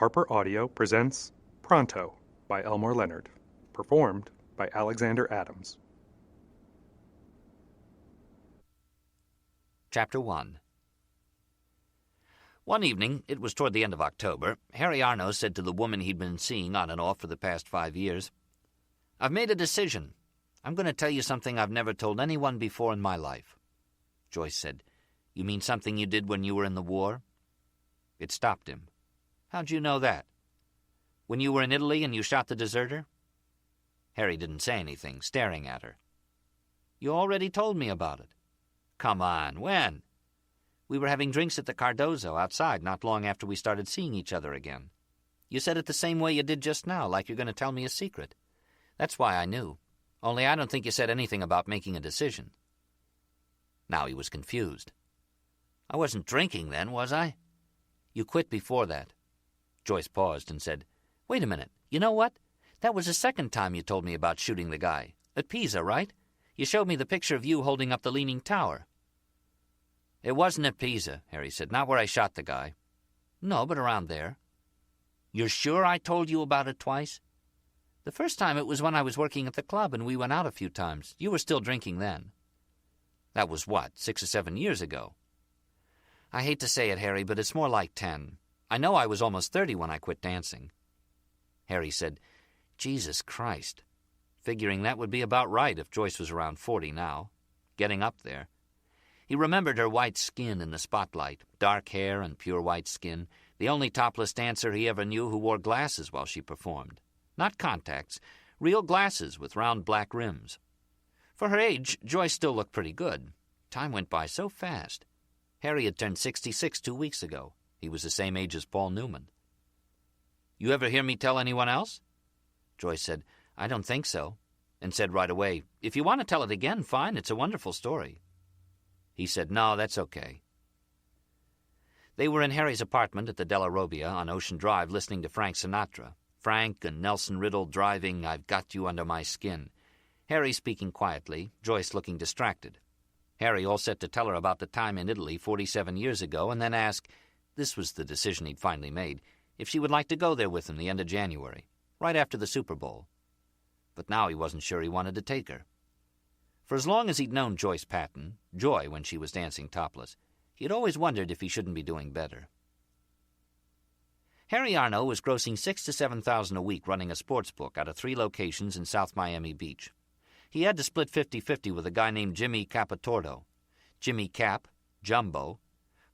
Harper Audio presents Pronto by Elmore Leonard, performed by Alexander Adams. Chapter 1. One evening, it was toward the end of October, Harry Arno said to the woman he'd been seeing on and off for the past 5 years, "I've made a decision. I'm going to tell you something I've never told anyone before in my life." Joyce said, "You mean something you did when you were in the war?" It stopped him. "How'd you know that? When you were in Italy and you shot the deserter?" Harry didn't say anything, staring at her. "You already told me about it." "Come on, when?" "We were having drinks at the Cardozo outside not long after we started seeing each other again. You said it the same way you did just now, like you're going to tell me a secret. That's why I knew. Only I don't think you said anything about making a decision." Now he was confused. "I wasn't drinking then, was I?" "You quit before that." Joyce paused and said, "Wait a minute. You know what? That was the second time you told me about shooting the guy. At Pisa, right? You showed me the picture of you holding up the Leaning Tower." "It wasn't at Pisa," Harry said. "Not where I shot the guy." "No, but around there." "You're sure I told you about it twice?" "The first time it was when I was working at the club and we went out a few times. You were still drinking then." "That was what, 6 or 7 years ago?" "I hate to say it, Harry, but it's more like 10. I know I was almost 30 when I quit dancing." Harry said, "Jesus Christ," figuring that would be about right if Joyce was around 40 now, getting up there. He remembered her white skin in the spotlight, dark hair and pure white skin, the only topless dancer he ever knew who wore glasses while she performed. Not contacts, real glasses with round black rims. For her age, Joyce still looked pretty good. Time went by so fast. Harry had turned 66 2 weeks ago. He was the same age as Paul Newman. "You ever hear me tell anyone else?" Joyce said, "I don't think so," and said right away, "If you want to tell it again, fine, it's a wonderful story." He said, "No, that's okay." They were in Harry's apartment at the Della Robbia on Ocean Drive listening to Frank Sinatra. Frank and Nelson Riddle driving "I've Got You Under My Skin." Harry speaking quietly, Joyce looking distracted. Harry all set to tell her about the time in Italy 47 years ago and then ask, this was the decision he'd finally made, if she would like to go there with him the end of January, right after the Super Bowl. But now he wasn't sure he wanted to take her. For as long as he'd known Joyce Patton, Joy when she was dancing topless, he had always wondered if he shouldn't be doing better. Harry Arno was grossing $6,000 to $7,000 a week running a sports book out of 3 locations in South Miami Beach. He had to split 50-50 with a guy named Jimmy Capitordo. Jimmy Cap, Jumbo,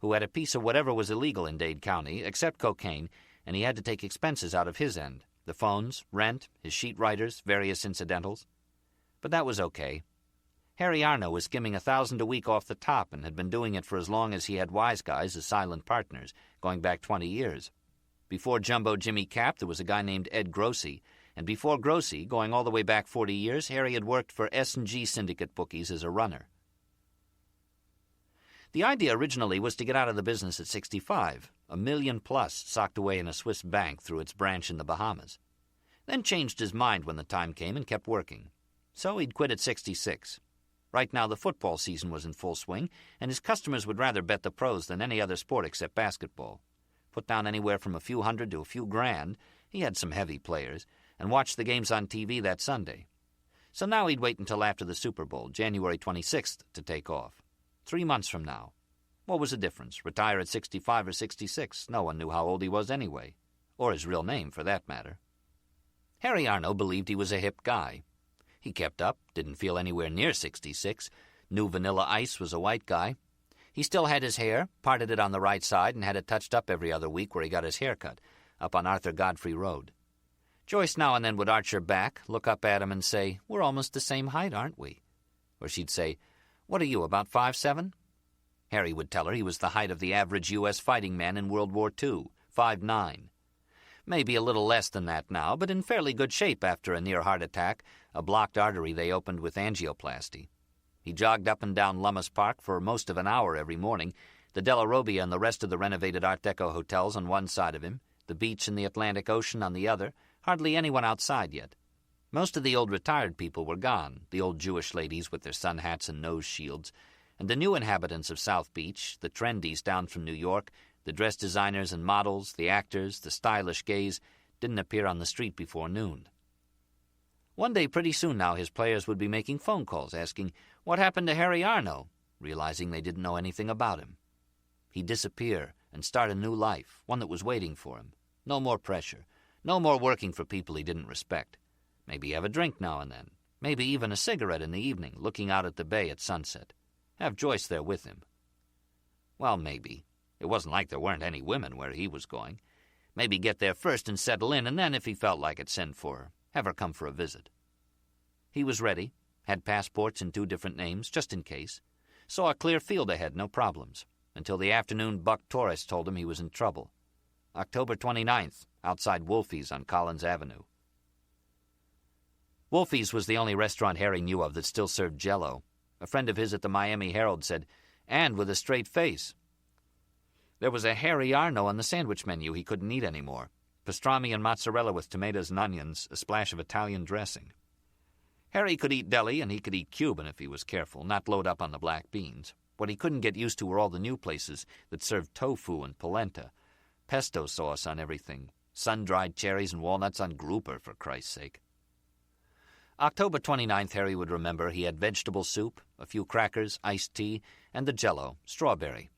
who had a piece of whatever was illegal in Dade County, except cocaine, and he had to take expenses out of his end, the phones, rent, his sheet writers, various incidentals. But that was okay. Harry Arno was skimming $1,000 a week off the top and had been doing it for as long as he had wise guys as silent partners, going back 20 years. Before Jumbo Jimmy Cap, there was a guy named Ed Grossi, and before Grossi, going all the way back 40 years, Harry had worked for S&G Syndicate bookies as a runner. The idea originally was to get out of the business at 65, $1 million plus socked away in a Swiss bank through its branch in the Bahamas. Then changed his mind when the time came and kept working. So he'd quit at 66. Right now the football season was in full swing, and his customers would rather bet the pros than any other sport except basketball. Put down anywhere from a few hundred to a few grand, he had some heavy players, and watched the games on TV that Sunday. So now he'd wait until after the Super Bowl, January 26th, to take off. 3 months from now. What was the difference? Retire at 65 or 66? No one knew how old he was anyway. Or his real name, for that matter. Harry Arno believed he was a hip guy. He kept up, didn't feel anywhere near 66, knew Vanilla Ice was a white guy. He still had his hair, parted it on the right side, and had it touched up every other week where he got his hair cut, up on Arthur Godfrey Road. Joyce now and then would arch her back, look up at him and say, "We're almost the same height, aren't we?" Or she'd say, "What are you, about 5'7"? Harry would tell her he was the height of the average U.S. fighting man in World War II, 5'9". Maybe a little less than that now, but in fairly good shape after a near heart attack, a blocked artery they opened with angioplasty. He jogged up and down Lummis Park for most of an hour every morning, the Della Robbia and the rest of the renovated Art Deco hotels on one side of him, the beach and the Atlantic Ocean on the other, hardly anyone outside yet. Most of the old retired people were gone, the old Jewish ladies with their sun hats and nose shields, and the new inhabitants of South Beach, the trendies down from New York, The dress designers and models, the actors, the stylish gays didn't appear on the street before noon. One day, pretty soon now, his players would be making phone calls asking what happened to Harry Arno, realizing they didn't know anything about him. He'd disappear and start a new life, one that was waiting for him. No more pressure. No more working for people he didn't respect. Maybe have a drink now and then. Maybe even a cigarette in the evening, looking out at the bay at sunset. Have Joyce there with him. Well, maybe. It wasn't like there weren't any women where he was going. Maybe get there first and settle in, and then, if he felt like it, send for her. Have her come for a visit. He was ready. Had passports in 2 different names, just in case. Saw a clear field ahead, no problems. Until the afternoon Buck Torres told him he was in trouble. October 29th, outside Wolfie's on Collins Avenue. Wolfie's was the only restaurant Harry knew of that still served Jell-O. A friend of his at the Miami Herald said, and with a straight face. There was a Harry Arno on the sandwich menu he couldn't eat anymore. Pastrami and mozzarella with tomatoes and onions, a splash of Italian dressing. Harry could eat deli and he could eat Cuban if he was careful, not load up on the black beans. What he couldn't get used to were all the new places that served tofu and polenta, pesto sauce on everything, sun-dried cherries and walnuts on grouper, for Christ's sake. October 29th, Harry would remember, he had vegetable soup, a few crackers, iced tea, and the Jell-O, strawberry.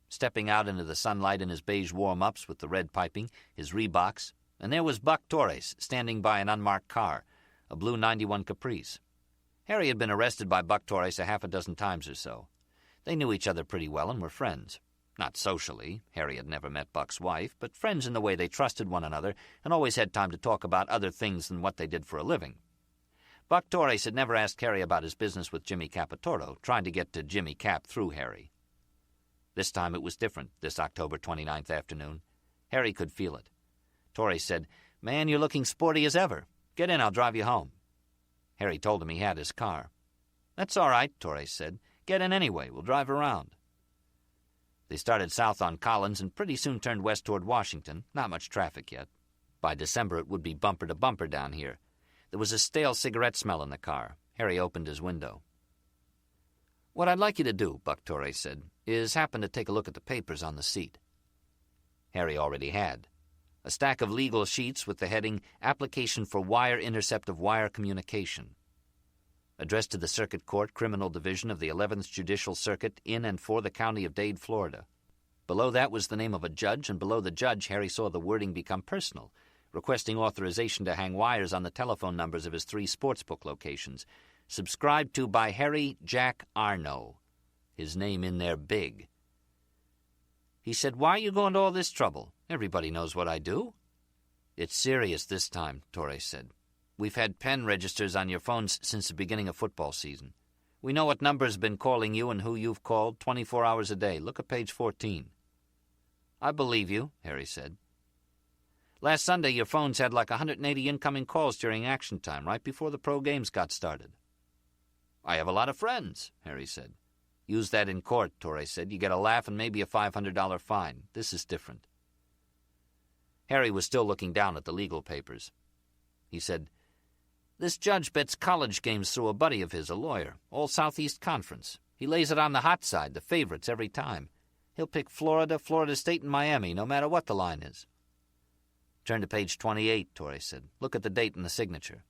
Stepping out into the sunlight in his beige warm-ups with the red piping, his Reeboks, and there was Buck Torres standing by an unmarked car, a blue 91 Caprice. Harry had been arrested by Buck Torres 6 times or so. They knew each other pretty well and were friends. Not socially. Harry had never met Buck's wife, but friends in the way they trusted one another and always had time to talk about other things than what they did for a living. Buck Torres had never asked Harry about his business with Jimmy Capatoro, trying to get to Jimmy Cap through Harry. This time it was different, this October 29th afternoon. Harry could feel it. Torres said, "Man, you're looking sporty as ever. Get in, I'll drive you home." Harry told him he had his car. "That's all right," Torres said. "Get in anyway. We'll drive around." They started south on Collins and pretty soon turned west toward Washington. Not much traffic yet. By December it would be bumper to bumper down here. There was a stale cigarette smell in the car. Harry opened his window. "What I'd like you to do," Buck Torres said, "is happen to take a look at the papers on the seat." Harry already had. A stack of legal sheets with the heading, "Application for Wire Intercept of Wire Communication." Addressed to the Circuit Court Criminal Division of the 11th Judicial Circuit in and for the County of Dade, Florida. Below that was the name of a judge, and below the judge Harry saw the wording become personal, requesting authorization to hang wires on the telephone numbers of his 3 sportsbook locations, subscribed to by Harry Jack Arno. His name in there big. He said, "Why are you going to all this trouble? Everybody knows what I do." "It's serious this time," Torres said. "We've had pen registers on your phones since the beginning of football season. We know what number's been calling you and who you've called 24 hours a day. Look at page 14. "I believe you," Harry said. "Last Sunday your phones had like 180 incoming calls during action time, right before the pro games got started." "I have a lot of friends," Harry said. "Use that in court," Torres said. "You get a laugh and maybe a $500 fine. This is different." Harry was still looking down at the legal papers. He said, "This judge bets college games through a buddy of his, a lawyer, all Southeast Conference. He lays it on the hot side, the favorites, every time. He'll pick Florida, Florida State, and Miami, no matter what the line is." "Turn to page 28, Torres said. "Look at the date and the signature."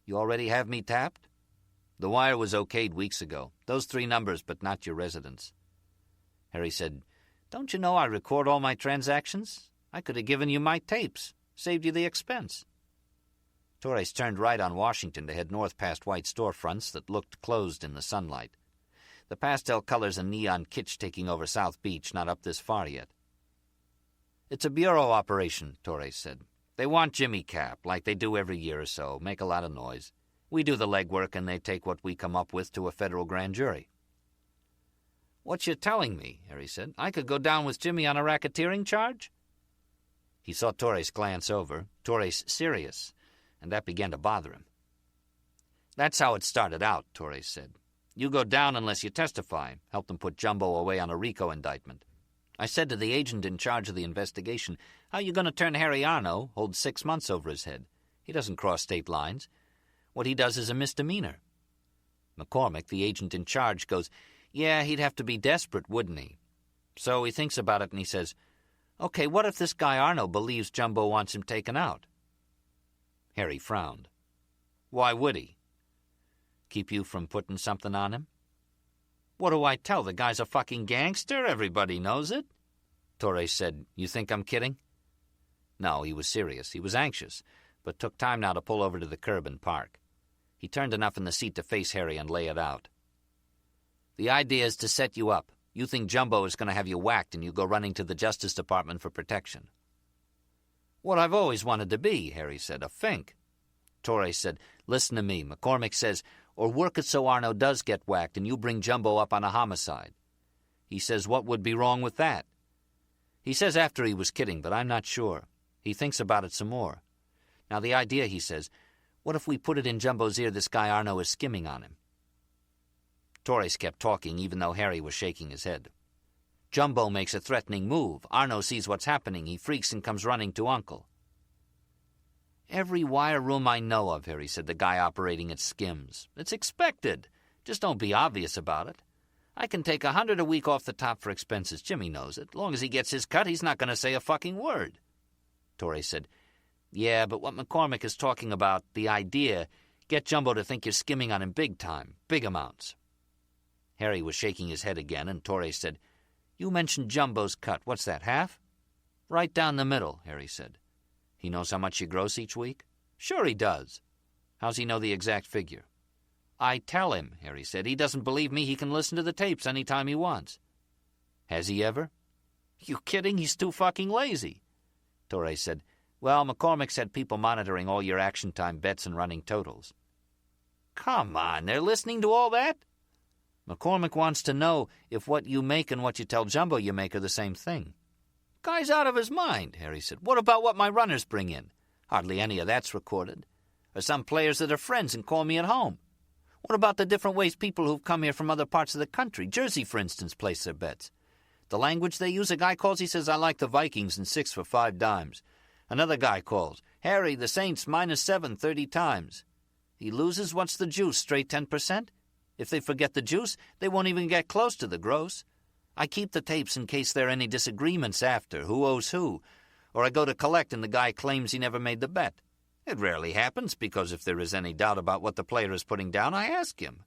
"You already have me tapped?" "The wire was okayed weeks ago. Those 3 numbers, but not your residence." Harry said, "Don't you know I record all my transactions? I could have given you my tapes, saved you the expense." Torres turned right on Washington to head north past white storefronts that looked closed in the sunlight. The pastel colors and neon kitsch taking over South Beach, not up this far yet. "It's a bureau operation," Torres said. "They want Jimmy Cap, like they do every year or so, make a lot of noise. We do the legwork and they take what we come up with to a federal grand jury." "What you telling me?" Harry said. "I could go down with Jimmy on a racketeering charge?" He saw Torres glance over, Torres serious, and that began to bother him. "That's how it started out," Torres said. "You go down unless you testify, help them put Jumbo away on a RICO indictment. I said to the agent in charge of the investigation, 'How you going to turn Harry Arno, hold 6 months over his head? He doesn't cross state lines. What he does is a misdemeanor.' McCormick, the agent in charge, goes, 'Yeah, he'd have to be desperate, wouldn't he?' So he thinks about it and he says, "Okay, what if this guy Arno believes Jumbo wants him taken out?" Harry frowned. "Why would he? Keep you from putting something on him?" "What do I tell? The guy's a fucking gangster. Everybody knows it." Torres said, "You think I'm kidding?" No, he was serious. He was anxious, but took time now to pull over to the curb and park. He turned enough in the seat to face Harry and lay it out. "The idea is to set you up. You think Jumbo is going to have you whacked and you go running to the Justice Department for protection." "What I've always wanted to be," Harry said, "a fink." Torres said, "Listen to me. McCormick says, or work it so Arno does get whacked and you bring Jumbo up on a homicide. He says what would be wrong with that? He says after he was kidding, but I'm not sure. He thinks about it some more. Now the idea, he says, what if we put it in Jumbo's ear this guy Arno is skimming on him?" Torres kept talking even though Harry was shaking his head. "Jumbo makes a threatening move. Arno sees what's happening. He freaks and comes running to Uncle." "Every wire room I know of," Harry said, "the guy operating it skims. It's expected. Just don't be obvious about it. I can take $100 a week off the top for expenses. Jimmy knows it. Long as he gets his cut, he's not going to say a fucking word." Torres said, "Yeah, but what McCormick is talking about, the idea, get Jumbo to think you're skimming on him big time, big amounts." Harry was shaking his head again, and Torres said, "You mentioned Jumbo's cut. What's that, half?" "Right down the middle," Harry said. "He knows how much you gross each week?" "Sure he does." "How's he know the exact figure?" "I tell him," Harry said. "He doesn't believe me. He can listen to the tapes any time he wants." "Has he ever?" "You kidding? He's too fucking lazy." Torres said, "Well, McCormick said people monitoring all your action time bets and running totals." "Come on, they're listening to all that?" "McCormick wants to know if what you make and what you tell Jumbo you make are the same thing." "Guy's out of his mind," Harry said. "What about what my runners bring in? Hardly any of that's recorded. Or some players that are friends and call me at home. What about the different ways people who've come here from other parts of the country, Jersey, for instance, place their bets? The language they use, a guy calls, he says, 'I like the Vikings in 6 for 5 dimes. Another guy calls, 'Harry, the Saints -7 30 times. He loses, what's the juice, straight 10%? If they forget the juice, they won't even get close to the gross. I keep the tapes in case there are any disagreements after, who owes who, or I go to collect and the guy claims he never made the bet. It rarely happens, because if there is any doubt about what the player is putting down, I ask him.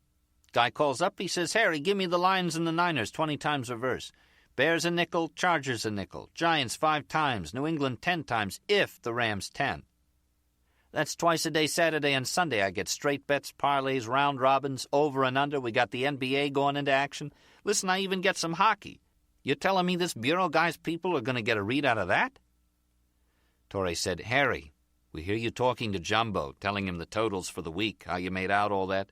Guy calls up, he says, 'Harry, give me the Lions and the Niners 20 times reverse. Bears a nickel, Chargers a nickel, Giants 5 times, New England 10 times, if the Rams 10. That's twice a day, Saturday and Sunday. I get straight bets, parlays, round robins, over and under. We got the NBA going into action. Listen, I even get some hockey. You're telling me this Bureau guy's people are going to get a read out of that?" Torres said, "Harry, we hear you talking to Jumbo, telling him the totals for the week, how you made out, all that.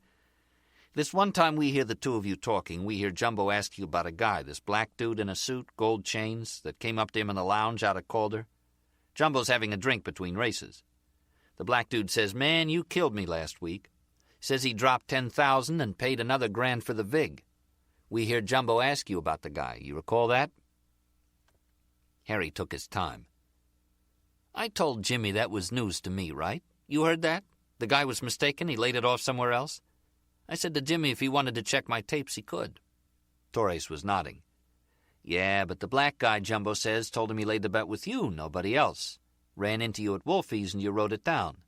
This one time we hear the two of you talking, we hear Jumbo ask you about a guy, this black dude in a suit, gold chains, that came up to him in the lounge out of Calder. Jumbo's having a drink between races. The black dude says, 'Man, you killed me last week.' Says he dropped 10,000 and paid another grand for the vig. We hear Jumbo ask you about the guy. You recall that?" Harry took his time. "I told Jimmy that was news to me, right? You heard that? The guy was mistaken. He laid it off somewhere else. I said to Jimmy if he wanted to check my tapes, he could." Torres was nodding. "Yeah, but the black guy, Jumbo says, told him he laid the bet with you, nobody else. Ran into you at Wolfie's and you wrote it down."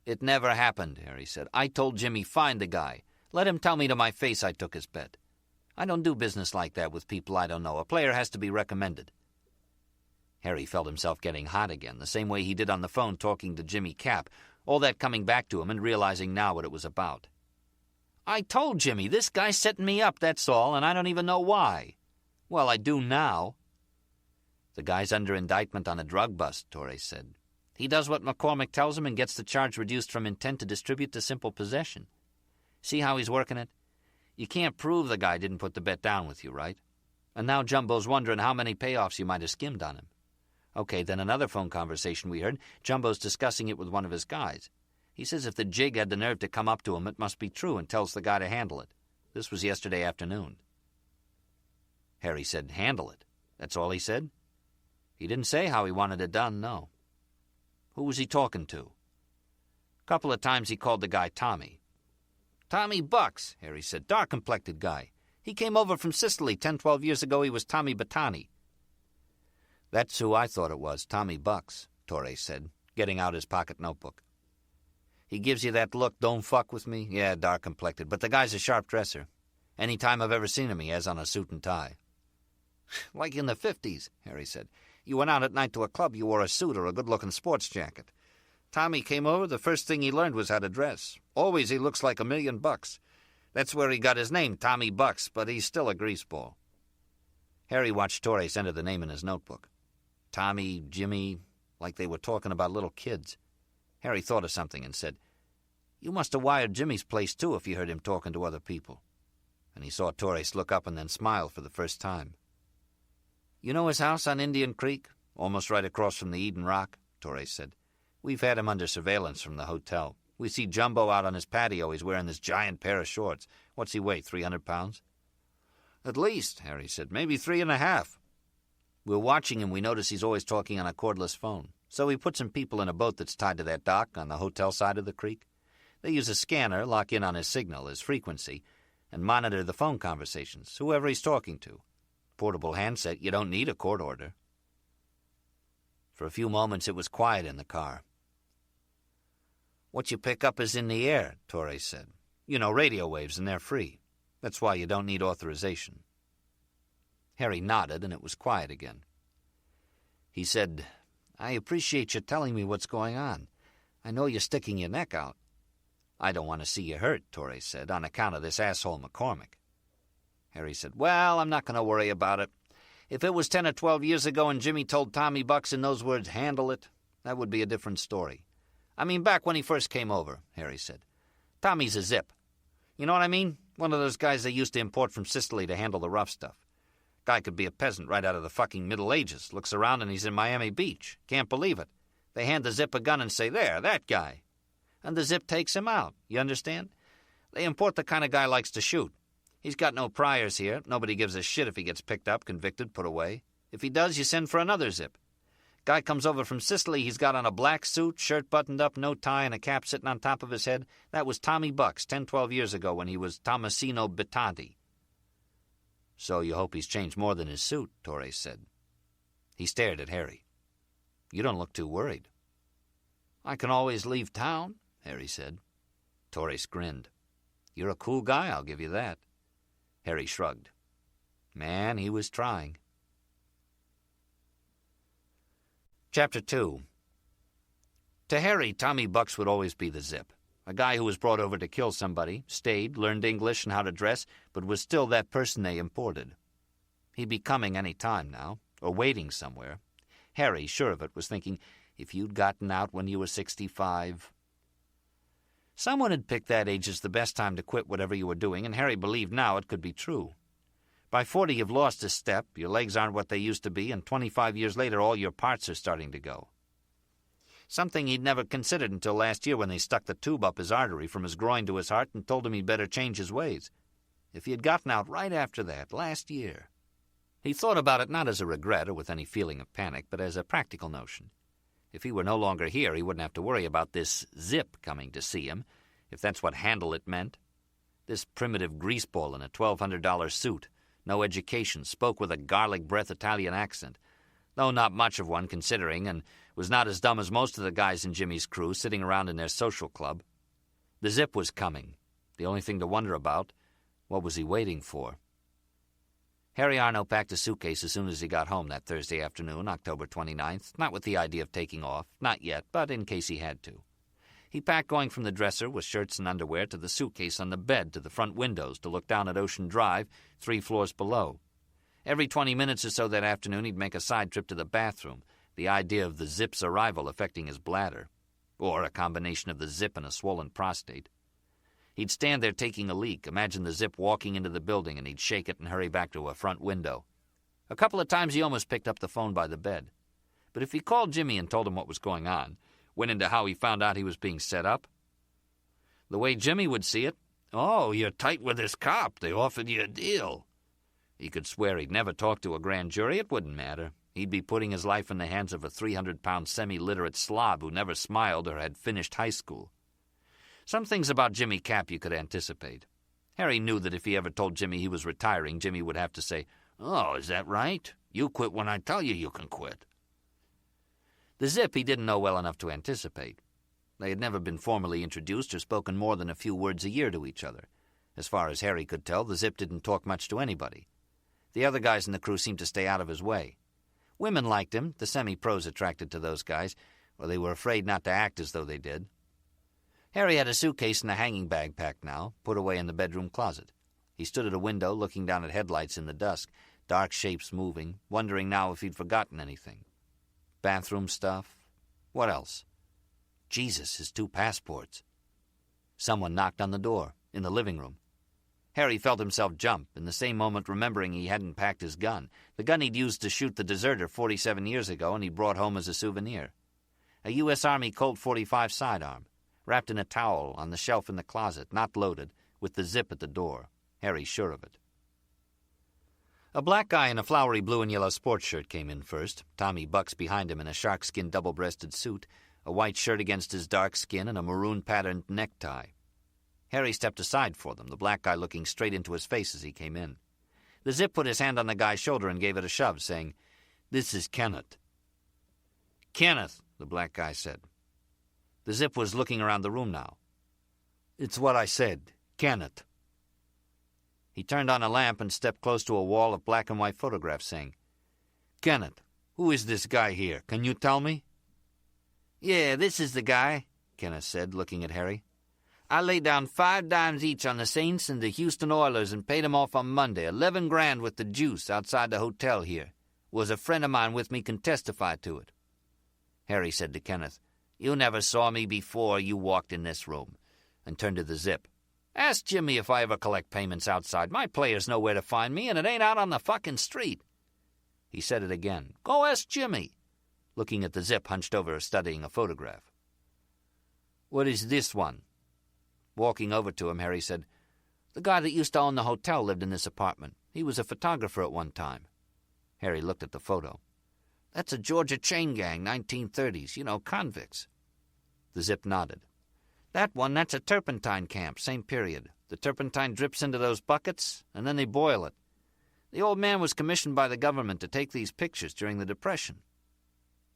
"It never happened," Harry said. "I told Jimmy, find the guy. Let him tell me to my face I took his bet. I don't do business like that with people I don't know. A player has to be recommended." Harry felt himself getting hot again, the same way he did on the phone talking to Jimmy Cap, all that coming back to him and realizing now what it was about. "I told Jimmy, this guy's setting me up, that's all, and I don't even know why." "Well, I do now." "The guy's under indictment on a drug bust," Torres said. "He does what McCormick tells him and gets the charge reduced from intent to distribute to simple possession. See how he's working it? You can't prove the guy didn't put the bet down with you, right? And now Jumbo's wondering how many payoffs you might have skimmed on him. Okay, then another phone conversation we heard, Jumbo's discussing it with one of his guys. He says if the jig had the nerve to come up to him, it must be true, and tells the guy to handle it. This was yesterday afternoon." Harry said, "Handle it? That's all he said?" "He didn't say how he wanted it done, no." "Who was he talking to?" "A couple of times he called the guy Tommy." "Tommy Bucks," Harry said. "Dark-complected guy. He came over from Sicily 10, 12 years ago. He was Tommy Battani." "That's who I thought it was, Tommy Bucks," Torres said, getting out his pocket notebook. "He gives you that look, don't fuck with me? Yeah, dark-complected, but the guy's a sharp dresser. Any time I've ever seen him, he has on a suit and tie." "Like in the 50s, Harry said. "You went out at night to a club, you wore a suit or a good-looking sports jacket. Tommy came over, the first thing he learned was how to dress. Always he looks like $1,000,000. That's where he got his name, Tommy Bucks, but he's still a greaseball." Harry watched Torres enter the name in his notebook. Tommy, Jimmy, like they were talking about little kids. Harry thought of something and said, "You must have wired Jimmy's place, too, if you heard him talking to other people." And he saw Torres look up and then smile for the first time. "You know his house on Indian Creek, almost right across from the Eden Rock?" Torres said. "We've had him under surveillance from the hotel. We see Jumbo out on his patio. He's wearing this giant pair of shorts. What's he weigh, 300 pounds? "At least," Harry said. "Maybe 3.5. We're watching him. We notice he's always talking on a cordless phone. So we put some people in a boat that's tied to that dock on the hotel side of the creek. They use a scanner, lock in on his signal, his frequency, and monitor the phone conversations, whoever he's talking to. Portable handset, you don't need a court order." For a few moments it was quiet in the car. "What you pick up is in the air," Torres said. "You know, radio waves, and they're free. That's why you don't need authorization." Harry nodded, and it was quiet again. He said, "I appreciate you telling me what's going on. I know you're sticking your neck out." "I don't want to see you hurt," Torres said, "on account of this asshole McCormick." Harry said, "Well, I'm not going to worry about it. If it was 10 or 12 years ago and Jimmy told Tommy Bucks in those words, 'handle it,' that would be a different story. I mean, back when he first came over," Harry said. "Tommy's a zip. You know what I mean? One of those guys they used to import from Sicily to handle the rough stuff. Guy could be a peasant right out of the fucking Middle Ages. Looks around and he's in Miami Beach. Can't believe it. They hand the zip a gun and say, 'There, that guy.' And the zip takes him out. You understand? They import the kind of guy likes to shoot. He's got no priors here. Nobody gives a shit if he gets picked up, convicted, put away. If he does, you send for another zip. Guy comes over from Sicily, he's got on a black suit, shirt buttoned up, no tie, and a cap sitting on top of his head. That was Tommy Bucks 10, 12 years ago when he was Tomasino Battanti." "So you hope he's changed more than his suit," Torres said. He stared at Harry. "You don't look too worried." "I can always leave town," Harry said. Torres grinned. "You're a cool guy, I'll give you that." Harry shrugged. Man, he was trying. Chapter 2. To Harry, Tommy Bucks would always be the zip. A guy who was brought over to kill somebody, stayed, learned English and how to dress, but was still that person they imported. He'd be coming any time now, or waiting somewhere. Harry, sure of it, was thinking, if you'd gotten out when you were 65... Someone had picked that age as the best time to quit whatever you were doing, and Harry believed now it could be true. By 40, you've lost a step, your legs aren't what they used to be, and 25 years later all your parts are starting to go. Something he'd never considered until last year when they stuck the tube up his artery from his groin to his heart and told him he'd better change his ways. If he had gotten out right after that, last year. He thought about it not as a regret or with any feeling of panic, but as a practical notion. If he were no longer here, he wouldn't have to worry about this zip coming to see him, if that's what handle it meant. This primitive greaseball in a $1,200 suit, no education, spoke with a garlic-breath Italian accent, though not much of one considering, and was not as dumb as most of the guys in Jimmy's crew sitting around in their social club. The zip was coming. The only thing to wonder about, what was he waiting for? Harry Arno packed a suitcase as soon as he got home that Thursday afternoon, October 29th, not with the idea of taking off, not yet, but in case he had to. He packed going from the dresser with shirts and underwear to the suitcase on the bed to the front windows to look down at Ocean Drive, 3 floors below. Every 20 minutes or so that afternoon he'd make a side trip to the bathroom, the idea of the zip's arrival affecting his bladder, or a combination of the zip and a swollen prostate. He'd stand there taking a leak, imagine the zip walking into the building, and he'd shake it and hurry back to a front window. A couple of times he almost picked up the phone by the bed. But if he called Jimmy and told him what was going on, went into how he found out he was being set up, the way Jimmy would see it, "Oh, you're tight with this cop. They offered you a deal." He could swear he'd never talk to a grand jury. It wouldn't matter. He'd be putting his life in the hands of a 300-pound semi-literate slob who never smiled or had finished high school. Some things about Jimmy Cap you could anticipate. Harry knew that if he ever told Jimmy he was retiring, Jimmy would have to say, "Oh, is that right? You quit when I tell you can quit." The Zip he didn't know well enough to anticipate. They had never been formally introduced or spoken more than a few words a year to each other. As far as Harry could tell, the Zip didn't talk much to anybody. The other guys in the crew seemed to stay out of his way. Women liked him, the semi-pros attracted to those guys, or they were afraid not to act as though they did. Harry had a suitcase and a hanging bag packed now, put away in the bedroom closet. He stood at a window looking down at headlights in the dusk, dark shapes moving, wondering now if he'd forgotten anything. Bathroom stuff? What else? Jesus, his 2 passports. Someone knocked on the door, in the living room. Harry felt himself jump, in the same moment remembering he hadn't packed his gun, the gun he'd used to shoot the deserter 47 years ago and he'd brought home as a souvenir. A U.S. Army Colt .45 sidearm, wrapped in a towel on the shelf in the closet, not loaded, with the Zip at the door. Harry's sure of it. A black guy in a flowery blue and yellow sports shirt came in first, Tommy Bucks behind him in a sharkskin double-breasted suit, a white shirt against his dark skin, and a maroon-patterned necktie. Harry stepped aside for them, the black guy looking straight into his face as he came in. The Zip put his hand on the guy's shoulder and gave it a shove, saying, "This is Kenneth." "Kenneth," the black guy said. The Zip was looking around the room now. "It's what I said, Kenneth." He turned on a lamp and stepped close to a wall of black and white photographs, saying, "Kenneth, who is this guy here? Can you tell me?" "Yeah, this is the guy," Kenneth said, looking at Harry. "I laid down 5 dimes each on the Saints and the Houston Oilers and paid 'em off on Monday, 11 grand with the juice outside the hotel here. Was a friend of mine with me can testify to it." Harry said to Kenneth, "You never saw me before you walked in this room," and turned to the Zip. "Ask Jimmy if I ever collect payments outside. My players know where to find me, and it ain't out on the fucking street." He said it again. "Go ask Jimmy," looking at the Zip hunched over studying a photograph. "What is this one?" Walking over to him, Harry said, "The guy that used to own the hotel lived in this apartment. He was a photographer at one time." Harry looked at the photo. "That's a Georgia chain gang, 1930s. You know, convicts." The Zip nodded. "That one, that's a turpentine camp, same period. The turpentine drips into those buckets, and then they boil it. The old man was commissioned by the government to take these pictures during the Depression."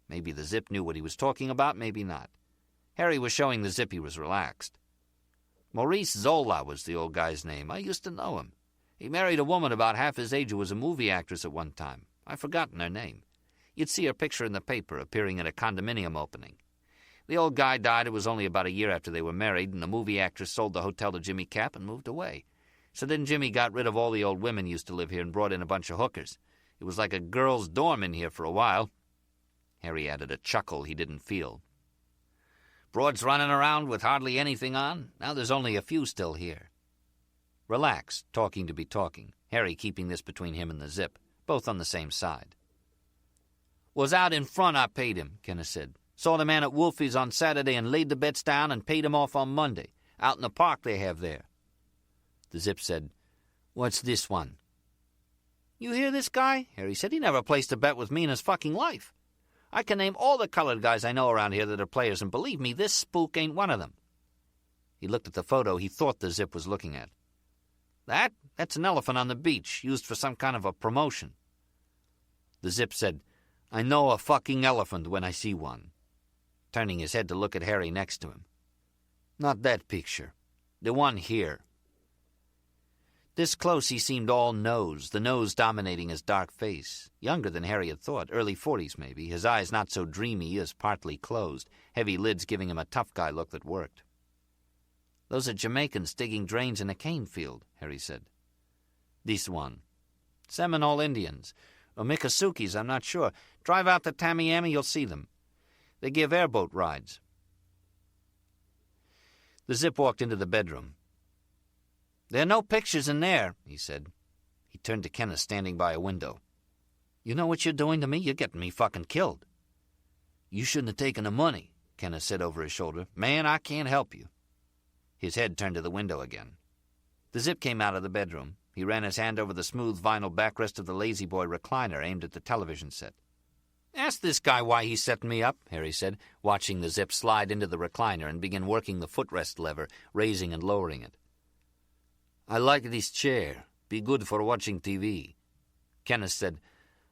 Maybe the Zip knew what he was talking about, maybe not. Harry was showing the Zip he was relaxed. Maurice Zola was the old guy's name. I used to know him. He married a woman about half his age who was a movie actress at one time. I've forgotten her name. You'd see her picture in the paper appearing at a condominium opening. The old guy died. It was only about a year after they were married, and the movie actress sold the hotel to Jimmy Cap and moved away. So then Jimmy got rid of all the old women used to live here and brought in a bunch of hookers. It was like a girl's dorm in here for a while. Harry added a chuckle he didn't feel. "Broads running around with hardly anything on. Now there's only a few still here." Relaxed, talking to be talking, Harry keeping this between him and the Zip, both on the same side. "Was out in front I paid him," Kenneth said. "Saw the man at Wolfie's on Saturday and laid the bets down and paid him off on Monday, out in the park they have there." The Zip said, "What's this one?" "You hear this guy?" Harry said. "He never placed a bet with me in his fucking life. I can name all the colored guys I know around here that are players, and believe me, this spook ain't one of them." He looked at the photo he thought the Zip was looking at. That's an elephant on the beach, used for some kind of a promotion." The Zip said, "I know a fucking elephant when I see one," turning his head to look at Harry next to him. "Not that picture. The one here." This close he seemed all nose, the nose dominating his dark face. Younger than Harry had thought, early 40s maybe, his eyes not so dreamy as partly closed, heavy lids giving him a tough guy look that worked. "Those are Jamaicans digging drains in a cane field," Harry said. "This one. Seminole Indians. Or Miccosukis, I'm not sure. Drive out to Tamiami, you'll see them. They give airboat rides." The Zip walked into the bedroom. "There are no pictures in there," he said. He turned to Kenneth standing by a window. "You know what you're doing to me? You're getting me fucking killed." "You shouldn't have taken the money," Kenneth said over his shoulder. "Man, I can't help you." His head turned to the window again. The Zip came out of the bedroom. He ran his hand over the smooth vinyl backrest of the Lazy Boy recliner aimed at the television set. "Ask this guy why he's setting me up," Harry said, watching the Zip slide into the recliner and begin working the footrest lever, raising and lowering it. I like this chair. Be good for watching TV. Kenneth said,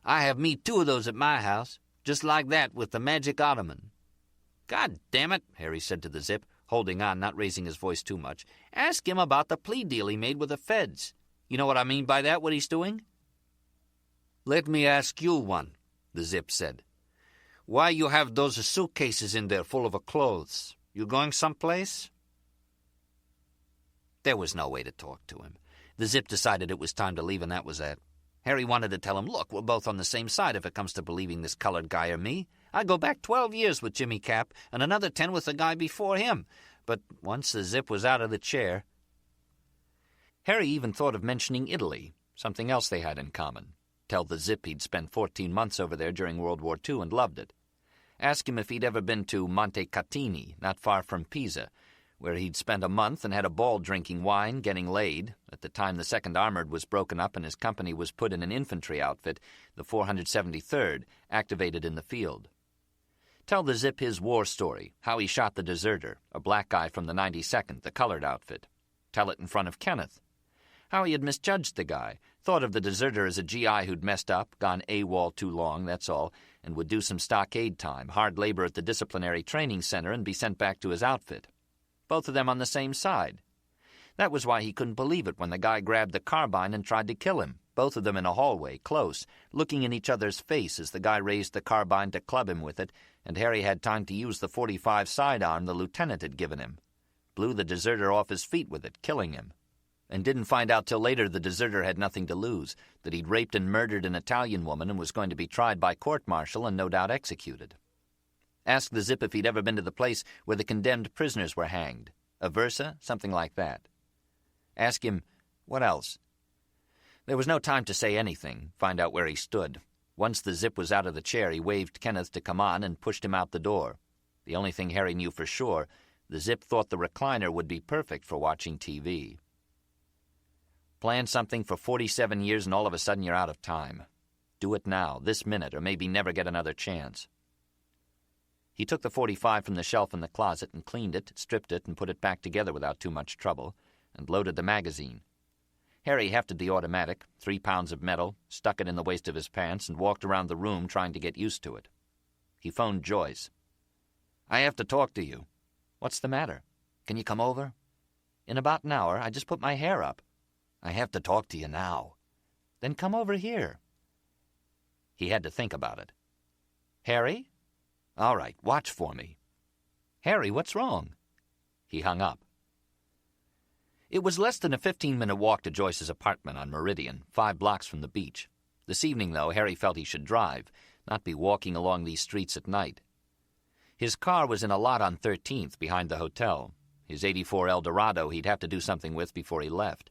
I have me 2 of those at my house, just like that with the magic ottoman. God damn it, Harry said to the Zip, holding on, not raising his voice too much. Ask him about the plea deal he made with the feds. You know what I mean by that, what he's doing? Let me ask you one, the Zip said. Why you have those suitcases in there full of clothes? You going someplace? There was no way to talk to him. The Zip decided it was time to leave, and that was that. Harry wanted to tell him, look, we're both on the same side if it comes to believing this colored guy or me. I go back 12 years with Jimmy Cap and another 10 with the guy before him. But once the Zip was out of the chair... Harry even thought of mentioning Italy, something else they had in common. Tell the Zip he'd spent 14 months over there during World War II and loved it. Ask him if he'd ever been to Monte Catini, not far from Pisa, where he'd spent a month and had a ball drinking wine, getting laid. At the time the 2nd Armored was broken up and his company was put in an infantry outfit, the 473rd, activated in the field. Tell the Zip his war story, how he shot the deserter, a black guy from the 92nd, the colored outfit. Tell it in front of Kenneth. How he had misjudged the guy, thought of the deserter as a GI who'd messed up, gone AWOL too long, that's all, and would do some stockade time, hard labor at the disciplinary training center, and be sent back to his outfit. Both of them on the same side. That was why he couldn't believe it when the guy grabbed the carbine and tried to kill him, both of them in a hallway, close, looking in each other's face as the guy raised the carbine to club him with it, and Harry had time to use the .45 sidearm the lieutenant had given him. Blew the deserter off his feet with it, killing him. And didn't find out till later the deserter had nothing to lose, that he'd raped and murdered an Italian woman and was going to be tried by court-martial and no doubt executed. Ask the Zip if he'd ever been to the place where the condemned prisoners were hanged. Aversa, something like that. Ask him, what else? There was no time to say anything, find out where he stood. Once the Zip was out of the chair, he waved Kenneth to come on and pushed him out the door. The only thing Harry knew for sure, the Zip thought the recliner would be perfect for watching TV. Plan something for 47 years and all of a sudden you're out of time. Do it now, this minute, or maybe never get another chance. He took the .45 from the shelf in the closet and cleaned it, stripped it, and put it back together without too much trouble, and loaded the magazine. Harry hefted the automatic, 3 pounds of metal, stuck it in the waist of his pants, and walked around the room trying to get used to it. He phoned Joyce. I have to talk to you. What's the matter? Can you come over? In about an hour. I just put my hair up. I have to talk to you now. Then come over here. He had to think about it. Harry? All right, watch for me. Harry, what's wrong? He hung up. It was less than a 15-minute walk to Joyce's apartment on Meridian, 5 blocks from the beach. This evening, though, Harry felt he should drive, not be walking along these streets at night. His car was in a lot on 13th behind the hotel. His '84 Eldorado he'd have to do something with before he left.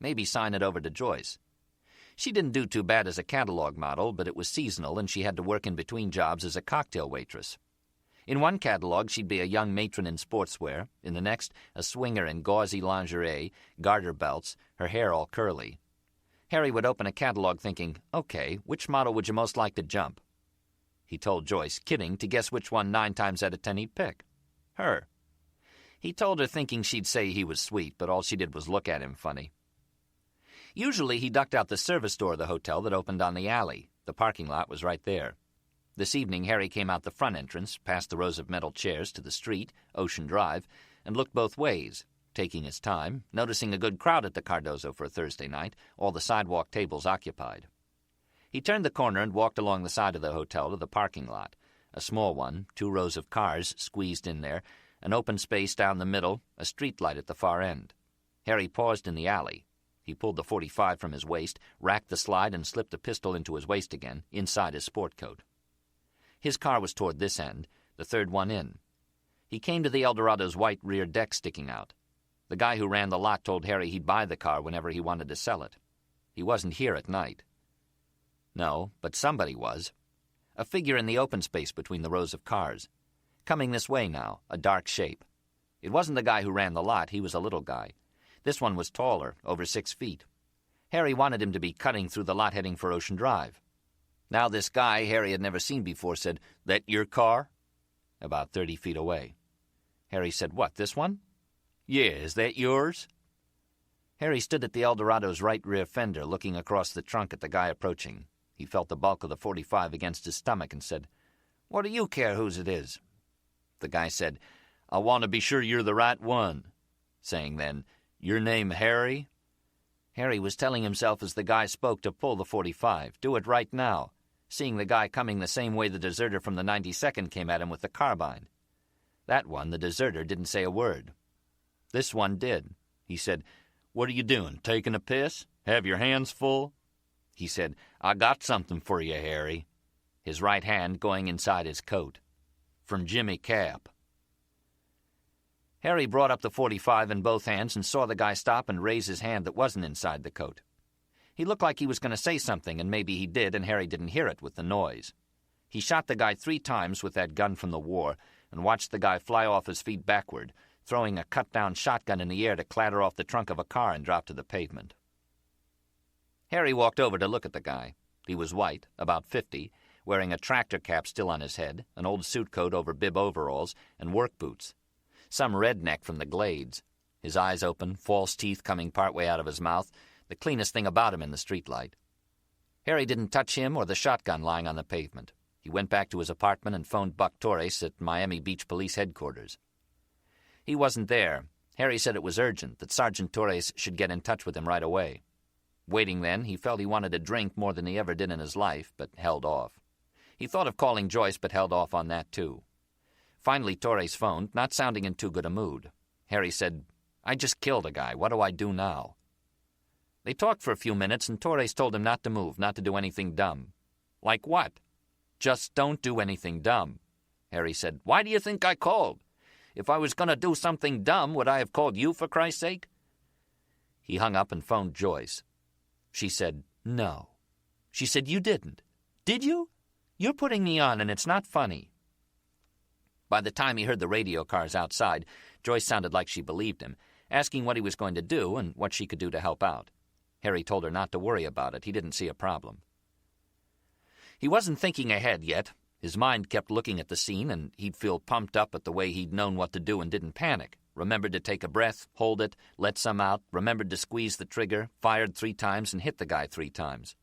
Maybe sign it over to Joyce. She didn't do too bad as a catalog model, but it was seasonal and she had to work in between jobs as a cocktail waitress. In one catalog, she'd be a young matron in sportswear. In the next, a swinger in gauzy lingerie, garter belts, her hair all curly. Harry would open a catalog thinking, okay, which model would you most like to jump? He told Joyce, kidding, to guess which one 9 times out of 10 he'd pick. Her. He told her thinking she'd say he was sweet, but all she did was look at him funny. Usually he ducked out the service door of the hotel that opened on the alley. The parking lot was right there. This evening, Harry came out the front entrance, past the rows of metal chairs to the street, Ocean Drive, and looked both ways, taking his time, noticing a good crowd at the Cardozo for a Thursday night, all the sidewalk tables occupied. He turned the corner and walked along the side of the hotel to the parking lot, a small one, 2 rows of cars squeezed in there, an open space down the middle, a street light at the far end. Harry paused in the alley. He pulled the .45 from his waist, racked the slide, and slipped the pistol into his waist again, inside his sport coat. His car was toward this end, the third one in. He came to the Eldorado's white rear deck sticking out. The guy who ran the lot told Harry he'd buy the car whenever he wanted to sell it. He wasn't here at night. No, but somebody was. A figure in the open space between the rows of cars. Coming this way now, a dark shape. It wasn't the guy who ran the lot, he was a little guy. This one was taller, over 6 feet. Harry wanted him to be cutting through the lot heading for Ocean Drive. Now this guy Harry had never seen before said, "That your car?" About 30 feet away. Harry said, "What, this one?" "Yeah, is that yours?" Harry stood at the Eldorado's right rear fender, looking across the trunk at the guy approaching. He felt the bulk of the .45 against his stomach and said, "What do you care whose it is?" The guy said, "I want to be sure you're the right one," saying then, "Your name Harry?" Harry was telling himself as the guy spoke to pull the .45, do it right now, seeing the guy coming the same way the deserter from the 92nd came at him with the carbine. That one, the deserter, didn't say a word. This one did. He said, "What are you doing, taking a piss? Have your hands full?" He said, "I got something for you, Harry," his right hand going inside his coat. "From Jimmy Cap." Harry brought up the .45 in both hands and saw the guy stop and raise his hand that wasn't inside the coat. He looked like he was going to say something, and maybe he did, and Harry didn't hear it with the noise. He shot the guy 3 times with that gun from the war and watched the guy fly off his feet backward, throwing a cut-down shotgun in the air to clatter off the trunk of a car and drop to the pavement. Harry walked over to look at the guy. He was white, about 50, wearing a tractor cap still on his head, an old suit coat over bib overalls, and work boots. Some redneck from the Glades. His eyes open, false teeth coming partway out of his mouth, the cleanest thing about him in the streetlight. Harry didn't touch him or the shotgun lying on the pavement. He went back to his apartment and phoned Buck Torres at Miami Beach Police Headquarters. He wasn't there. Harry said it was urgent, that Sergeant Torres should get in touch with him right away. Waiting then, he felt he wanted a drink more than he ever did in his life, but held off. He thought of calling Joyce, but held off on that too. Finally, Torres phoned, not sounding in too good a mood. Harry said, "I just killed a guy. What do I do now?" They talked for a few minutes, and Torres told him not to move, not to do anything dumb. "Like what?" "Just don't do anything dumb." Harry said, "Why do you think I called? If I was going to do something dumb, would I have called you, for Christ's sake?" He hung up and phoned Joyce. She said, "No." She said, "You didn't. Did you? You're putting me on, and it's not funny." By the time he heard the radio cars outside, Joyce sounded like she believed him, asking what he was going to do and what she could do to help out. Harry told her not to worry about it. He didn't see a problem. He wasn't thinking ahead yet. His mind kept looking at the scene, and he'd feel pumped up at the way he'd known what to do and didn't panic. Remembered to take a breath, hold it, let some out, remembered to squeeze the trigger, fired 3 times, and hit the guy 3 times.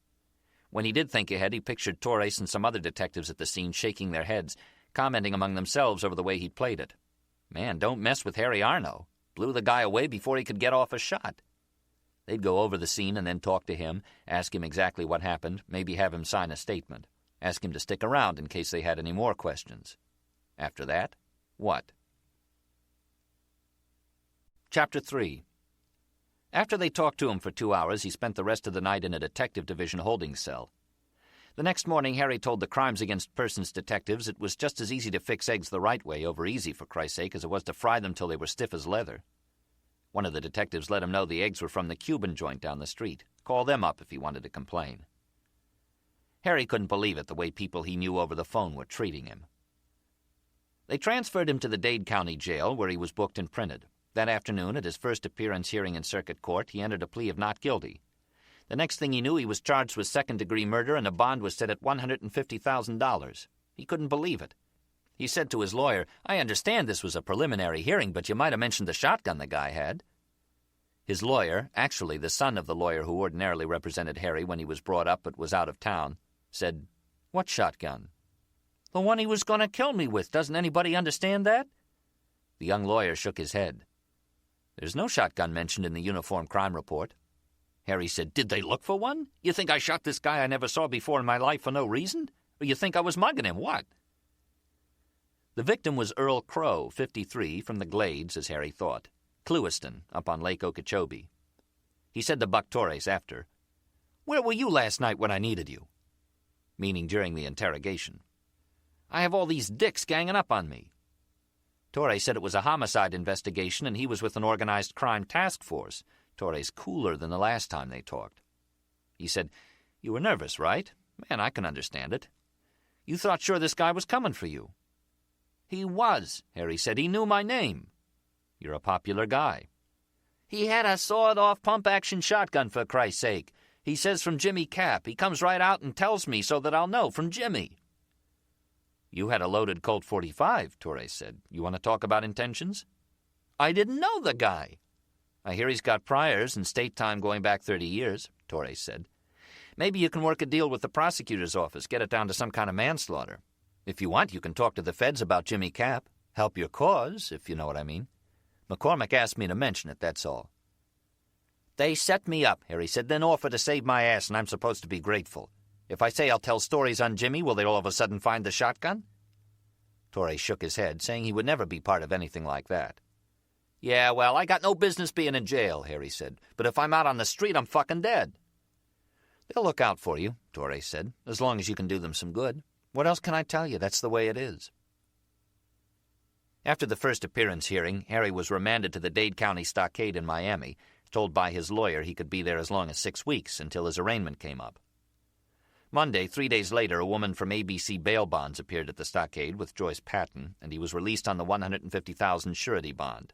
When he did think ahead, he pictured Torres and some other detectives at the scene shaking their heads, commenting among themselves over the way he'd played it. Man, don't mess with Harry Arno. Blew the guy away before he could get off a shot. They'd go over the scene and then talk to him, ask him exactly what happened, maybe have him sign a statement, ask him to stick around in case they had any more questions. After that, what? Chapter 3. After they talked to him for 2 hours, he spent the rest of the night in a detective division holding cell. The next morning, Harry told the Crimes Against Persons detectives it was just as easy to fix eggs the right way, over easy for Christ's sake, as it was to fry them till they were stiff as leather. One of the detectives let him know the eggs were from the Cuban joint down the street. Call them up if he wanted to complain. Harry couldn't believe it, the way people he knew over the phone were treating him. They transferred him to the Dade County Jail, where he was booked and printed. That afternoon, at his first appearance hearing in circuit court, he entered a plea of not guilty. The next thing he knew, he was charged with second-degree murder, and a bond was set at $150,000. He couldn't believe it. He said to his lawyer, "I understand this was a preliminary hearing, but you might have mentioned the shotgun the guy had." His lawyer, actually the son of the lawyer who ordinarily represented Harry when he was brought up but was out of town, said, "What shotgun?" "The one he was going to kill me with. Doesn't anybody understand that?" The young lawyer shook his head. "There's no shotgun mentioned in the uniform crime report." Harry said, "Did they look for one? You think I shot this guy I never saw before in my life for no reason? Or you think I was mugging him, what?" The victim was Earl Crow, 53, from the Glades, as Harry thought. Clewiston, up on Lake Okeechobee. He said to Buck Torres after, "Where were you last night when I needed you?" Meaning during the interrogation. "I have all these dicks ganging up on me." Torres said it was a homicide investigation and he was with an organized crime task force. Torres cooler than the last time they talked. He said, "You were nervous, right? Man, I can understand it. You thought sure this guy was coming for you." "He was," Harry said. "He knew my name." "You're a popular guy." "He had a sawed-off pump-action shotgun, for Christ's sake. He says from Jimmy Cap. He comes right out and tells me so that I'll know, from Jimmy." "You had a loaded Colt .45, Torres said. You want to talk about intentions?" "I didn't know the guy." I hear he's got priors and state time going back 30 years, Torres said. Maybe you can work a deal with the prosecutor's office, get it down to some kind of manslaughter. If you want, you can talk to the feds about Jimmy Cap. Help your cause, if you know what I mean. McCormick asked me to mention it, that's all. They set me up, Harry said, then offer to save my ass, and I'm supposed to be grateful. If I say I'll tell stories on Jimmy, will they all of a sudden find the shotgun? Torres shook his head, saying he would never be part of anything like that. Yeah, well, I got no business being in jail, Harry said, but if I'm out on the street, I'm fucking dead. They'll look out for you, Torres said, as long as you can do them some good. What else can I tell you? That's the way it is. After the first appearance hearing, Harry was remanded to the Dade County Stockade in Miami, told by his lawyer he could be there as long as 6 weeks until his arraignment came up. Monday, 3 days later, a woman from ABC Bail Bonds appeared at the Stockade with Joyce Patton, and he was released on the $150,000 surety bond.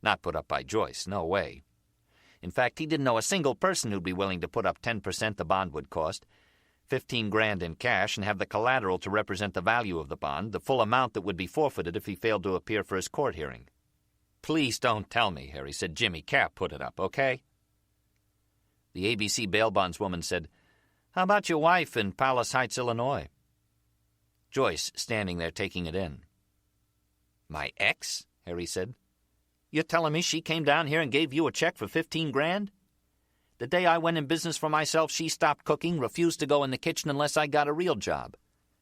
Not put up by Joyce, no way. In fact, he didn't know a single person who'd be willing to put up 10% the bond would cost, $15,000 in cash, and have the collateral to represent the value of the bond, the full amount that would be forfeited if he failed to appear for his court hearing. Please don't tell me, Harry said. Jimmy Cap put it up, okay? The ABC bail bonds woman said, How about your wife in Palace Heights, Illinois? Joyce, standing there taking it in. My ex? Harry said. You're telling me she came down here and gave you a check for $15,000? The day I went in business for myself, she stopped cooking, refused to go in the kitchen unless I got a real job.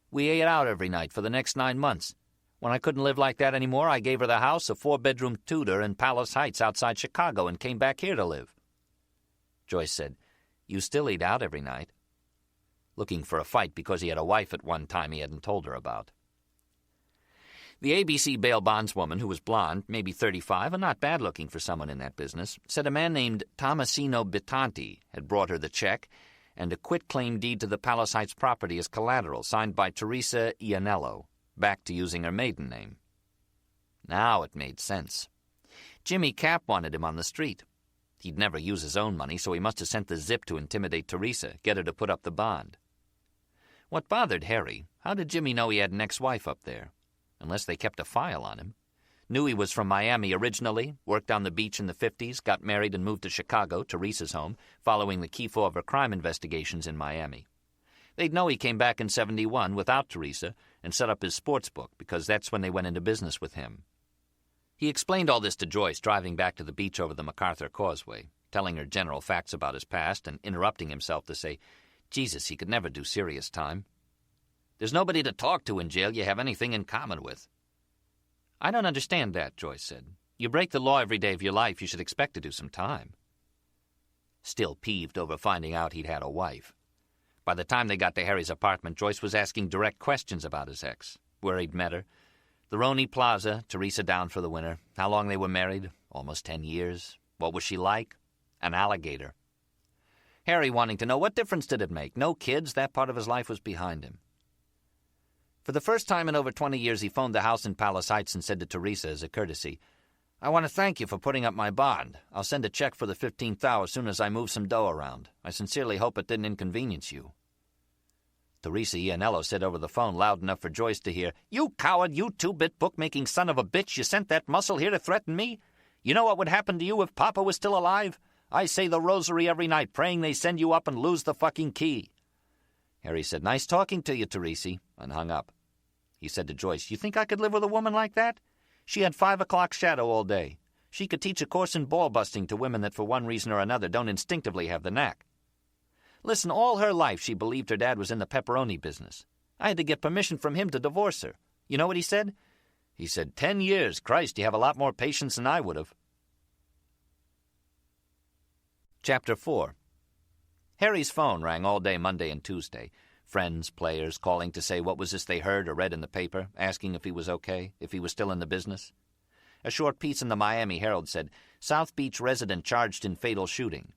We ate out every night for the next 9 months. When I couldn't live like that anymore, I gave her the house, a 4-bedroom Tudor in Palace Heights outside Chicago, and came back here to live. Joyce said, You still eat out every night? Looking for a fight because he had a wife at one time he hadn't told her about. The ABC bail bondswoman, who was blonde, maybe 35, and not bad looking for someone in that business, said a man named Tomasino Bitanti had brought her the check and a quitclaim deed to the Palace Heights property as collateral, signed by Teresa Ianello, back to using her maiden name. Now it made sense. Jimmy Cap wanted him on the street. He'd never use his own money, so he must have sent the zip to intimidate Teresa, get her to put up the bond. What bothered Harry, how did Jimmy know he had an ex-wife up there? Unless they kept a file on him. Knew he was from Miami originally, worked on the beach in the 50s, got married and moved to Chicago, Teresa's home, following the Kefauver crime investigations in Miami. They'd know he came back in 71 without Teresa and set up his sports book because that's when they went into business with him. He explained all this to Joyce driving back to the beach over the MacArthur Causeway, telling her general facts about his past and interrupting himself to say, Jesus, he could never do serious time. There's nobody to talk to in jail you have anything in common with. I don't understand that, Joyce said. You break the law every day of your life, you should expect to do some time. Still peeved over finding out he'd had a wife. By the time they got to Harry's apartment, Joyce was asking direct questions about his ex, where he'd met her, the Roney Plaza, Teresa down for the winter, how long they were married, almost 10 years, what was she like? An alligator. Harry wanting to know what difference did it make? No kids, that part of his life was behind him. For the first time in over 20 years, he phoned the house in Palace Heights and said to Teresa as a courtesy, I want to thank you for putting up my bond. I'll send a check for the $15,000 as soon as I move some dough around. I sincerely hope it didn't inconvenience you. Teresa Ianello said over the phone loud enough for Joyce to hear, You coward, you 2-bit bookmaking son of a bitch, you sent that muscle here to threaten me? You know what would happen to you if Papa was still alive? I say the rosary every night, praying they send you up and lose the fucking key. Harry said, Nice talking to you, Teresa, and hung up. He said to Joyce, You think I could live with a woman like that? She had 5 o'clock shadow all day. She could teach a course in ball-busting to women that for one reason or another don't instinctively have the knack. Listen, all her life she believed her dad was in the pepperoni business. I had to get permission from him to divorce her. You know what he said? He said, 10 years. Christ, you have a lot more patience than I would have. Chapter 4. Harry's phone rang all day Monday and Tuesday. Friends, players, calling to say what was this they heard or read in the paper, asking if he was okay, if he was still in the business. A short piece in the Miami Herald said, South Beach resident charged in fatal shooting.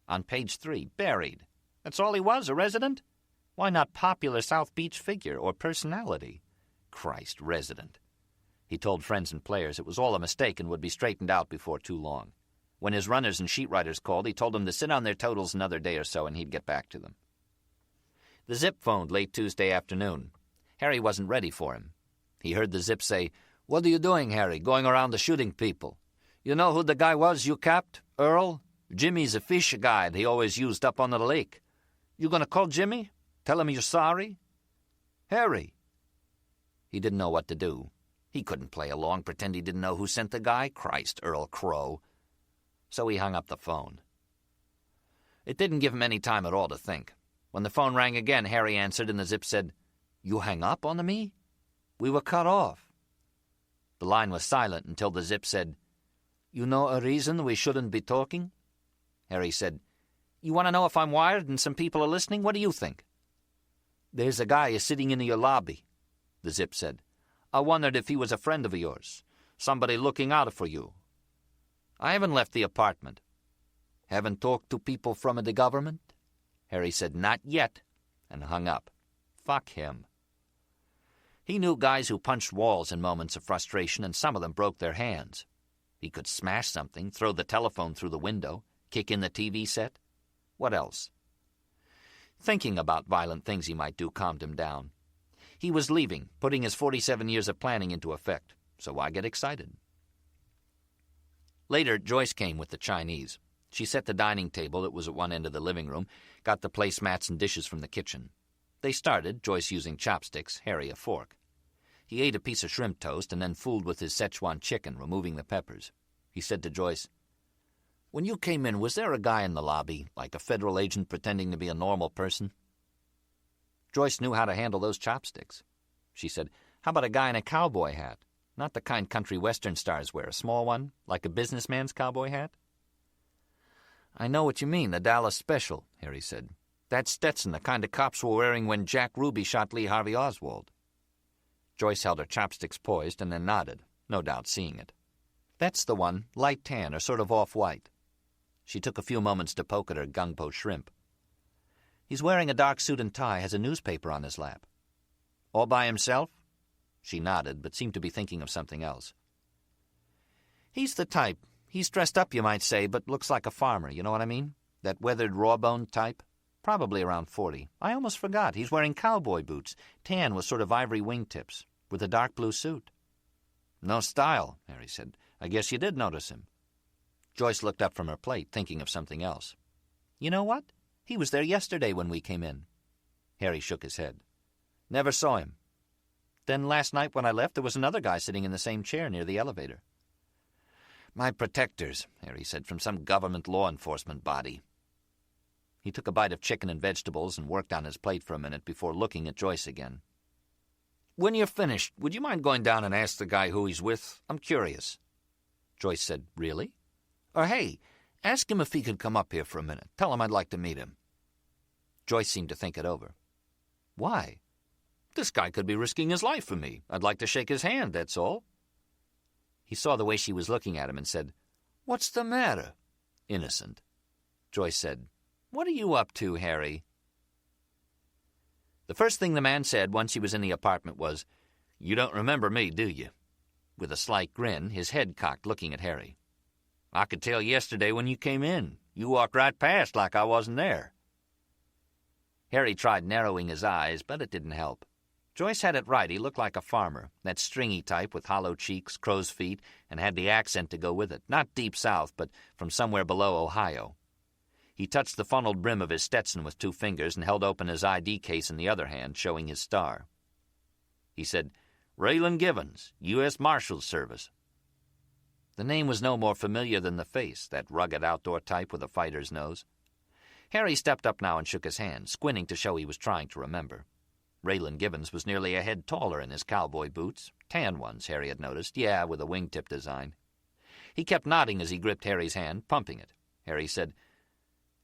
On page 3, buried. That's all he was, a resident? Why not popular South Beach figure or personality? Christ, resident. He told friends and players it was all a mistake and would be straightened out before too long. When his runners and sheet writers called, he told them to sit on their totals another day or so and he'd get back to them. The Zip phoned late Tuesday afternoon. Harry wasn't ready for him. He heard the Zip say, What are you doing, Harry, going around the shooting people? You know who the guy was you capped, Earl? Jimmy's a fish guide he always used up on the lake. You gonna call Jimmy? Tell him you're sorry? Harry. He didn't know what to do. He couldn't play along, pretend he didn't know who sent the guy. Christ, Earl Crow. So he hung up the phone. It didn't give him any time at all to think. When the phone rang again, Harry answered, and the Zip said, "You hang up on me? We were cut off." The line was silent until the Zip said, "You know a reason we shouldn't be talking?" Harry said, "You want to know if I'm wired and some people are listening? What do you think?" "There's a guy sitting in your lobby," the Zip said. "I wondered if he was a friend of yours, somebody looking out for you." "I haven't left the apartment." "Haven't talked to people from the government?" Harry said, "Not yet," and hung up. Fuck him. He knew guys who punched walls in moments of frustration, and some of them broke their hands. He could smash something, throw the telephone through the window, kick in the TV set. What else? Thinking about violent things he might do calmed him down. He was leaving, putting his 47 years of planning into effect, so why get excited? Later, Joyce came with the Chinese. She set the dining table that was at one end of the living room, got the placemats and dishes from the kitchen. They started, Joyce using chopsticks, Harry a fork. He ate a piece of shrimp toast and then fooled with his Szechuan chicken, removing the peppers. He said to Joyce, "When you came in, was there a guy in the lobby, like a federal agent pretending to be a normal person?" Joyce knew how to handle those chopsticks. She said, "How about a guy in a cowboy hat? Not the kind country western stars wear, a small one, like a businessman's cowboy hat?" "I know what you mean, the Dallas Special," Harry said. "That's Stetson, the kind of cops were wearing when Jack Ruby shot Lee Harvey Oswald." Joyce held her chopsticks poised and then nodded, no doubt seeing it. "That's the one, light tan or sort of off-white." She took a few moments to poke at her gung-po shrimp. "He's wearing a dark suit and tie, has a newspaper on his lap." "All by himself?" She nodded, but seemed to be thinking of something else. "He's the type. He's dressed up, you might say, but looks like a farmer, you know what I mean? That weathered, raw-boned type. Probably around 40. I almost forgot. He's wearing cowboy boots, tan with sort of ivory wingtips, with a dark blue suit." "No style," Harry said. "I guess you did notice him." Joyce looked up from her plate, thinking of something else. "You know what? He was there yesterday when we came in." Harry shook his head. "Never saw him." "Then last night when I left, there was another guy sitting in the same chair near the elevator." "My protectors," Harry said, "from some government law enforcement body." He took a bite of chicken and vegetables and worked on his plate for a minute before looking at Joyce again. "When you're finished, would you mind going down and ask the guy who he's with? I'm curious." Joyce said, "Really?" "Or hey, ask him if he could come up here for a minute. Tell him I'd like to meet him." Joyce seemed to think it over. "Why?" "This guy could be risking his life for me. I'd like to shake his hand, that's all." He saw the way she was looking at him and said, "What's the matter?" Innocent. Joyce said, "What are you up to, Harry?" The first thing the man said once he was in the apartment was, "You don't remember me, do you?" With a slight grin, his head cocked, looking at Harry. "I could tell yesterday when you came in. You walked right past like I wasn't there." Harry tried narrowing his eyes, but it didn't help. Joyce had it right. He looked like a farmer, that stringy type with hollow cheeks, crow's feet, and had the accent to go with it. Not deep south, but from somewhere below Ohio. He touched the funneled brim of his Stetson with 2 fingers and held open his ID case in the other hand, showing his star. He said, "Raylan Givens, U.S. Marshals Service." The name was no more familiar than the face, that rugged outdoor type with a fighter's nose. Harry stepped up now and shook his hand, squinting to show he was trying to remember. Raylan Givens was nearly a head taller in his cowboy boots, tan ones, Harry had noticed, with a wingtip design. He kept nodding as he gripped Harry's hand, pumping it. Harry said,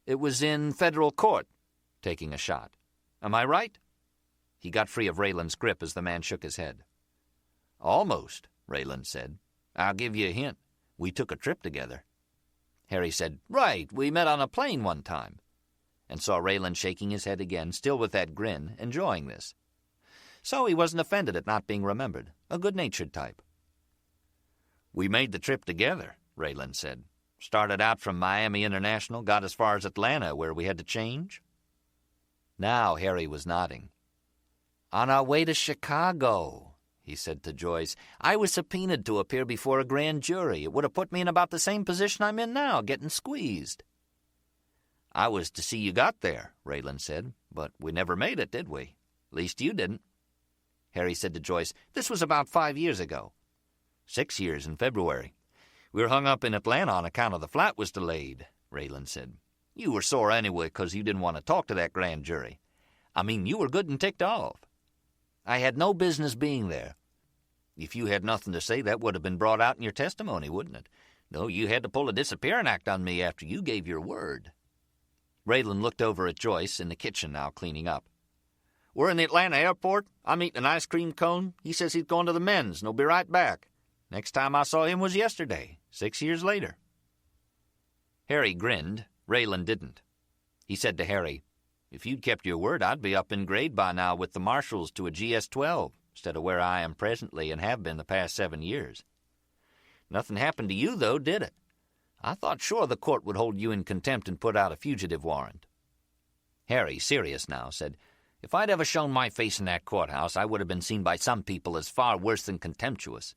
"It was in federal court," taking a shot. "Am I right?" He got free of Raylan's grip as the man shook his head. "Almost," Raylan said. "I'll give you a hint. We took a trip together." Harry said, "Right, we met on a plane one time," and saw Raylan shaking his head again, still with that grin, enjoying this. So he wasn't offended at not being remembered, a good-natured type. "We made the trip together," Raylan said. "Started out from Miami International, got as far as Atlanta, where we had to change." Now Harry was nodding. "On our way to Chicago," he said to Joyce. "I was subpoenaed to appear before a grand jury. It would have put me in about the same position I'm in now, getting squeezed." "I was to see you got there," Raylan said, "but we never made it, did we? Least you didn't." Harry said to Joyce, "This was about 5 years ago." 6 years in February. "We were hung up in Atlanta on account of the flight was delayed," Raylan said. "You were sore anyway because you didn't want to talk to that grand jury. I mean, you were good and ticked off. I had no business being there. If you had nothing to say, that would have been brought out in your testimony, wouldn't it? No, you had to pull a disappearing act on me after you gave your word." Raylan looked over at Joyce in the kitchen now, cleaning up. "We're in the Atlanta airport. I'm eating an ice cream cone. He says he's going to the men's and he'll be right back. Next time I saw him was yesterday, 6 years later." Harry grinned. Raylan didn't. He said to Harry, "If you'd kept your word, I'd be up in grade by now with the marshals to a GS-12, instead of where I am presently and have been the past 7 years. Nothing happened to you, though, did it? I thought sure the court would hold you in contempt and put out a fugitive warrant." Harry, serious now, said, "If I'd ever shown my face in that courthouse, I would have been seen by some people as far worse than contemptuous.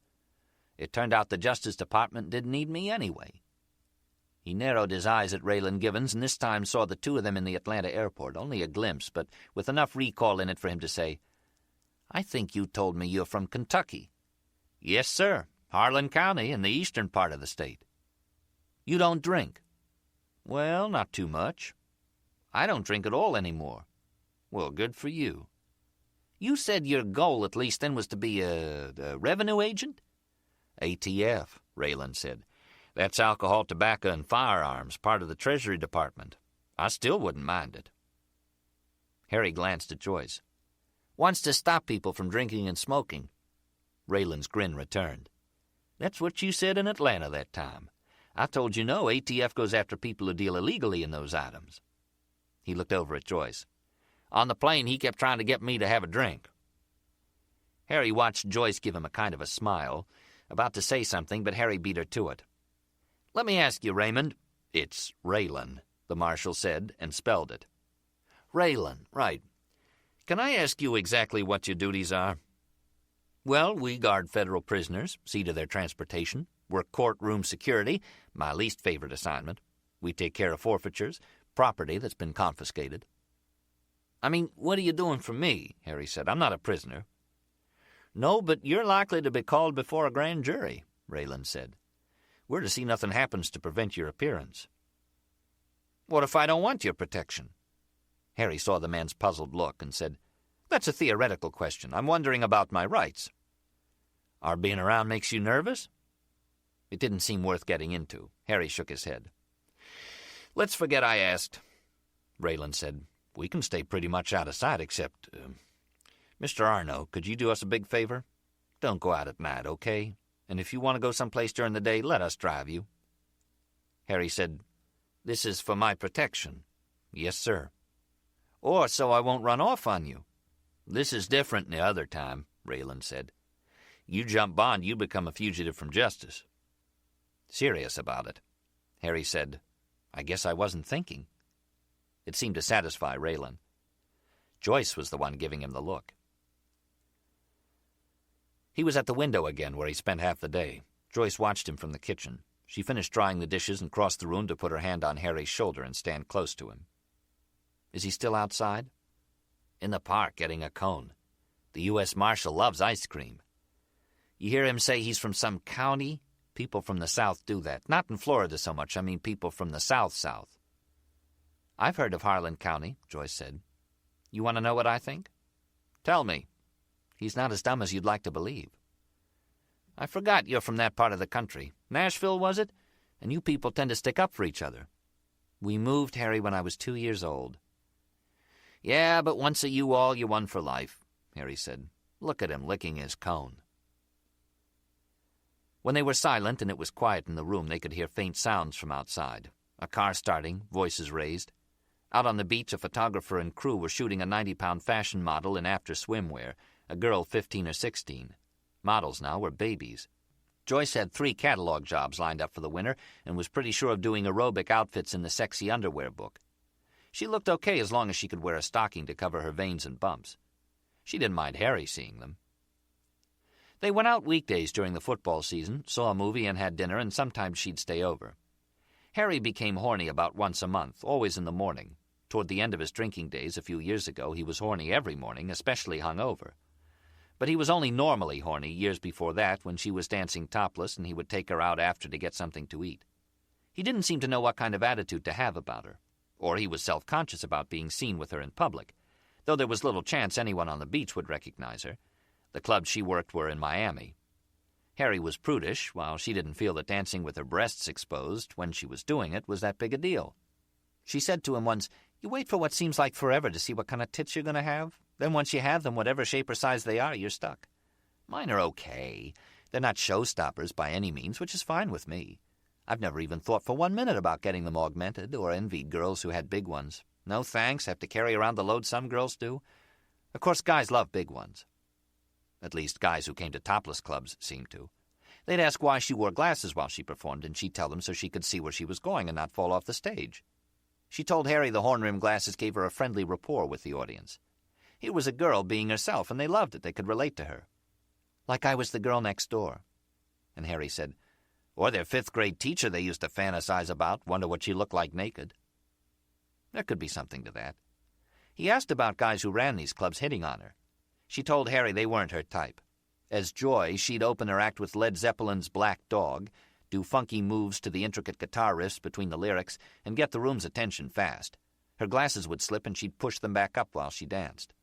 It turned out the Justice Department didn't need me anyway." He narrowed his eyes at Raylan Givens, and this time saw the two of them in the Atlanta airport, only a glimpse, but with enough recall in it for him to say, "I think you told me you're from Kentucky." "Yes, sir. Harlan County, in the eastern part of the state." "You don't drink?" "Well, not too much." "I don't drink at all anymore." "Well, good for you." "You said your goal, at least then, was to be a revenue agent?" "ATF," Raylan said. "That's alcohol, tobacco, and firearms, part of the Treasury Department. I still wouldn't mind it." Harry glanced at Joyce. "Wants to stop people from drinking and smoking." Raylan's grin returned. "That's what you said in Atlanta that time. I told you no, ATF goes after people who deal illegally in those items." He looked over at Joyce. "On the plane, he kept trying to get me to have a drink." Harry watched Joyce give him a kind of a smile, about to say something, but Harry beat her to it. "Let me ask you, Raymond." "It's Raylan," the marshal said, and spelled it. "Raylan, right. Can I ask you exactly what your duties are?" "Well, we guard federal prisoners, see to their transportation, work courtroom security, my least favorite assignment. We take care of forfeitures, property that's been confiscated." "I mean, what are you doing for me?" Harry said. "I'm not a prisoner." "No, but you're likely to be called before a grand jury," Raylan said. "We're to see nothing happens to prevent your appearance." "What if I don't want your protection?" Harry saw the man's puzzled look and said, "That's a theoretical question. I'm wondering about my rights." "Our being around makes you nervous?" It didn't seem worth getting into. Harry shook his head. "Let's forget I asked." Raylan said, "We can stay pretty much out of sight except... Mr. Arno, could you do us a big favor? Don't go out at night, okay? And if you want to go someplace during the day, let us drive you." Harry said, "This is for my protection." "Yes, sir." "Or so I won't run off on you." "This is different than the other time," Raylan said. "You jump bond, you become a fugitive from justice." Serious about it. Harry said, "I guess I wasn't thinking." It seemed to satisfy Raylan. Joyce was the one giving him the look. He was at the window again, where he spent half the day. Joyce watched him from the kitchen. She finished drying the dishes and crossed the room to put her hand on Harry's shoulder and stand close to him. "Is he still outside?" "In the park, getting a cone. The U.S. Marshal loves ice cream. You hear him say he's from some county? People from the South do that. Not in Florida so much. I mean people from the South. "I've heard of Harlan County," Joyce said. "You want to know what I think?" "Tell me." "He's not as dumb as you'd like to believe." "I forgot you're from that part of the country. Nashville, was it? And you people tend to stick up for each other." "We moved, Harry, when I was 2 years old." "Yeah, but once a you-all, you're one for life," Harry said. "Look at him licking his cone." When they were silent and it was quiet in the room, they could hear faint sounds from outside. A car starting, voices raised. Out on the beach, a photographer and crew were shooting a 90-pound fashion model in after swimwear, a girl 15 or 16. Models now were babies. Joyce had 3 catalog jobs lined up for the winter and was pretty sure of doing aerobic outfits in the sexy underwear book. She looked okay as long as she could wear a stocking to cover her veins and bumps. She didn't mind Harry seeing them. They went out weekdays during the football season, saw a movie and had dinner, and sometimes she'd stay over. Harry became horny about once a month, always in the morning. Toward the end of his drinking days a few years ago, he was horny every morning, especially hungover. But he was only normally horny years before that, when she was dancing topless and he would take her out after to get something to eat. He didn't seem to know what kind of attitude to have about her, or he was self-conscious about being seen with her in public, though there was little chance anyone on the beach would recognize her. The clubs she worked were in Miami. Harry was prudish, while she didn't feel that dancing with her breasts exposed when she was doing it was that big a deal. She said to him once, "You wait for what seems like forever to see what kind of tits you're going to have. Then once you have them, whatever shape or size they are, you're stuck. Mine are okay. They're not showstoppers by any means, which is fine with me. I've never even thought for 1 minute about getting them augmented or envied girls who had big ones. No thanks, have to carry around the load some girls do. Of course, guys love big ones. At least guys who came to topless clubs seemed to. They'd ask why she wore glasses while she performed, and she'd tell them so she could see where she was going and not fall off the stage. She told Harry the horn-rimmed glasses gave her a friendly rapport with the audience. Here was a girl being herself, and they loved it. They could relate to her. Like I was the girl next door. And Harry said, or their fifth-grade teacher they used to fantasize about, wonder what she looked like naked. There could be something to that. He asked about guys who ran these clubs hitting on her. She told Harry they weren't her type. As Joy, she'd open her act with Led Zeppelin's Black Dog, do funky moves to the intricate guitar riffs between the lyrics, and get the room's attention fast. Her glasses would slip and she'd push them back up while she danced.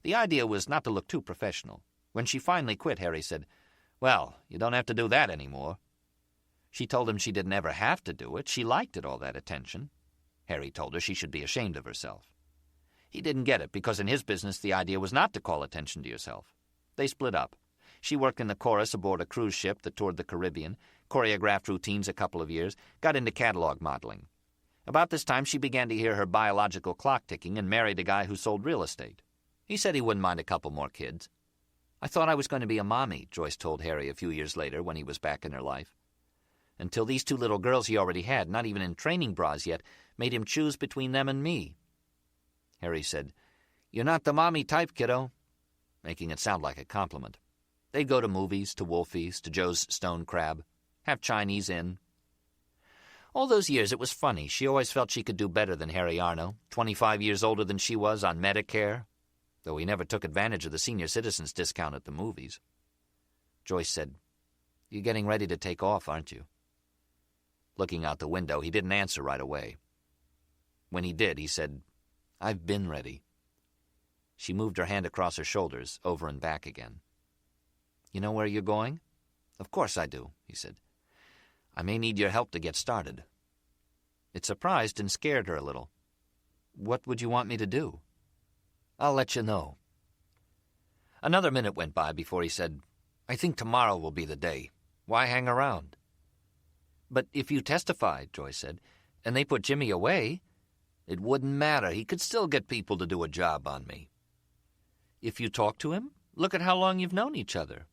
The idea was not to look too professional. When she finally quit, Harry said, "Well, you don't have to do that anymore." She told him she didn't ever have to do it. She liked it, all that attention. Harry told her she should be ashamed of herself. He didn't get it, because in his business the idea was not to call attention to yourself. They split up. She worked in the chorus aboard a cruise ship that toured the Caribbean, choreographed routines a couple of years, got into catalog modeling. About this time she began to hear her biological clock ticking and married a guy who sold real estate. He said he wouldn't mind a couple more kids. "I thought I was going to be a mommy," Joyce told Harry a few years later when he was back in her life. Until these 2 little girls he already had, not even in training bras yet, made him choose between them and me. Harry said, "You're not the mommy type, kiddo," making it sound like a compliment. They'd go to movies, to Wolfie's, to Joe's Stone Crab, have Chinese in. All those years it was funny. She always felt she could do better than Harry Arno, 25 years older than she was, on Medicare, though he never took advantage of the senior citizens discount at the movies. Joyce said, "You're getting ready to take off, aren't you?" Looking out the window, he didn't answer right away. When he did, he said, "I've been ready." She moved her hand across her shoulders, over and back again. "You know where you're going?" "Of course I do," he said. "I may need your help to get started." It surprised and scared her a little. "What would you want me to do?" "I'll let you know." Another minute went by before he said, "I think tomorrow will be the day. Why hang around?" "But if you testified," Joyce said, "and they put Jimmy away—" "It wouldn't matter. He could still get people to do a job on me." "If you talk to him? Look at how long you've known each other."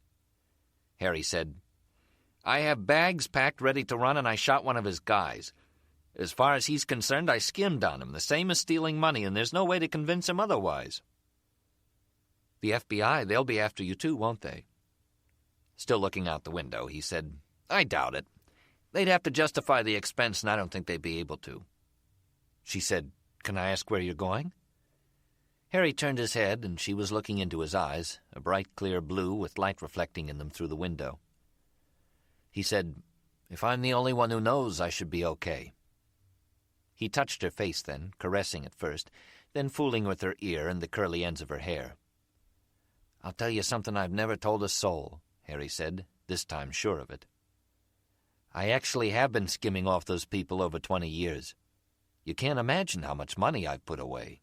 Harry said, "I have bags packed ready to run, and I shot one of his guys. As far as he's concerned, I skimmed on him, the same as stealing money, and there's no way to convince him otherwise." "The FBI, they'll be after you too, won't they?" Still looking out the window, he said, "I doubt it. They'd have to justify the expense, and I don't think they'd be able to." She said, "Can I ask where you're going?" Harry turned his head, and she was looking into his eyes, a bright, clear blue with light reflecting in them through the window. He said, "If I'm the only one who knows, I should be okay." He touched her face then, caressing it first, then fooling with her ear and the curly ends of her hair. "I'll tell you something I've never told a soul," Harry said, this time sure of it. "I actually have been skimming off those people over 20 years. You can't imagine how much money I've put away."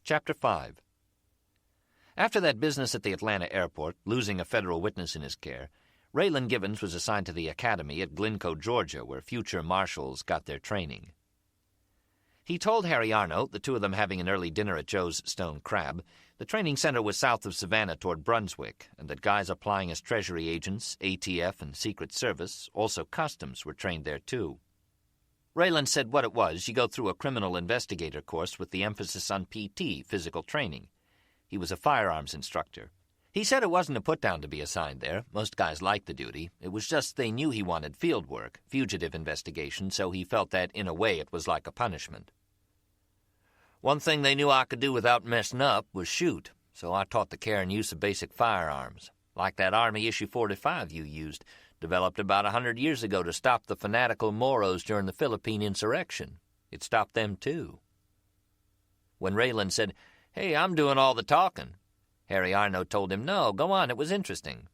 Chapter 5. After that business at the Atlanta airport, losing a federal witness in his care, Raylan Givens was assigned to the academy at Glencoe, Georgia, where future marshals got their training. He told Harry Arno, the two of them having an early dinner at Joe's Stone Crab, the training center was south of Savannah toward Brunswick, and that guys applying as Treasury agents, ATF, and Secret Service, also Customs, were trained there too. Raylan said what it was, you go through a criminal investigator course with the emphasis on PT, physical training. He was a firearms instructor. He said it wasn't a put-down to be assigned there. Most guys liked the duty. It was just they knew he wanted field work, fugitive investigation, so he felt that, in a way, it was like a punishment. One thing they knew I could do without messing up was shoot, so I taught the care and use of basic firearms, like that Army issue 45 you used, developed about 100 years ago to stop the fanatical Moros during the Philippine insurrection. It stopped them, too. When Raylan said, "Hey, I'm doing all the talking," Harry Arno told him, "No, go on, it was interesting."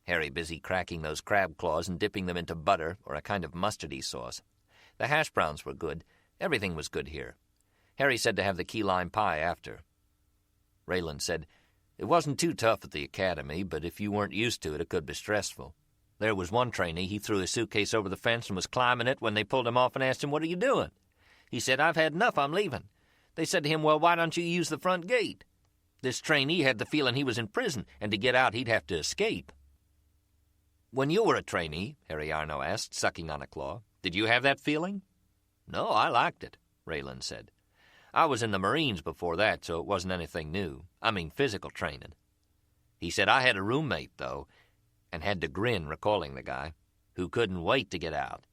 Harry busy cracking those crab claws and dipping them into butter or a kind of mustardy sauce. The hash browns were good. Everything was good here. Harry said to have the key lime pie after. Raylan said, "It wasn't too tough at the academy, but if you weren't used to it, it could be stressful. There was one trainee, he threw his suitcase over the fence and was climbing it when they pulled him off and asked him, 'What are you doing?' He said, 'I've had enough, I'm leaving.' They said to him, 'Well, why don't you use the front gate?' This trainee had the feeling he was in prison, and to get out he'd have to escape." "When you were a trainee," Harry Arno asked, sucking on a claw, "did you have that feeling?" "No, I liked it," Raylan said. "I was in the Marines before that, so it wasn't anything new. I mean physical training." He said, "I had a roommate, though," and had to grin recalling the guy, "who couldn't wait to get out.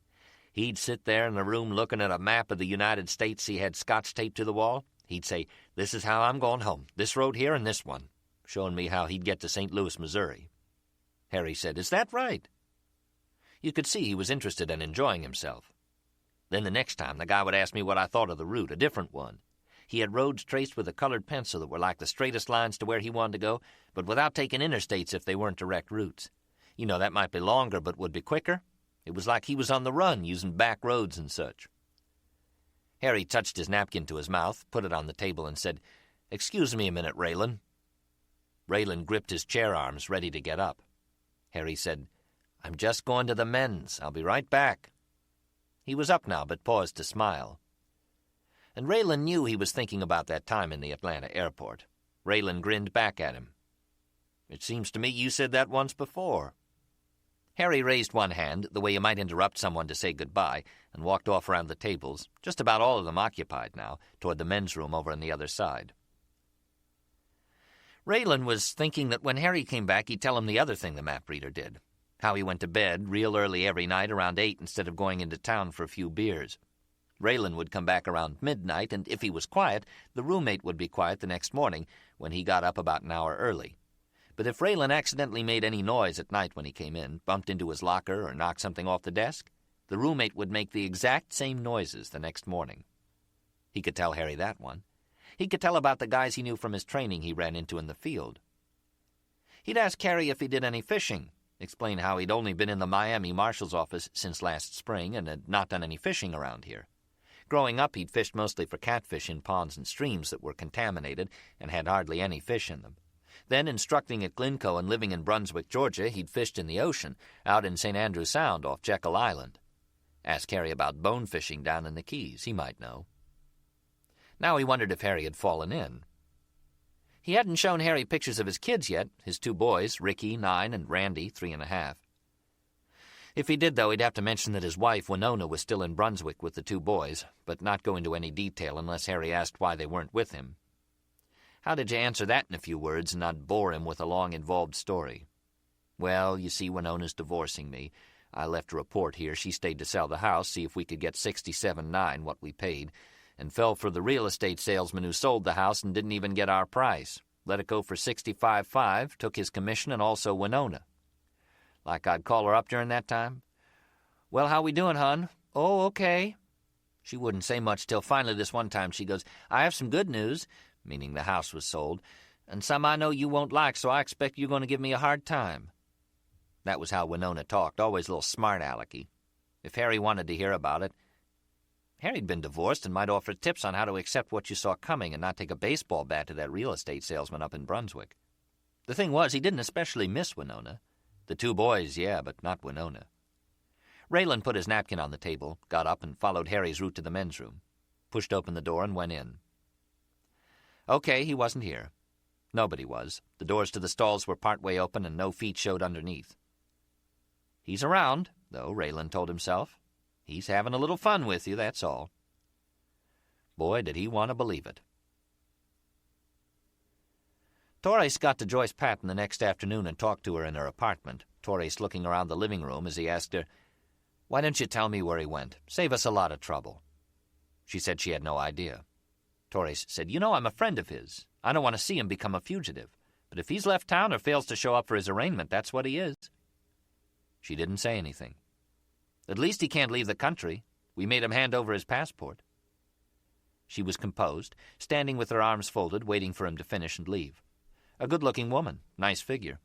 He'd sit there in the room looking at a map of the United States he had scotch taped to the wall. He'd say, 'This is how I'm going home, this road here and this one,' showing me how he'd get to St. Louis, Missouri." Harry said, "Is that right?" You could see he was interested and enjoying himself. Then the next time the guy would ask me what I thought of the route, a different one. He had roads traced with a colored pencil that were like the straightest lines to where he wanted to go, but without taking interstates if they weren't direct routes. You know, that might be longer but would be quicker. It was like he was on the run, using back roads and such. Harry touched his napkin to his mouth, put it on the table, and said, "Excuse me a minute, Raylan." Raylan gripped his chair arms, ready to get up. Harry said, "I'm just going to the men's. I'll be right back." He was up now, but paused to smile. And Raylan knew he was thinking about that time in the Atlanta airport. Raylan grinned back at him. "It seems to me you said that once before." Harry raised one hand, the way you might interrupt someone to say goodbye, and walked off around the tables, just about all of them occupied now, toward the men's room over on the other side. Raylan was thinking that when Harry came back, he'd tell him the other thing the map reader did, how he went to bed real early every night around 8 instead of going into town for a few beers. Raylan would come back around midnight, and if he was quiet, the roommate would be quiet the next morning when he got up about an hour early. But if Raylan accidentally made any noise at night when he came in, bumped into his locker or knocked something off the desk, the roommate would make the exact same noises the next morning. He could tell Harry that one. He could tell about the guys he knew from his training he ran into in the field. He'd ask Harry if he did any fishing, explain how he'd only been in the Miami marshal's office since last spring and had not done any fishing around here. Growing up, he'd fished mostly for catfish in ponds and streams that were contaminated and had hardly any fish in them. Then, instructing at Glencoe and living in Brunswick, Georgia, he'd fished in the ocean, out in St. Andrew Sound off Jekyll Island. Ask Harry about bone fishing down in the Keys. He might know. Now he wondered if Harry had fallen in. He hadn't shown Harry pictures of his kids yet, his 2 boys, Ricky, 9, and Randy, 3.5. If he did, though, he'd have to mention that his wife, Winona, was still in Brunswick with the 2 boys, but not go into any detail unless Harry asked why they weren't with him. How did you answer that in a few words and not bore him with a long, involved story? "Well, you see, Winona's divorcing me. I left a report here. She stayed to sell the house, see if we could get $67,900, what we paid, and fell for the real estate salesman who sold the house and didn't even get our price. Let it go for $65,500, took his commission and also Winona. Like I'd call her up during that time. 'Well, how we doing, hon?' 'Oh, okay.' She wouldn't say much till finally this one time she goes, 'I have some good news,' meaning the house was sold, 'and some I know you won't like, so I expect you're going to give me a hard time.' That was how Winona talked, always a little smart-alecky. If Harry wanted to hear about it, Harry'd been divorced and might offer tips on how to accept what you saw coming and not take a baseball bat to that real estate salesman up in Brunswick. The thing was, he didn't especially miss Winona. The 2 boys, yeah, but not Winona. Raylan put his napkin on the table, got up, and followed Harry's route to the men's room, pushed open the door and went in. Okay, he wasn't here. Nobody was. The doors to the stalls were partway open and no feet showed underneath. He's around, though, Raylan told himself. He's having a little fun with you, that's all. Boy, did he want to believe it. Torres got to Joyce Patton the next afternoon and talked to her in her apartment, Torres looking around the living room as he asked her, "Why don't you tell me where he went? Save us a lot of trouble." She said she had no idea. Torres said, "You know I'm a friend of his. I don't want to see him become a fugitive. But if he's left town or fails to show up for his arraignment, that's what he is." She didn't say anything. "At least he can't leave the country. We made him hand over his passport." She was composed, standing with her arms folded, waiting for him to finish and leave. A good-looking woman, nice figure.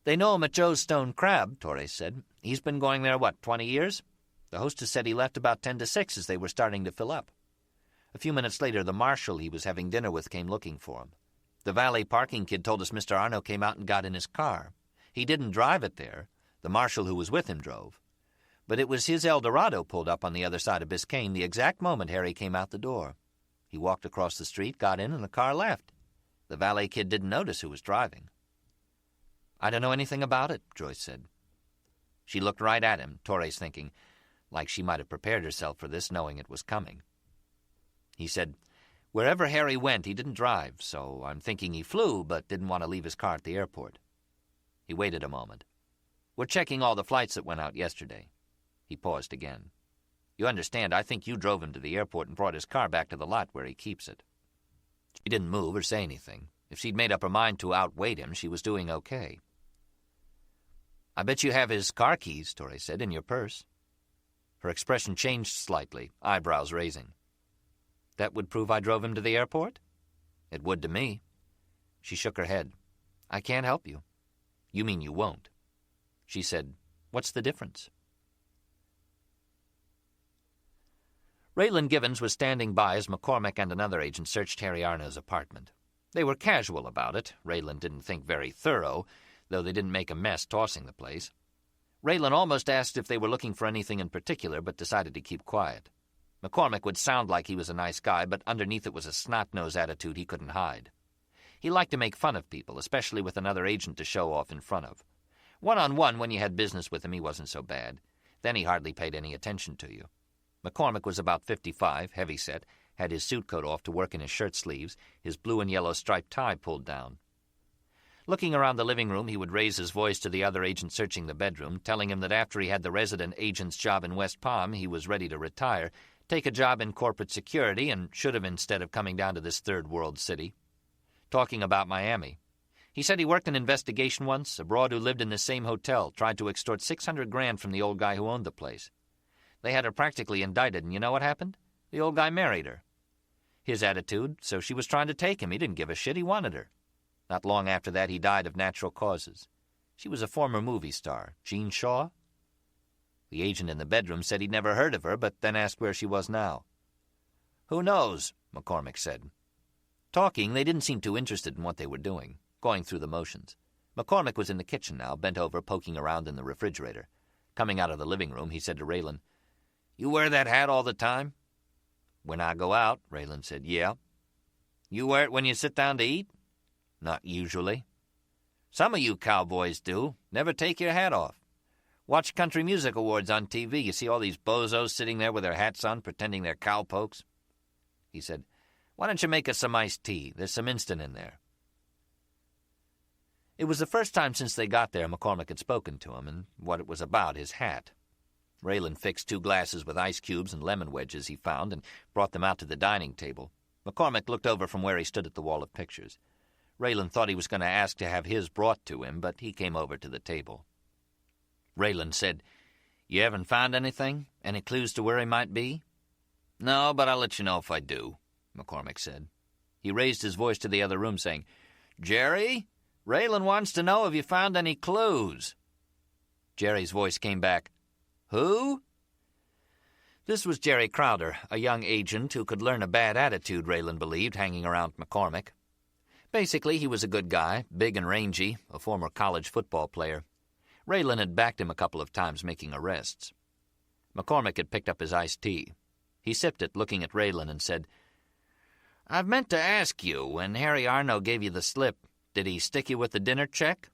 "They know him at Joe's Stone Crab," Torres said. "He's been going there, 20 years? The hostess said he left about 10 to 6 as they were starting to fill up. A few minutes later, the marshal he was having dinner with came looking for him. The valet parking kid told us Mr. Arno came out and got in his car. He didn't drive it there. The marshal who was with him drove. But it was his Eldorado pulled up on the other side of Biscayne the exact moment Harry came out the door. He walked across the street, got in, and the car left. The valet kid didn't notice who was driving." "I don't know anything about it," Joyce said. She looked right at him, Torres thinking, like she might have prepared herself for this, knowing it was coming. He said, "Wherever Harry went, he didn't drive, so I'm thinking he flew, but didn't want to leave his car at the airport." He waited a moment. "We're checking all the flights that went out yesterday." He paused again. "You understand, I think you drove him to the airport and brought his car back to the lot where he keeps it." She didn't move or say anything. If she'd made up her mind to outwait him, she was doing okay. "I bet you have his car keys," Torres said, "in your purse." Her expression changed slightly, eyebrows raising. "That would prove I drove him to the airport?" "It would to me." She shook her head. "I can't help you." "You mean you won't?" She said, "What's the difference?" Raylan Givens was standing by as McCormick and another agent searched Harry Arno's apartment. They were casual about it. Raylan didn't think very thorough, though they didn't make a mess tossing the place. Raylan almost asked if they were looking for anything in particular, but decided to keep quiet. McCormick would sound like he was a nice guy, but underneath it was a snot-nosed attitude he couldn't hide. He liked to make fun of people, especially with another agent to show off in front of. One-on-one, when you had business with him, he wasn't so bad. Then he hardly paid any attention to you. McCormick was about 55, heavy-set, had his suit coat off to work in his shirt sleeves, his blue and yellow striped tie pulled down. Looking around the living room, he would raise his voice to the other agent searching the bedroom, telling him that after he had the resident agent's job in West Palm, he was ready to retire, take a job in corporate security, and should have instead of coming down to this third-world city. Talking about Miami. He said he worked an investigation once, a broad who lived in the same hotel, tried to extort $600,000 from the old guy who owned the place. They had her practically indicted, and you know what happened? The old guy married her. His attitude, so she was trying to take him. He didn't give a shit, he wanted her. Not long after that, he died of natural causes. She was a former movie star, Jean Shaw. The agent in the bedroom said he'd never heard of her, but then asked where she was now. "Who knows?" McCormick said. Talking, they didn't seem too interested in what they were doing, going through the motions. McCormick was in the kitchen now, bent over, poking around in the refrigerator. Coming out of the living room, he said to Raylan, "You wear that hat all the time?" "When I go out," Raylan said. "Yeah." "You wear it when you sit down to eat?" "Not usually." "Some of you cowboys do. Never take your hat off. Watch country music awards on TV. You see all these bozos sitting there with their hats on, pretending they're cowpokes." He said, "Why don't you make us some iced tea? There's some instant in there." It was the first time since they got there McCormick had spoken to him, and what it was about, his hat. Raylan fixed 2 glasses with ice cubes and lemon wedges he found and brought them out to the dining table. McCormick looked over from where he stood at the wall of pictures. Raylan thought he was going to ask to have his brought to him, but he came over to the table. Raylan said, "You haven't found anything? Any clues to where he might be?" "No, but I'll let you know if I do," McCormick said. He raised his voice to the other room, saying, "Jerry, Raylan wants to know if you found any clues." Jerry's voice came back, "Who?" This was Jerry Crowder, a young agent who could learn a bad attitude, Raylan believed, hanging around McCormick. Basically, he was a good guy, big and rangy, a former college football player. Raylan had backed him a couple of times making arrests. McCormick had picked up his iced tea. He sipped it, looking at Raylan, and said, "I've meant to ask you, when Harry Arno gave you the slip, did he stick you with the dinner check?"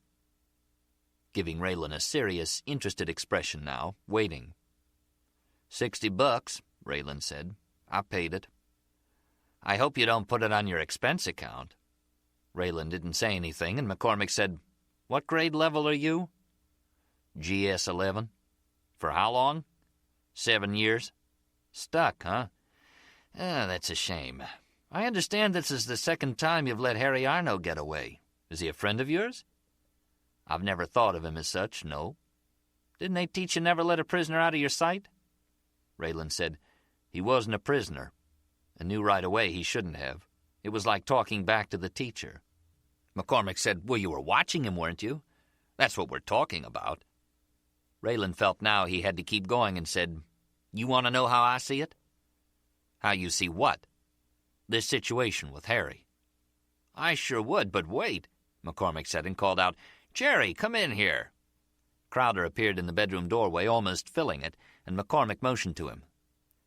Giving Raylan a serious, interested expression now, waiting. $60, Raylan said. "I paid it." "I hope you don't put it on your expense account." Raylan didn't say anything, and McCormick said, "What grade level are you?" "GS 11. For how long?" 7 years. Stuck, huh? That's a shame. I understand this is the second time you've let Harry Arno get away. Is he a friend of yours?" "I've never thought of him as such, no." "Didn't they teach you never let a prisoner out of your sight?" Raylan said, "He wasn't a prisoner. I knew right away he shouldn't have. It was like talking back to the teacher." McCormick said, "Well, you were watching him, weren't you? That's what we're talking about." Raylan felt now he had to keep going and said, "You want to know how I see it?" "How you see what?" "This situation with Harry." "I sure would, but wait," McCormick said and called out, "Jerry, come in here." Crowder appeared in the bedroom doorway, almost filling it, and McCormick motioned to him.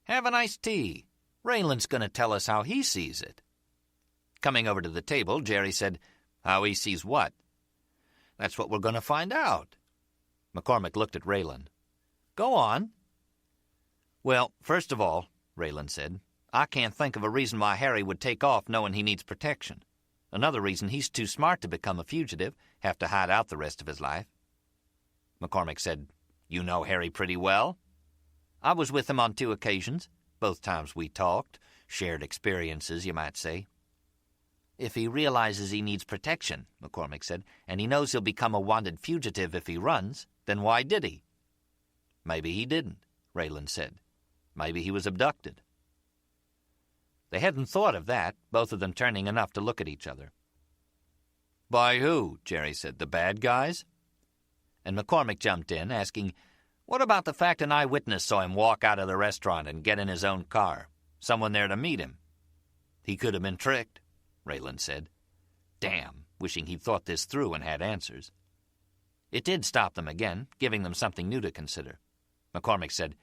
"Have an iced tea. Raylan's going to tell us how he sees it." Coming over to the table, Jerry said, "How he sees what?" "That's what we're going to find out." McCormick looked at Raylan. "Go on." "Well, first of all," Raylan said, "I can't think of a reason why Harry would take off knowing he needs protection. Another reason, he's too smart to become a fugitive, have to hide out the rest of his life." McCormick said, "You know Harry pretty well?" "I was with him on 2 occasions. Both times we talked. Shared experiences, you might say." "If he realizes he needs protection," McCormick said, "and he knows he'll become a wanted fugitive if he runs, then why did he?" "Maybe he didn't," Raylan said. "Maybe he was abducted." They hadn't thought of that, both of them turning enough to look at each other. "By who?" Jerry said. "The bad guys?" And McCormick jumped in, asking, "What about the fact an eyewitness saw him walk out of the restaurant and get in his own car? Someone there to meet him?" "He could have been tricked," Raylan said. Damn, wishing he'd thought this through and had answers. It did stop them again, giving them something new to consider. McCormick said,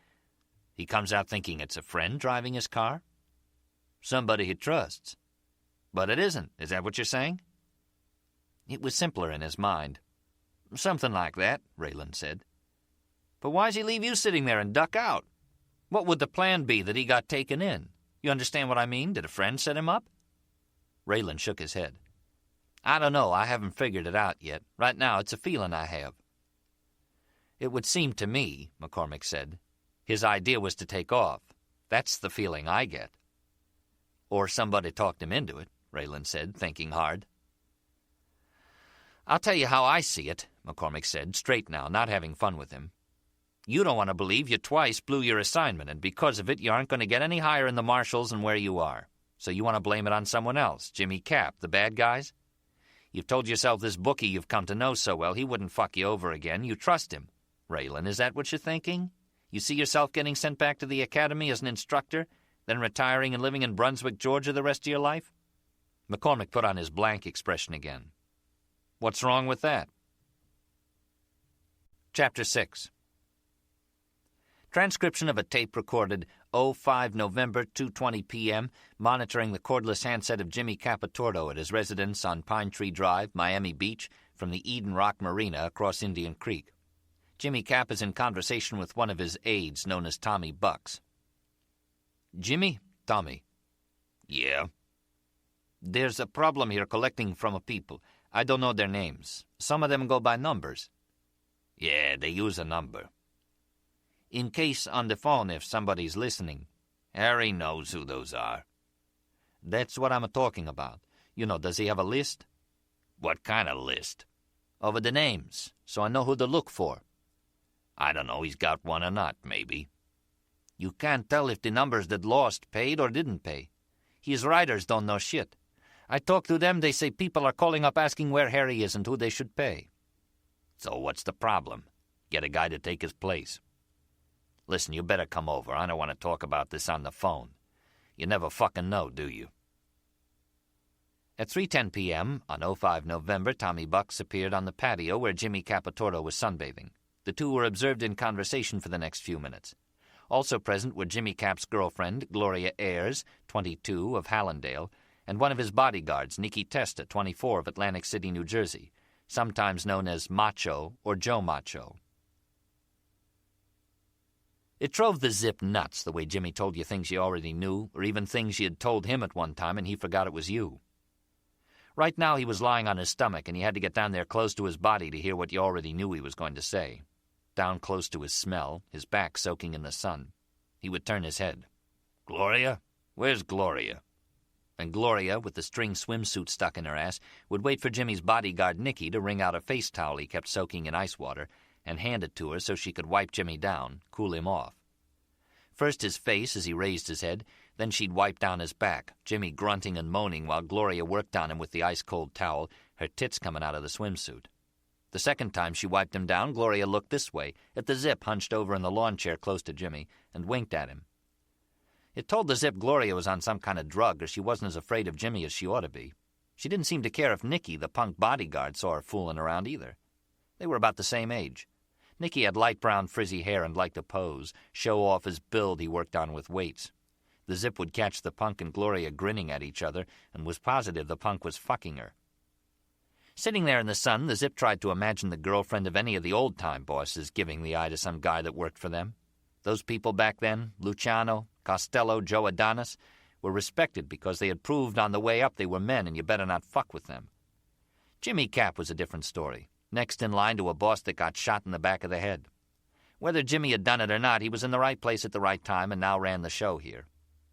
"He comes out thinking it's a friend driving his car?" "Somebody he trusts." "But it isn't. Is that what you're saying?" It was simpler in his mind. "Something like that," Raylan said. "But why's he leave you sitting there and duck out? What would the plan be that he got taken in? You understand what I mean? Did a friend set him up?" Raylan shook his head. "I don't know. I haven't figured it out yet. Right now, it's a feeling I have." "It would seem to me," McCormick said, "his idea was to take off. That's the feeling I get." "Or somebody talked him into it," Raylan said, thinking hard. "I'll tell you how I see it," McCormick said, straight now, not having fun with him. "You don't want to believe you twice blew your assignment, and because of it you aren't going to get any higher in the marshals than where you are. So you want to blame it on someone else, Jimmy Cap, the bad guys? You've told yourself this bookie you've come to know so well, he wouldn't fuck you over again. You trust him. Raylan, is that what you're thinking? You see yourself getting sent back to the academy as an instructor, then retiring and living in Brunswick, Georgia the rest of your life?" McCormick put on his blank expression again. "What's wrong with that?" Chapter 6. Transcription of a tape recorded 05 November 2:20 p.m. monitoring the cordless handset of Jimmy Capitordo at his residence on Pine Tree Drive, Miami Beach, from the Eden Rock Marina across Indian Creek. Jimmy Cap is in conversation with one of his aides known as Tommy Bucks. "Jimmy?" "Tommy." "Yeah?" "There's a problem here collecting from a people. I don't know their names. Some of them go by numbers." "Yeah, they use a number." "In case on the phone if somebody's listening." "Harry knows who those are." "That's what I'm talking about. You know, does he have a list?" "What kind of list?" "Of the names, so I know who to look for." "I don't know, he's got one or not, maybe." "You can't tell if the numbers that lost paid or didn't pay. His writers don't know shit. I talk to them, they say people are calling up asking where Harry is and who they should pay." "So what's the problem? Get a guy to take his place." "Listen, you better come over. I don't want to talk about this on the phone. You never fucking know, do you?" At 3:10 p.m. on 05 November, Tommy Bucks appeared on the patio where Jimmy Capitordo was sunbathing. The two were observed in conversation for the next few minutes. Also present were Jimmy Cap's girlfriend, Gloria Ayers, 22, of Hallandale, and one of his bodyguards, Nicky Testa, 24, of Atlantic City, New Jersey, sometimes known as Macho or Joe Macho. It drove the Zip nuts the way Jimmy told you things you already knew, or even things you had told him at one time and he forgot it was you. Right now he was lying on his stomach, and you had to get down there close to his body to hear what you already knew he was going to say. Down close to his smell, his back soaking in the sun. He would turn his head. "Gloria? Where's Gloria?" And Gloria, with the string swimsuit stuck in her ass, would wait for Jimmy's bodyguard Nicky to wring out a face towel he kept soaking in ice water and hand it to her so she could wipe Jimmy down, cool him off. First his face as he raised his head, then she'd wipe down his back, Jimmy grunting and moaning while Gloria worked on him with the ice-cold towel, her tits coming out of the swimsuit. The second time she wiped him down, Gloria looked this way, at the Zip hunched over in the lawn chair close to Jimmy, and winked at him. It told the Zip Gloria was on some kind of drug, or she wasn't as afraid of Jimmy as she ought to be. She didn't seem to care if Nicky, the punk bodyguard, saw her fooling around either. They were about the same age. Nicky had light brown frizzy hair and liked to pose, show off his build he worked on with weights. The Zip would catch the punk and Gloria grinning at each other and was positive the punk was fucking her. Sitting there in the sun, the Zip tried to imagine the girlfriend of any of the old-time bosses giving the eye to some guy that worked for them. Those people back then, Luciano, Costello, Joe Adonis, were respected because they had proved on the way up they were men and you better not fuck with them. Jimmy Cap was a different story, next in line to a boss that got shot in the back of the head. Whether Jimmy had done it or not, he was in the right place at the right time and now ran the show here.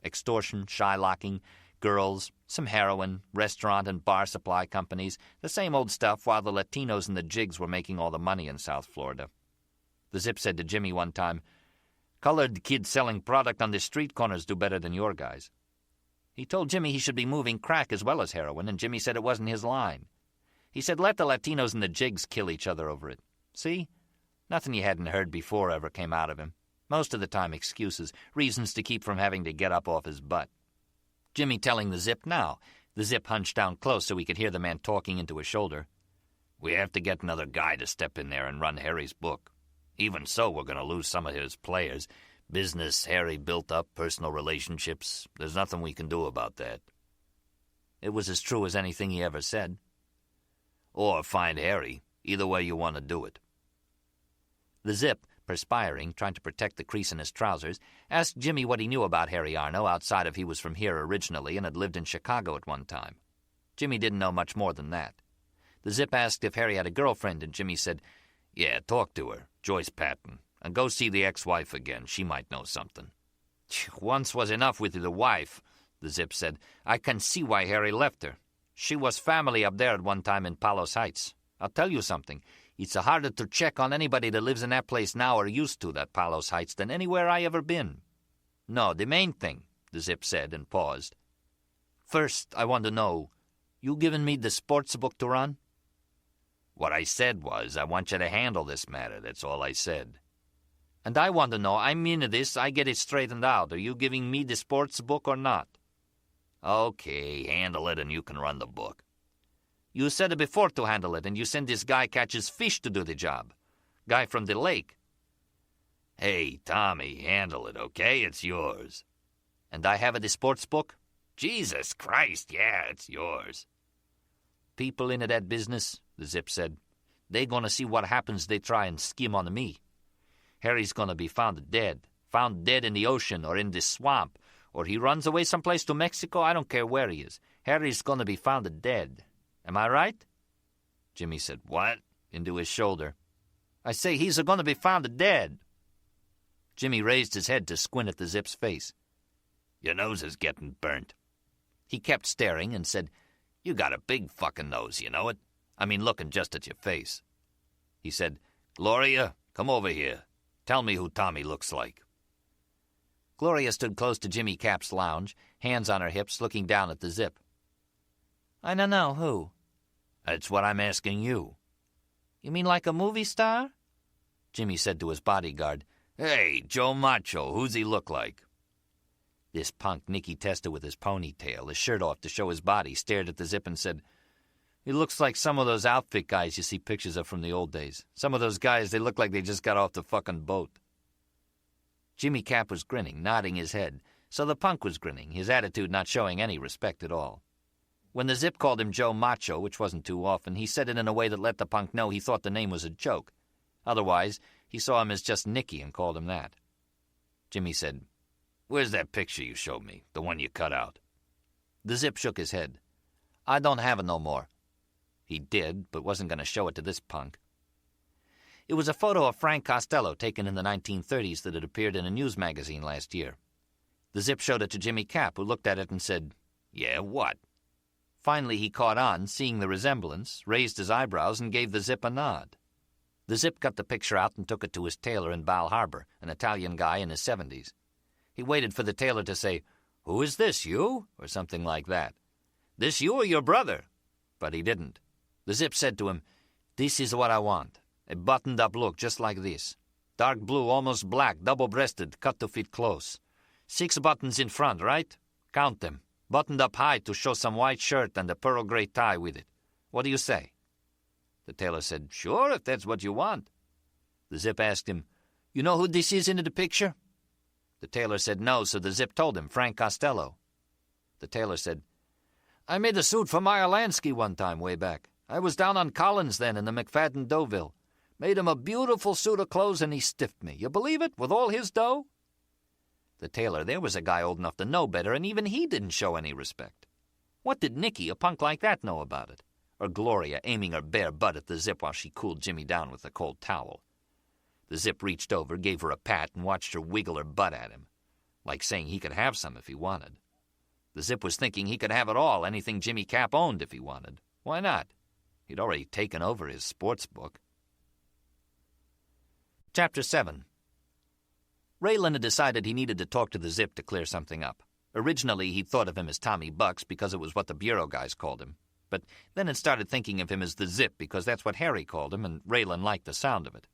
Extortion, shylocking, girls, some heroin, restaurant and bar supply companies, the same old stuff while the Latinos and the jigs were making all the money in South Florida. The Zip said to Jimmy one time, "Colored kids selling product on the street corners do better than your guys." He told Jimmy he should be moving crack as well as heroin, and Jimmy said it wasn't his line. He said let the Latinos and the jigs kill each other over it. See? Nothing you hadn't heard before ever came out of him. Most of the time excuses, reasons to keep from having to get up off his butt. Jimmy telling the Zip now. The Zip hunched down close so he could hear the man talking into his shoulder. "We have to get another guy to step in there and run Harry's book. Even so, we're going to lose some of his players. Business Harry built up, personal relationships. There's nothing we can do about that." It was as true as anything he ever said. "Or find Harry. Either way you want to do it." The Zip, perspiring, trying to protect the crease in his trousers, asked Jimmy what he knew about Harry Arno outside of he was from here originally and had lived in Chicago at one time. Jimmy didn't know much more than that. The Zip asked if Harry had a girlfriend, and Jimmy said, "Yeah, talk to her, Joyce Patton, and go see the ex-wife again. She might know something." "Once was enough with the wife," the Zip said. "I can see why Harry left her. She was family up there at one time in Palos Heights. I'll tell you something. It's harder to check on anybody that lives in that place now or used to, that Palos Heights, than anywhere I ever been. No, the main thing," the Zip said and paused. "First, I want to know, you giving me the sports book to run?" "What I said was, I want you to handle this matter. That's all I said." "And I want to know, I'm into this, I get it straightened out. Are you giving me the sports book or not?" "Okay, handle it and you can run the book." "You said it before to handle it, and you send this guy catches fish to do the job. Guy from the lake." "Hey, Tommy, handle it, okay? It's yours." "And I have the sports book?" "Jesus Christ, yeah, it's yours." "People into that business," the Zip said, "they gonna see what happens they try and skim on me. Harry's gonna be found dead in the ocean or in this swamp, or he runs away someplace to Mexico. I don't care where he is. Harry's gonna be found dead. Am I right?" Jimmy said, "What?" into his shoulder. "I say he's going to be found dead." Jimmy raised his head to squint at the Zip's face. "Your nose is getting burnt." He kept staring and said, "You got a big fucking nose, you know it? I mean, looking just at your face." He said, "Gloria, come over here. Tell me who Tommy looks like." Gloria stood close to Jimmy Cap's lounge, hands on her hips, looking down at the Zip. "I don't know who." "That's what I'm asking you." "You mean like a movie star?" Jimmy said to his bodyguard, "Hey, Joe Macho, who's he look like?" This punk Nicky Testa with his ponytail, his shirt off to show his body, stared at the Zip and said, "He looks like some of those outfit guys you see pictures of from the old days. Some of those guys, they look like they just got off the fucking boat." Jimmy Cap was grinning, nodding his head, so the punk was grinning, his attitude not showing any respect at all. When the Zip called him Joe Macho, which wasn't too often, he said it in a way that let the punk know he thought the name was a joke. Otherwise, he saw him as just Nicky and called him that. Jimmy said, "Where's that picture you showed me, the one you cut out?" The Zip shook his head. I don't have it no more. He did, but wasn't going to show it to this punk. It was a photo of Frank Costello taken in the 1930s that had appeared in a news magazine last year. The Zip showed it to Jimmy Cap, who looked at it and said, "Yeah, what?" Finally he caught on, seeing the resemblance, raised his eyebrows, and gave the Zip a nod. The Zip got the picture out and took it to his tailor in Bal Harbor, an Italian guy in his 70s. He waited for the tailor to say, "Who is this, you?" or something like that. "This you or your brother?" But he didn't. The Zip said to him, "This is what I want. A buttoned-up look just like this. Dark blue, almost black, double-breasted, cut to fit close. 6 buttons in front, right? Count them. Buttoned up high to show some white shirt and a pearl gray tie with it. What do you say?" The tailor said, "Sure, if that's what you want." The Zip asked him, "You know who this is in the picture?" The tailor said no, so the Zip told him, Frank Costello. The tailor said, "I made a suit for Meyer Lansky one time way back. I was down on Collins then in the McFadden Deauville. Made him a beautiful suit of clothes and he stiffed me. You believe it, with all his dough?" The tailor, there was a guy old enough to know better, and even he didn't show any respect. What did Nicky, a punk like that, know about it? Or Gloria aiming her bare butt at the Zip while she cooled Jimmy down with a cold towel? The Zip reached over, gave her a pat, and watched her wiggle her butt at him, like saying he could have some if he wanted. The Zip was thinking he could have it all, anything Jimmy Cap owned if he wanted. Why not? He'd already taken over his sports book. Chapter 7. Raylan had decided he needed to talk to the Zip to clear something up. Originally, he'd thought of him as Tommy Bucks because it was what the bureau guys called him. But then had started thinking of him as the Zip because that's what Harry called him, and Raylan liked the sound of it.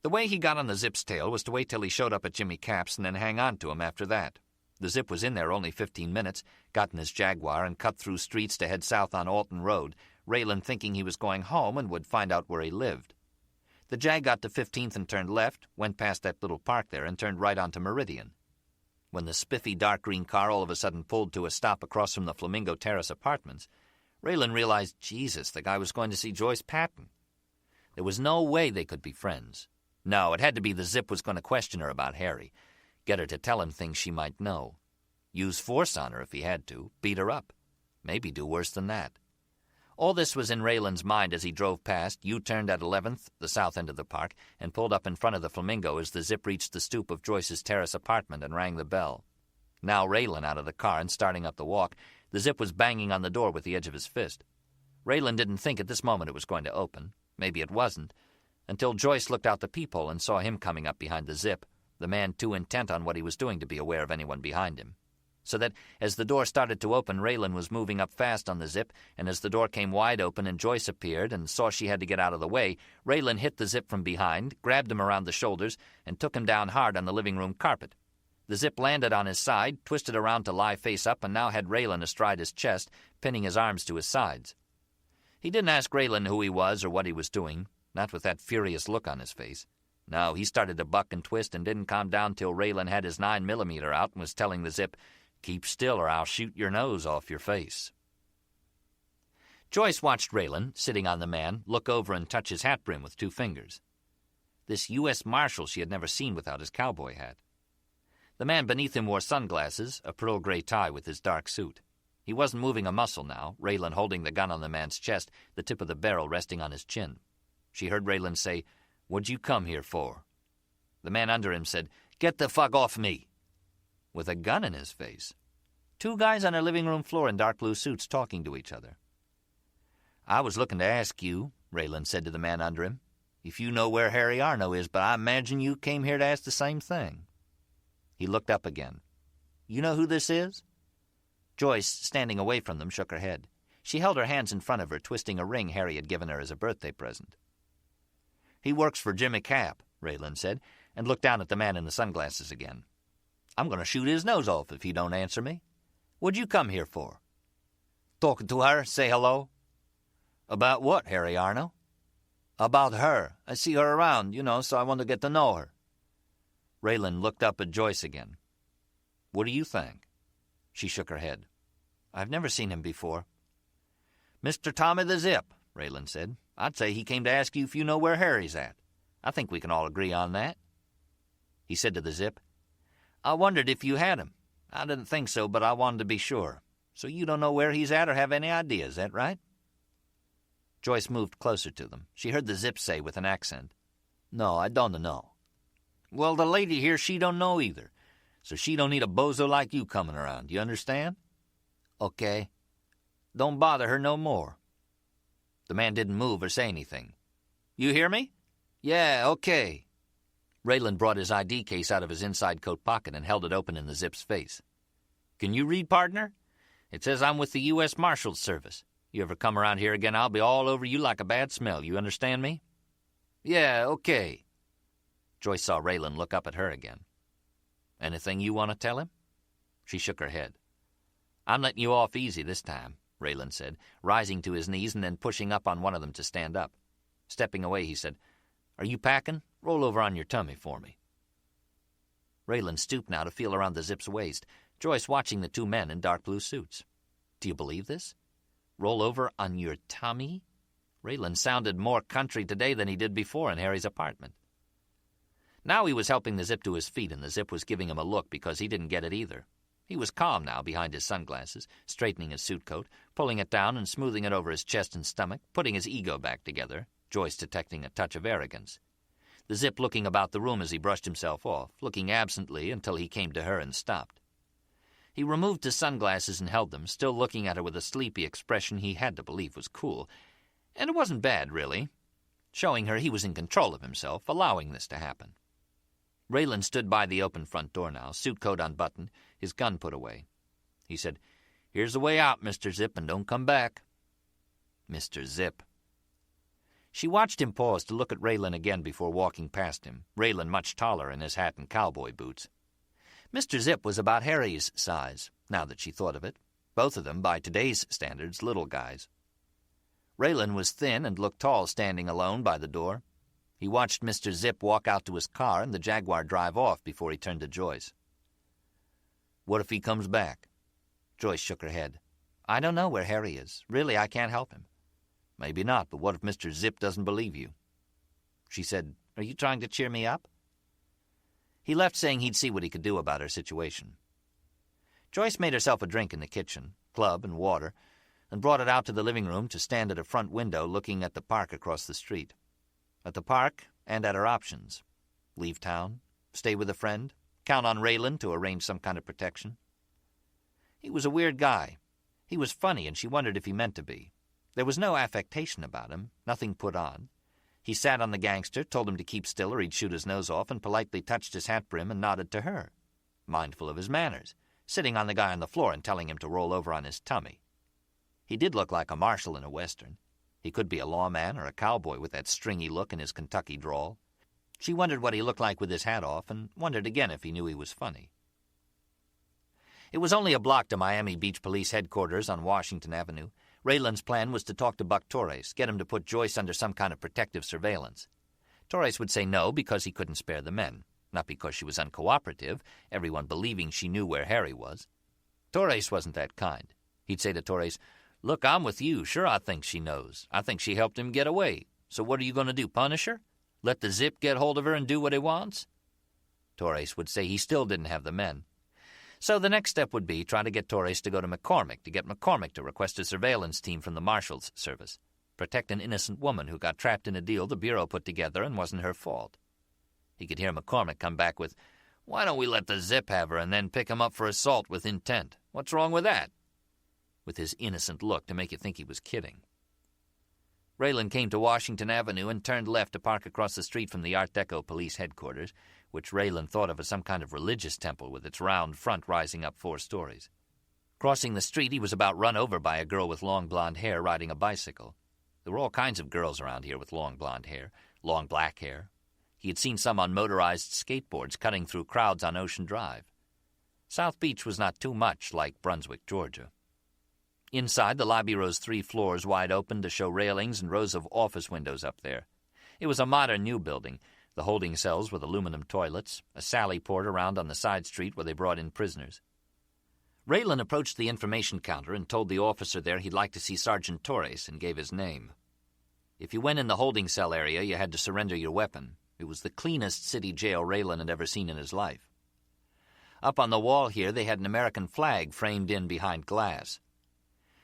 The way he got on the Zip's tail was to wait till he showed up at Jimmy Cap's and then hang on to him after that. The Zip was in there only 15 minutes, got in his Jaguar, and cut through streets to head south on Alton Road, Raylan thinking he was going home and would find out where he lived. The Jag got to 15th and turned left, went past that little park there, and turned right onto Meridian. When the spiffy dark green car all of a sudden pulled to a stop across from the Flamingo Terrace apartments, Raylan realized, Jesus, the guy was going to see Joyce Patton. There was no way they could be friends. No, it had to be the Zip was going to question her about Harry, get her to tell him things she might know. Use force on her if he had to, beat her up. Maybe do worse than that. All this was in Raylan's mind as he drove past, U-turned at 11th, the south end of the park, and pulled up in front of the Flamingo as the Zip reached the stoop of Joyce's terrace apartment and rang the bell. Now Raylan out of the car and starting up the walk, the Zip was banging on the door with the edge of his fist. Raylan didn't think at this moment it was going to open. Maybe it wasn't. Until Joyce looked out the peephole and saw him coming up behind the Zip, the man too intent on what he was doing to be aware of anyone behind him. So that, as the door started to open, Raylan was moving up fast on the Zip, and as the door came wide open and Joyce appeared and saw she had to get out of the way, Raylan hit the Zip from behind, grabbed him around the shoulders, and took him down hard on the living room carpet. The Zip landed on his side, twisted around to lie face up, and now had Raylan astride his chest, pinning his arms to his sides. He didn't ask Raylan who he was or what he was doing, not with that furious look on his face. No, he started to buck and twist and didn't calm down till Raylan had his 9mm out and was telling the Zip, "Keep still or I'll shoot your nose off your face." Joyce watched Raylan, sitting on the man, look over and touch his hat brim with 2 fingers. This U.S. Marshal she had never seen without his cowboy hat. The man beneath him wore sunglasses, a pearl gray tie with his dark suit. He wasn't moving a muscle now, Raylan holding the gun on the man's chest, the tip of the barrel resting on his chin. She heard Raylan say, "What'd you come here for?" The man under him said, "Get the fuck off me," with a gun in his face. 2 guys on their living room floor in dark blue suits talking to each other. "I was looking to ask you," Raylan said to the man under him, "if you know where Harry Arno is, but I imagine you came here to ask the same thing." He looked up again. "You know who this is?" Joyce, standing away from them, shook her head. She held her hands in front of her, twisting a ring Harry had given her as a birthday present. "He works for Jimmy Cap," Raylan said, and looked down at the man in the sunglasses again. "I'm going to shoot his nose off if he don't answer me. What'd you come here for?" "Talking to her, say hello." "About what, Harry Arno?" "About her. I see her around, so I want to get to know her." Raylan looked up at Joyce again. "What do you think?" She shook her head. "I've never seen him before." "Mr. Tommy the Zip," Raylan said. "I'd say he came to ask you if you know where Harry's at. I think we can all agree on that." He said to the Zip, "I wondered if you had him. I didn't think so, but I wanted to be sure. So you don't know where he's at or have any idea, is that right? Joyce moved closer to them. She heard the Zip say with an accent, "No, I don't know." "Well, the lady here, she don't know either. So she don't need a bozo like you coming around, you understand?" "Okay. Don't bother her no more." The man didn't move or say anything. "You hear me?" "Yeah, okay." Raylan brought his ID case out of his inside coat pocket and held it open in the Zip's face. "Can you read, partner? It says I'm with the U.S. Marshals Service. You ever come around here again, I'll be all over you like a bad smell. You understand me?" "Yeah, okay." Joyce saw Raylan look up at her again. "Anything you want to tell him?" She shook her head. "I'm letting you off easy this time," Raylan said, rising to his knees and then pushing up on one of them to stand up. Stepping away, he said, "Are you packing? Roll over on your tummy for me." Raylan stooped now to feel around the Zip's waist, Joyce watching the two men in dark blue suits. Do you believe this? Roll over on your tummy? Raylan sounded more country today than he did before in Harry's apartment. Now he was helping the Zip to his feet, and the Zip was giving him a look because he didn't get it either. He was calm now behind his sunglasses, straightening his suit coat, pulling it down and smoothing it over his chest and stomach, putting his ego back together, Joyce detecting a touch of arrogance. The Zip looking about the room as he brushed himself off, looking absently until he came to her and stopped. He removed his sunglasses and held them, still looking at her with a sleepy expression he had to believe was cool. And it wasn't bad, really, showing her he was in control of himself, allowing this to happen. Raylan stood by the open front door now, suit coat unbuttoned, his gun put away. He said, "Here's the way out, Mr. Zip, and don't come back." Mr. Zip. She watched him pause to look at Raylan again before walking past him, Raylan much taller in his hat and cowboy boots. Mr. Zip was about Harry's size, now that she thought of it. Both of them, by today's standards, little guys. Raylan was thin and looked tall standing alone by the door. He watched Mr. Zip walk out to his car and the Jaguar drive off before he turned to Joyce. "What if he comes back?" Joyce shook her head. "I don't know where Harry is. Really, I can't help him." "Maybe not, but what if Mr. Zip doesn't believe you?" She said, "Are you trying to cheer me up?" He left saying he'd see what he could do about her situation. Joyce made herself a drink in the kitchen, club and water, and brought it out to the living room to stand at a front window looking at the park across the street. At the park and at her options. Leave town, stay with a friend, count on Raylan to arrange some kind of protection. He was a weird guy. He was funny, and she wondered if he meant to be. There was no affectation about him, nothing put on. He sat on the gangster, told him to keep still or he'd shoot his nose off, and politely touched his hat brim and nodded to her, mindful of his manners, sitting on the guy on the floor and telling him to roll over on his tummy. He did look like a marshal in a Western. He could be a lawman or a cowboy with that stringy look and his Kentucky drawl. She wondered what he looked like with his hat off, and wondered again if he knew he was funny. It was only a block to Miami Beach Police Headquarters on Washington Avenue. Raylan's plan was to talk to Buck Torres, get him to put Joyce under some kind of protective surveillance. Torres would say no because he couldn't spare the men, not because she was uncooperative, everyone believing she knew where Harry was. Torres wasn't that kind. He'd say to Torres, "Look, I'm with you. Sure, I think she knows. I think she helped him get away. So what are you going to do, punish her? Let the Zip get hold of her and do what he wants?" Torres would say he still didn't have the men. So the next step would be try to get Torres to go to McCormick, to get McCormick to request a surveillance team from the Marshals Service, protect an innocent woman who got trapped in a deal the Bureau put together and wasn't her fault. He could hear McCormick come back with, "Why don't we let the Zip have her and then pick him up for assault with intent? What's wrong with that?" With his innocent look to make you think he was kidding. Raylan came to Washington Avenue and turned left to park across the street from the Art Deco police headquarters, which Raylan thought of as some kind of religious temple with its round front rising up 4 stories. Crossing the street, he was about run over by a girl with long blonde hair riding a bicycle. There were all kinds of girls around here with long blonde hair, long black hair. He had seen some on motorized skateboards cutting through crowds on Ocean Drive. South Beach was not too much like Brunswick, Georgia. Inside, the lobby rose 3 floors wide open to show railings and rows of office windows up there. It was a modern new building, the holding cells with aluminum toilets, a sally port around on the side street where they brought in prisoners. Raylan approached the information counter and told the officer there he'd like to see Sergeant Torres and gave his name. If you went in the holding cell area, you had to surrender your weapon. It was the cleanest city jail Raylan had ever seen in his life. Up on the wall here, they had an American flag framed in behind glass.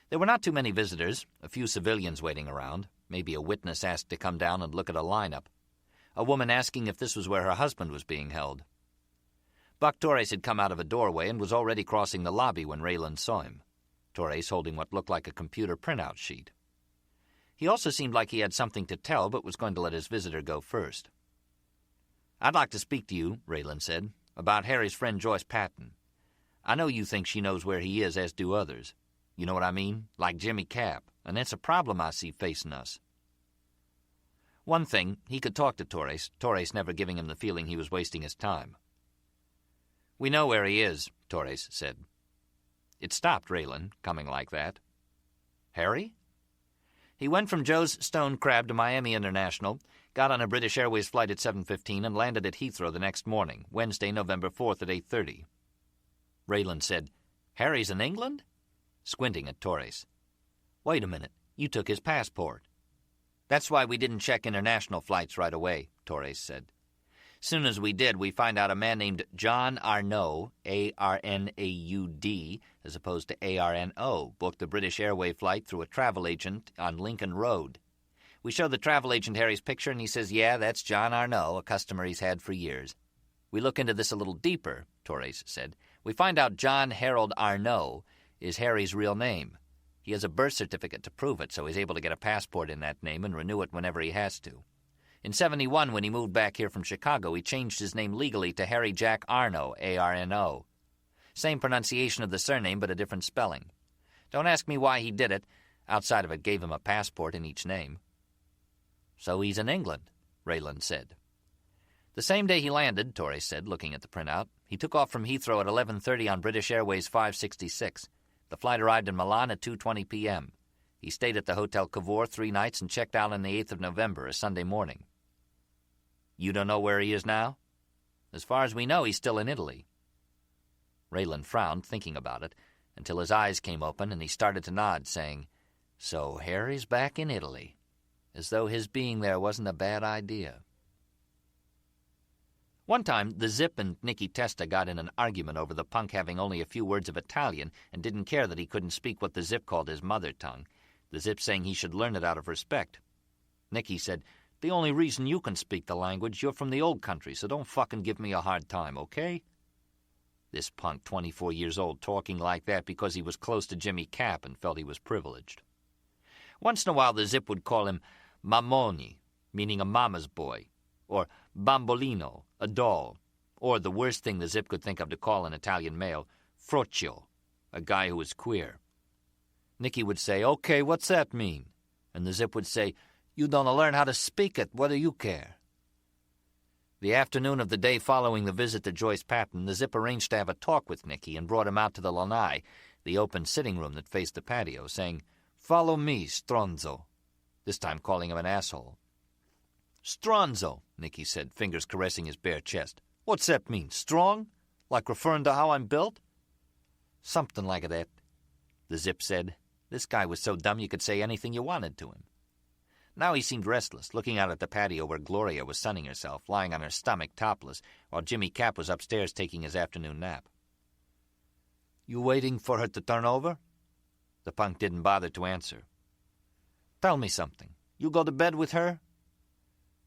There were not too many visitors, a few civilians waiting around, maybe a witness asked to come down and look at a lineup, a woman asking if this was where her husband was being held. Buck Torres had come out of a doorway and was already crossing the lobby when Raylan saw him, Torres holding what looked like a computer printout sheet. He also seemed like he had something to tell, but was going to let his visitor go first. "I'd like to speak to you," Raylan said, "about Harry's friend Joyce Patton. I know you think she knows where he is, as do others. You know what I mean? Like Jimmy Cap, and that's a problem I see facing us." One thing, he could talk to Torres never giving him the feeling he was wasting his time. "We know where he is," Torres said. It stopped Raylan, coming like that. "Harry?" He went from Joe's Stone Crab to Miami International, got on a British Airways flight at 7:15, and landed at Heathrow the next morning, Wednesday, November 4th at 8:30. Raylan said, "Harry's in England?" Squinting at Torres. "Wait a minute, you took his passport." "That's why we didn't check international flights right away," Torres said. "Soon as we did, we find out a man named John Arnaud, A-R-N-A-U-D, as opposed to A-R-N-O, booked the British Airway flight through a travel agent on Lincoln Road. We show the travel agent Harry's picture, and he says, yeah, that's John Arnaud, a customer he's had for years. We look into this a little deeper," Torres said. "We find out John Harold Arnaud is Harry's real name. He has a birth certificate to prove it, so he's able to get a passport in that name and renew it whenever he has to. In 71, when he moved back here from Chicago, he changed his name legally to Harry Jack Arno, A-R-N-O. Same pronunciation of the surname, but a different spelling. Don't ask me why he did it. Outside of it gave him a passport in each name." "So he's in England," Raylan said. "The same day he landed," Torres said, looking at the printout, "he took off from Heathrow at 11:30 on British Airways 566. The flight arrived in Milan at 2:20 p.m. He stayed at the Hotel Cavour 3 nights and checked out on the 8th of November, a Sunday morning." "You don't know where he is now?" "As far as we know, he's still in Italy." Raylan frowned, thinking about it, until his eyes came open and he started to nod, saying, "So Harry's back in Italy," as though his being there wasn't a bad idea. One time, the Zip and Nicky Testa got in an argument over the punk having only a few words of Italian and didn't care that he couldn't speak what the Zip called his mother tongue, the Zip saying he should learn it out of respect. Nicky said, "The only reason you can speak the language, you're from the old country, so don't fucking give me a hard time, okay?" This punk, 24 years old, talking like that because he was close to Jimmy Cap and felt he was privileged. Once in a while, the Zip would call him Mamoni, meaning a mama's boy, or Bambolino, a doll, or the worst thing the Zip could think of to call an Italian male, Froccio, a guy who was queer. Nicky would say, "Okay, what's that mean?" And the Zip would say, "You don't learn how to speak it, what do you care?" The afternoon of the day following the visit to Joyce Patton, the Zip arranged to have a talk with Nicky and brought him out to the lanai, the open sitting room that faced the patio, saying, "Follow me, Stronzo," this time calling him an asshole. "Stronzo," Nicky said, fingers caressing his bare chest. "What's that mean, strong? Like referring to how I'm built?" "Something like that," the Zip said. This guy was so dumb you could say anything you wanted to him. Now he seemed restless, looking out at the patio where Gloria was sunning herself, lying on her stomach topless, while Jimmy Cap was upstairs taking his afternoon nap. "You waiting for her to turn over?" The punk didn't bother to answer. "Tell me something. You go to bed with her?"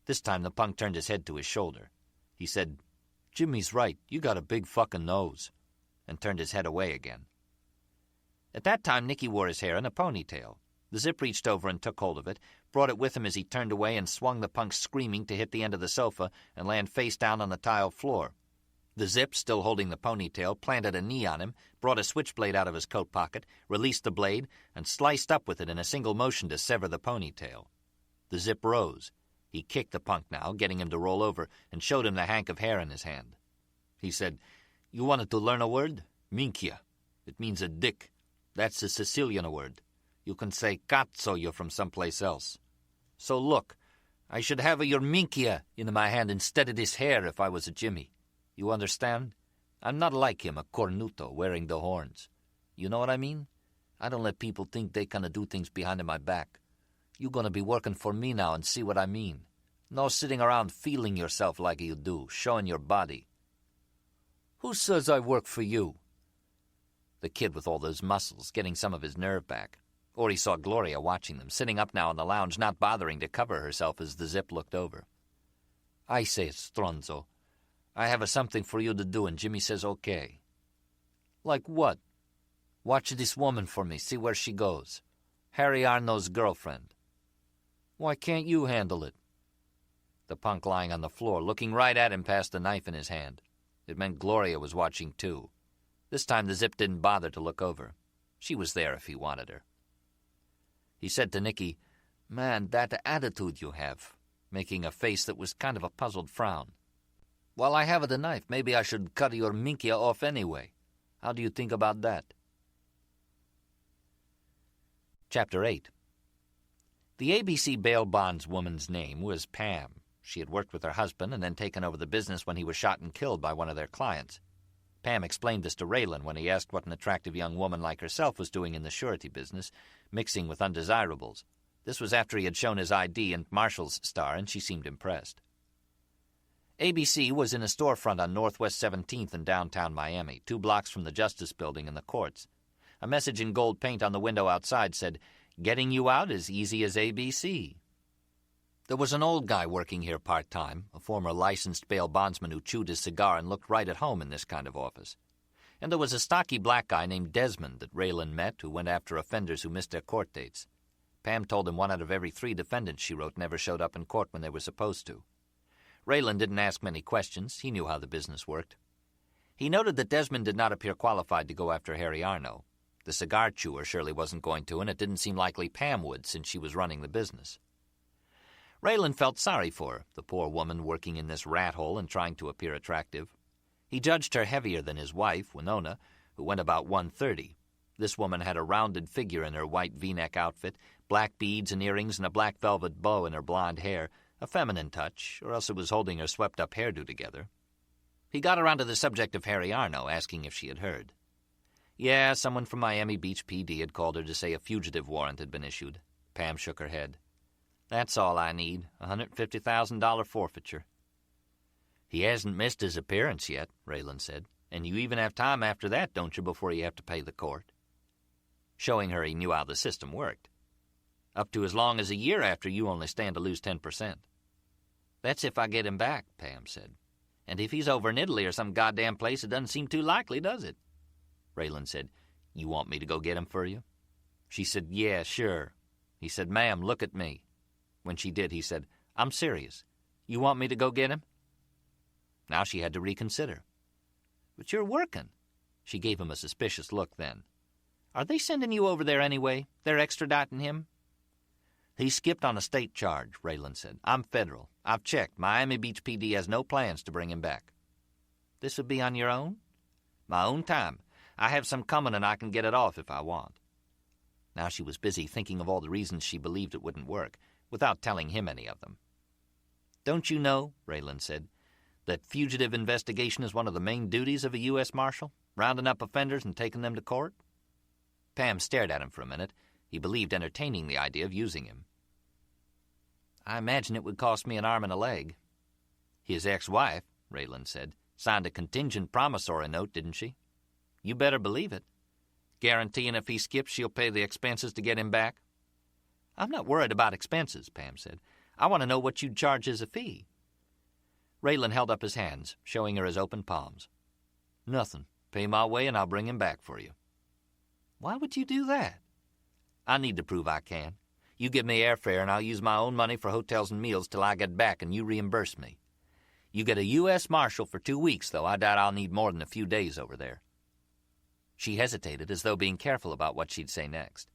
This time the punk turned his head to his shoulder. He said, "Jimmy's right, you got a big fucking nose," and turned his head away again. At that time, Nicky wore his hair in a ponytail. The Zip reached over and took hold of it, brought it with him as he turned away and swung the punk screaming to hit the end of the sofa and land face down on the tile floor. The Zip, still holding the ponytail, planted a knee on him, brought a switchblade out of his coat pocket, released the blade, and sliced up with it in a single motion to sever the ponytail. The Zip rose. He kicked the punk now, getting him to roll over, and showed him the hank of hair in his hand. He said, "You wanted to learn a word? Minchia. It means a dick. That's a Sicilian word. You can say cazzo, you're from someplace else. So look, I should have your minchia in my hand instead of this hair if I was a Jimmy. You understand? I'm not like him, a cornuto, wearing the horns. You know what I mean? I don't let people think they gonna do things behind my back. You gonna be working for me now and see what I mean. No sitting around feeling yourself like you do, showing your body." "Who says I work for you?" The kid with all those muscles, getting some of his nerve back. Or he saw Gloria watching them, sitting up now on the lounge, not bothering to cover herself as the Zip looked over. "I say, Stronzo, I have something for you to do, and Jimmy says okay." "Like what?" "Watch this woman for me, see where she goes. Harry Arno's girlfriend." "Why can't you handle it?" The punk lying on the floor, looking right at him past the knife in his hand. It meant Gloria was watching too. This time the Zip didn't bother to look over. She was there if he wanted her. He said to Nicky, "Man, that attitude you have," making a face that was kind of a puzzled frown. "While I have the knife, maybe I should cut your minkia off anyway. How do you think about that?" Chapter 8. The ABC bail bondswoman's name was Pam. She had worked with her husband and then taken over the business when he was shot and killed by one of their clients. Pam explained this to Raylan when he asked what an attractive young woman like herself was doing in the surety business, mixing with undesirables. This was after he had shown his ID and Marshall's star, and she seemed impressed. ABC was in a storefront on Northwest 17th in downtown Miami, 2 blocks from the Justice Building and the courts. A message in gold paint on the window outside said, "Getting you out as easy as ABC." There was an old guy working here part-time, a former licensed bail bondsman who chewed his cigar and looked right at home in this kind of office. And there was a stocky black guy named Desmond that Raylan met who went after offenders who missed their court dates. Pam told him 1 out of every 3 defendants she wrote never showed up in court when they were supposed to. Raylan didn't ask many questions. He knew how the business worked. He noted that Desmond did not appear qualified to go after Harry Arno. The cigar chewer surely wasn't going to, and it didn't seem likely Pam would since she was running the business. Raylan felt sorry for her, the poor woman working in this rat hole and trying to appear attractive. He judged her heavier than his wife, Winona, who went about 130. This woman had a rounded figure in her white V-neck outfit, black beads and earrings, and a black velvet bow in her blonde hair, a feminine touch, or else it was holding her swept-up hairdo together. He got around to the subject of Harry Arno, asking if she had heard. Yeah, someone from Miami Beach PD had called her to say a fugitive warrant had been issued. Pam shook her head. "That's all I need, $150,000 forfeiture." "He hasn't missed his appearance yet," Raylan said. "And you even have time after that, don't you, before you have to pay the court?" Showing her he knew how the system worked. "Up to as long as a year after you only stand to lose 10%. "That's if I get him back," Pam said. "And if he's over in Italy or some goddamn place, it doesn't seem too likely, does it?" Raylan said, "You want me to go get him for you?" She said, "Yeah, sure." He said, "Ma'am, look at me." When she did, he said, "I'm serious. You want me to go get him?" Now she had to reconsider. "But you're working." She gave him a suspicious look then. "Are they sending you over there anyway? They're extraditing him?" "He skipped on a state charge," Raylan said. "I'm federal. I've checked. Miami Beach PD has no plans to bring him back." "This would be on your own?" "My own time. I have some coming and I can get it off if I want." Now she was busy thinking of all the reasons she believed it wouldn't work, without telling him any of them. "Don't you know," Raylan said, "that fugitive investigation is one of the main duties of a U.S. Marshal, rounding up offenders and taking them to court?" Pam stared at him for a minute. He believed entertaining the idea of using him. "I imagine it would cost me an arm and a leg." "His ex-wife," Raylan said, "signed a contingent promissory note, didn't she?" "You better believe it." "Guaranteeing if he skips, she'll pay the expenses to get him back?" "I'm not worried about expenses," Pam said. "I want to know what you'd charge as a fee." Raylan held up his hands, showing her his open palms. "Nothing. Pay my way and I'll bring him back for you." "Why would you do that?" "I need to prove I can. You give me airfare and I'll use my own money for hotels and meals till I get back and you reimburse me. You get a U.S. Marshal for 2 weeks, though I doubt I'll need more than a few days over there." She hesitated, as though being careful about what she'd say next.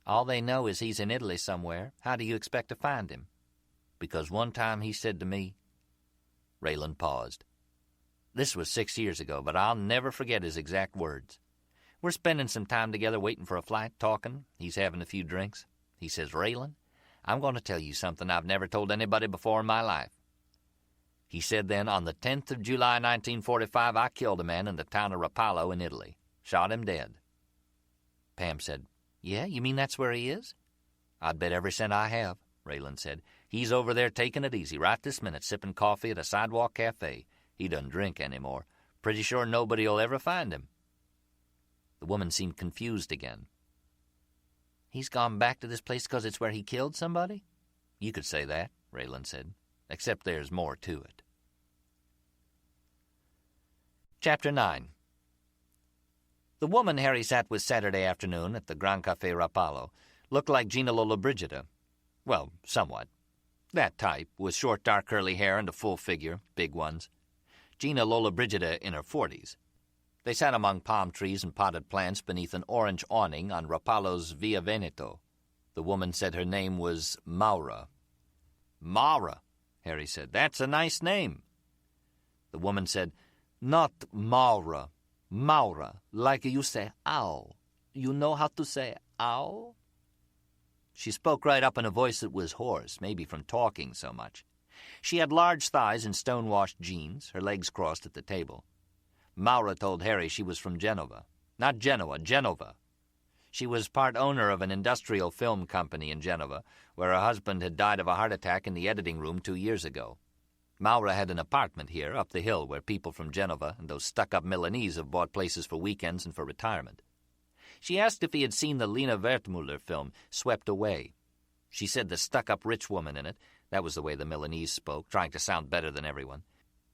"All they know is he's in Italy somewhere. How do you expect to find him?" "Because one time he said to me—" Raylan paused. This was 6 years ago, but I'll never forget his exact words. We're spending some time together waiting for a flight, talking. He's having a few drinks. He says, "Raylan, I'm going to tell you something I've never told anybody before in my life." He said then, "On the 10th of July, 1945, I killed a man in the town of Rapallo in Italy. Shot him dead." Pam said, "Yeah, you mean that's where he is?" "I'd bet every cent I have," Raylan said. "He's over there taking it easy right this minute, sipping coffee at a sidewalk cafe. He doesn't drink anymore. Pretty sure nobody'll ever find him." The woman seemed confused again. He's gone back to this place because it's where he killed somebody? You could say that, Raylan said, except there's more to it. Chapter 9. The woman Harry sat with Saturday afternoon at the Grand Café Rapallo looked like Gina Lollobrigida. Well, somewhat. That type, with short dark curly hair and a full figure, big ones. Gina Lollobrigida in her 40s. They sat among palm trees and potted plants beneath an orange awning on Rapallo's Via Veneto. The woman said her name was Maura. Maura, Harry said. That's a nice name. The woman said, Not Maura. Maura, like you say ow. You know how to say ow? She spoke right up in a voice that was hoarse, maybe from talking so much. She had large thighs and stone-washed jeans, her legs crossed at the table. Maura told Harry she was from Genova. Not Genoa, Genova. She was part owner of an industrial film company in Genova, where her husband had died of a heart attack in the editing room 2 years ago. Maura had an apartment here, up the hill, where people from Genova and those stuck-up Milanese have bought places for weekends and for retirement. She asked if he had seen the Lena Wertmuller film, Swept Away. She said the stuck-up rich woman in it, that was the way the Milanese spoke, trying to sound better than everyone.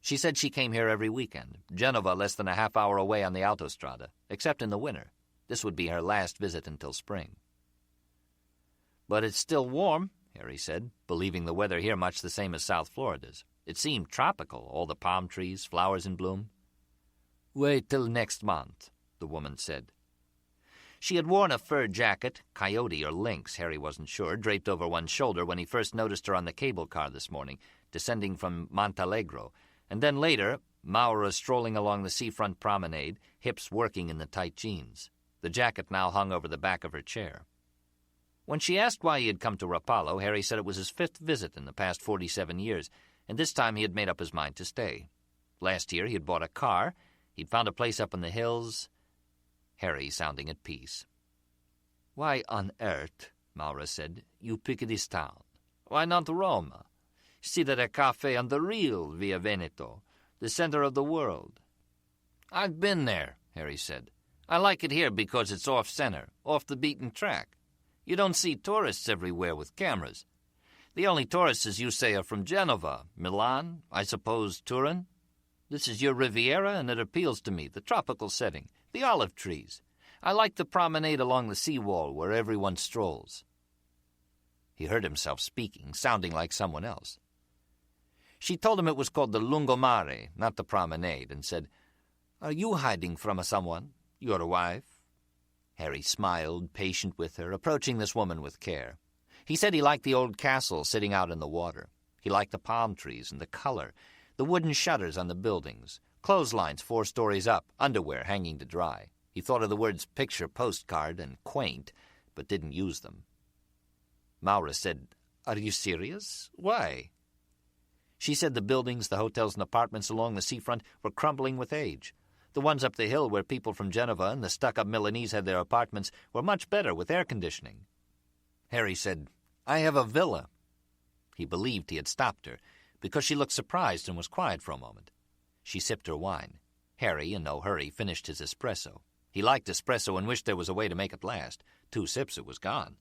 She said she came here every weekend, Genova less than a half-hour away on the Autostrada, except in the winter. This would be her last visit until spring. But it's still warm, Harry said, believing the weather here much the same as South Florida's. It seemed tropical, all the palm trees, flowers in bloom. Wait till next month, the woman said. She had worn a fur jacket, coyote or lynx, Harry wasn't sure, draped over one shoulder when he first noticed her on the cable car this morning, descending from Montalegro, and then later, Maura strolling along the seafront promenade, hips working in the tight jeans. The jacket now hung over the back of her chair. When she asked why he had come to Rapallo, Harry said it was his 5th visit in the past 47 years, and this time he had made up his mind to stay. Last year he had bought a car, he'd found a place up in the hills. Harry sounding at peace. Why on earth, Maura said, you pick this town? Why not Roma? Sit at a cafe on the real Via Veneto, the center of the world. I've been there, Harry said. I like it here because it's off-center, off the beaten track. You don't see tourists everywhere with cameras. The only tourists, as you say, are from Genova, Milan, I suppose Turin. This is your Riviera, and it appeals to me, the tropical setting, the olive trees. I like the promenade along the seawall where everyone strolls. He heard himself speaking, sounding like someone else. She told him it was called the Lungomare, not the promenade, and said, Are you hiding from someone, your wife? Harry smiled, patient with her, approaching this woman with care. He said he liked the old castle sitting out in the water. He liked the palm trees and the color, the wooden shutters on the buildings, clotheslines 4 stories up, underwear hanging to dry. He thought of the words picture postcard and quaint, but didn't use them. Maura said, Are you serious? Why? She said the buildings, the hotels and apartments along the seafront were crumbling with age. The ones up the hill where people from Genova and the stuck-up Milanese had their apartments were much better with air conditioning. Harry said, I have a villa. He believed he had stopped her, because she looked surprised and was quiet for a moment. She sipped her wine. Harry, in no hurry, finished his espresso. He liked espresso and wished there was a way to make it last. 2 sips, it was gone.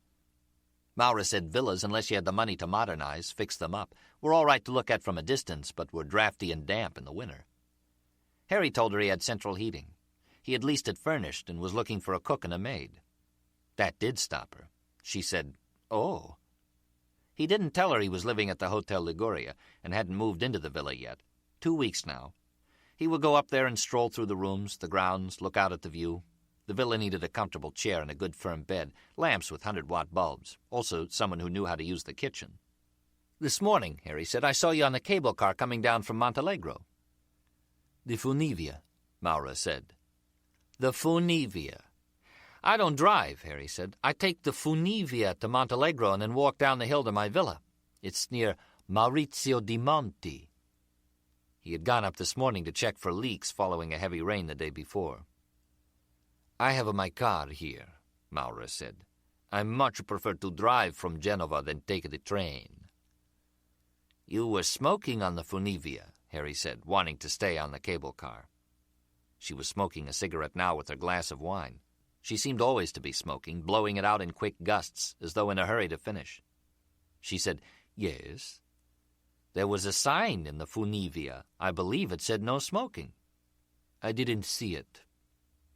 Maura said villas, unless you had the money to modernize, fix them up, were all right to look at from a distance, but were drafty and damp in the winter. Harry told her he had central heating. He had leased it furnished and was looking for a cook and a maid. That did stop her. She said, Oh. He didn't tell her he was living at the Hotel Liguria and hadn't moved into the villa yet. 2 weeks now. He would go up there and stroll through the rooms, the grounds, look out at the view. The villa needed a comfortable chair and a good firm bed, lamps with 100-watt bulbs, also someone who knew how to use the kitchen. This morning, Harry said, I saw you on the cable car coming down from Montalegro. The Funivia, Maura said. The Funivia. I don't drive, Harry said. I take the Funivia to Montalegro and then walk down the hill to my villa. It's near Maurizio di Monti. He had gone up this morning to check for leaks following a heavy rain the day before. I have my car here, Maura said. I much prefer to drive from Genova than take the train. You were smoking on the Funivia, Harry said, wanting to stay on the cable car. She was smoking a cigarette now with her glass of wine. She seemed always to be smoking, blowing it out in quick gusts, as though in a hurry to finish. She said, "Yes. There was a sign in the Funivia. I believe it said no smoking." "I didn't see it."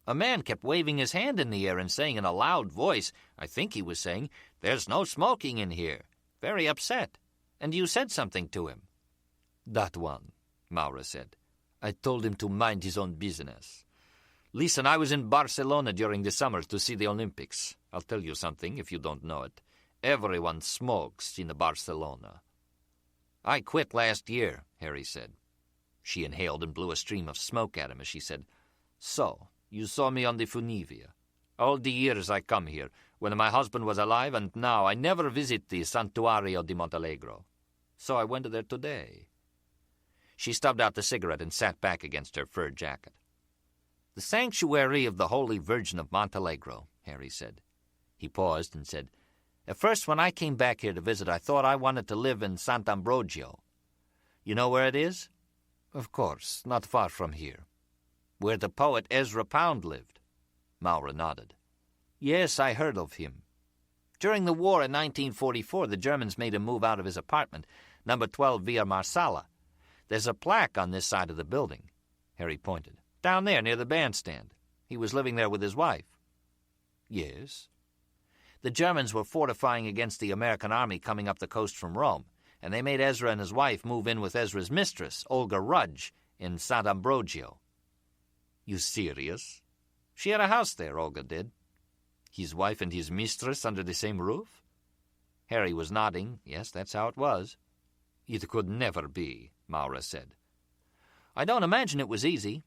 "A man kept waving his hand in the air and saying in a loud voice, I think he was saying, 'There's no smoking in here.' Very upset. And you said something to him." "That one," Maura said. "I told him to mind his own business. Listen, I was in Barcelona during the summer to see the Olympics. I'll tell you something, if you don't know it. Everyone smokes in Barcelona." "I quit last year," Harry said. She inhaled and blew a stream of smoke at him as she said, "So, you saw me on the Funivia. All the years I come here, when my husband was alive, and now I never visit the Santuario di Montalegro. So I went there today." She stubbed out the cigarette and sat back against her fur jacket. "The Sanctuary of the Holy Virgin of Montalegro," Harry said. He paused and said, "At first, when I came back here to visit, I thought I wanted to live in Sant'Ambrogio. You know where it is?" "Of course, not far from here." "Where the poet Ezra Pound lived?" Maura nodded. "Yes, I heard of him. During the war in 1944, the Germans made him move out of his apartment, number 12 Via Marsala. There's a plaque on this side of the building." Harry pointed. "Down there, near the bandstand. He was living there with his wife." "Yes." "The Germans were fortifying against the American army coming up the coast from Rome, and they made Ezra and his wife move in with Ezra's mistress, Olga Rudge, in Sant'Ambrogio." "You serious?" "She had a house there, Olga did." "His wife and his mistress under the same roof?" Harry was nodding. Yes, that's how it was. "It could never be," Maura said. "I don't imagine it was easy."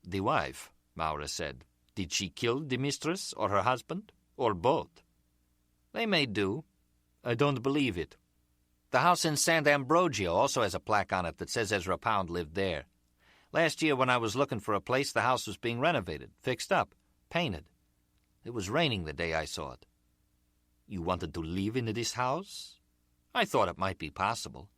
"The wife," Maura said. "Did she kill the mistress or her husband? Or both?" "They made do." "I don't believe it." "The house in Sant'Ambrogio also has a plaque on it that says Ezra Pound lived there. Last year when I was looking for a place, the house was being renovated, fixed up, painted. It was raining the day I saw it." "You wanted to live in this house?" "I thought it might be possible.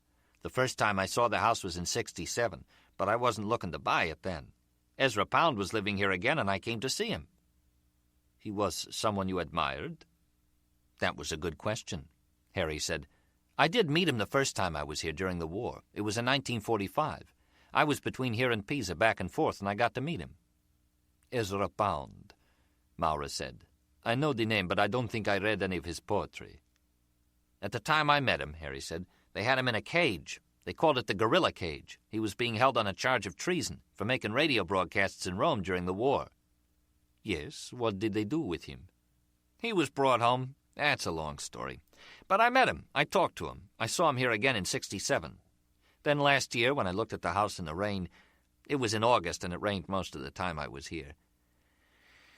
The first time I saw the house was in '67, but I wasn't looking to buy it then. Ezra Pound was living here again, and I came to see him." "He was someone you admired?" "That was a good question," Harry said. "I did meet him the first time I was here during the war. It was in 1945. I was between here and Pisa, back and forth, and I got to meet him." "Ezra Pound," Maura said. "I know the name, but I don't think I read any of his poetry." "At the time I met him," Harry said, "they had him in a cage. They called it the gorilla cage. He was being held on a charge of treason for making radio broadcasts in Rome during the war." "Yes, what did they do with him?" "He was brought home. That's a long story. But I met him. I talked to him. I saw him here again in '67. Then last year, when I looked at the house in the rain, it was in August and it rained most of the time I was here.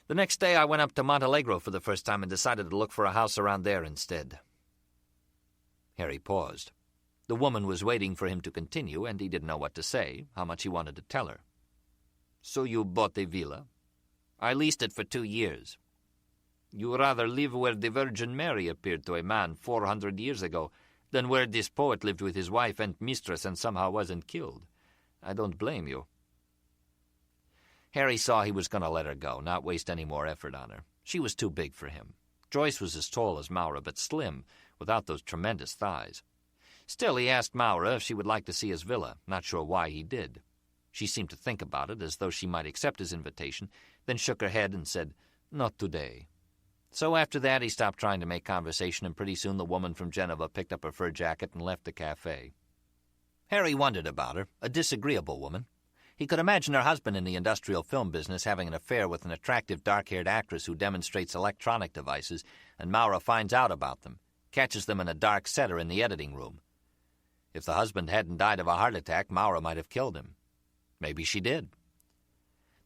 The next day I went up to Montalegro for the first time and decided to look for a house around there instead." Harry paused. The woman was waiting for him to continue, and he didn't know what to say, how much he wanted to tell her. "So you bought a villa?" "I leased it for 2 years." "You rather live where the Virgin Mary appeared to a man 400 years ago than where this poet lived with his wife and mistress and somehow wasn't killed. I don't blame you." Harry saw he was going to let her go, not waste any more effort on her. She was too big for him. Joyce was as tall as Maura, but slim, without those tremendous thighs. Still, he asked Maura if she would like to see his villa, not sure why he did. She seemed to think about it, as though she might accept his invitation, then shook her head and said, "Not today." So after that he stopped trying to make conversation, and pretty soon the woman from Geneva picked up her fur jacket and left the cafe. Harry wondered about her, a disagreeable woman. He could imagine her husband in the industrial film business having an affair with an attractive dark-haired actress who demonstrates electronic devices, and Maura finds out about them, catches them in a dark cellar in the editing room. If the husband hadn't died of a heart attack, Maura might have killed him. Maybe she did.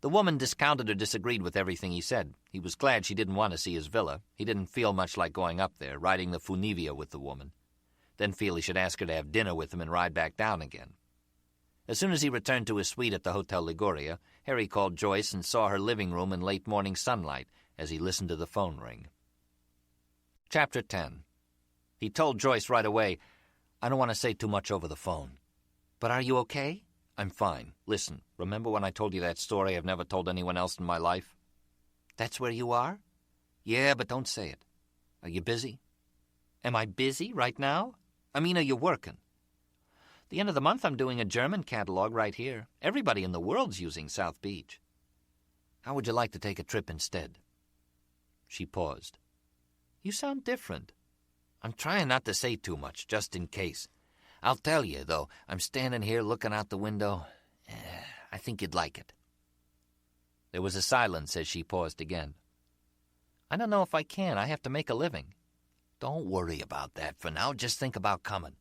The woman discounted or disagreed with everything he said. He was glad she didn't want to see his villa. He didn't feel much like going up there, riding the Funivia with the woman. Didn't feel he should ask her to have dinner with him and ride back down again. As soon as he returned to his suite at the Hotel Liguria, Harry called Joyce and saw her living room in late morning sunlight as he listened to the phone ring. Chapter 10. He told Joyce right away, "I don't want to say too much over the phone." "But are you okay?" "I'm fine. Listen, remember when I told you that story I've never told anyone else in my life?" "That's where you are?" Yeah, but don't say it. Are you busy? Am I busy right now? I mean, are you working? The end of the month I'm doing a German catalog right here. Everybody in the world's using South Beach. How would you like to take a trip instead? She paused. You sound different. I'm trying not to say too much, just in case. I'll tell you, though, I'm standing here looking out the window. I think you'd like it. There was a silence as she paused again. I don't know if I can. I have to make a living. Don't worry about that for now. Just think about coming.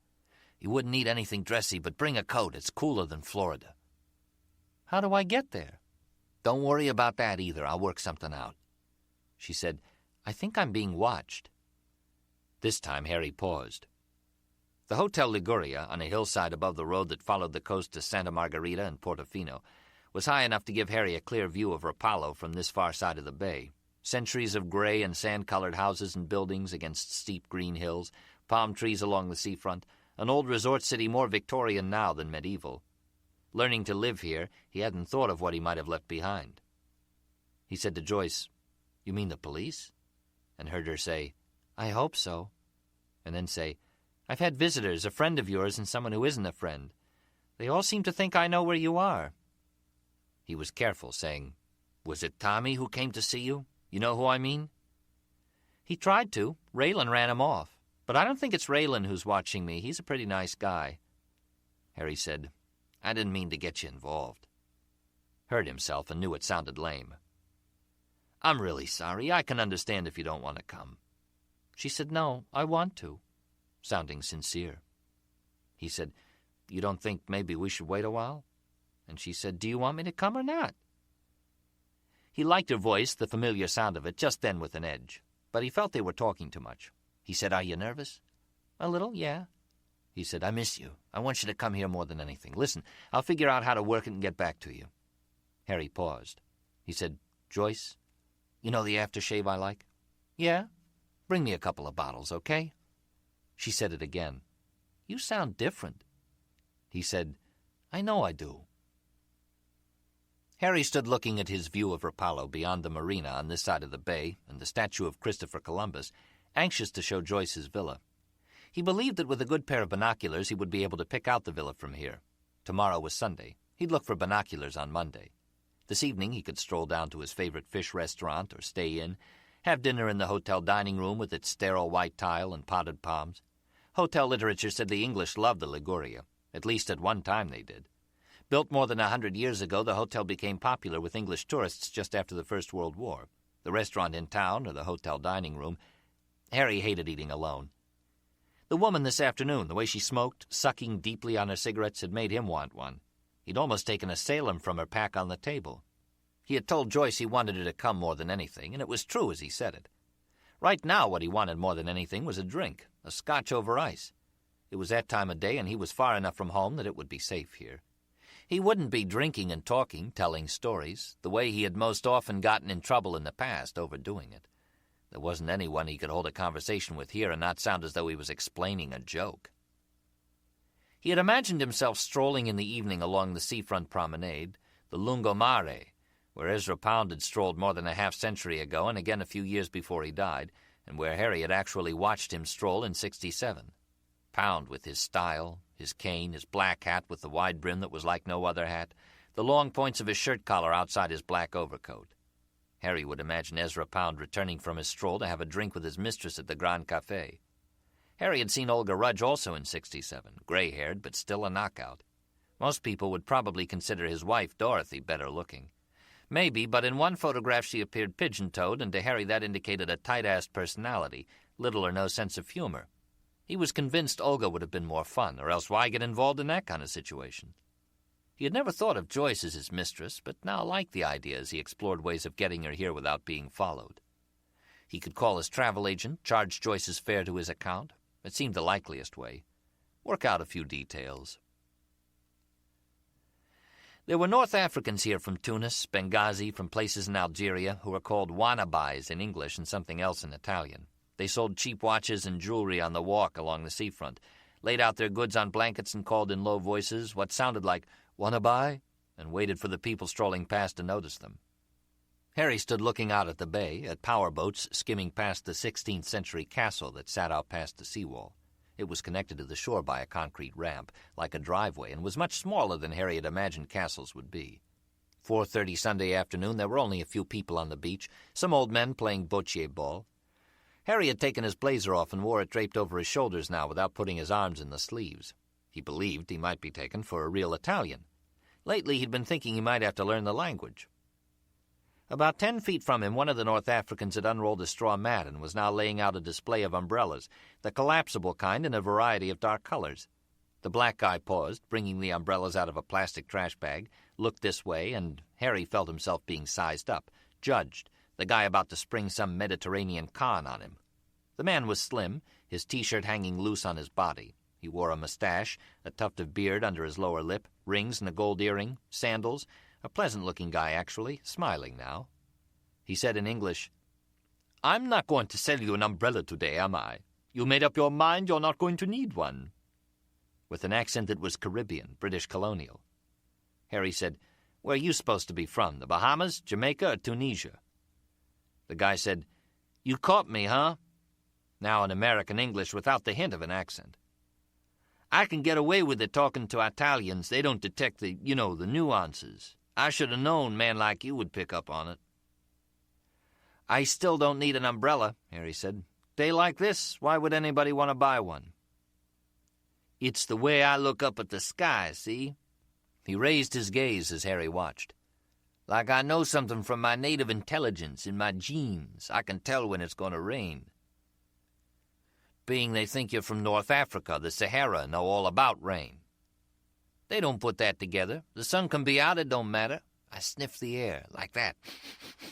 You wouldn't need anything dressy, but bring a coat. It's cooler than Florida. How do I get there? Don't worry about that either. I'll work something out. She said, I think I'm being watched. This time Harry paused. The Hotel Liguria, on a hillside above the road that followed the coast to Santa Margarita and Portofino, was high enough to give Harry a clear view of Rapallo from this far side of the bay. Centuries of gray and sand-colored houses and buildings against steep green hills, palm trees along the seafront, an old resort city more Victorian now than medieval. Learning to live here, he hadn't thought of what he might have left behind. He said to Joyce, You mean the police? And heard her say, I hope so. And then say, I've had visitors, a friend of yours and someone who isn't a friend. They all seem to think I know where you are. He was careful, saying, Was it Tommy who came to see you? You know who I mean? He tried to. Raylan ran him off. But I don't think it's Raylan who's watching me. He's a pretty nice guy. Harry said, I didn't mean to get you involved. Heard himself and knew it sounded lame. I'm really sorry. I can understand if you don't want to come. She said, No, I want to, sounding sincere. He said, You don't think maybe we should wait a while? And she said, Do you want me to come or not? He liked her voice, the familiar sound of it, just then with an edge. But he felt they were talking too much. He said, Are you nervous? A little, yeah. He said, I miss you. I want you to come here more than anything. Listen, I'll figure out how to work it and get back to you. Harry paused. He said, Joyce, you know the aftershave I like? Yeah. Bring me a couple of bottles, okay? She said it again. You sound different. He said, I know I do. Harry stood looking at his view of Rapallo beyond the marina on this side of the bay and the statue of Christopher Columbus, anxious to show Joyce his villa. He believed that with a good pair of binoculars he would be able to pick out the villa from here. Tomorrow was Sunday. He'd look for binoculars on Monday. This evening he could stroll down to his favorite fish restaurant or stay in, have dinner in the hotel dining room with its sterile white tile and potted palms. Hotel literature said the English loved the Liguria. At least at one time they did. Built more than 100 years ago, the hotel became popular with English tourists just after the First World War. The restaurant in town, or the hotel dining room. Harry hated eating alone. The woman this afternoon, the way she smoked, sucking deeply on her cigarettes, had made him want one. He'd almost taken a Salem from her pack on the table. He had told Joyce he wanted her to come more than anything, and it was true as he said it. Right now what he wanted more than anything was a drink, a scotch over ice. It was that time of day, and he was far enough from home that it would be safe here. He wouldn't be drinking and talking, telling stories, the way he had most often gotten in trouble in the past, overdoing it. There wasn't anyone he could hold a conversation with here and not sound as though he was explaining a joke. He had imagined himself strolling in the evening along the seafront promenade, the Lungomare, where Ezra Pound had strolled more than a half-century ago and again a few years before he died, and where Harry had actually watched him stroll in '67. Pound with his style, his cane, his black hat with the wide brim that was like no other hat, the long points of his shirt collar outside his black overcoat. Harry would imagine Ezra Pound returning from his stroll to have a drink with his mistress at the Grand Café. Harry had seen Olga Rudge also in '67, gray-haired but still a knockout. Most people would probably consider his wife, Dorothy, better looking. Maybe, but in one photograph she appeared pigeon-toed, and to Harry that indicated a tight-assed personality, little or no sense of humor. He was convinced Olga would have been more fun, or else why get involved in that kind of situation? He had never thought of Joyce as his mistress, but now liked the idea as he explored ways of getting her here without being followed. He could call his travel agent, charge Joyce's fare to his account. It seemed the likeliest way. Work out a few details. There were North Africans here from Tunis, Benghazi, from places in Algeria, who were called wanabais in English and something else in Italian. They sold cheap watches and jewelry on the walk along the seafront, laid out their goods on blankets and called in low voices what sounded like, "Wanna buy?" and waited for the people strolling past to notice them. Harry stood looking out at the bay, at power boats skimming past the 16th century castle that sat out past the seawall. It was connected to the shore by a concrete ramp, like a driveway, and was much smaller than Harry had imagined castles would be. 4:30 Sunday afternoon, there were only a few people on the beach, some old men playing bocce ball. Harry had taken his blazer off and wore it draped over his shoulders now without putting his arms in the sleeves. He believed he might be taken for a real Italian. Lately he'd been thinking he might have to learn the language. About 10 feet from him, one of the North Africans had unrolled a straw mat and was now laying out a display of umbrellas, the collapsible kind in a variety of dark colors. The black guy paused, bringing the umbrellas out of a plastic trash bag, looked this way, and Harry felt himself being sized up, judged, the guy about to spring some Mediterranean con on him. The man was slim, his T-shirt hanging loose on his body. He wore a mustache, a tuft of beard under his lower lip, rings and a gold earring, sandals. A pleasant-looking guy, actually, smiling now. He said in English, "I'm not going to sell you an umbrella today, am I? You made up your mind you're not going to need one?" With an accent that was Caribbean, British colonial. Harry said, "Where are you supposed to be from, the Bahamas, Jamaica, or Tunisia?" The guy said, "You caught me, huh?" Now in American English without the hint of an accent. "I can get away with it talking to Italians. They don't detect the nuances. I should have known a man like you would pick up on it." "I still don't need an umbrella," Harry said. "Day like this, why would anybody want to buy one?" "It's the way I look up at the sky, see?" He raised his gaze as Harry watched. "Like I know something from my native intelligence in my genes. I can tell when it's going to rain." "Being they think you're from North Africa, the Sahara, know all about rain." "They don't put that together. The sun can be out, it don't matter. I sniff the air, like that.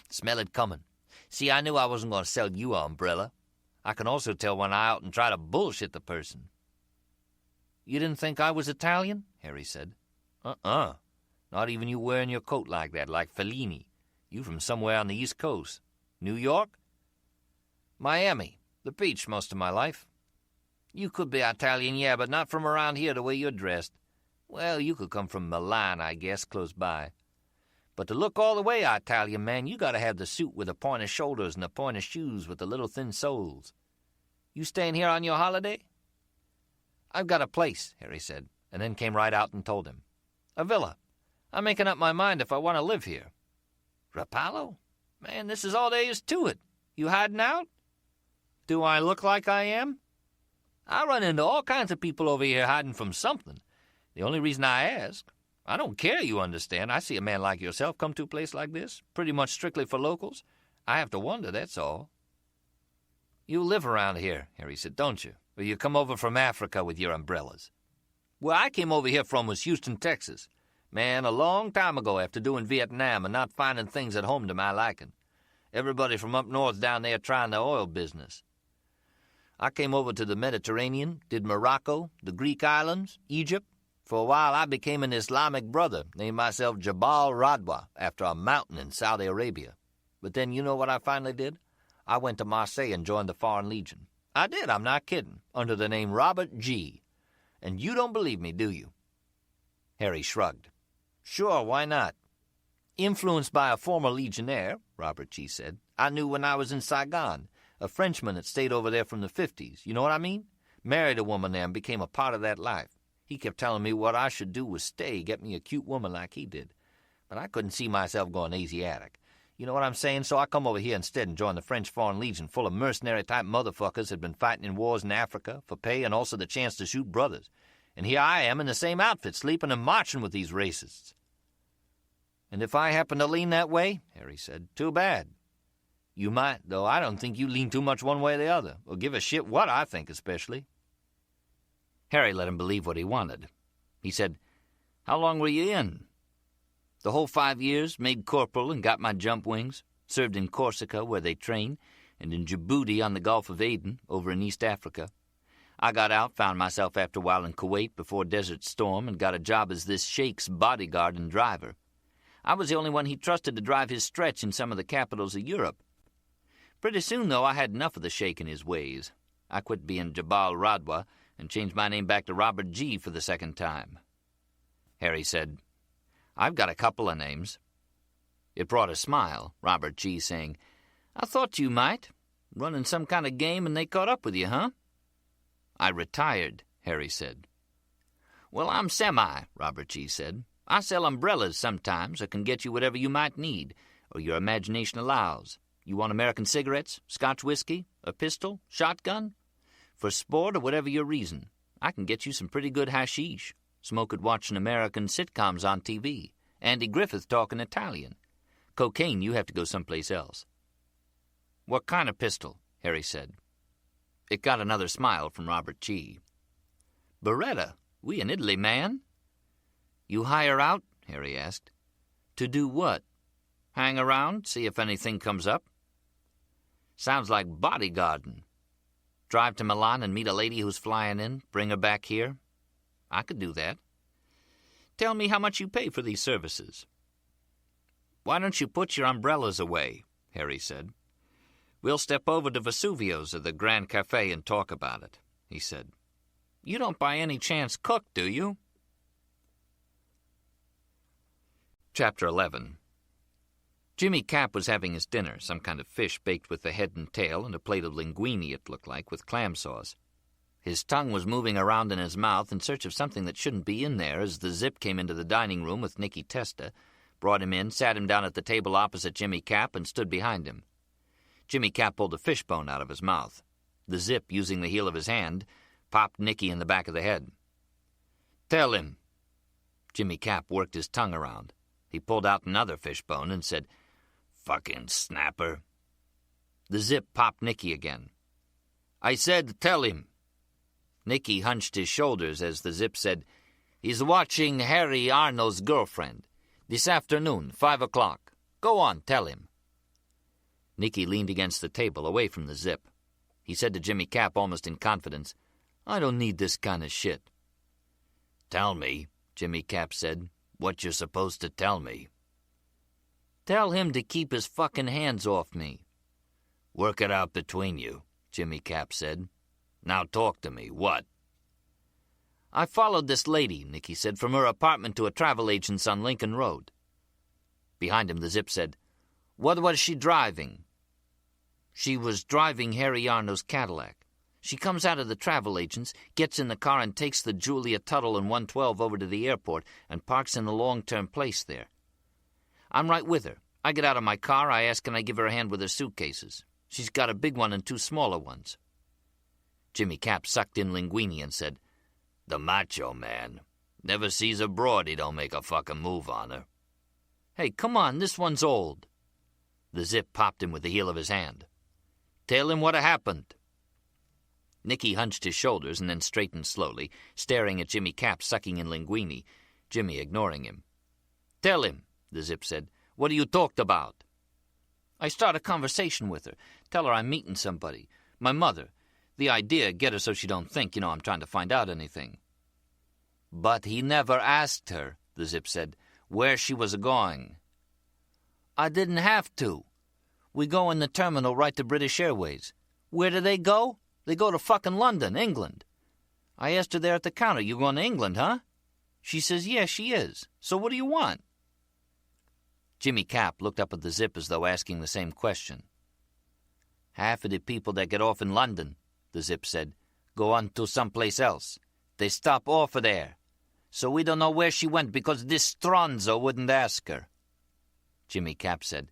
Smell it coming. See, I knew I wasn't going to sell you an umbrella. I can also tell when I out and try to bullshit the person." "You didn't think I was Italian?" Harry said. Not even you wearing your coat like that, like Fellini. You from somewhere on the East Coast. New York?" "Miami. The beach most of my life." "You could be Italian, yeah, but not from around here the way you're dressed. Well, you could come from Milan, I guess, close by. But to look all the way Italian, man, you gotta have the suit with the pointed shoulders and the pointed shoes with the little thin soles. You staying here on your holiday?" "I've got a place," Harry said, and then came right out and told him. "A villa. I'm making up my mind if I want to live here." "Rapallo? Man, this is all there is to it. You hiding out?" "Do I look like I am?" "I run into all kinds of people over here hiding from something. The only reason I ask, I don't care, you understand. I see a man like yourself come to a place like this, pretty much strictly for locals. I have to wonder, that's all." "You live around here," Harry said, "don't you? Or you come over from Africa with your umbrellas?" "Where I came over here from was Houston, Texas. Man, a long time ago after doing Vietnam and not finding things at home to my liking. Everybody from up north down there trying the oil business. I came over to the Mediterranean, did Morocco, the Greek islands, Egypt. For a while I became an Islamic brother, named myself Jabal Radwa, after a mountain in Saudi Arabia. But then you know what I finally did? I went to Marseille and joined the Foreign Legion. I did, I'm not kidding, under the name Robert G. And you don't believe me, do you?" Harry shrugged. "Sure, why not?" "Influenced by a former legionnaire," Robert G. said, "I knew when I was in Saigon, a Frenchman that stayed over there from the 50s. You know what I mean? Married a woman there and became a part of that life. He kept telling me what I should do was stay, get me a cute woman like he did. But I couldn't see myself going Asiatic. You know what I'm saying? So I come over here instead and joined the French Foreign Legion, full of mercenary-type motherfuckers had been fighting in wars in Africa for pay and also the chance to shoot brothers. And here I am in the same outfit, sleeping and marching with these racists." "And if I happen to lean that way," Harry said, "too bad. You might, though I don't think you lean too much one way or the other, or give a shit what I think especially." Harry let him believe what he wanted. He said, "How long were you in?" "The whole 5 years, made corporal and got my jump wings, served in Corsica where they train, and in Djibouti on the Gulf of Aden, over in East Africa. I got out, found myself after a while in Kuwait before Desert Storm, and got a job as this sheikh's bodyguard and driver. I was the only one he trusted to drive his stretch in some of the capitals of Europe. Pretty soon, though, I had enough of the sheikh and his ways. I quit being Jabal Radwa and changed my name back to Robert G. for the second time." Harry said, "I've got a couple of names." It brought a smile, Robert G. saying, "I thought you might. Running some kind of game and they caught up with you, huh?" "I retired," Harry said. "Well, I'm semi," Robert G. said. "I sell umbrellas sometimes, or can get you whatever you might need, or your imagination allows. You want American cigarettes, Scotch whiskey, a pistol, shotgun? For sport or whatever your reason, I can get you some pretty good hashish. Smoke it watching American sitcoms on TV. Andy Griffith talking Italian. Cocaine, you have to go someplace else." "What kind of pistol?" Harry said. It got another smile from Robert G. "Beretta. We in Italy, man." "You hire out?" Harry asked. "To do what?" "Hang around, see if anything comes up." "Sounds like bodyguarding. Drive to Milan and meet a lady who's flying in, bring her back here? I could do that." "Tell me how much you pay for these services." "Why don't you put your umbrellas away?" Harry said. "We'll step over to Vesuvio's or the Grand Cafe and talk about it," he said. "You don't by any chance cook, do you?" Chapter 11. Jimmy Cap was having his dinner, some kind of fish baked with the head and tail, and a plate of linguine, it looked like, with clam sauce. His tongue was moving around in his mouth in search of something that shouldn't be in there as the Zip came into the dining room with Nicky Testa, brought him in, sat him down at the table opposite Jimmy Cap, and stood behind him. Jimmy Cap pulled a fishbone out of his mouth. The Zip, using the heel of his hand, popped Nicky in the back of the head. "Tell him." Jimmy Cap worked his tongue around. He pulled out another fishbone and said, "Fucking snapper." The Zip popped Nicky again. "I said tell him." Nicky hunched his shoulders as the Zip said, "He's watching Harry Arno's girlfriend. This afternoon, 5 o'clock. Go on, tell him." Nicky leaned against the table, away from the Zip. He said to Jimmy Cap, almost in confidence, "I don't need this kind of shit." "Tell me," Jimmy Cap said, "what you're supposed to tell me." "Tell him to keep his fucking hands off me." "Work it out between you," Jimmy Cap said. "Now talk to me. What?" "I followed this lady," Nicky said, "from her apartment to a travel agent's on Lincoln Road." Behind him, the Zip said, "What was she driving?" "She was driving Harry Arno's Cadillac. She comes out of the travel agent's, gets in the car and takes the Julia Tuttle and 112 over to the airport and parks in the long-term place there. I'm right with her. I get out of my car, I ask can I give her a hand with her suitcases. She's got a big one and 2 smaller ones." Jimmy Cap sucked in linguine and said, "The macho man. Never sees a broad he don't make a fucking move on her." "Hey, come on, this one's old." The Zip popped him with the heel of his hand. "Tell him what happened." Nicky hunched his shoulders and then straightened slowly, staring at Jimmy Cap sucking in linguine, Jimmy ignoring him. "Tell him," the Zip said. "What you talked about?" "I start a conversation with her. Tell her I'm meeting somebody. My mother. The idea, get her so she don't think, I'm trying to find out anything." "But he never asked her," the Zip said, "where she was going." "I didn't have to. We go in the terminal right to British Airways. Where do they go? They go to fucking London, England. I asked her there at the counter, you going to England, huh? She says, yeah, she is. So what do you want?" Jimmy Cap looked up at the Zip as though asking the same question. "Half of the people that get off in London," the Zip said, "go on to someplace else. They stop off there. So we don't know where she went because this Stronzo wouldn't ask her." Jimmy Cap said,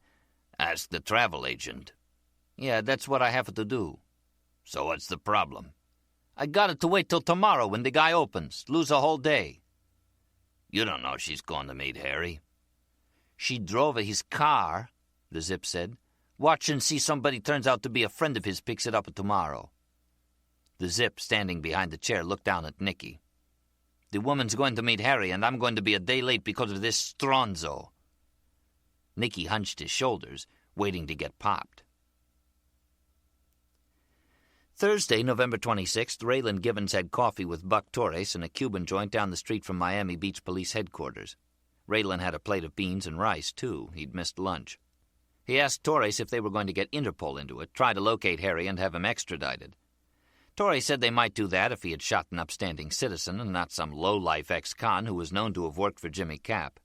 "Ask the travel agent." "Yeah, that's what I have to do." "So what's the problem?" "I got it to wait till tomorrow when the guy opens. Lose a whole day." "You don't know she's going to meet Harry." "She drove his car," the Zip said. "Watch and see somebody turns out to be a friend of his picks it up tomorrow." The Zip, standing behind the chair, looked down at Nicky. "The woman's going to meet Harry, and I'm going to be a day late because of this Stronzo." Nicky hunched his shoulders, waiting to get popped. Thursday, November 26th, Raylan Givens had coffee with Buck Torres in a Cuban joint down the street from Miami Beach Police Headquarters. Raylan had a plate of beans and rice, too. He'd missed lunch. He asked Torres if they were going to get Interpol into it, try to locate Harry and have him extradited. Torres said they might do that if he had shot an upstanding citizen and not some low-life ex-con who was known to have worked for Jimmy Cap.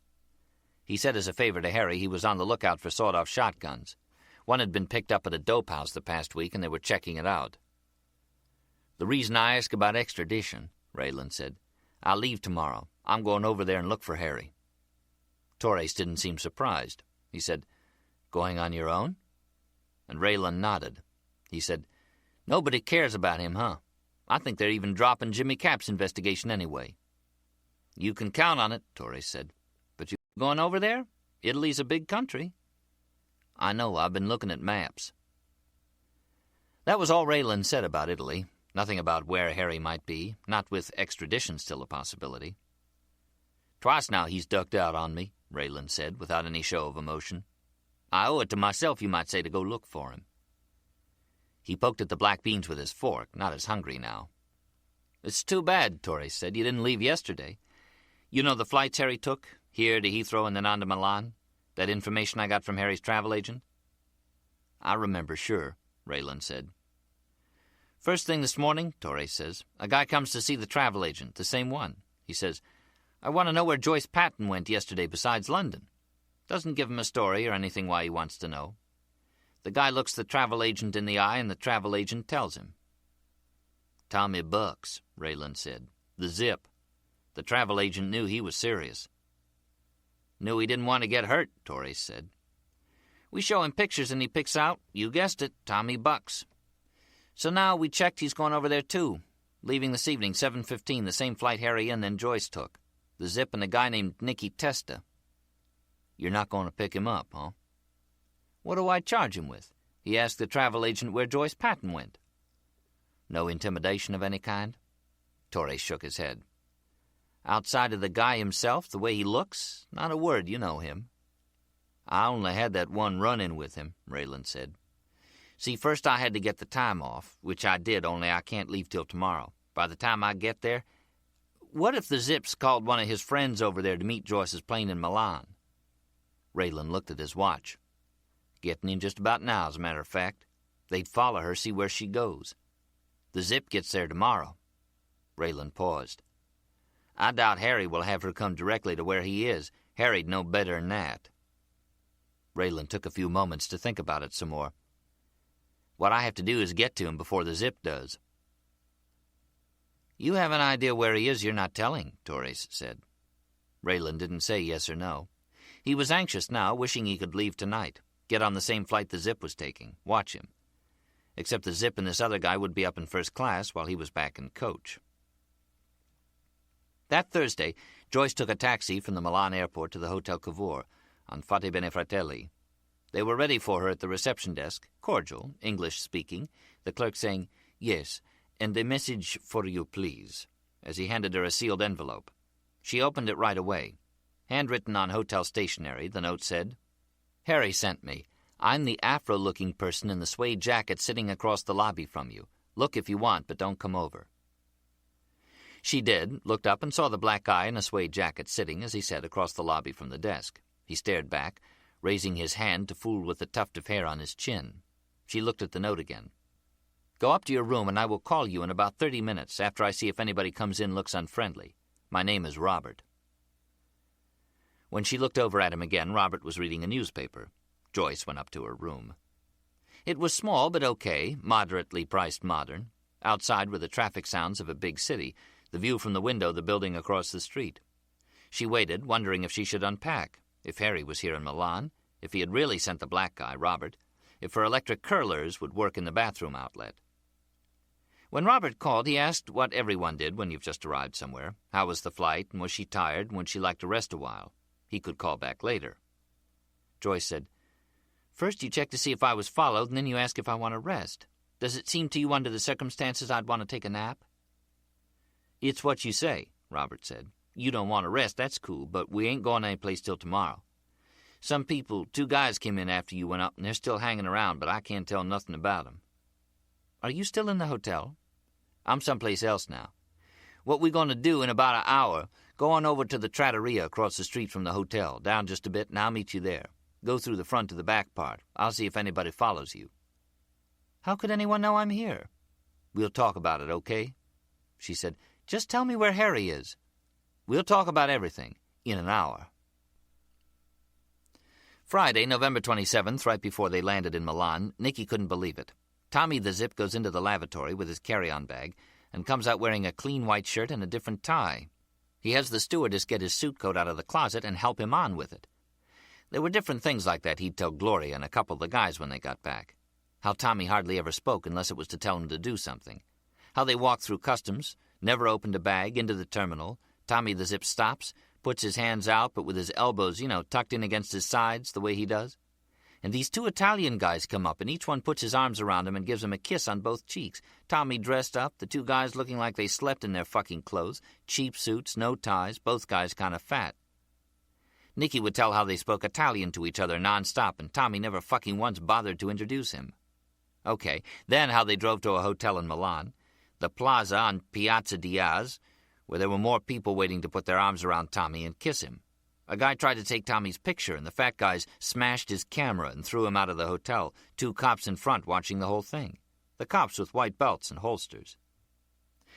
He said as a favor to Harry he was on the lookout for sawed-off shotguns. One had been picked up at a dope house the past week, and they were checking it out. "The reason I ask about extradition," Raylan said, "I'll leave tomorrow. I'm going over there and look for Harry." Torres didn't seem surprised. He said, "Going on your own?" And Raylan nodded. He said, "Nobody cares about him, huh? I think they're even dropping Jimmy Cap's investigation anyway." "You can count on it," Torres said. "But you going over there? Italy's a big country." "I know. I've been looking at maps." That was all Raylan said about Italy. Nothing about where Harry might be, not with extradition still a possibility. "Twice now he's ducked out on me," Raylan said, without any show of emotion. "I owe it to myself, you might say, to go look for him." He poked at the black beans with his fork, not as hungry now. "It's too bad," Torres said, "you didn't leave yesterday. You know the flights Harry took, here to Heathrow and then on to Milan? That information I got from Harry's travel agent?" "I remember, sure," Raylan said. "First thing this morning," Torres says, "a guy comes to see the travel agent, the same one. He says, 'I want to know where Joyce Patton went yesterday besides London.' Doesn't give him a story or anything why he wants to know. The guy looks the travel agent in the eye, and the travel agent tells him." "Tommy Bucks," Raylan said. "The zip. The travel agent knew he was serious." "Knew he didn't want to get hurt," Torres said. "We show him pictures and he picks out, you guessed it, Tommy Bucks. So now we checked he's going over there too, leaving this evening, 7:15, the same flight Harry and then Joyce took. The zip and a guy named Nicky Testa." "You're not going to pick him up, huh?" "What do I charge him with? He asked the travel agent where Joyce Patton went." "No intimidation of any kind?" Torres shook his head. "Outside of the guy himself, the way he looks, not a word, you know him." "I only had that one run-in with him," Raylan said. "See, first I had to get the time off, which I did, only I can't leave till tomorrow. By the time I get there, what if the Zips called one of his friends over there to meet Joyce's plane in Milan?" Raylan looked at his watch. "Getting in just about now, as a matter of fact. They'd follow her, see where she goes. The Zip gets there tomorrow." Raylan paused. "I doubt Harry will have her come directly to where he is. Harry'd know better than that." Raylan took a few moments to think about it some more. "What I have to do is get to him before the Zip does." "You have an idea where he is you're not telling," Torres said. Raylan didn't say yes or no. He was anxious now, wishing he could leave tonight, get on the same flight the Zip was taking, watch him. Except the Zip and this other guy would be up in first class while he was back in coach. That Thursday, Joyce took a taxi from the Milan airport to the Hotel Cavour on Fate Bene Fratelli. They were ready for her at the reception desk, cordial, English-speaking, the clerk saying, "Yes, and a message for you, please," as he handed her a sealed envelope. She opened it right away. Handwritten on hotel stationery, the note said, "Harry sent me. I'm the afro-looking person in the suede jacket sitting across the lobby from you. Look if you want, but don't come over." She did, looked up and saw the black guy in a suede jacket sitting, as he said, across the lobby from the desk. He stared back, raising his hand to fool with the tuft of hair on his chin. She looked at the note again. "Go up to your room and I will call you in about 30 minutes after I see if anybody comes in looks unfriendly. My name is Robert." When she looked over at him again, Robert was reading a newspaper. Joyce went up to her room. It was small but okay, moderately priced modern. Outside were the traffic sounds of a big city, the view from the window the building across the street. She waited, wondering if she should unpack, if Harry was here in Milan, if he had really sent the black guy, Robert, if her electric curlers would work in the bathroom outlet. When Robert called, he asked what everyone did when you've just arrived somewhere. How was the flight, and was she tired, and would she like to rest a while? He could call back later. Joyce said, "First you check to see if I was followed, and then you ask if I want to rest. Does it seem to you under the circumstances I'd want to take a nap?" "It's what you say," Robert said. "You don't want to rest, that's cool, but we ain't going anyplace till tomorrow. Some people, 2 guys came in after you went up, and they're still hanging around, but I can't tell nothing about them." "Are you still in the hotel?" "I'm someplace else now. What we going to do in about an hour, go on over to the Trattoria across the street from the hotel, down just a bit, and I'll meet you there. Go through the front to the back part. I'll see if anybody follows you." "How could anyone know I'm here?" "We'll talk about it, okay?" She said, "Just tell me where Harry is." "We'll talk about everything in an hour." Friday, November 27th, right before they landed in Milan, Nicky couldn't believe it. Tommy the Zip goes into the lavatory with his carry-on bag and comes out wearing a clean white shirt and a different tie. He has the stewardess get his suit coat out of the closet and help him on with it. There were different things like that he'd tell Gloria and a couple of the guys when they got back. How Tommy hardly ever spoke unless it was to tell him to do something. How they walked through customs, never opened a bag, into the terminal. Tommy the Zip stops, puts his hands out, but with his elbows, tucked in against his sides, the way he does. And these two Italian guys come up, and each one puts his arms around him and gives him a kiss on both cheeks. Tommy dressed up, the two guys looking like they slept in their fucking clothes, cheap suits, no ties, both guys kind of fat. Nicky would tell how they spoke Italian to each other nonstop, and Tommy never fucking once bothered to introduce him. Okay, then how they drove to a hotel in Milan, the plaza on Piazza Diaz, where there were more people waiting to put their arms around Tommy and kiss him. A guy tried to take Tommy's picture, and the fat guys smashed his camera and threw him out of the hotel, two cops in front watching the whole thing. The cops with white belts and holsters.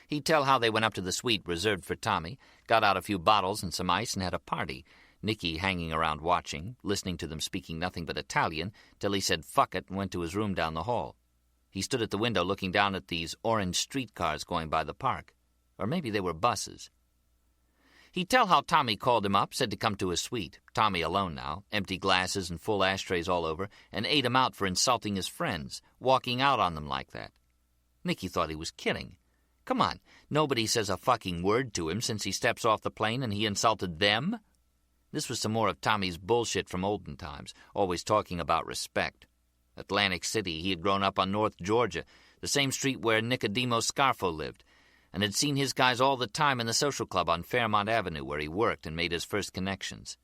He'd tell how they went up to the suite reserved for Tommy, got out a few bottles and some ice, and had a party. Nicky hanging around watching, listening to them speaking nothing but Italian, till he said fuck it and went to his room down the hall. He stood at the window looking down at these orange streetcars going by the park. Or maybe they were buses. He'd tell how Tommy called him up, said to come to his suite. Tommy alone now, empty glasses and full ashtrays all over, and ate him out for insulting his friends, walking out on them like that. Nicky thought he was kidding. Come on, nobody says a fucking word to him since he steps off the plane and he insulted them? This was some more of Tommy's bullshit from olden times, always talking about respect. Atlantic City, he had grown up on North Georgia, the same street where Nicodemo Scarfo lived, and had seen his guys all the time in the social club on Fairmont Avenue where he worked and made his first connections.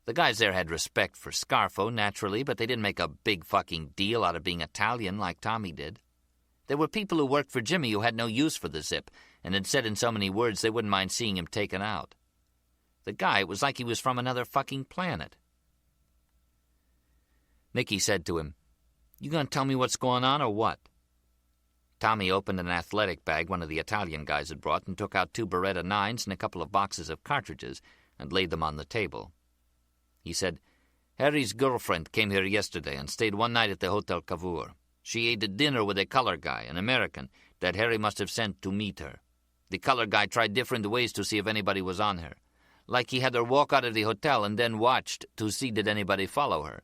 The guys there had respect for Scarfo, naturally, but they didn't make a big fucking deal out of being Italian like Tommy did. There were people who worked for Jimmy who had no use for the Zip and had said in so many words they wouldn't mind seeing him taken out. The guy, it was like he was from another fucking planet. Nicky said to him, "You gonna tell me what's going on or what?" Tommy opened an athletic bag one of the Italian guys had brought and took out 2 Beretta 9s and a couple of boxes of cartridges and laid them on the table. He said, "Harry's girlfriend came here yesterday and stayed one night at the Hotel Cavour. She ate a dinner with a color guy, an American, that Harry must have sent to meet her. The color guy tried different ways to see if anybody was on her. Like he had her walk out of the hotel and then watched to see did anybody follow her.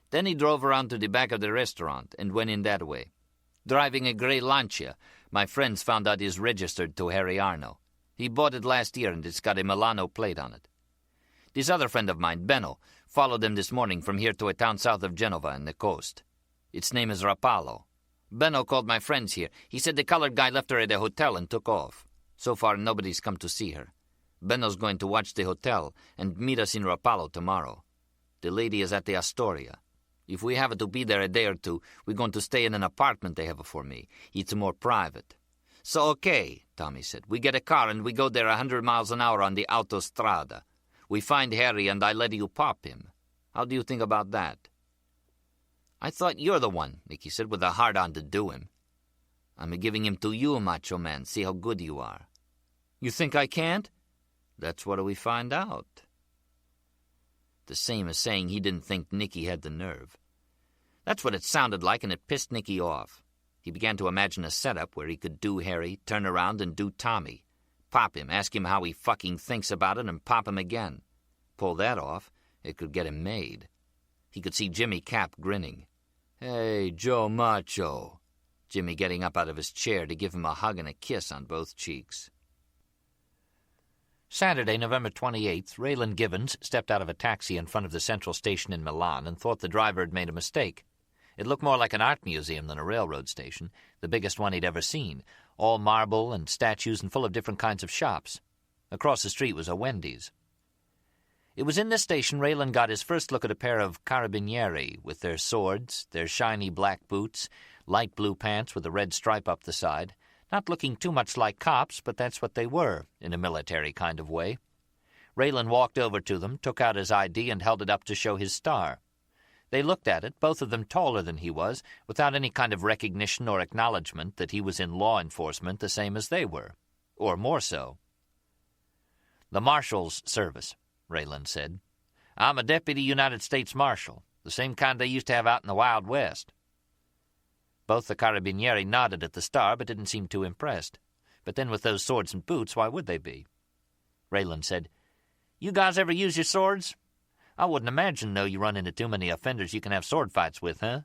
Then he drove around to the back of the restaurant and went in that way. Driving a gray Lancia, my friends found out is registered to Harry Arno. He bought it last year and it's got a Milano plate on it. This other friend of mine, Benno, followed them this morning from here to a town south of Genova in the coast. Its name is Rapallo. Benno called my friends here. He said the colored guy left her at a hotel and took off. So far, nobody's come to see her. Benno's going to watch the hotel and meet us in Rapallo tomorrow. The lady is at the Astoria. If we have to be there a day or two, we're going to stay in an apartment they have for me. It's more private." "So, okay," Tommy said. "We get a car and we go there 100 miles an hour on the autostrada. We find Harry and I let you pop him. How do you think about that?" "I thought you're the one," Nicky said, "with a hard-on to do him." "I'm giving him to you, macho man. See how good you are." "You think I can't?" "That's what we find out." The same as saying he didn't think Nicky had the nerve. That's what it sounded like, and it pissed Nicky off. He began to imagine a setup where he could do Harry, turn around and do Tommy. Pop him, ask him how he fucking thinks about it, and pop him again. Pull that off, it could get him made. He could see Jimmy Cap grinning. "Hey, Joe Macho." Jimmy getting up out of his chair to give him a hug and a kiss on both cheeks. Saturday, November 28th, Raylan Givens stepped out of a taxi in front of the central station in Milan and thought the driver had made a mistake. It looked more like an art museum than a railroad station, the biggest one he'd ever seen, all marble and statues and full of different kinds of shops. Across the street was a Wendy's. It was in this station Raylan got his first look at a pair of carabinieri with their swords, their shiny black boots, light blue pants with a red stripe up the side, not looking too much like cops, but that's what they were, in a military kind of way. Raylan walked over to them, took out his ID, and held it up to show his star. They looked at it, both of them taller than he was, without any kind of recognition or acknowledgement that he was in law enforcement the same as they were, or more so. "The Marshal's Service," Raylan said. I'm a deputy United States Marshal, the same kind they used to have out in the Wild West. Both the carabinieri nodded at the star, but didn't seem too impressed. But then with those swords and boots, why would they be? Raylan said, "You guys ever use your swords? I wouldn't imagine, though, you run into too many offenders you can have sword fights with, huh?"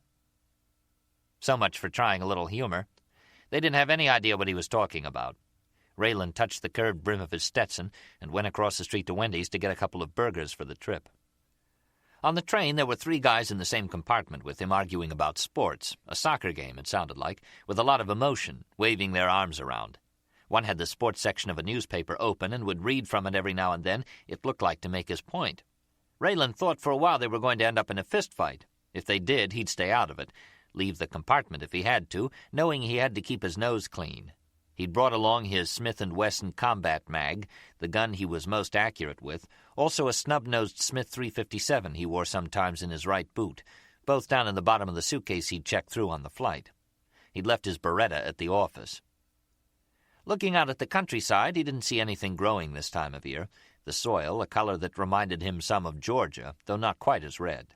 So much for trying a little humor. They didn't have any idea what he was talking about. Raylan touched the curved brim of his Stetson and went across the street to Wendy's to get a couple of burgers for the trip. On the train, there were 3 guys in the same compartment with him arguing about sports, a soccer game, it sounded like, with a lot of emotion, waving their arms around. One had the sports section of a newspaper open and would read from it every now and then, it looked like, to make his point. Raylan thought for a while they were going to end up in a fist fight. If they did, he'd stay out of it, leave the compartment if he had to, knowing he had to keep his nose clean. He'd brought along his Smith & Wesson Combat Mag, the gun he was most accurate with, also a snub-nosed Smith 357 he wore sometimes in his right boot, both down in the bottom of the suitcase he'd checked through on the flight. He'd left his Beretta at the office. Looking out at the countryside, he didn't see anything growing this time of year, the soil a color that reminded him some of Georgia, though not quite as red.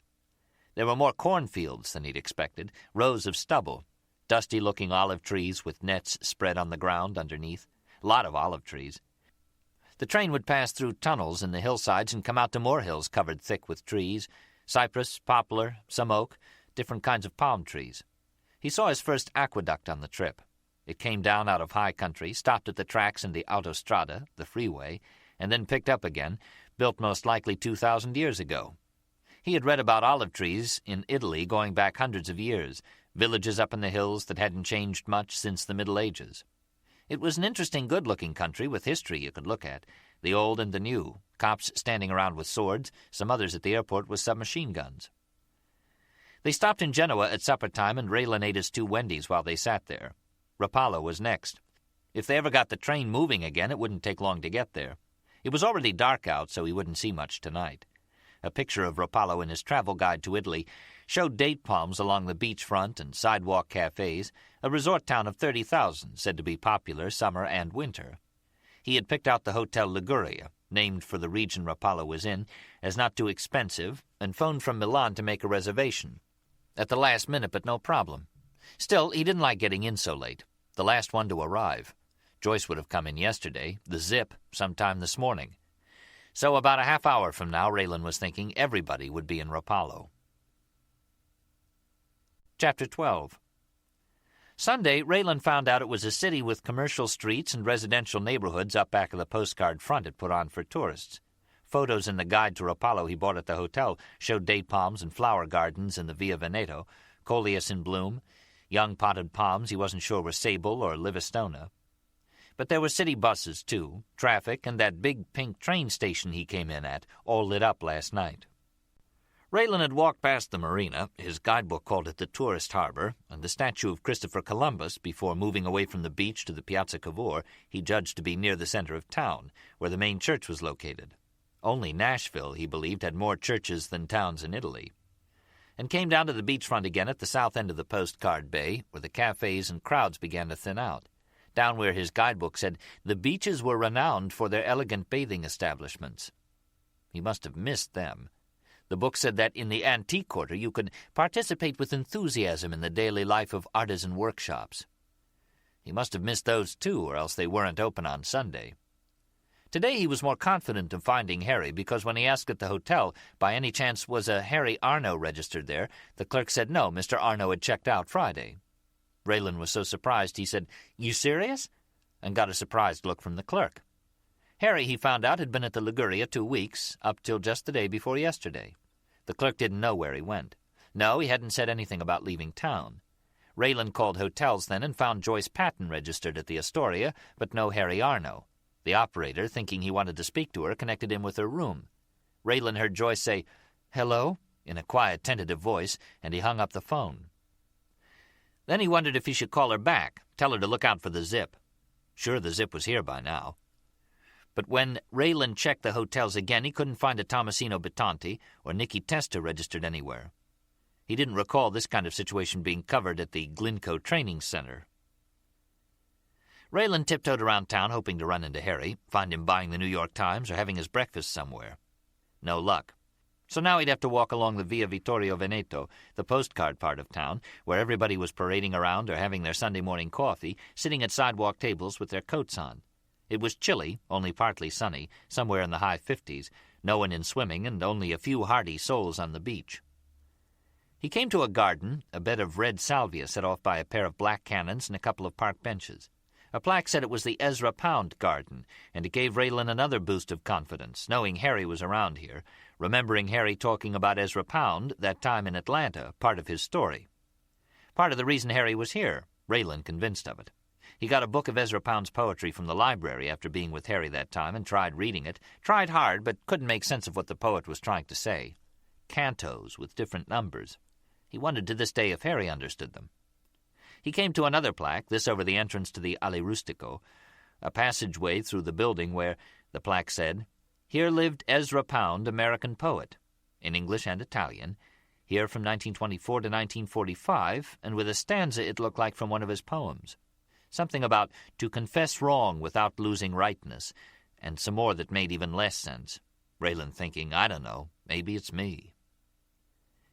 There were more cornfields than he'd expected, rows of stubble, dusty-looking olive trees with nets spread on the ground underneath, a lot of olive trees. The train would pass through tunnels in the hillsides and come out to more hills covered thick with trees, cypress, poplar, some oak, different kinds of palm trees. He saw his first aqueduct on the trip. It came down out of high country, stopped at the tracks in the autostrada, the freeway, and then picked up again, built most likely 2,000 years ago. He had read about olive trees in Italy going back hundreds of years, villages up in the hills that hadn't changed much since the Middle Ages. It was an interesting, good-looking country with history you could look at, the old and the new, cops standing around with swords, some others at the airport with submachine guns. They stopped in Genoa at supper time, and Raylan ate his 2 Wendy's while they sat there. Rapallo was next. If they ever got the train moving again, it wouldn't take long to get there. It was already dark out, so he wouldn't see much tonight. A picture of Rapallo in his travel guide to Italy showed date palms along the beachfront and sidewalk cafes, a resort town of 30,000, said to be popular summer and winter. He had picked out the Hotel Liguria, named for the region Rapallo was in, as not too expensive, and phoned from Milan to make a reservation. At the last minute, but no problem. Still, he didn't like getting in so late, the last one to arrive. Joyce would have come in yesterday, the Zip, sometime this morning. So about a half hour from now, Raylan was thinking, everybody would be in Rapallo. Chapter 12. Sunday, Raylan found out it was a city with commercial streets and residential neighborhoods up back of the postcard front it put on for tourists. Photos in the guide to Rapallo he bought at the hotel showed date palms and flower gardens in the Via Veneto, coleus in bloom, young potted palms he wasn't sure were sable or livistona. But there were city buses, too, traffic, and that big pink train station he came in at, all lit up last night. Raylan had walked past the marina, his guidebook called it the tourist harbor, and the statue of Christopher Columbus before moving away from the beach to the Piazza Cavour he judged to be near the center of town, where the main church was located. Only Nashville, he believed, had more churches than towns in Italy. And came down to the beachfront again at the south end of the postcard bay, where the cafes and crowds began to thin out. Down where his guidebook said the beaches were renowned for their elegant bathing establishments. He must have missed them. The book said that in the antique quarter you could participate with enthusiasm in the daily life of artisan workshops. He must have missed those too, or else they weren't open on Sunday. Today he was more confident of finding Harry, because when he asked at the hotel, by any chance was a Harry Arno registered there, the clerk said no, Mr. Arno had checked out Friday. Raylan was so surprised he said, "You serious?" and got a surprised look from the clerk. Harry, he found out, had been at the Liguria 2 weeks, up till just the day before yesterday. The clerk didn't know where he went. No, he hadn't said anything about leaving town. Raylan called hotels then and found Joyce Patton registered at the Astoria, but no Harry Arno. The operator, thinking he wanted to speak to her, connected him with her room. Raylan heard Joyce say, "Hello?" in a quiet, tentative voice, and he hung up the phone. Then he wondered if he should call her back, tell her to look out for the Zip. Sure, the Zip was here by now. But when Raylan checked the hotels again, he couldn't find a Tomasino Bitonti or Nicky Testa registered anywhere. He didn't recall this kind of situation being covered at the Glencoe Training Center. Raylan tiptoed around town hoping to run into Harry, find him buying the New York Times or having his breakfast somewhere. No luck. So now he'd have to walk along the Via Vittorio Veneto, the postcard part of town, where everybody was parading around or having their Sunday morning coffee, sitting at sidewalk tables with their coats on. It was chilly, only partly sunny, somewhere in the high 50s, no one in swimming, and only a few hardy souls on the beach. He came to a garden, a bed of red salvia set off by a pair of black cannons and a couple of park benches. A plaque said it was the Ezra Pound Garden, and it gave Raylan another boost of confidence, knowing Harry was around here, remembering Harry talking about Ezra Pound that time in Atlanta, part of his story. Part of the reason Harry was here, Raylan convinced of it. He got a book of Ezra Pound's poetry from the library after being with Harry that time and tried reading it, tried hard but couldn't make sense of what the poet was trying to say. Cantos with different numbers. He wondered to this day if Harry understood them. He came to another plaque, this over the entrance to the Alley Rustico, a passageway through the building where the plaque said, "Here lived Ezra Pound, American poet," in English and Italian, here from 1924 to 1945, and with a stanza it looked like from one of his poems. Something about to confess wrong without losing rightness, and some more that made even less sense. Raylan thinking, I don't know, maybe it's me.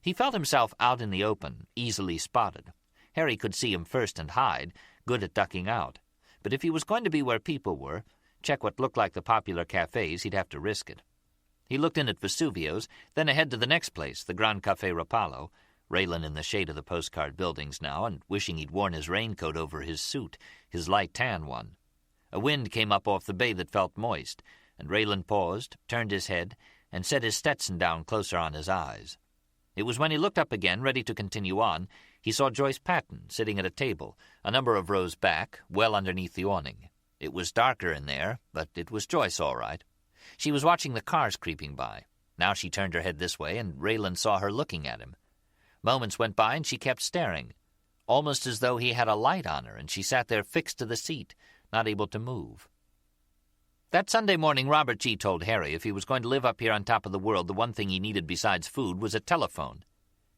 He felt himself out in the open, easily spotted. Harry could see him first and hide, good at ducking out. But if he was going to be where people were, check what looked like the popular cafes, he'd have to risk it. He looked in at Vesuvio's, then ahead to the next place, the Gran Cafe Rapallo, Raylan in the shade of the postcard buildings now, and wishing he'd worn his raincoat over his suit, his light tan one. A wind came up off the bay that felt moist, and Raylan paused, turned his head, and set his Stetson down closer on his eyes. It was when he looked up again, ready to continue on, he saw Joyce Patton sitting at a table, a number of rows back, well underneath the awning. It was darker in there, but it was Joyce all right. She was watching the cars creeping by. Now she turned her head this way, and Raylan saw her looking at him. Moments went by, and she kept staring, almost as though he had a light on her, and she sat there fixed to the seat, not able to move. That Sunday morning, Robert G. told Harry if he was going to live up here on top of the world, the one thing he needed besides food was a telephone.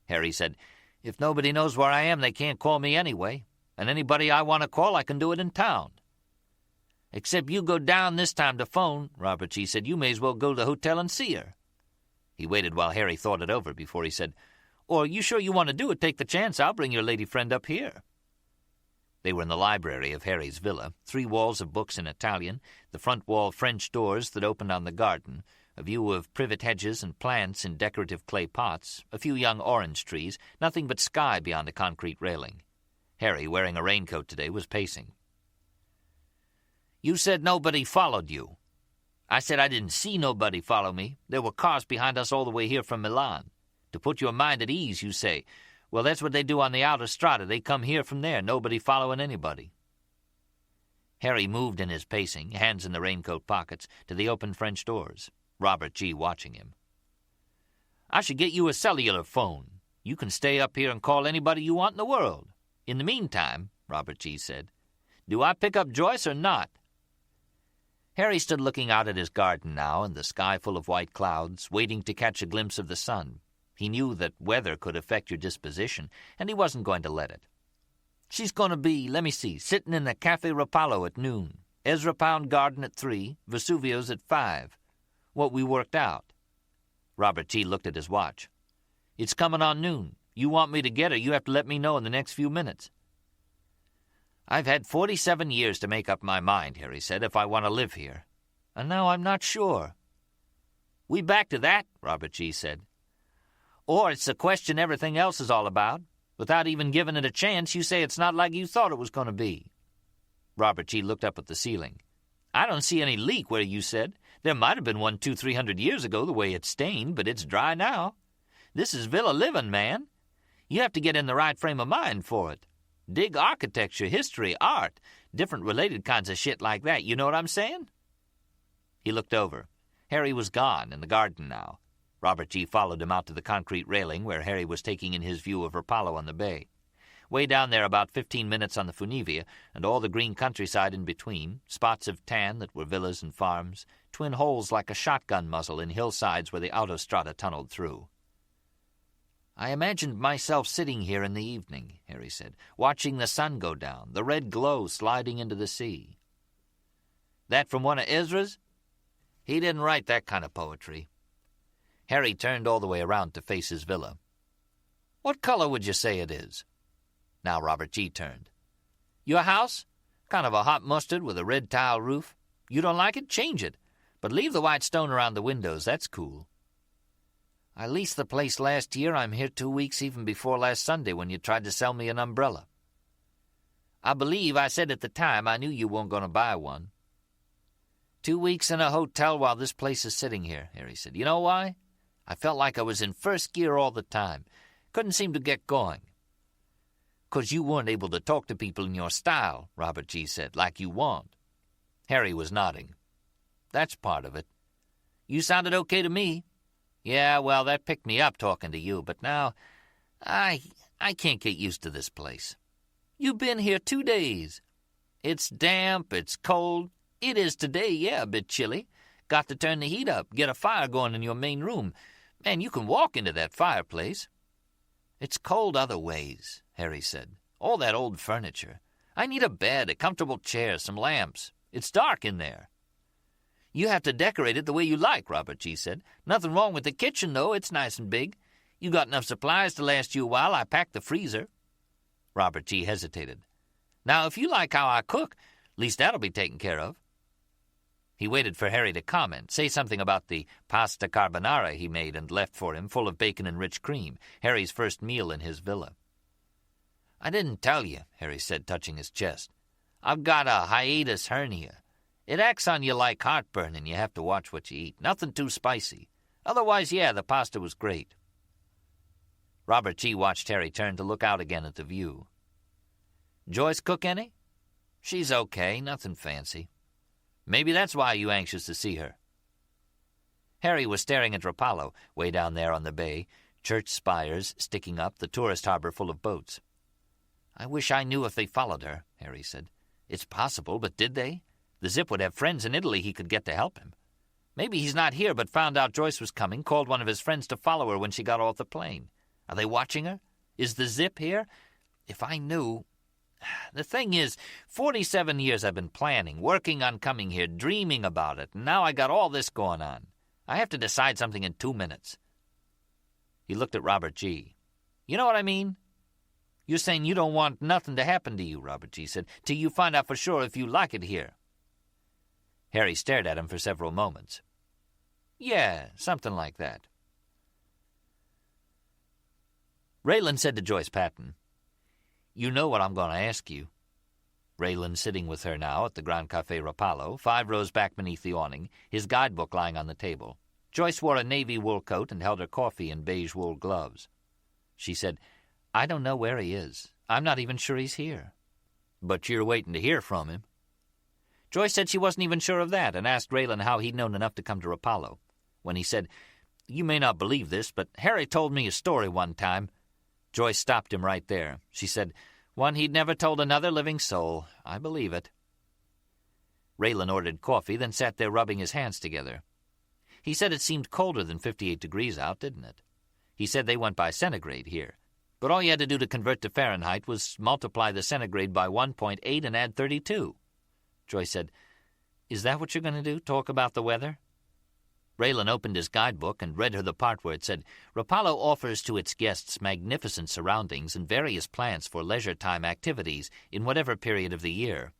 Harry said, "If nobody knows where I am, they can't call me anyway, and anybody I want to call, I can do it in town." "Except you go down this time to phone," Robert G. said. "You may as well go to the hotel and see her." He waited while Harry thought it over before he said, "Or you sure you want to do it? Take the chance. I'll bring your lady friend up here." They were in the library of Harry's villa, 3 walls of books in Italian, the front wall French doors that opened on the garden, a view of privet hedges and plants in decorative clay pots, a few young orange trees, nothing but sky beyond a concrete railing. Harry, wearing a raincoat today, was pacing. "You said nobody followed you." "I said I didn't see nobody follow me. There were cars behind us all the way here from Milan. To put your mind at ease, you say. Well, that's what they do on the autostrada. They come here from there, nobody following anybody." Harry moved in his pacing, hands in the raincoat pockets, to the open French doors, Robert G. watching him. "I should get you a cellular phone. You can stay up here and call anybody you want in the world. In the meantime," Robert G. said, "do I pick up Joyce or not?" Harry stood looking out at his garden now and the sky full of white clouds, waiting to catch a glimpse of the sun. He knew that weather could affect your disposition, and he wasn't going to let it. "She's going to be, sitting in the Cafe Rapallo at noon, Ezra Pound Garden at 3, Vesuvio's at 5. What we worked out." Robert G. looked at his watch. "It's coming on noon. You want me to get her, you have to let me know in the next few minutes." "I've had 47 years to make up my mind," Harry said, "if I want to live here. And now I'm not sure." "We back to that," Robert G. said. "Or it's the question everything else is all about. Without even giving it a chance, you say it's not like you thought it was going to be." Robert G. looked up at the ceiling. "I don't see any leak where you said. There might have been one 200-300 years ago the way it's stained, but it's dry now. This is villa living, man. You have to get in the right frame of mind for it. Dig architecture, history, art, different related kinds of shit like that. You know what I'm saying?" He looked over. Harry was gone, in the garden now. Robert G. followed him out to the concrete railing where Harry was taking in his view of Rapallo on the bay. Way down there about 15 minutes on the Funivia, and all the green countryside in between, spots of tan that were villas and farms, twin holes like a shotgun muzzle in hillsides where the autostrada tunneled through. "I imagined myself sitting here in the evening," Harry said, "watching the sun go down, the red glow sliding into the sea." "That from one of Ezra's?" "He didn't write that kind of poetry." Harry turned all the way around to face his villa. "What color would you say it is?" Now Robert G. turned. "Your house? Kind of a hot mustard with a red tile roof. You don't like it? Change it. But leave the white stone around the windows. That's cool." "I leased the place last year. I'm here 2 weeks even before last Sunday when you tried to sell me an umbrella." "I believe I said at the time I knew you weren't going to buy one." 2 weeks in a hotel while this place is sitting here," Harry said. "You know why? I felt like I was in first gear all the time. Couldn't seem to get going." "'Cause you weren't able to talk to people in your style," Robert G. said, "like you want." Harry was nodding. "That's part of it. You sounded okay to me." "Yeah, well, that picked me up talking to you, but now I can't get used to this place." "You've been here 2 days. It's damp, it's cold. It is today, yeah, a bit chilly. Got to turn the heat up, get a fire going in your main room. Man, you can walk into that fireplace." "It's cold other ways," Harry said. "All that old furniture. I need a bed, a comfortable chair, some lamps. It's dark in there." "You have to decorate it the way you like," Robert G. said. "Nothing wrong with the kitchen, though. It's nice and big. You got enough supplies to last you a while. I packed the freezer." Robert G. hesitated. "Now, if you like how I cook, at least that'll be taken care of." He waited for Harry to comment, say something about the pasta carbonara he made and left for him, full of bacon and rich cream, Harry's first meal in his villa. "I didn't tell you," Harry said, touching his chest. "I've got a hiatus hernia. It acts on you like heartburn, and you have to watch what you eat. Nothing too spicy. Otherwise, yeah, the pasta was great." Robert G. watched Harry turn to look out again at the view. "Joyce cook any?" "She's okay, nothing fancy." "Maybe that's why you anxious to see her." Harry was staring at Rapallo, way down there on the bay, church spires sticking up, the tourist harbor full of boats. "I wish I knew if they followed her," Harry said. "It's possible, but did they? The Zip would have friends in Italy he could get to help him. Maybe he's not here but found out Joyce was coming, called one of his friends to follow her when she got off the plane. Are they watching her? Is the Zip here? If I knew... The thing is, 47 years I've been planning, working on coming here, dreaming about it, and now I got all this going on. I have to decide something in 2 minutes." He looked at Robert G. "You know what I mean? You're saying you don't want nothing to happen to you," Robert G. said, "till you find out for sure if you like it here." Harry stared at him for several moments. "Yeah, something like that." Raylan said to Joyce Patton, "You know what I'm going to ask you." Raylan sitting with her now at the Grand Café Rapallo, 5 rows back beneath the awning, his guidebook lying on the table. Joyce wore a navy wool coat and held her coffee in beige wool gloves. She said, "I don't know where he is. I'm not even sure he's here." "But you're waiting to hear from him." Joyce said she wasn't even sure of that and asked Raylan how he'd known enough to come to Rapallo. When he said, "You may not believe this, but Harry told me a story one time," Joyce stopped him right there. She said, "One he'd never told another living soul. I believe it." Raylan ordered coffee, then sat there rubbing his hands together. He said it seemed colder than 58 degrees out, didn't it? He said they went by centigrade here, but all you had to do to convert to Fahrenheit was multiply the centigrade by 1.8 and add 32. Joyce said, "Is that what you're going to do, talk about the weather?" Raylan opened his guidebook and read her the part where it said, "Rapallo offers to its guests magnificent surroundings and various plans for leisure time activities in whatever period of the year."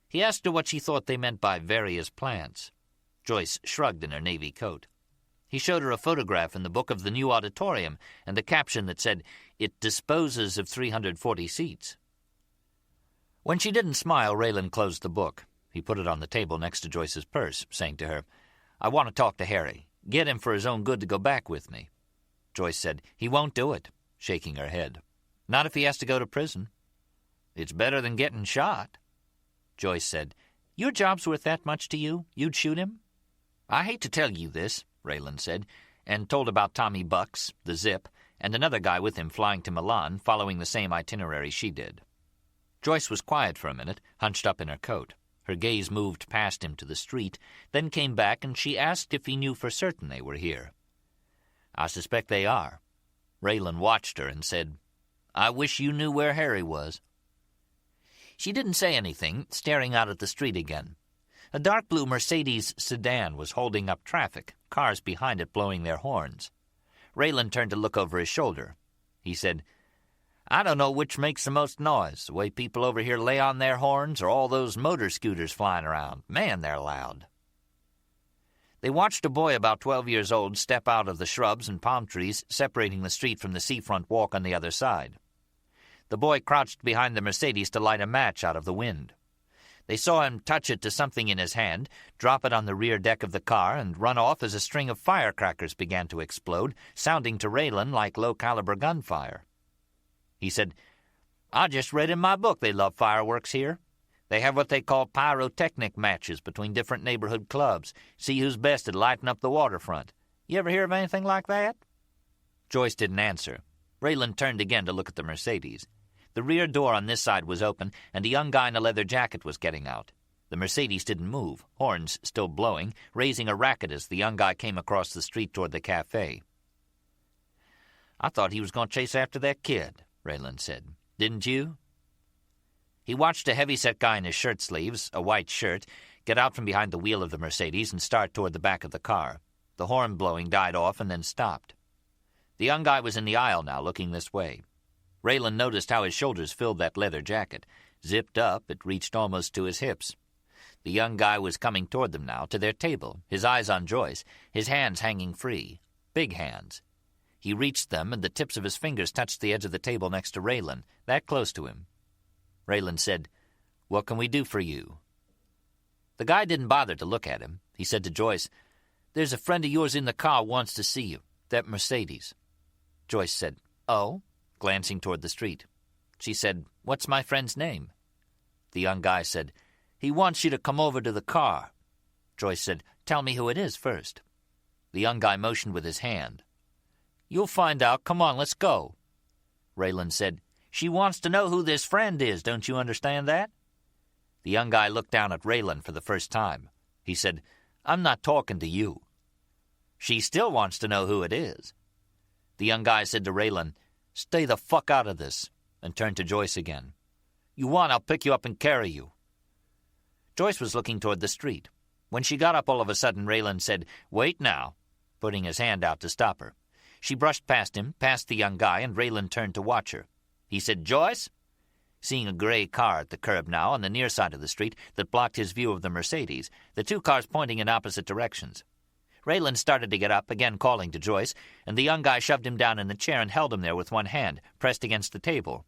He asked her what she thought they meant by various plans. Joyce shrugged in her navy coat. He showed her a photograph in the book of the new auditorium and a caption that said, "It disposes of 340 seats." When she didn't smile, Raylan closed the book. He put it on the table next to Joyce's purse, saying to her, "I want to talk to Harry. Get him for his own good to go back with me." Joyce said, "He won't do it," shaking her head. "Not if he has to go to prison." "It's better than getting shot." Joyce said, "Your job's worth that much to you? You'd shoot him?" "I hate to tell you this," Raylan said, and told about Tommy Bucks, the Zip, and another guy with him flying to Milan, following the same itinerary she did. Joyce was quiet for a minute, hunched up in her coat. Her gaze moved past him to the street, then came back, and she asked if he knew for certain they were here. "I suspect they are." Raylan watched her and said, "I wish you knew where Harry was." She didn't say anything, staring out at the street again. A dark blue Mercedes sedan was holding up traffic, cars behind it blowing their horns. Raylan turned to look over his shoulder. He said, "I don't know which makes the most noise, the way people over here lay on their horns or all those motor scooters flying around. Man, they're loud." They watched a boy about 12 years old step out of the shrubs and palm trees separating the street from the seafront walk on the other side. The boy crouched behind the Mercedes to light a match out of the wind. They saw him touch it to something in his hand, drop it on the rear deck of the car, and run off as a string of firecrackers began to explode, sounding to Raylan like low-caliber gunfire. He said, "I just read in my book they love fireworks here. They have what they call pyrotechnic matches between different neighborhood clubs. See who's best at lighting up the waterfront. You ever hear of anything like that?" Joyce didn't answer. Raylan turned again to look at the Mercedes. The rear door on this side was open, and a young guy in a leather jacket was getting out. The Mercedes didn't move, horns still blowing, raising a racket as the young guy came across the street toward the cafe. "I thought he was going to chase after that kid," Raylan said. "Didn't you?" He watched a heavy-set guy in his shirt sleeves, a white shirt, get out from behind the wheel of the Mercedes and start toward the back of the car. The horn blowing died off and then stopped. The young guy was in the aisle now, looking this way. Raylan noticed how his shoulders filled that leather jacket. Zipped up, it reached almost to his hips. The young guy was coming toward them now, to their table, his eyes on Joyce, his hands hanging free. Big hands. He reached them, and the tips of his fingers touched the edge of the table next to Raylan, that close to him. Raylan said, "What can we do for you?" The guy didn't bother to look at him. He said to Joyce, "There's a friend of yours in the car wants to see you, that Mercedes." Joyce said, "Oh?" glancing toward the street. She said, "What's my friend's name?" The young guy said, "He wants you to come over to the car." Joyce said, "Tell me who it is first." The young guy motioned with his hand. "You'll find out. Come on, let's go." Raylan said, "She wants to know who this friend is, don't you understand that?" The young guy looked down at Raylan for the first time. He said, "I'm not talking to you." "She still wants to know who it is." The young guy said to Raylan, "Stay the fuck out of this," and turned to Joyce again. "You want, I'll pick you up and carry you." Joyce was looking toward the street. When she got up all of a sudden, Raylan said, "Wait now," putting his hand out to stop her. She brushed past him, past the young guy, and Raylan turned to watch her. He said, "Joyce?" Seeing a gray car at the curb now on the near side of the street that blocked his view of the Mercedes, the two cars pointing in opposite directions. Raylan started to get up, again calling to Joyce, and the young guy shoved him down in the chair and held him there with one hand, pressed against the table.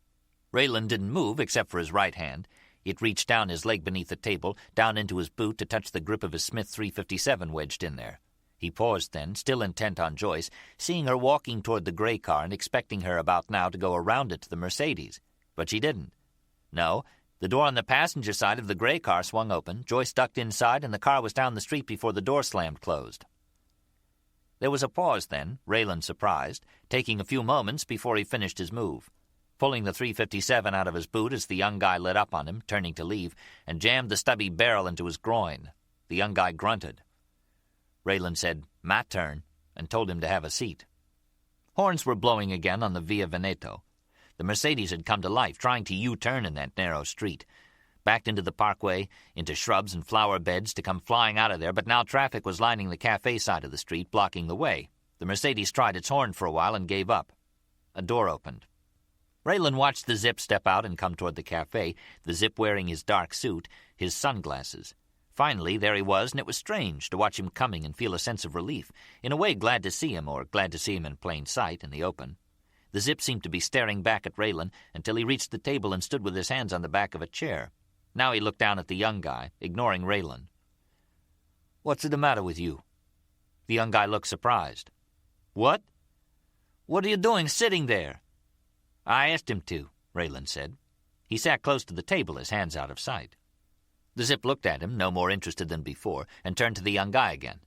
Raylan didn't move except for his right hand. It reached down his leg beneath the table, down into his boot to touch the grip of his Smith .357 wedged in there. He paused then, still intent on Joyce, seeing her walking toward the gray car and expecting her about now to go around it to the Mercedes. But she didn't. No, the door on the passenger side of the gray car swung open, Joyce ducked inside, and the car was down the street before the door slammed closed. There was a pause then, Raylan surprised, taking a few moments before he finished his move. Pulling the .357 out of his boot as the young guy lit up on him, turning to leave, and jammed the stubby barrel into his groin. The young guy grunted. Raylan said, "My turn," and told him to have a seat. Horns were blowing again on the Via Veneto. The Mercedes had come to life, trying to U-turn in that narrow street. Backed into the parkway, into shrubs and flower beds to come flying out of there, but now traffic was lining the cafe side of the street, blocking the way. The Mercedes tried its horn for a while and gave up. A door opened. Raylan watched the Zip step out and come toward the cafe, the Zip wearing his dark suit, his sunglasses. Finally, there he was, and it was strange to watch him coming and feel a sense of relief, in a way glad to see him, or glad to see him in plain sight, in the open. The Zip seemed to be staring back at Raylan until he reached the table and stood with his hands on the back of a chair. Now he looked down at the young guy, ignoring Raylan. "What's the matter with you?" The young guy looked surprised. "What? What are you doing sitting there?" "I asked him to," Raylan said. He sat close to the table, his hands out of sight. The Zip looked at him, no more interested than before, and turned to the young guy again.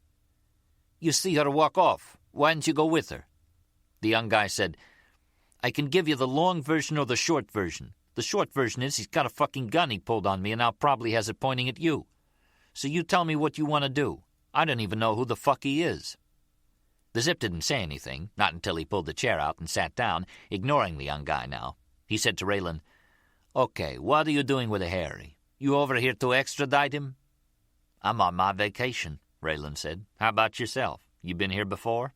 "You see her walk off. Why didn't you go with her?" The young guy said, "I can give you the long version or the short version. The short version is he's got a fucking gun he pulled on me and now probably has it pointing at you. So you tell me what you want to do. I don't even know who the fuck he is." The Zip didn't say anything, not until he pulled the chair out and sat down, ignoring the young guy now. He said to Raylan, "Okay, what are you doing with Harry? You over here to extradite him?" "I'm on my vacation," Raylan said. "How about yourself?" You been here before?"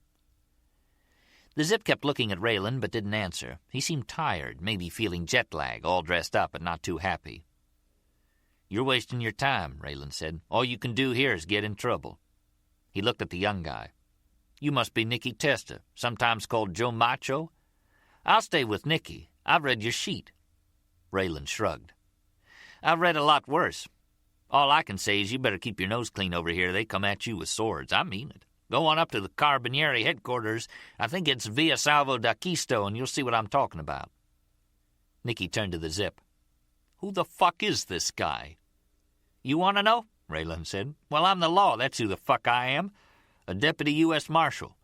The Zip kept looking at Raylan but didn't answer. He seemed tired, maybe feeling jet lag, all dressed up but not too happy. "You're wasting your time," Raylan said. "All you can do here is get in trouble." He looked at the young guy. "You must be Nicky Testa, sometimes called Joe Macho. I'll stay with Nicky. I've read your sheet." Raylan shrugged. "I've read a lot worse. All I can say is you better keep your nose clean over here. They come at you with swords. I mean it. Go on up to the Carabinieri headquarters. I think it's Via Salvo d'Acquisto, and you'll see what I'm talking about." Nicky turned to the Zip. "Who the fuck is this guy?" "You want to know?" Raylan said. "Well, I'm the law. That's who the fuck I am. A deputy U.S. Marshal.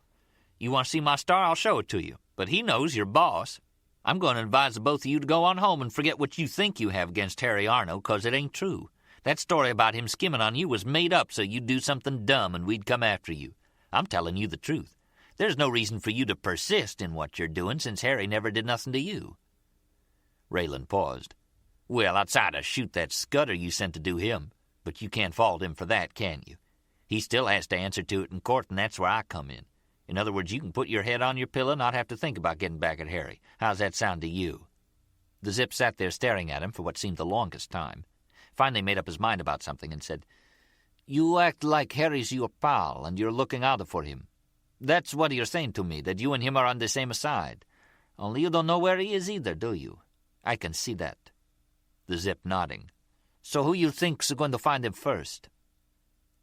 You want to see my star? I'll show it to you. But he knows your boss. I'm going to advise the both of you to go on home and forget what you think you have against Harry Arno, 'cause it ain't true. That story about him skimming on you was made up so you'd do something dumb and we'd come after you. I'm telling you the truth. There's no reason for you to persist in what you're doing since Harry never did nothing to you." Raylan paused. "Well, outside of shoot that scudder you sent to do him. But you can't fault him for that, can you? He still has to answer to it in court, and that's where I come in. In other words, you can put your head on your pillow and not have to think about getting back at Harry. How's that sound to you?" The Zip sat there staring at him for what seemed the longest time. Finally made up his mind about something and said, "You act like Harry's your pal, and you're looking out for him. That's what you're saying to me, that you and him are on the same side. Only you don't know where he is either, do you? I can see that." The Zip nodding. "So who you think's going to find him first?"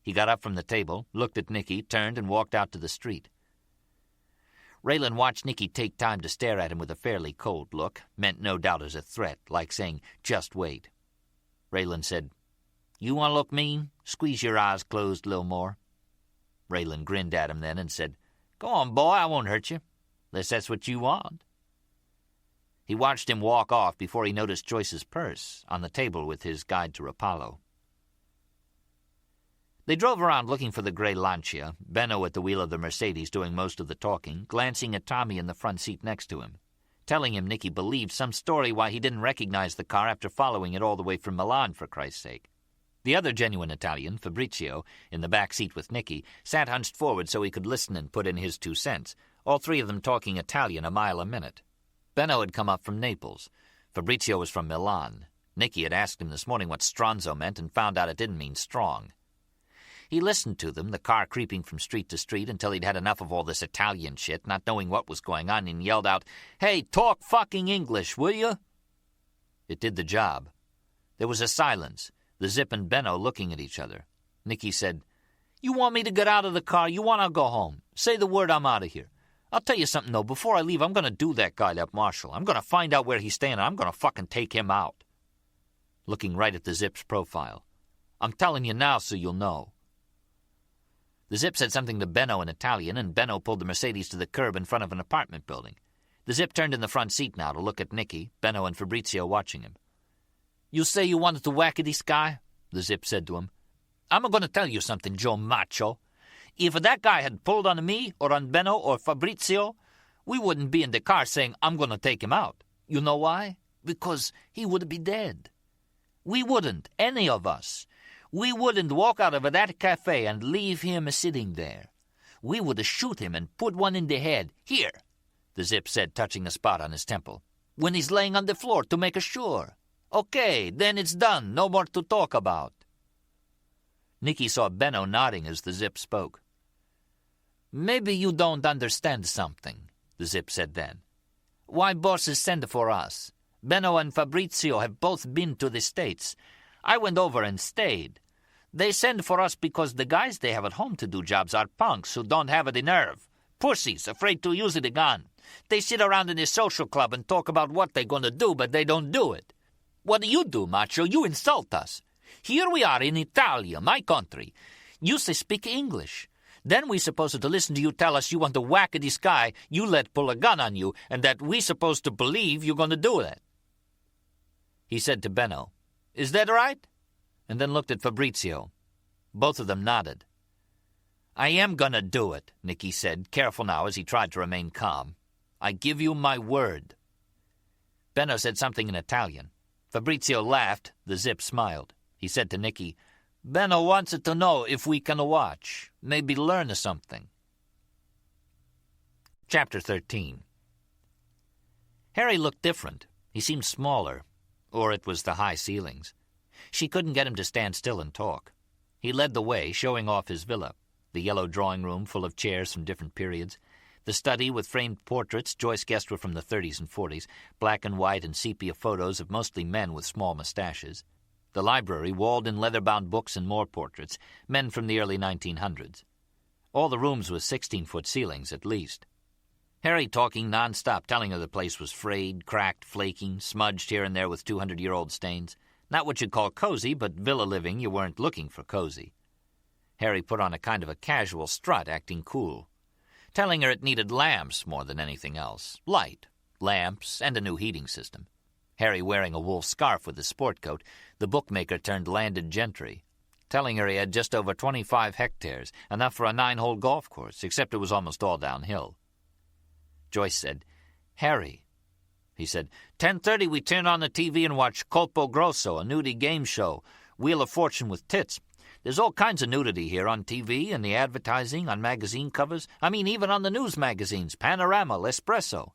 He got up from the table, looked at Nicky, turned, and walked out to the street. Raylan watched Nicky take time to stare at him with a fairly cold look, meant no doubt as a threat, like saying, "Just wait." Raylan said, "You want to look mean? Squeeze your eyes closed a little more." Raylan grinned at him then and said, "Go on, boy, I won't hurt you, unless that's what you want." He watched him walk off before he noticed Joyce's purse on the table with his guide to Rapallo. They drove around looking for the gray Lancia, Benno at the wheel of the Mercedes doing most of the talking, glancing at Tommy in the front seat next to him, telling him Nicky believed some story why he didn't recognize the car after following it all the way from Milan, for Christ's sake. The other genuine Italian, Fabrizio, in the back seat with Nicky, sat hunched forward so he could listen and put in his 2 cents, all three of them talking Italian a mile a minute. Benno had come up from Naples. Fabrizio was from Milan. Nicky had asked him this morning what stronzo meant and found out it didn't mean strong. He listened to them, the car creeping from street to street, until he'd had enough of all this Italian shit, not knowing what was going on, and yelled out, "Hey, talk fucking English, will you?" It did the job. There was a silence, the Zip and Benno looking at each other. Nicky said, "You want me to get out of the car? You want to go home? Say the word, I'm out of here. I'll tell you something, though. Before I leave, I'm going to do that guy, that marshal. I'm going to find out where he's staying, and I'm going to fucking take him out." Looking right at the Zip's profile. "I'm telling you now so you'll know." The Zip said something to Benno in Italian, and Benno pulled the Mercedes to the curb in front of an apartment building. The Zip turned in the front seat now to look at Nicky, Benno, and Fabrizio watching him. "You say you wanted to whack at this guy?" the Zip said to him. "I'm going to tell you something, Joe Macho. If that guy had pulled on me or on Benno or Fabrizio, we wouldn't be in the car saying, 'I'm going to take him out.' You know why? Because he would be dead. We wouldn't, any of us. We wouldn't walk out of that cafe and leave him sitting there. We would shoot him and put one in the head. Here," the Zip said, touching a spot on his temple, "when he's laying on the floor to make sure. Okay, then it's done. No more to talk about." Nicky saw Benno nodding as the Zip spoke. "Maybe you don't understand something," the Zip said then. "Why bosses send for us? Benno and Fabrizio have both been to the States. I went over and stayed. They send for us because the guys they have at home to do jobs are punks who don't have the nerve. Pussies, afraid to use the gun. They sit around in a social club and talk about what they're going to do, but they don't do it. What do, Macho? You insult us. Here we are in Italia, my country. You say speak English. Then we supposed to listen to you tell us you want to whack this guy you let pull a gun on you, and that we supposed to believe you're going to do that." He said to Benno, "Is that right?" and then looked at Fabrizio. Both of them nodded. "I am going to do it," Nicky said, careful now as he tried to remain calm. "I give you my word." Benno said something in Italian. Fabrizio laughed. The Zip smiled. He said to Nicky, "Benno wants to know if we can watch, maybe learn something." Chapter 13. Harry looked different. He seemed smaller. Or it was the high ceilings. She couldn't get him to stand still and talk. He led the way, showing off his villa, the yellow drawing room full of chairs from different periods, the study with framed portraits Joyce guessed were from the 30s and 40s, black and white and sepia photos of mostly men with small mustaches, the library walled in leather-bound books and more portraits, men from the early 1900s. All the rooms with 16-foot ceilings at least. Harry talking non-stop, telling her the place was frayed, cracked, flaking, smudged here and there with 200-year-old stains. Not what you'd call cozy, but villa living you weren't looking for cozy. Harry put on a kind of a casual strut, acting cool. Telling her it needed lamps more than anything else. Light, lamps, and a new heating system. Harry wearing a wool scarf with his sport coat, the bookmaker turned landed gentry. Telling her he had just over 25 hectares, enough for a 9-hole golf course, except it was almost all downhill. Joyce said, "Harry," he said, 10:30 we turn on the TV and watch Colpo Grosso, a nudie game show, Wheel of Fortune with tits. There's all kinds of nudity here on TV and the advertising, on magazine covers. I mean, even on the news magazines, Panorama, L'Espresso."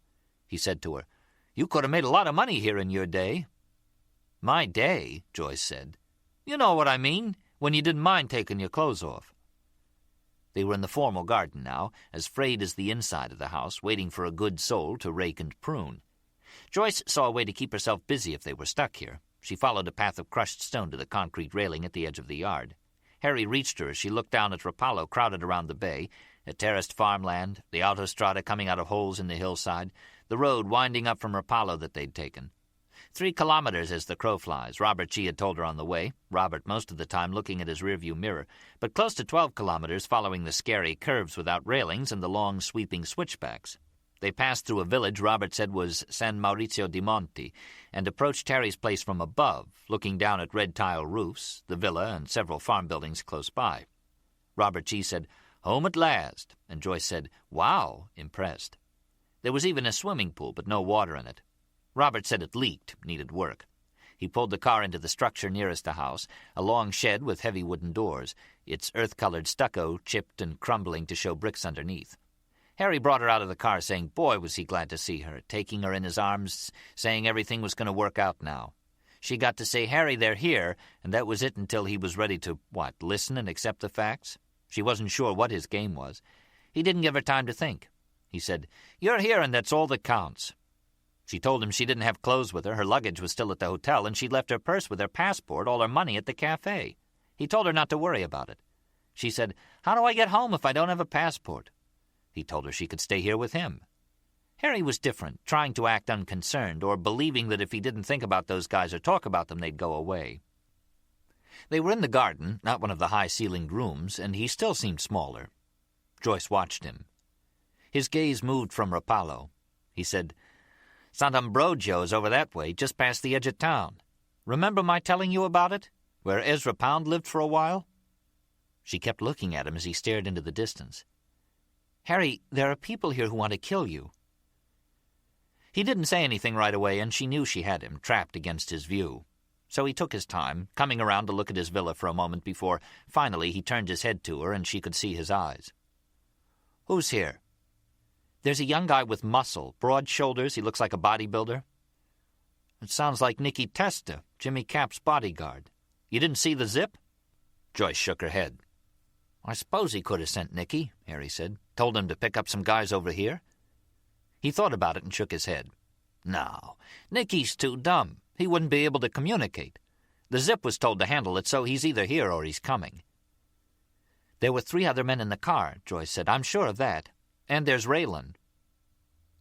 He said to her, "You could have made a lot of money here in your day." "My day," Joyce said. "You know what I mean, when you didn't mind taking your clothes off." They were in the formal garden now, as frayed as the inside of the house, waiting for a good soul to rake and prune. Joyce saw a way to keep herself busy if they were stuck here. She followed a path of crushed stone to the concrete railing at the edge of the yard. Harry reached her as she looked down at Rapallo crowded around the bay, at terraced farmland, the autostrada coming out of holes in the hillside, the road winding up from Rapallo that they'd taken. 3 kilometers as the crow flies, Robert G. had told her on the way, Robert most of the time looking at his rearview mirror, but close to 12 kilometers following the scary curves without railings and the long sweeping switchbacks. They passed through a village Robert said was San Maurizio di Monti, and approached Harry's place from above, looking down at red tile roofs, the villa, and several farm buildings close by. Robert G. said, "Home at last," and Joyce said, "Wow," impressed. There was even a swimming pool, but no water in it. Robert said it leaked, needed work. He pulled the car into the structure nearest the house, a long shed with heavy wooden doors, its earth-colored stucco chipped and crumbling to show bricks underneath. Harry brought her out of the car, saying boy was he glad to see her, taking her in his arms, saying everything was going to work out now. She got to say, "Harry, they're here," and that was it until he was ready to, listen and accept the facts? She wasn't sure what his game was. He didn't give her time to think. He said, "You're here and that's all that counts." She told him she didn't have clothes with her, her luggage was still at the hotel, and she'd left her purse with her passport, all her money at the cafe. He told her not to worry about it. She said, "How do I get home if I don't have a passport?" He told her she could stay here with him. Harry was different, trying to act unconcerned, or believing that if he didn't think about those guys or talk about them, they'd go away. They were in the garden, not one of the high-ceilinged rooms, and he still seemed smaller. Joyce watched him. His gaze moved from Rapallo. He said, "Sant'Ambrogio's over that way, just past the edge of town. Remember my telling you about it? Where Ezra Pound lived for a while?" She kept looking at him as he stared into the distance. "Harry, there are people here who want to kill you." He didn't say anything right away, and she knew she had him, trapped against his view. So he took his time, coming around to look at his villa for a moment before, finally, he turned his head to her and she could see his eyes. "Who's here?" "There's a young guy with muscle, broad shoulders, he looks like a bodybuilder." "It sounds like Nicky Testa, Jimmy Cap's bodyguard. You didn't see the zip?" Joyce shook her head. "I suppose he could have sent Nicky," Harry said. "Told him to pick up some guys over here." He thought about it and shook his head. "No, Nicky's too dumb. He wouldn't be able to communicate. The zip was told to handle it, so he's either here or he's coming." "There were 3 other men in the car," Joyce said. "I'm sure of that. And there's Raylan."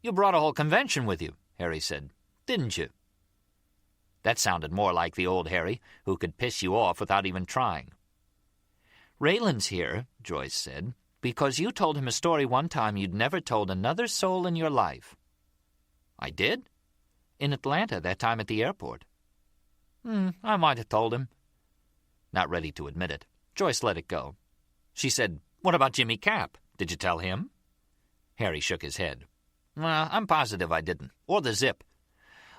"You brought a whole convention with you," Harry said. "Didn't you?" That sounded more like the old Harry, who could piss you off without even trying. "Raylan's here," Joyce said, "because you told him a story one time you'd never told another soul in your life." "I did?" "In Atlanta, that time at the airport." I might have told him." Not ready to admit it, Joyce let it go. She said, "What about Jimmy Cap? Did you tell him?" Harry shook his head. "I'm positive I didn't. Or the zip.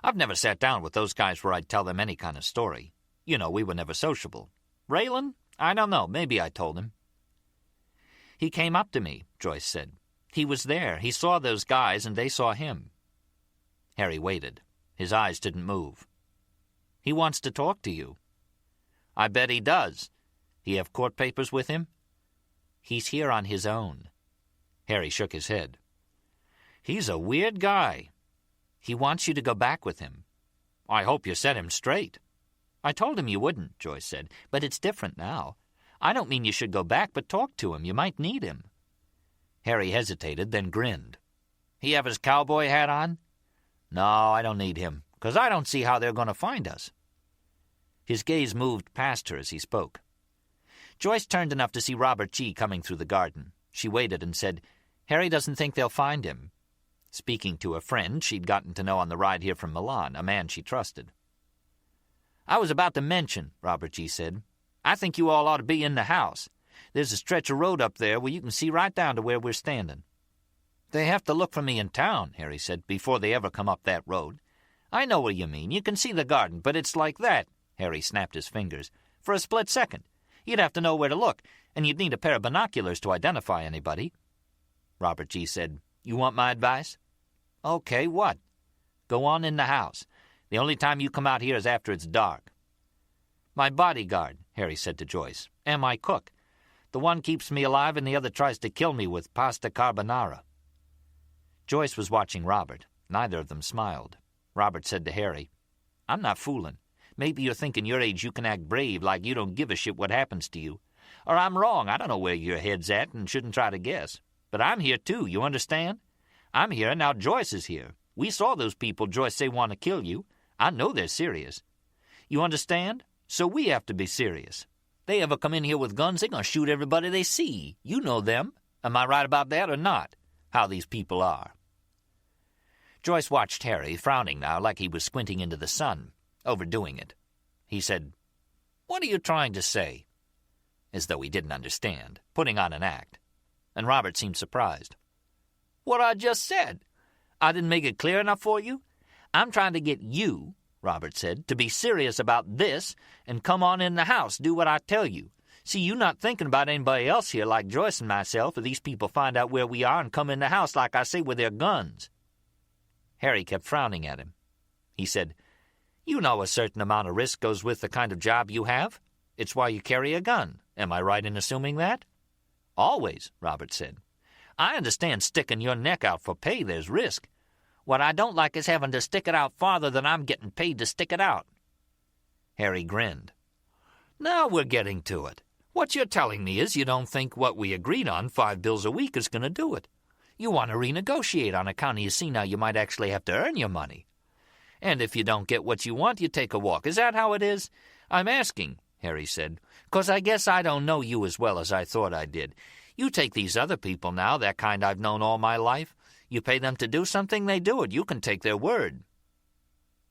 I've never sat down with those guys where I'd tell them any kind of story. You know, we were never sociable. Raylan? I don't know. Maybe I told him." "He came up to me," Joyce said. He was there. He saw those guys, and they saw him. Harry waited. His eyes didn't move. He wants to talk to you. I bet he does. He have court papers with him? He's here on his own. Harry shook his head. He's a weird guy. He wants you to go back with him. I hope you set him straight. I told him you wouldn't, Joyce said, but it's different now. I don't mean you should go back, but talk to him. You might need him. Harry hesitated, then grinned. He have his cowboy hat on? No, I don't need him, 'cause I don't see how they're going to find us. His gaze moved past her as he spoke. Joyce turned enough to see Robert G. coming through the garden. She waited and said, Harry doesn't think they'll find him. Speaking to a friend she'd gotten to know on the ride here from Milan, a man she trusted. I was about to mention, Robert G. said, I think you all ought to be in the house. There's a stretch of road up there where you can see right down to where we're standing. They have to look for me in town, Harry said, before they ever come up that road. I know what you mean. You can see the garden, but it's like that, Harry snapped his fingers, for a split second. You'd have to know where to look, and you'd need a pair of binoculars to identify anybody. Robert G. said, You want my advice? Okay, what? Go on in the house. The only time you come out here is after it's dark. My bodyguard, Harry said to Joyce, and my cook. The one keeps me alive and the other tries to kill me with pasta carbonara. Joyce was watching Robert. Neither of them smiled. Robert said to Harry, I'm not fooling. Maybe you're thinking your age you can act brave like you don't give a shit what happens to you. Or I'm wrong. I don't know where your head's at and shouldn't try to guess. But I'm here too, you understand? I'm here and now Joyce is here. We saw those people Joyce say want to kill you. I know they're serious. You understand? So we have to be serious. They ever come in here with guns, they're going to shoot everybody they see. You know them. Am I right about that or not? How these people are. Joyce watched Harry, frowning now like he was squinting into the sun, overdoing it. He said, What are you trying to say? As though he didn't understand, putting on an act. And Robert seemed surprised. What I just said. I didn't make it clear enough for you? I'm trying to get you, Robert said, to be serious about this and come on in the house, do what I tell you. See, you not thinking about anybody else here like Joyce and myself if these people find out where we are and come in the house like I say with their guns. Harry kept frowning at him. He said, You know a certain amount of risk goes with the kind of job you have. It's why you carry a gun. Am I right in assuming that? Always, Robert said. I understand sticking your neck out for pay, there's risk. What I don't like is having to stick it out farther than I'm getting paid to stick it out. Harry grinned. Now we're getting to it. What you're telling me is you don't think what we agreed on, $5 a week, is going to do it. You want to renegotiate on account of you see now you might actually have to earn your money. And if you don't get what you want, you take a walk. Is that how it is? I'm asking, Harry said, 'cause I guess I don't know you as well as I thought I did. You take these other people now, that kind I've known all my life. You pay them to do something, they do it. You can take their word.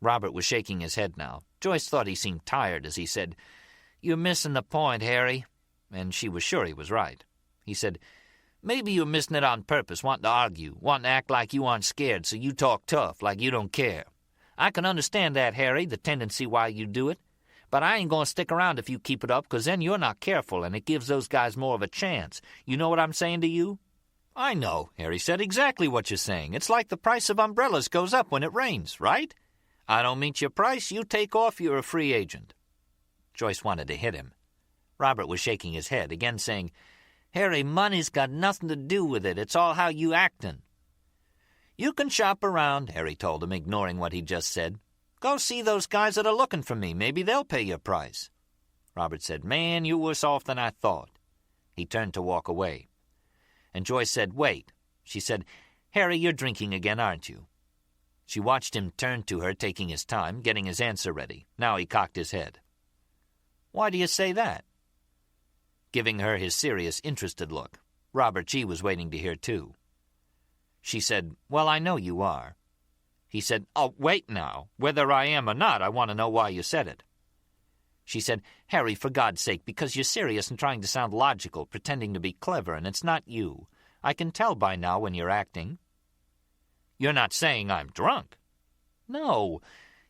Robert was shaking his head now. Joyce thought he seemed tired as he said, You're missing the point, Harry. And she was sure he was right. He said, Maybe you're missing it on purpose, wanting to argue, wanting to act like you aren't scared, so you talk tough, like you don't care. I can understand that, Harry, the tendency why you do it. But I ain't going to stick around if you keep it up, 'cause then you're not careful, and it gives those guys more of a chance. You know what I'm saying to you? I know, Harry said, exactly what you're saying. It's like the price of umbrellas goes up when it rains, right? I don't meet your price, you take off, you're a free agent. Joyce wanted to hit him. Robert was shaking his head, again saying, Harry, money's got nothing to do with it. It's all how you actin'. You can shop around, Harry told him, ignoring what he just said. Go see those guys that are looking for me. Maybe they'll pay your price. Robert said, Man, you're worse off than I thought. He turned to walk away. And Joyce said, Wait. She said, Harry, you're drinking again, aren't you? She watched him turn to her, taking his time, getting his answer ready. Now he cocked his head. Why do you say that? Giving her his serious, interested look. Robert G. was waiting to hear too. She said, Well, I know you are. He said, Oh, wait now. Whether I am or not, I want to know why you said it. She said, Harry, for God's sake, because you're serious and trying to sound logical, pretending to be clever, and it's not you. I can tell by now when you're acting. You're not saying I'm drunk. No,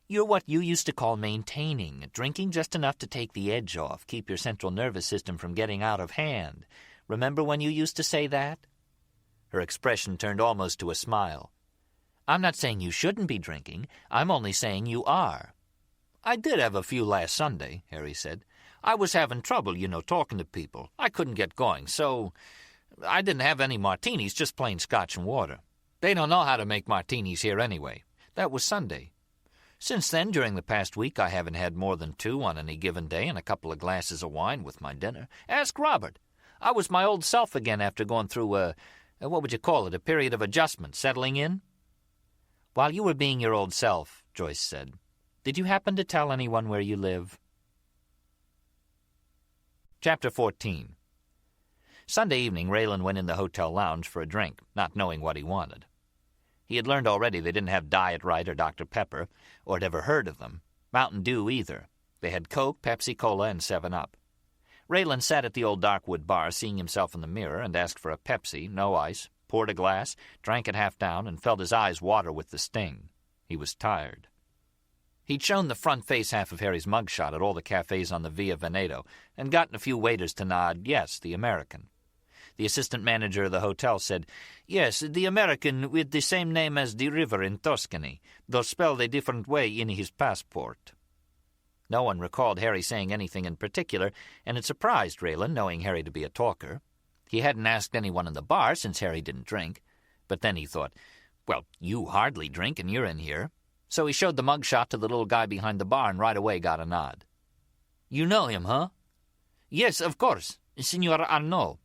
you're what you used to call maintaining, drinking just enough to take the edge off, keep your central nervous system from getting out of hand. Remember when you used to say that? Her expression turned almost to a smile. "I'm not saying you shouldn't be drinking. I'm only saying you are." "I did have a few last Sunday," Harry said. "I was having trouble, talking to people. I couldn't get going, so I didn't have any martinis, just plain scotch and water. They don't know how to make martinis here anyway. That was Sunday. Since then, during the past week, I haven't had more than 2 on any given day and a couple of glasses of wine with my dinner. Ask Robert. I was my old self again after going through a period of adjustment, settling in." "While you were being your old self," Joyce said, "did you happen to tell anyone where you live?" Chapter 14. Sunday evening, Raylan went in the hotel lounge for a drink, not knowing what he wanted. He had learned already they didn't have Diet Right or Dr. Pepper, or had ever heard of them. Mountain Dew either. They had Coke, Pepsi-Cola, and 7-Up. Raylan sat at the old Darkwood bar, seeing himself in the mirror, and asked for a Pepsi, no ice, poured a glass, drank it half down, and felt his eyes water with the sting. He was tired. He'd shown the front face half of Harry's mugshot at all the cafes on the Via Veneto, and gotten a few waiters to nod, yes, the American. The assistant manager of the hotel said, "Yes, the American with the same name as the river in Tuscany, though spelled a different way in his passport." No one recalled Harry saying anything in particular, and it surprised Raylan, knowing Harry to be a talker. He hadn't asked anyone in the bar since Harry didn't drink. But then he thought, well, you hardly drink and you're in here. So he showed the mugshot to the little guy behind the bar and right away got a nod. "You know him, huh?" "Yes, of course. Signor Arnaud."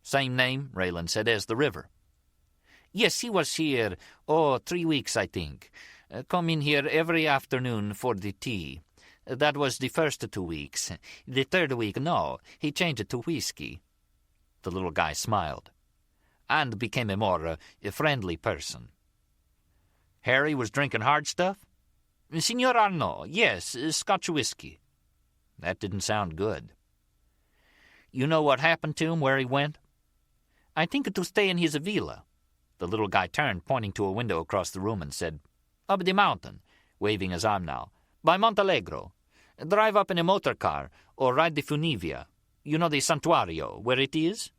"Same name," Raylan said, "as the river." "Yes, he was here, 3 weeks, I think. Come in here every afternoon for the tea. That was the first 2 weeks. The third week, no, he changed it to whiskey." The little guy smiled. "And became a more friendly person." "Harry was drinking hard stuff?" "Signor Arnaud, yes, Scotch whiskey." That didn't sound good. "You know what happened to him, where he went?" "I think to stay in his villa." The little guy turned, pointing to a window across the room, and said, "Up the mountain," waving his arm now, "by Montalegro. Drive up in a motor car, or ride the Funivia. You know the Santuario, where it is?"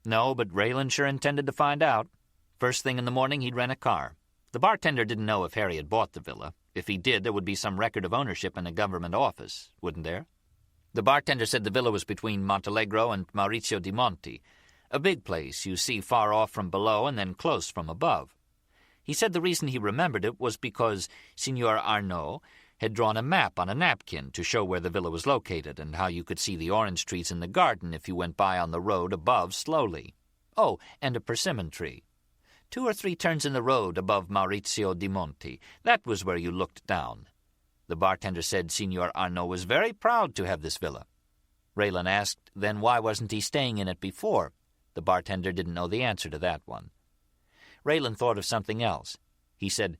No, but Raylan sure intended to find out. First thing in the morning, he'd rent a car. The bartender didn't know if Harry had bought the villa. If he did, there would be some record of ownership in a government office, wouldn't there? The bartender said the villa was between Montalegro and Maurizio di Monti, a big place you see far off from below and then close from above. He said the reason he remembered it was because Signor Arnaud had drawn a map on a napkin to show where the villa was located and how you could see the orange trees in the garden if you went by on the road above slowly. Oh, and a persimmon tree. 2 or 3 turns in the road above Maurizio di Monti. That was where you looked down. The bartender said Signor Arnaud was very proud to have this villa. Raylan asked, then why wasn't he staying in it before? The bartender didn't know the answer to that one. Raylan thought of something else. He said,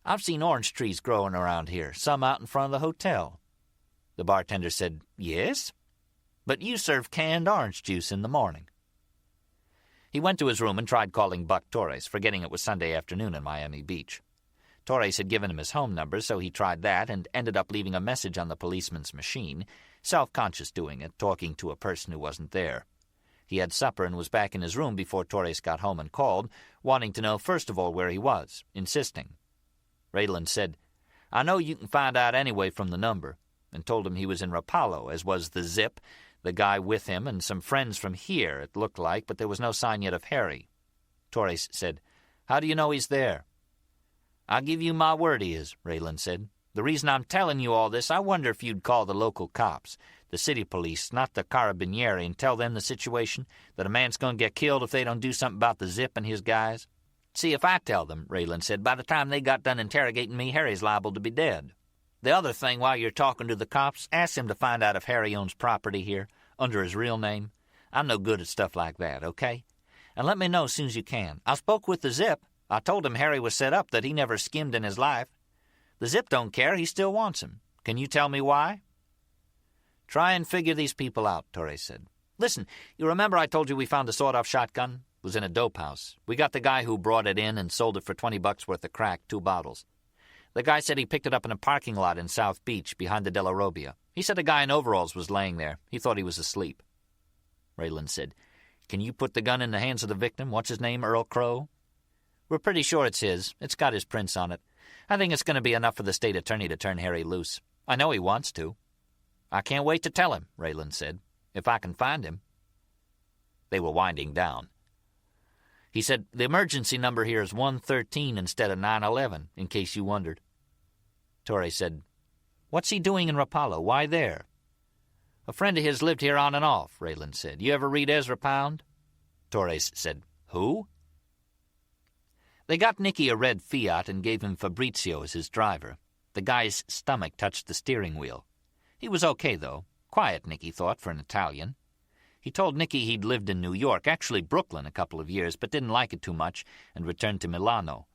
"I've seen orange trees growing around here, some out in front of the hotel." The bartender said, "Yes? But you serve canned orange juice in the morning." He went to his room and tried calling Buck Torres, forgetting it was Sunday afternoon in Miami Beach. Torres had given him his home number, so he tried that and ended up leaving a message on the policeman's machine, self-conscious doing it, talking to a person who wasn't there. He had supper and was back in his room before Torres got home and called, wanting to know first of all where he was, insisting. Raylan said, "I know you can find out anyway from the number," and told him he was in Rapallo, as was the Zip, the guy with him, and some friends from here, it looked like, but there was no sign yet of Harry. Torres said, "How do you know he's there?" "I'll give you my word he is," Raylan said. "The reason I'm telling you all this, I wonder if you'd call the local cops, the city police, not the carabinieri, and tell them the situation, that a man's going to get killed if they don't do something about the Zip and his guys." "See, if I tell them," Raylan said, "by the time they got done interrogating me, Harry's liable to be dead. The other thing, while you're talking to the cops, ask them to find out if Harry owns property here, under his real name. I'm no good at stuff like that, okay? And let me know as soon as you can. I spoke with the Zip. I told him Harry was set up, that he never skimmed in his life. The Zip don't care. He still wants him. Can you tell me why?" "Try and figure these people out," Torres said. "Listen, you remember I told you we found a sawed-off shotgun? It was in a dope house. We got the guy who brought it in and sold it for $20 worth of crack, 2 bottles. The guy said he picked it up in a parking lot in South Beach, behind the Della Robbia. He said a guy in overalls was laying there. He thought he was asleep." Raylan said, Can you put the gun in the hands of the victim? What's his name, Earl Crow? We're pretty sure it's his. It's got his prints on it. I think it's going to be enough for the state attorney to turn Harry loose. I know he wants to. I can't wait to tell him, Raylan said, if I can find him. They were winding down. He said, the emergency number here is 113 instead of 911, in case you wondered. Torrey said, what's he doing in Rapallo? Why there? A friend of his lived here on and off, Raylan said. You ever read Ezra Pound? Torres said, who? They got Nicky a red Fiat and gave him Fabrizio as his driver. The guy's stomach touched the steering wheel. He was okay, though. Quiet, Nicky thought, for an Italian. He told Nicky he'd lived in New York, actually Brooklyn, a couple of years, but didn't like it too much and returned to Milano.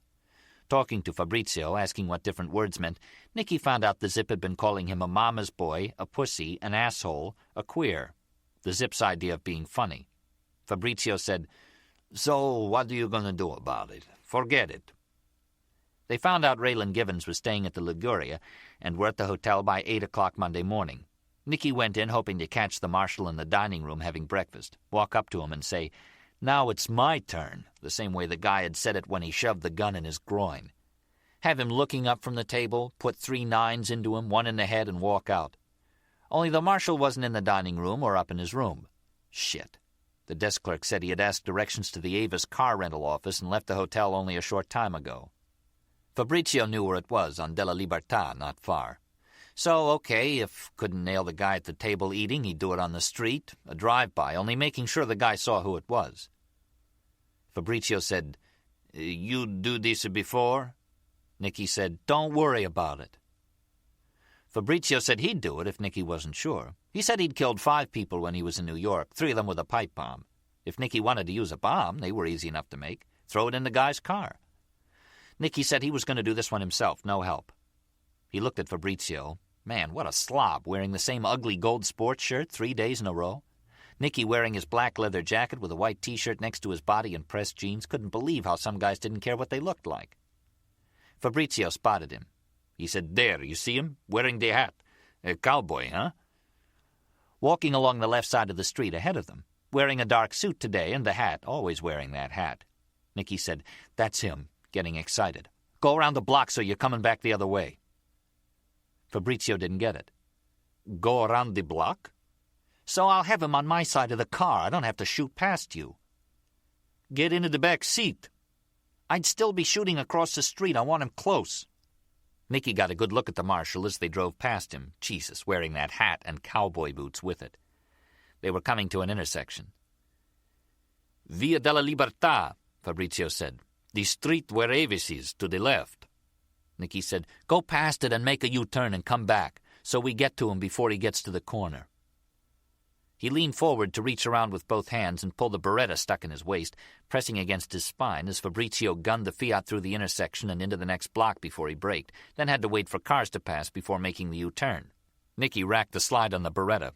Talking to Fabrizio, asking what different words meant, Nicky found out the Zip had been calling him a mama's boy, a pussy, an asshole, a queer. The Zip's idea of being funny. Fabrizio said, so what are you going to do about it? Forget it. They found out Raylan Givens was staying at the Liguria and were at the hotel by 8 o'clock Monday morning. Nicky went in hoping to catch the marshal in the dining room having breakfast, walk up to him and say, now it's my turn, the same way the guy had said it when he shoved the gun in his groin. Have him looking up from the table, put 3 9s into him, 1 in the head, and walk out. Only the marshal wasn't in the dining room or up in his room. Shit. The desk clerk said he had asked directions to the Avis car rental office and left the hotel only a short time ago. Fabrizio knew where it was, on Della Libertà, not far. So, okay, if couldn't nail the guy at the table eating, he'd do it on the street, a drive-by, only making sure the guy saw who it was. Fabrizio said, you do this before? Nicky said, don't worry about it. Fabrizio said he'd do it if Nicky wasn't sure. He said he'd killed 5 people when he was in New York, 3 of them with a pipe bomb. If Nicky wanted to use a bomb, they were easy enough to make. Throw it in the guy's car. Nicky said he was going to do this one himself, no help. He looked at Fabrizio. Man, what a slob, wearing the same ugly gold sports shirt 3 days in a row. Nicky wearing his black leather jacket with a white T-shirt next to his body and pressed jeans. Couldn't believe how some guys didn't care what they looked like. Fabrizio spotted him. He said, there, you see him? Wearing the hat. A cowboy, huh? Walking along the left side of the street ahead of them. Wearing a dark suit today and the hat, always wearing that hat. Nicky said, that's him, getting excited. Go around the block so you're coming back the other way. Fabrizio didn't get it. Go around the block? So I'll have him on my side of the car. I don't have to shoot past you. Get into the back seat. I'd still be shooting across the street. I want him close. Nicky got a good look at the marshal as they drove past him, Jesus, wearing that hat and cowboy boots with it. They were coming to an intersection. Via della Libertà, Fabrizio said. The street where Avis is, to the left. Nicky said, go past it and make a U-turn and come back, so we get to him before he gets to the corner. He leaned forward to reach around with both hands and pull the Beretta stuck in his waist, pressing against his spine as Fabrizio gunned the Fiat through the intersection and into the next block before he braked, then had to wait for cars to pass before making the U-turn. Nicky racked the slide on the Beretta.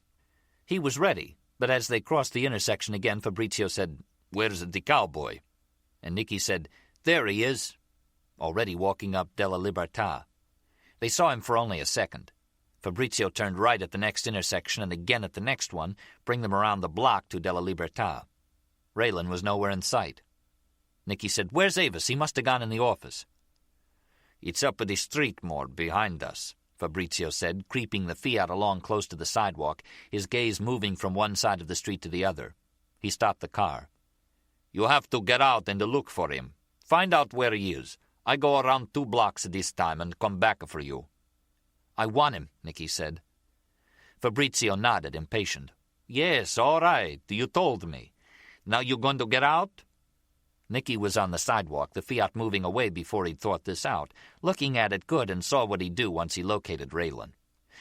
He was ready, but as they crossed the intersection again, Fabrizio said, where's the cowboy? And Nicky said, there he is, already walking up Della Libertà. They saw him for only a second. Fabrizio turned right at the next intersection and again at the next one, bring them around the block to Della Libertà. Raylan was nowhere in sight. Nicky said, where's Avis? He must have gone in the office. It's up the street more, behind us, Fabrizio said, creeping the Fiat along close to the sidewalk, his gaze moving from one side of the street to the other. He stopped the car. You have to get out and look for him. Find out where he is. I go around 2 blocks this time and come back for you. I want him, Nicky said. Fabrizio nodded, impatient. Yes, all right, you told me. Now you going to get out? Nicky was on the sidewalk, the Fiat moving away before he'd thought this out, looking at it good and saw what he'd do once he located Raylan.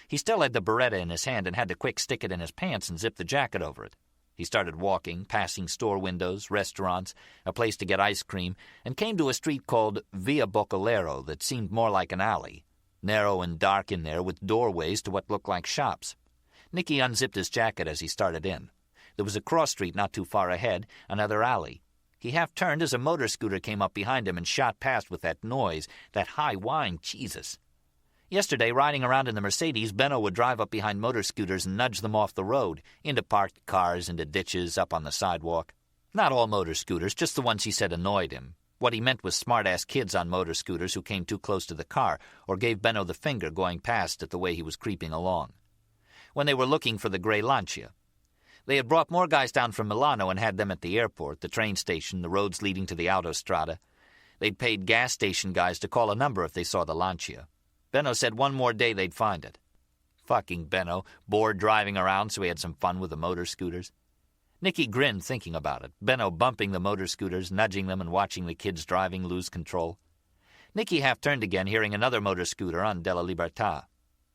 He still had the Beretta in his hand and had to quick stick it in his pants and zip the jacket over it. He started walking, passing store windows, restaurants, a place to get ice cream, and came to a street called Via Boccalero that seemed more like an alley. Narrow and dark in there with doorways to what looked like shops. Nicky unzipped his jacket as he started in. There was a cross street not too far ahead, another alley. He half-turned as a motor scooter came up behind him and shot past with that noise, that high whine, Jesus. Yesterday, riding around in the Mercedes, Benno would drive up behind motor scooters and nudge them off the road, into parked cars, into ditches, up on the sidewalk. Not all motor scooters, just the ones he said annoyed him. What he meant was smart-ass kids on motor scooters who came too close to the car or gave Benno the finger going past at the way he was creeping along. When they were looking for the gray Lancia. They had brought more guys down from Milano and had them at the airport, the train station, the roads leading to the autostrada. They'd paid gas station guys to call a number if they saw the Lancia. Benno said one more day they'd find it. Fucking Benno, bored driving around, so he had some fun with the motor scooters. Nicky grinned thinking about it, Benno bumping the motor scooters, nudging them and watching the kids driving lose control. Nicky half-turned again, hearing another motor scooter on Della Libertà.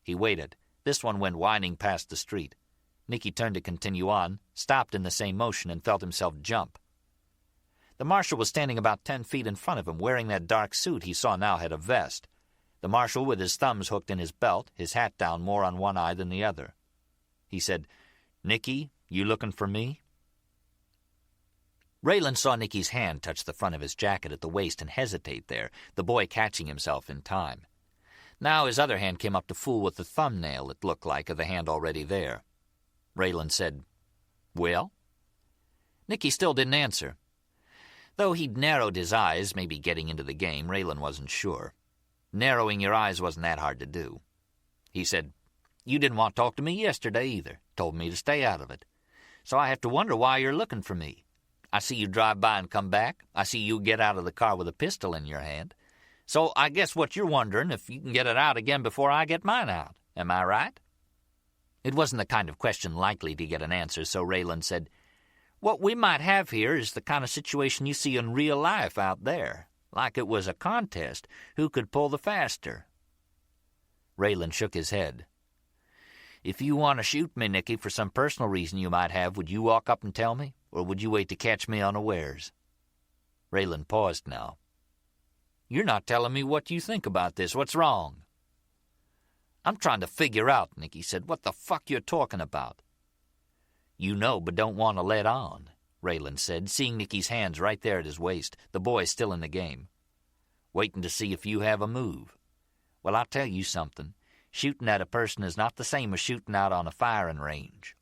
He waited. This one went whining past the street. Nicky turned to continue on, stopped in the same motion, and felt himself jump. The marshal was standing about 10 feet in front of him, wearing that dark suit he saw now had a vest. The marshal with his thumbs hooked in his belt, his hat down more on one eye than the other. He said, "Nicky, you looking for me?" Raylan saw Nicky's hand touch the front of his jacket at the waist and hesitate there, the boy catching himself in time. Now his other hand came up to fool with the thumbnail, it looked like, of the hand already there. Raylan said, "Well?" Nicky still didn't answer. Though he'd narrowed his eyes, maybe getting into the game, Raylan wasn't sure. Narrowing your eyes wasn't that hard to do. He said, "You didn't want to talk to me yesterday either. Told me to stay out of it. So I have to wonder why you're looking for me. I see you drive by and come back. I see you get out of the car with a pistol in your hand. So I guess what you're wondering if you can get it out again before I get mine out. Am I right?" It wasn't the kind of question likely to get an answer, so Raylan said, "What we might have here is the kind of situation you see in real life out there. Like it was a contest. Who could pull the faster?" Raylan shook his head. "If you want to shoot me, Nicky, for some personal reason you might have, would you walk up and tell me? Or would you wait to catch me unawares?" Raylan paused now. "You're not telling me what you think about this. What's wrong?" "I'm trying to figure out," Nicky said, "what the fuck you're talking about." "You know but don't want to let on," Raylan said, seeing Nicky's hands right there at his waist, the boy still in the game. "Waiting to see if you have a move. Well, I'll tell you something. Shooting at a person is not the same as shooting out on a firing range.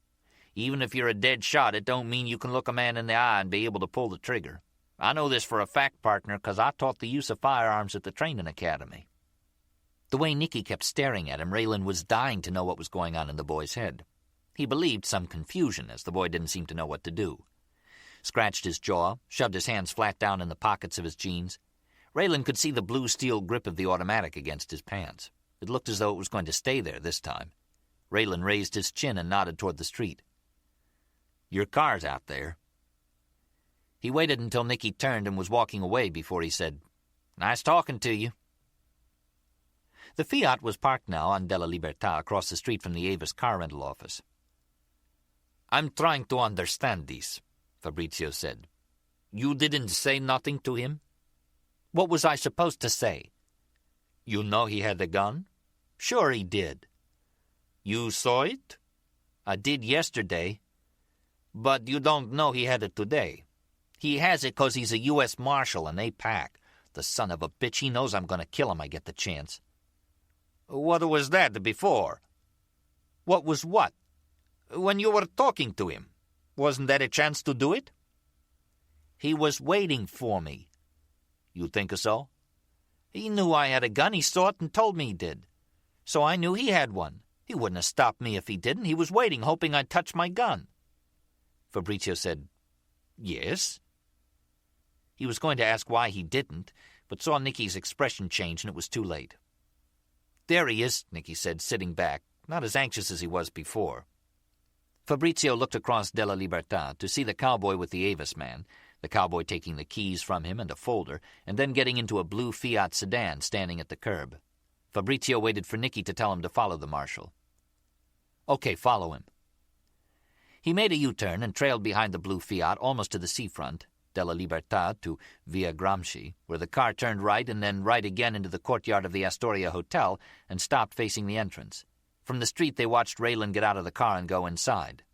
Even if you're a dead shot, it don't mean you can look a man in the eye and be able to pull the trigger. I know this for a fact, partner, because I taught the use of firearms at the training academy." The way Nicky kept staring at him, Raylan was dying to know what was going on in the boy's head. He believed some confusion, as the boy didn't seem to know what to do. Scratched his jaw, shoved his hands flat down in the pockets of his jeans. Raylan could see the blue steel grip of the automatic against his pants. It looked as though it was going to stay there this time. Raylan raised his chin and nodded toward the street. "Your car's out there." He waited until Nicky turned and was walking away before he said, "Nice talking to you." The Fiat was parked now on Della Libertà across the street from the Avis car rental office. "I'm trying to understand this," Fabrizio said. "You didn't say nothing to him?" "What was I supposed to say?" "You know he had a gun?" "Sure he did." "You saw it?" "I did yesterday." "But you don't know he had it today." "He has it 'cause he's a U.S. Marshal and they pack. The son of a bitch, he knows I'm going to kill him I get the chance." "What was that before?" "What was what?" "When you were talking to him. Wasn't that a chance to do it?" "He was waiting for me." "You think so?" "He knew I had a gun. He saw it and told me he did. So I knew he had one. He wouldn't have stopped me if he didn't. He was waiting, hoping I'd touch my gun." Fabrizio said, "Yes?" He was going to ask why he didn't, but saw Nicky's expression change and it was too late. "There he is," Nicky said, sitting back, not as anxious as he was before. Fabrizio looked across Della Libertà to see the cowboy with the Avis man, the cowboy taking the keys from him and a folder, and then getting into a blue Fiat sedan standing at the curb. Fabrizio waited for Nicky to tell him to follow the marshal. "Okay, follow him." He made a U-turn and trailed behind the blue Fiat almost to the seafront, Della Libertà to Via Gramsci, where the car turned right and then right again into the courtyard of the Astoria Hotel and stopped facing the entrance. From the street they watched Raylan get out of the car and go inside.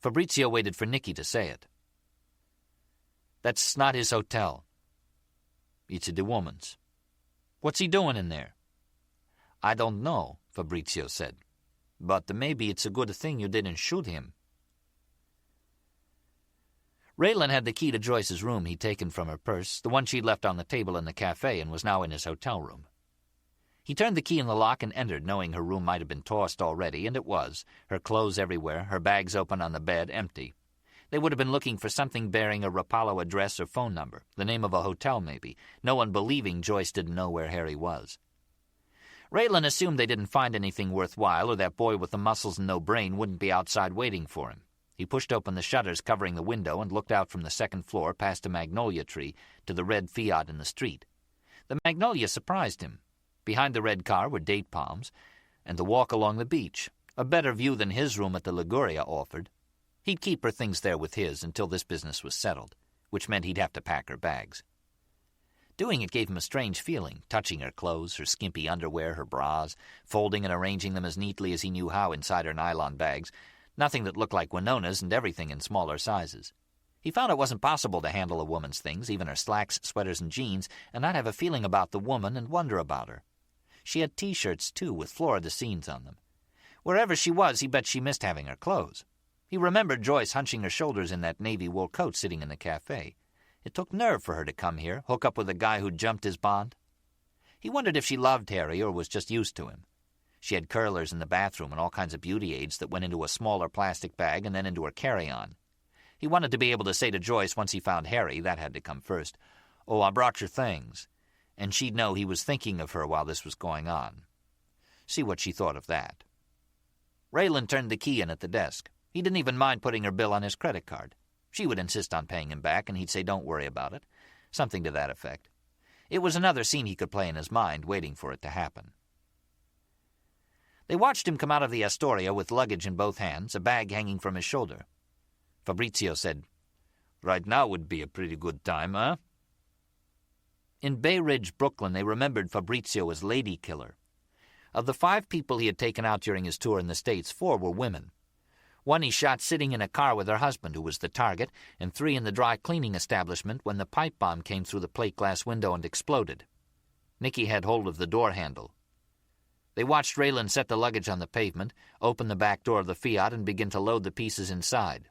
Fabrizio waited for Nicky to say it. "That's not his hotel." "It's the woman's." "What's he doing in there?" "I don't know," Fabrizio said. "But maybe it's a good thing you didn't shoot him." Raylan had the key to Joyce's room he'd taken from her purse, the one she'd left on the table in the cafe and was now in his hotel room. He turned the key in the lock and entered, knowing her room might have been tossed already, and it was, her clothes everywhere, her bags open on the bed, empty. They would have been looking for something bearing a Rapallo address or phone number, the name of a hotel maybe, no one believing Joyce didn't know where Harry was. Raylan assumed they didn't find anything worthwhile or that boy with the muscles and no brain wouldn't be outside waiting for him. He pushed open the shutters covering the window and looked out from the second floor past a magnolia tree to the red Fiat in the street. The magnolia surprised him. Behind the red car were date palms, and the walk along the beach, a better view than his room at the Liguria offered. He'd keep her things there with his until this business was settled, which meant he'd have to pack her bags. Doing it gave him a strange feeling, touching her clothes, her skimpy underwear, her bras, folding and arranging them as neatly as he knew how inside her nylon bags, nothing that looked like Winona's and everything in smaller sizes. He found it wasn't possible to handle a woman's things, even her slacks, sweaters, and jeans, and not have a feeling about the woman and wonder about her. She had T-shirts, too, with Florida scenes on them. Wherever she was, he bet she missed having her clothes. He remembered Joyce hunching her shoulders in that navy wool coat sitting in the cafe. It took nerve for her to come here, hook up with a guy who'd jumped his bond. He wondered if she loved Harry or was just used to him. She had curlers in the bathroom and all kinds of beauty aids that went into a smaller plastic bag and then into her carry-on. He wanted to be able to say to Joyce once he found Harry, that had to come first, "Oh, I brought your things," and she'd know he was thinking of her while this was going on. See what she thought of that. Raylan turned the key in at the desk. He didn't even mind putting her bill on his credit card. She would insist on paying him back, and he'd say, "Don't worry about it." Something to that effect. It was another scene he could play in his mind, waiting for it to happen. They watched him come out of the Astoria with luggage in both hands, a bag hanging from his shoulder. Fabrizio said, "Right now would be a pretty good time, huh?" In Bay Ridge, Brooklyn, they remembered Fabrizio as Lady Killer. Of the 5 people he had taken out during his tour in the States, 4 were women. One he shot sitting in a car with her husband, who was the target, and 3 in the dry cleaning establishment when the pipe bomb came through the plate glass window and exploded. Nicky had hold of the door handle. They watched Raylan set the luggage on the pavement, open the back door of the Fiat, and begin to load the pieces inside.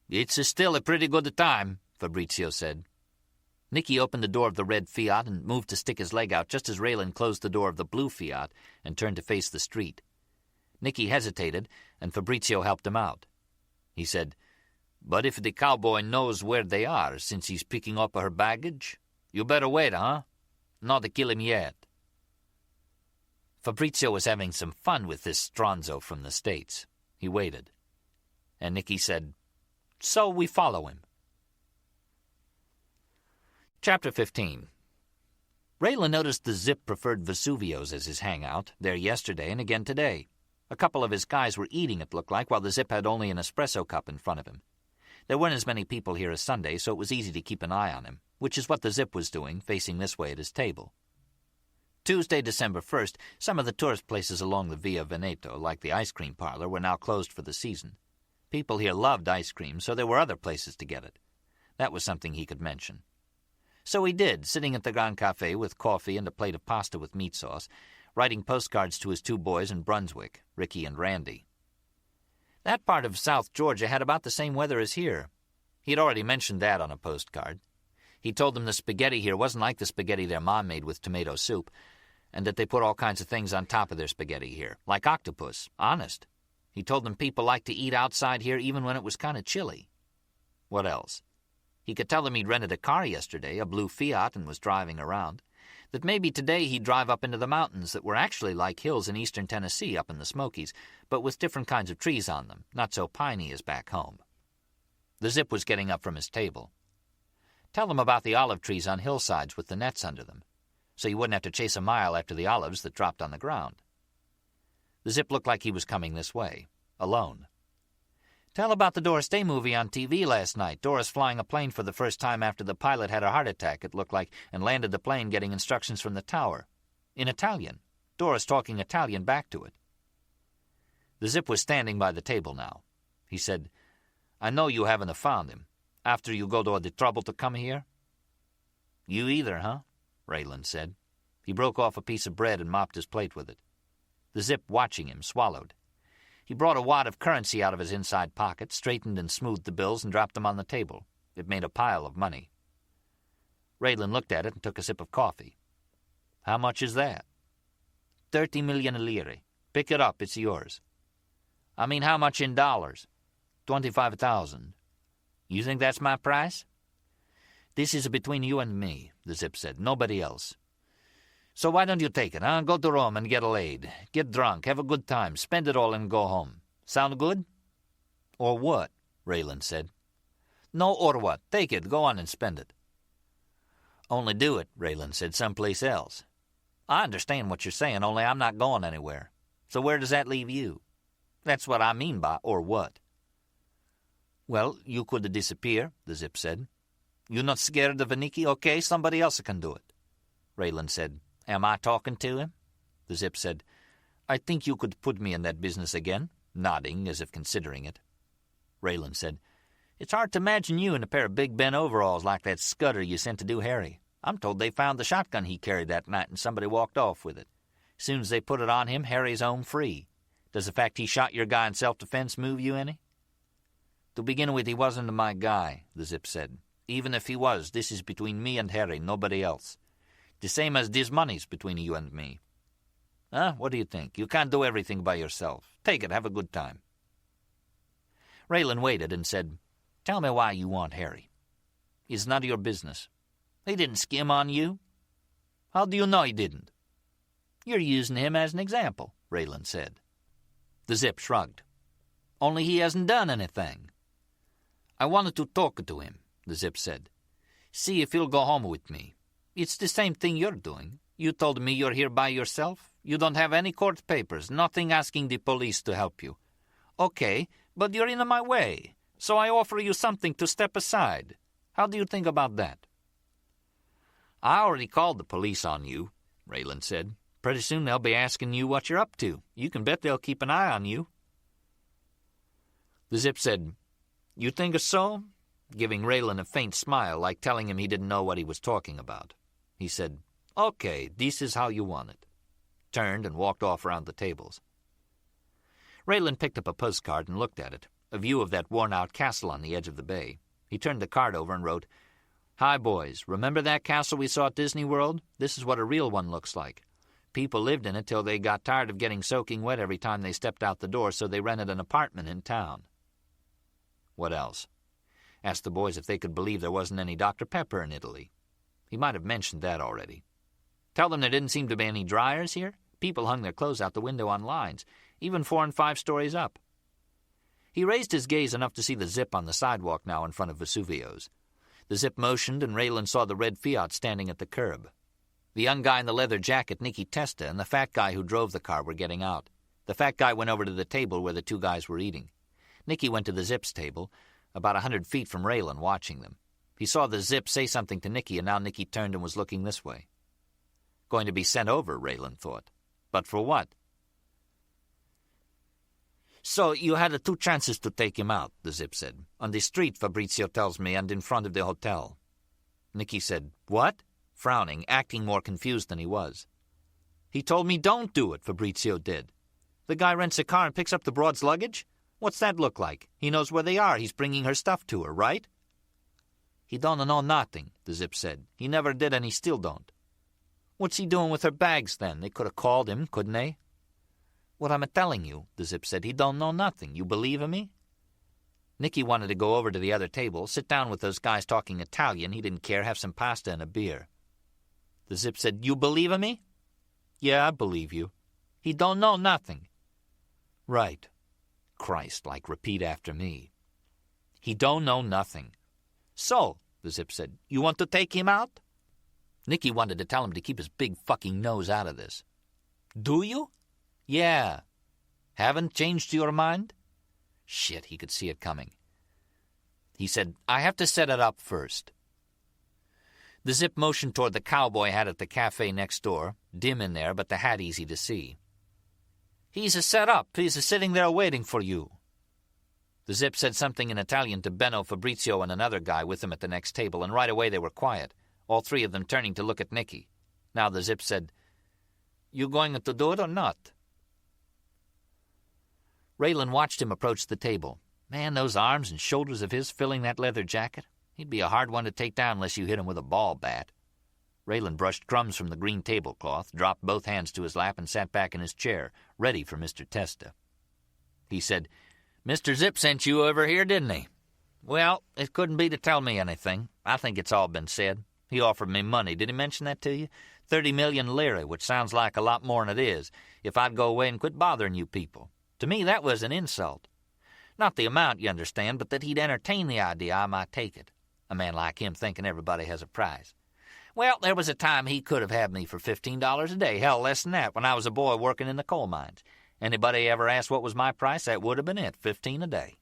"It's still a pretty good time," Fabrizio said. Nicky opened the door of the red Fiat and moved to stick his leg out just as Raylan closed the door of the blue Fiat and turned to face the street. Nicky hesitated, and Fabrizio helped him out. He said, "But if the cowboy knows where they are since he's picking up her baggage, you better wait, huh? Not to kill him yet." Fabrizio was having some fun with this stronzo from the States. He waited. And Nicky said, "So we follow him." Chapter 15. Raylan noticed the Zip preferred Vesuvio's as his hangout, there yesterday and again today. A couple of his guys were eating, it looked like, while the Zip had only an espresso cup in front of him. There weren't as many people here as Sunday, so it was easy to keep an eye on him, which is what the Zip was doing, facing this way at his table. Tuesday, December 1st, some of the tourist places along the Via Veneto, like the ice cream parlor, were now closed for the season. People here loved ice cream, so there were other places to get it. That was something he could mention. So he did, sitting at the Grand Café with coffee and a plate of pasta with meat sauce, writing postcards to his 2 boys in Brunswick, Ricky and Randy. That part of South Georgia had about the same weather as here. He had already mentioned that on a postcard. He told them the spaghetti here wasn't like the spaghetti their mom made with tomato soup, and that they put all kinds of things on top of their spaghetti here, like octopus, honest. He told them people liked to eat outside here even when it was kind of chilly. What else? He could tell them he'd rented a car yesterday, a blue Fiat, and was driving around. That maybe today he'd drive up into the mountains that were actually like hills in eastern Tennessee up in the Smokies, but with different kinds of trees on them, not so piney as back home. The Zip was getting up from his table. Tell them about the olive trees on hillsides with the nets under them, so you wouldn't have to chase a mile after the olives that dropped on the ground. The Zip looked like he was coming this way, alone. Tell about the Doris Day movie on TV last night. Doris flying a plane for the first time after the pilot had a heart attack, it looked like, and landed the plane getting instructions from the tower. In Italian. Doris talking Italian back to it. The Zip was standing by the table now. He said, "I know you haven't found him. After you go to all the trouble to come here?" "You either, huh?" Raylan said. He broke off a piece of bread and mopped his plate with it. The Zip, watching him, swallowed. He brought a wad of currency out of his inside pocket, straightened and smoothed the bills, and dropped them on the table. It made a pile of money. Raylan looked at it and took a sip of coffee. "How much is that?" 30 million lire. Pick it up, it's yours. "I mean, how much in dollars?" 25,000. "You think that's my price?" "This is between you and me," the Zip said. "Nobody else. So why don't you take it, huh? Go to Rome and get laid. Get drunk, have a good time, spend it all and go home. Sound good?" "Or what?" Raylan said. "No, or what. Take it, go on and spend it." "Only do it," Raylan said, "someplace else." "I understand what you're saying, only I'm not going anywhere. So where does that leave you?" "That's what I mean by or what." "Well, you could disappear," the Zip said. "You not scared of Nicky? Okay, somebody else can do it." Raylan said, "Am I talking to him?" The Zip said, "I think you could put me in that business again," nodding as if considering it. Raylan said, "It's hard to imagine you in a pair of Big Ben overalls like that Scudder you sent to do Harry. I'm told they found the shotgun he carried that night and somebody walked off with it. As soon as they put it on him, Harry's home free. Does the fact he shot your guy in self-defense move you any?" "To begin with, he wasn't my guy," the Zip said. "Even if he was, this is between me and Harry, nobody else. The same as this money's between you and me. Huh? What do you think? You can't do everything by yourself. Take it, have a good time." Raylan waited and said, "Tell me why you want Harry." "It's none of your business." "He didn't skim on you." "How do you know he didn't?" "You're using him as an example," Raylan said. The Zip shrugged. "Only he hasn't done anything." "I wanted to talk to him," the Zip said. "See if he'll go home with me. It's the same thing you're doing. You told me you're here by yourself. You don't have any court papers, nothing asking the police to help you. Okay, but you're in my way, so I offer you something to step aside. How do you think about that?" "I already called the police on you," Raylan said. "Pretty soon they'll be asking you what you're up to. You can bet they'll keep an eye on you." The Zip said, "You think so?" giving Raylan a faint smile, like telling him he didn't know what he was talking about. He said, "Okay, this is how you want it," turned and walked off around the tables. Raylan picked up a postcard and looked at it, a view of that worn-out castle on the edge of the bay. He turned the card over and wrote, "Hi, boys. Remember that castle we saw at Disney World? This is what a real one looks like. People lived in it till they got tired of getting soaking wet every time they stepped out the door, so they rented an apartment in town." "What else?" Asked the boys if they could believe there wasn't any Dr. Pepper in Italy. He might have mentioned that already. "Tell them there didn't seem to be any dryers here. People hung their clothes out the window on lines, even 4 and 5 stories up." He raised his gaze enough to see the Zip on the sidewalk now in front of Vesuvio's. The Zip motioned, and Raylan saw the red Fiat standing at the curb. The young guy in the leather jacket, Nicky Testa, and the fat guy who drove the car were getting out. The fat guy went over to the table where the 2 guys were eating. Nicky went to the Zip's table, about 100 feet from Raylan, watching them. He saw the Zip say something to Nicky, and now Nicky turned and was looking this way. Going to be sent over, Raylan thought. But for what? "So you had 2 chances to take him out," the Zip said. "On the street, Fabrizio tells me, and in front of the hotel." Nicky said, "What?" frowning, acting more confused than he was. "He told me don't do it," Fabrizio did. "The guy rents a car and picks up the broad's luggage? What's that look like? He knows where they are. He's bringing her stuff to her, right?" "He don't know nothing," the Zip said. "He never did, and he still don't." "What's he doing with her bags, then? They could have called him, couldn't they?" "What I'm telling you," the Zip said. "He don't know nothing. You believe in me?" Nicky wanted to go over to the other table, sit down with those guys talking Italian. He didn't care, have some pasta and a beer. The Zip said, "You believe in me?" "Yeah, I believe you." "He don't know nothing." "Right." Christ, like, repeat after me. "He don't know nothing." "So," the Zip said, "you want to take him out?" Nicky wanted to tell him to keep his big fucking nose out of this. "Do you?" "Yeah." "Haven't changed your mind?" Shit, he could see it coming. He said, "I have to set it up first." The Zip motioned toward the cowboy hat at the cafe next door, dim in there, but the hat easy to see. "He's set up. He's sitting there waiting for you." The Zip said something in Italian to Benno, Fabrizio, and another guy with him at the next table, and right away they were quiet, all 3 of them turning to look at Nicky. Now the Zip said, "You going to do it or not?" Raylan watched him approach the table. Man, those arms and shoulders of his filling that leather jacket. He'd be a hard one to take down unless you hit him with a ball bat. Raylan brushed crumbs from the green tablecloth, dropped both hands to his lap, and sat back in his chair, ready for Mr. Testa. He said, "Mr. Zip sent you over here, didn't he?" "Well, it couldn't be to tell me anything. I think it's all been said. He offered me money. Did he mention that to you? 30 million lire, which sounds like a lot more than it is, if I'd go away and quit bothering you people. To me, that was an insult. Not the amount, you understand, but that he'd entertain the idea I might take it. A man like him thinking everybody has a price. Well, there was a time he could have had me for $15 a day, hell, less than that, when I was a boy working in the coal mines. Anybody ever asked what was my price, that would have been it, 15 a day.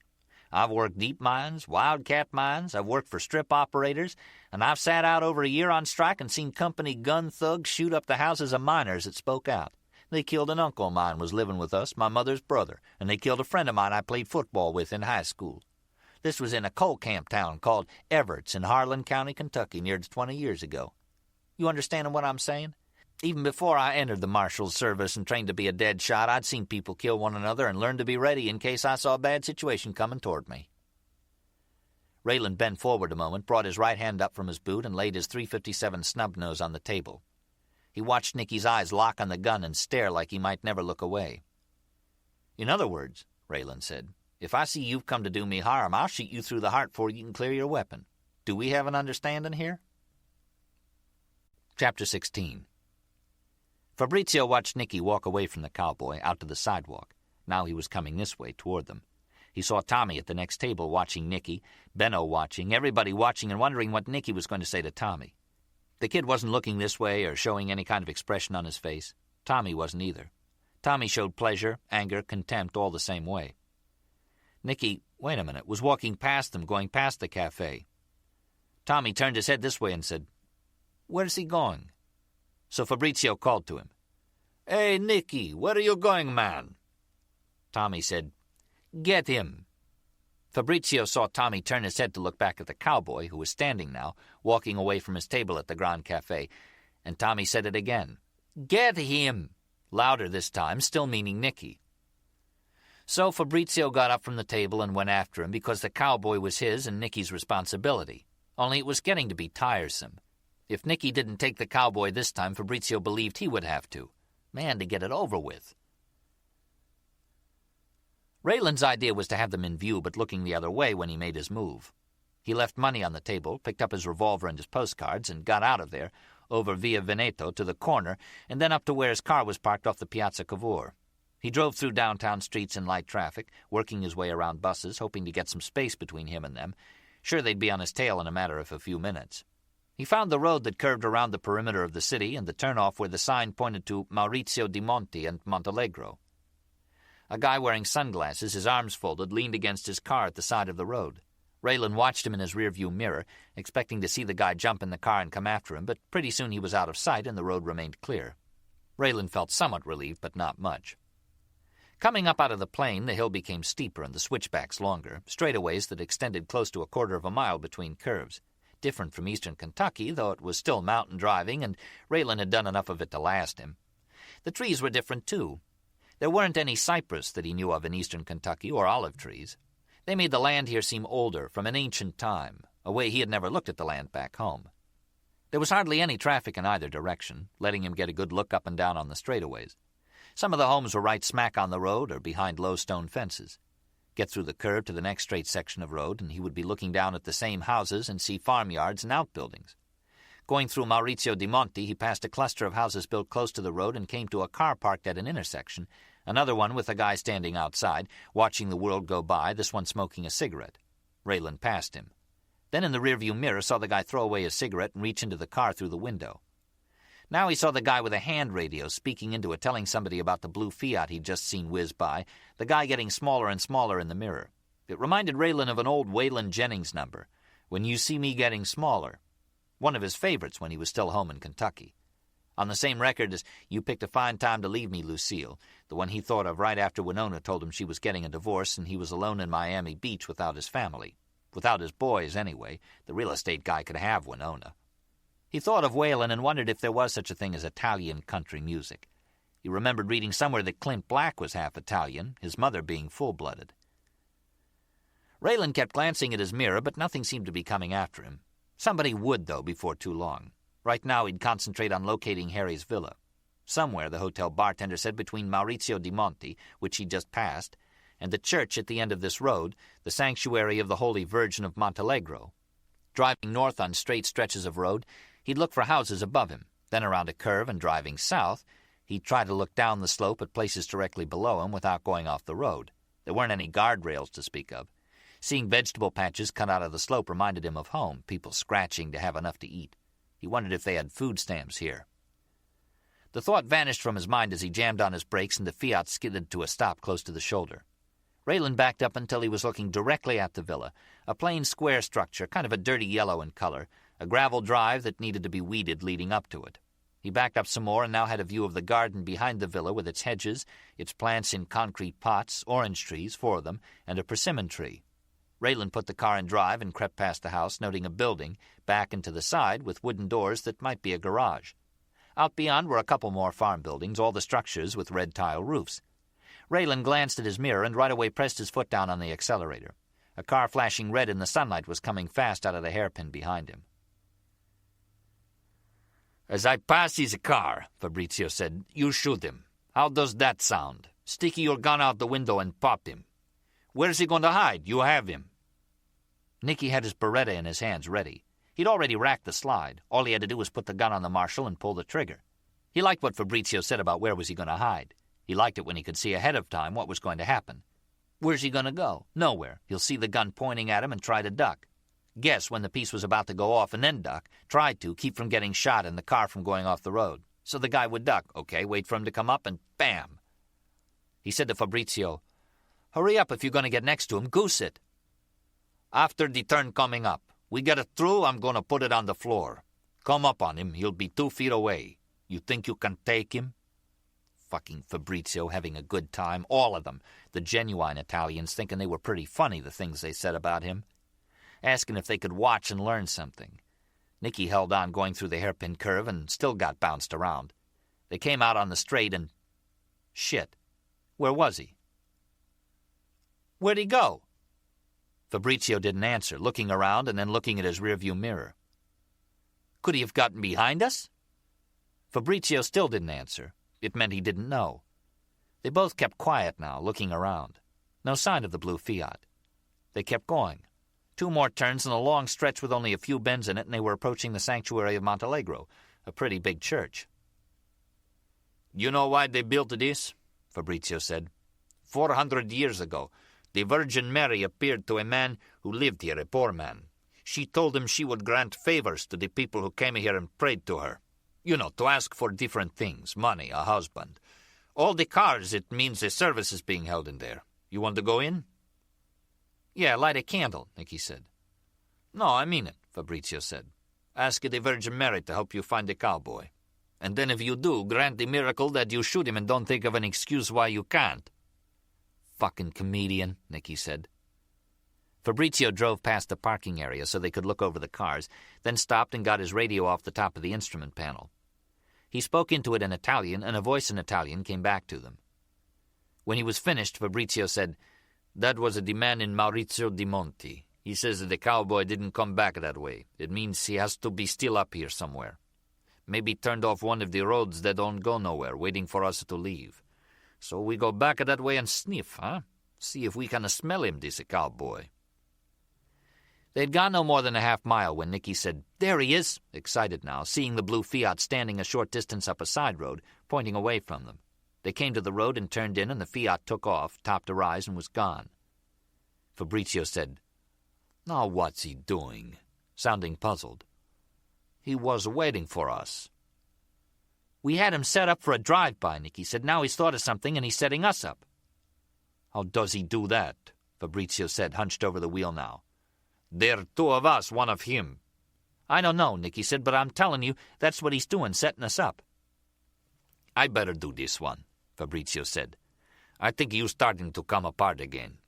I've worked deep mines, wildcat mines, I've worked for strip operators, and I've sat out over a year on strike and seen company gun thugs shoot up the houses of miners that spoke out. They killed an uncle of mine was living with us, my mother's brother, and they killed a friend of mine I played football with in high school. This was in a coal camp town called Everts in Harlan County, Kentucky, near 20 years ago. You understanding what I'm saying? Even before I entered the marshal's service and trained to be a dead shot, I'd seen people kill one another and learned to be ready in case I saw a bad situation coming toward me." Raylan bent forward a moment, brought his right hand up from his boot, and laid his .357 snub nose on the table. He watched Nicky's eyes lock on the gun and stare like he might never look away. "In other words," Raylan said, "if I see you've come to do me harm, I'll shoot you through the heart before you can clear your weapon. Do we have an understanding here?" Chapter 16. Fabrizio watched Nicky walk away from the cowboy, out to the sidewalk. Now he was coming this way, toward them. He saw Tommy at the next table watching Nicky, Benno watching, everybody watching and wondering what Nicky was going to say to Tommy. The kid wasn't looking this way or showing any kind of expression on his face. Tommy wasn't either. Tommy showed pleasure, anger, contempt, all the same way. Nicky, wait a minute, was walking past them, going past the cafe. Tommy turned his head this way and said, "Where's he going?" So Fabrizio called to him, "Hey, Nicky, where are you going, man?" Tommy said, "Get him." Fabrizio saw Tommy turn his head to look back at the cowboy, who was standing now, walking away from his table at the Grand Café, and Tommy said it again, "Get him," louder this time, still meaning Nicky. So Fabrizio got up from the table and went after him because the cowboy was his and Nicky's responsibility, only it was getting to be tiresome. If Nicky didn't take the cowboy this time, Fabrizio believed he would have to. Man, to get it over with. Raylan's idea was to have them in view but looking the other way when he made his move. He left money on the table, picked up his revolver and his postcards, and got out of there, over Via Veneto to the corner, and then up to where his car was parked off the Piazza Cavour. He drove through downtown streets in light traffic, working his way around buses, hoping to get some space between him and them, sure they'd be on his tail in a matter of a few minutes. He found the road that curved around the perimeter of the city and the turnoff where the sign pointed to Maurizio di Monti and Montalegro. A guy wearing sunglasses, his arms folded, leaned against his car at the side of the road. Raylan watched him in his rearview mirror, expecting to see the guy jump in the car and come after him, but pretty soon he was out of sight and the road remained clear. Raylan felt somewhat relieved, but not much. Coming up out of the plain, the hill became steeper and the switchbacks longer, straightaways that extended close to a quarter of a mile between curves. Different from eastern Kentucky, though it was still mountain driving, and Raylan had done enough of it to last him. The trees were different, too. There weren't any cypress that he knew of in eastern Kentucky, or olive trees. They made the land here seem older, from an ancient time, a way he had never looked at the land back home. There was hardly any traffic in either direction, letting him get a good look up and down on the straightaways. Some of the homes were right smack on the road or behind low stone fences. Get through the curve to the next straight section of road, and he would be looking down at the same houses and see farmyards and outbuildings. Going through Maurizio di Monti, he passed a cluster of houses built close to the road and came to a car parked at an intersection, another one with a guy standing outside, watching the world go by, this one smoking a cigarette. Raylan passed him. Then in the rearview mirror saw the guy throw away his cigarette and reach into the car through the window. Now he saw the guy with a hand radio speaking into it, telling somebody about the blue Fiat he'd just seen whiz by, the guy getting smaller and smaller in the mirror. It reminded Raylan of an old Waylon Jennings number, "When You See Me Getting Smaller," one of his favorites when he was still home in Kentucky. On the same record as "You Picked a Fine Time to Leave Me, Lucille," the one he thought of right after Winona told him she was getting a divorce and he was alone in Miami Beach without his family. Without his boys, anyway. The real estate guy could have Winona. He thought of Waylon and wondered if there was such a thing as Italian country music. He remembered reading somewhere that Clint Black was half Italian, his mother being full-blooded. Raylan kept glancing at his mirror, but nothing seemed to be coming after him. Somebody would, though, before too long. Right now he'd concentrate on locating Harry's villa. Somewhere, the hotel bartender said, between Maurizio di Monti, which he'd just passed, and the church at the end of this road, the sanctuary of the Holy Virgin of Montalegro. Driving north on straight stretches of road, he'd look for houses above him. Then around a curve and driving south, he'd try to look down the slope at places directly below him without going off the road. There weren't any guardrails to speak of. Seeing vegetable patches cut out of the slope reminded him of home, people scratching to have enough to eat. He wondered if they had food stamps here. The thought vanished from his mind as he jammed on his brakes and the Fiat skidded to a stop close to the shoulder. Raylan backed up until he was looking directly at the villa, a plain square structure, kind of a dirty yellow in color, a gravel drive that needed to be weeded leading up to it. He backed up some more and now had a view of the garden behind the villa with its hedges, its plants in concrete pots, orange trees, 4 of them, and a persimmon tree. Raylan put the car in drive and crept past the house, noting a building, back and to the side, with wooden doors that might be a garage. Out beyond were a couple more farm buildings, all the structures with red tile roofs. Raylan glanced at his mirror and right away pressed his foot down on the accelerator. A car flashing red in the sunlight was coming fast out of the hairpin behind him. "As I pass his car," Fabrizio said, "you shoot him. How does that sound? Stick your gun out the window and pop him. Where's he going to hide? You have him." Nicky had his Beretta in his hands, ready. He'd already racked the slide. All he had to do was put the gun on the marshal and pull the trigger. He liked what Fabrizio said about where was he going to hide. He liked it when he could see ahead of time what was going to happen. Where's he going to go? Nowhere. He'll see the gun pointing at him and try to duck. Guess when the piece was about to go off and then duck. Tried to keep from getting shot and the car from going off the road. So the guy would duck. Okay, wait for him to come up and bam. He said to Fabrizio, "Hurry up if you're going to get next to him. Goose it." "After the turn coming up. We get it through, I'm going to put it on the floor. Come up on him, he'll be 2 feet away. You think you can take him?" Fucking Fabrizio having a good time, all of them. The genuine Italians thinking they were pretty funny, the things they said about him. Asking if they could watch and learn something. Nicky held on going through the hairpin curve and still got bounced around. They came out on the straight and... Shit. Where was he? Where'd he go? Fabrizio didn't answer, looking around and then looking at his rearview mirror. Could he have gotten behind us? Fabrizio still didn't answer. It meant he didn't know. They both kept quiet now, looking around. No sign of the blue Fiat. They kept going. 2 more turns and a long stretch with only a few bends in it, and they were approaching the sanctuary of Montalegro, a pretty big church. "You know why they built this?" Fabrizio said. 400 years ago, the Virgin Mary appeared to a man who lived here, a poor man. She told him she would grant favors to the people who came here and prayed to her. You know, to ask for different things, money, a husband. All the cars, it means a service is being held in there. You want to go in?" "Yeah, light a candle," Nicky said. "No, I mean it," Fabrizio said. "Ask the Virgin Mary to help you find the cowboy. And then if you do, grant the miracle that you shoot him and don't think of an excuse why you can't." "Fucking comedian," Nicky said. Fabrizio drove past the parking area so they could look over the cars, then stopped and got his radio off the top of the instrument panel. He spoke into it in Italian, and a voice in Italian came back to them. When he was finished, Fabrizio said, "That was the man in Maurizio di Monti. He says that the cowboy didn't come back that way. It means he has to be still up here somewhere. Maybe turned off one of the roads that don't go nowhere, waiting for us to leave. So we go back that way and sniff, huh? See if we can smell him, this cowboy." They'd gone no more than a half-mile when Nicky said, "There he is," excited now, seeing the blue Fiat standing a short distance up a side road, pointing away from them. They came to the road and turned in, and the Fiat took off, topped a rise, and was gone. Fabrizio said, "Now what's he doing?" sounding puzzled. "He was waiting for us." "We had him set up for a drive-by," Nicky said. "Now he's thought of something, and he's setting us up." "How does he do that?" Fabrizio said, hunched over the wheel now. "There are 2 of us, 1 of him." "I don't know," Nicky said, "but I'm telling you, that's what he's doing, setting us up." "I better do this one," Fabrizio said. "I think you're starting to come apart again."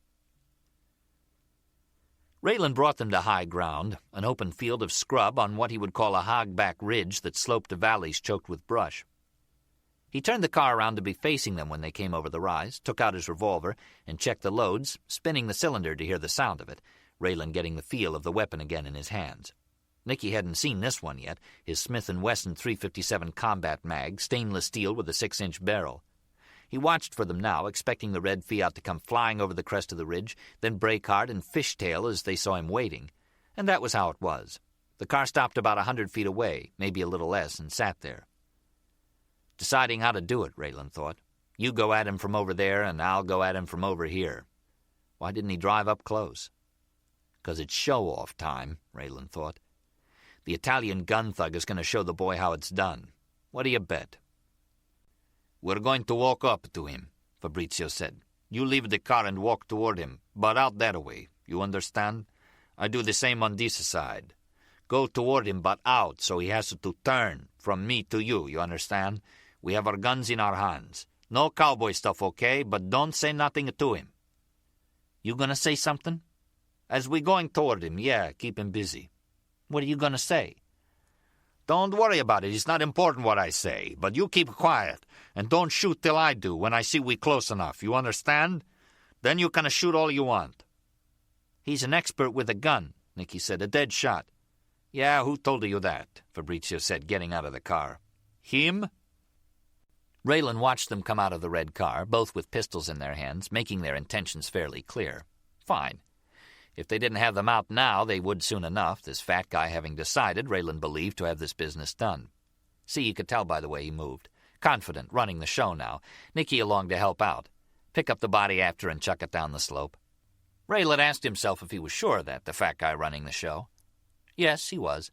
Raylan brought them to high ground, an open field of scrub on what he would call a hogback ridge that sloped to valleys choked with brush. He turned the car around to be facing them when they came over the rise, took out his revolver, and checked the loads, spinning the cylinder to hear the sound of it, Raylan getting the feel of the weapon again in his hands. Nicky hadn't seen this one yet, his Smith & Wesson .357 combat mag, stainless steel with a 6-inch barrel. He watched for them now, expecting the red Fiat to come flying over the crest of the ridge, then brake hard and fishtail as they saw him waiting. And that was how it was. The car stopped about 100 feet away, maybe a little less, and sat there. Deciding how to do it, Raylan thought. You go at him from over there, and I'll go at him from over here. Why didn't he drive up close? 'Cause it's show-off time, Raylan thought. The Italian gun thug is going to show the boy how it's done. What do you bet? We're going to walk up to him, Fabrizio said. You leave the car and walk toward him, but out that way. You understand? I do the same on this side. Go toward him, but out, so he has to turn from me to you, you understand? We have our guns in our hands. No cowboy stuff, okay? But don't say nothing to him. You gonna say something? As we going toward him, yeah, keep him busy. What are you gonna say? Don't worry about it. It's not important what I say. But you keep quiet, and don't shoot till I do when I see we close enough. You understand? Then you can shoot all you want. He's an expert with a gun, Nicky said. A dead shot. Yeah, who told you that? Fabrizio said, getting out of the car. Him? Raylan watched them come out of the red car, both with pistols in their hands, making their intentions fairly clear. Fine. If they didn't have them out now, they would soon enough, this fat guy having decided, Raylan believed, to have this business done. See, you could tell by the way he moved. Confident, running the show now. Nicky along to help out. Pick up the body after and chuck it down the slope. Raylan asked himself if he was sure of that, the fat guy running the show. Yes, he was.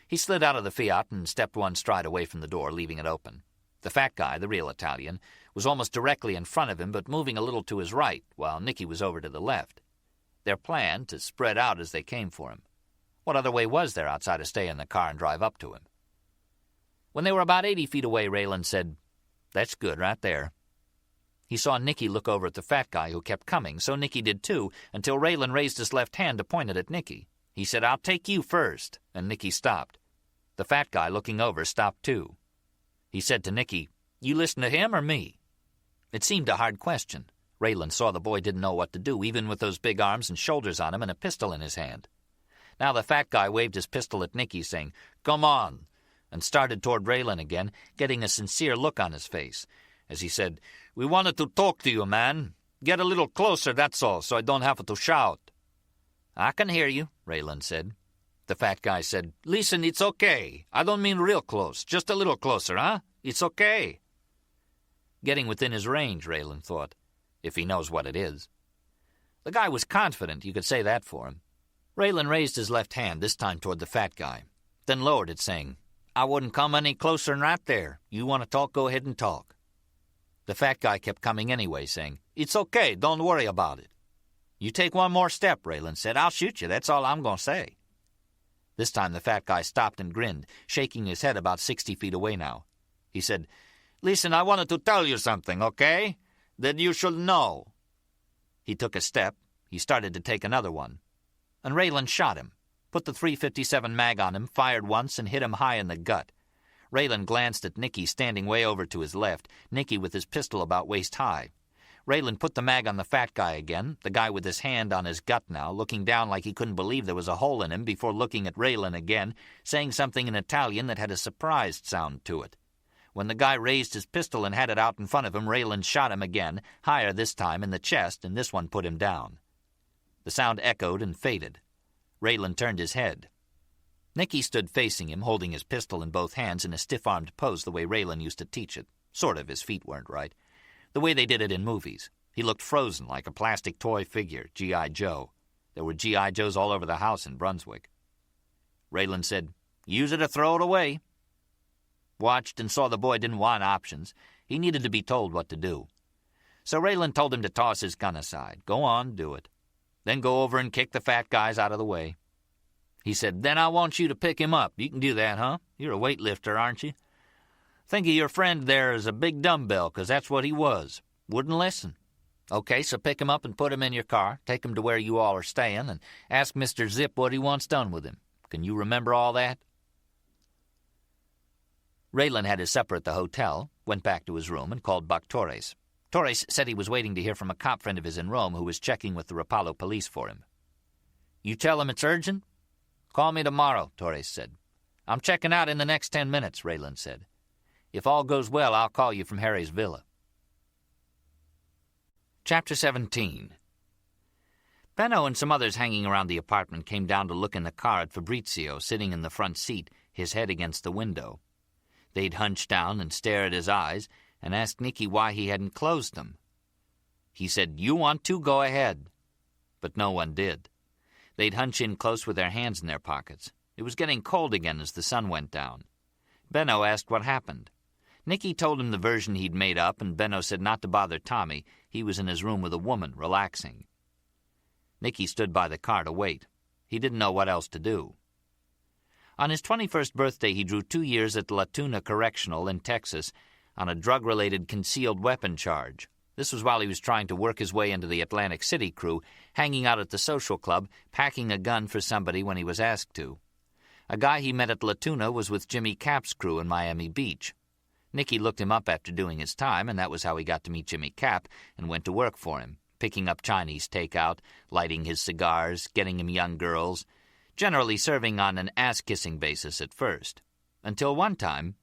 He slid out of the Fiat and stepped one stride away from the door, leaving it open. The fat guy, the real Italian, was almost directly in front of him, but moving a little to his right, while Nicky was over to the left. Their plan, to spread out as they came for him. What other way was there outside of stay in the car and drive up to him? When they were about 80 feet away, Raylan said, That's good right there. He saw Nicky look over at the fat guy who kept coming, so Nicky did too, until Raylan raised his left hand to point it at Nicky. He said, I'll take you first, and Nicky stopped. The fat guy, looking over, stopped too. He said to Nicky, You listen to him or me? It seemed a hard question. Raylan saw the boy didn't know what to do, even with those big arms and shoulders on him and a pistol in his hand. Now the fat guy waved his pistol at Nicky, saying, Come on, and started toward Raylan again, getting a sincere look on his face. As he said, We wanted to talk to you, man. Get a little closer, that's all, so I don't have to shout. I can hear you, Raylan said. The fat guy said, Listen, it's okay. I don't mean real close, just a little closer, huh? It's okay. Getting within his range, Raylan thought. If he knows what it is. The guy was confident, you could say that for him. Raylan raised his left hand, this time toward the fat guy, then lowered it, saying, I wouldn't come any closer than right there. You want to talk, go ahead and talk. The fat guy kept coming anyway, saying, It's okay, don't worry about it. You take one more step, Raylan said. I'll shoot you, that's all I'm going to say. This time the fat guy stopped and grinned, shaking his head about 60 feet away now. He said, Listen, I wanted to tell you something, okay? That you should know. He took a step. He started to take another one. And Raylan shot him, put the .357 mag on him, fired once, and hit him high in the gut. Raylan glanced at Nicky standing way over to his left, Nicky with his pistol about waist high. Raylan put the mag on the fat guy again, the guy with his hand on his gut now, looking down like he couldn't believe there was a hole in him before looking at Raylan again, saying something in Italian that had a surprised sound to it. When the guy raised his pistol and had it out in front of him, Raylan shot him again, higher this time in the chest, and this one put him down. The sound echoed and faded. Raylan turned his head. Nicky stood facing him, holding his pistol in both hands in a stiff-armed pose the way Raylan used to teach it. Sort of, his feet weren't right. The way they did it in movies. He looked frozen like a plastic toy figure, G.I. Joe. There were G.I. Joes all over the house in Brunswick. Raylan said, Use it or throw it away. Watched and saw the boy didn't want options. He needed to be told what to do. So Raylan told him to toss his gun aside. Go on, do it. Then go over and kick the fat guys out of the way. He said, Then I want you to pick him up. You can do that, huh? You're a weightlifter, aren't you? Think of your friend there as a big dumbbell, 'cause that's what he was. Wouldn't listen. Okay, so pick him up and put him in your car. Take him to where you all are staying and ask Mr. Zip what he wants done with him. Can you remember all that? Raylan had his supper at the hotel. went back to his room and called Buck Torres. Torres said he was waiting to hear from a cop friend of his in Rome who was checking with the Rapallo police for him. "You tell him it's urgent?" "Call me tomorrow," Torres said. "I'm checking out in the next 10 minutes," Raylan said. "If all goes well, I'll call you from Harry's villa." Chapter 17. Benno and some others hanging around the apartment came down to look in the car at Fabrizio sitting in the front seat, his head against the window. They'd hunch down and stare at his eyes and ask Nicky why he hadn't closed them. He said, "You want to, go ahead." But no one did. They'd hunch in close with their hands in their pockets. It was getting cold again as the sun went down. Benno asked what happened. Nicky told him the version he'd made up, and Benno said not to bother Tommy. He was in his room with a woman, relaxing. Nicky stood by the car to wait. He didn't know what else to do. On his 21st birthday, he drew 2 years at La Tuna Correctional in Texas on a drug-related concealed weapon charge. This was while he was trying to work his way into the Atlantic City crew, hanging out at the social club, packing a gun for somebody when he was asked to. A guy he met at La Tuna was with Jimmy Cap's crew in Miami Beach. Nicky looked him up after doing his time, and that was how he got to meet Jimmy Cap and went to work for him, picking up Chinese takeout, lighting his cigars, getting him young girls, generally serving on an ass-kissing basis at first. Until one time,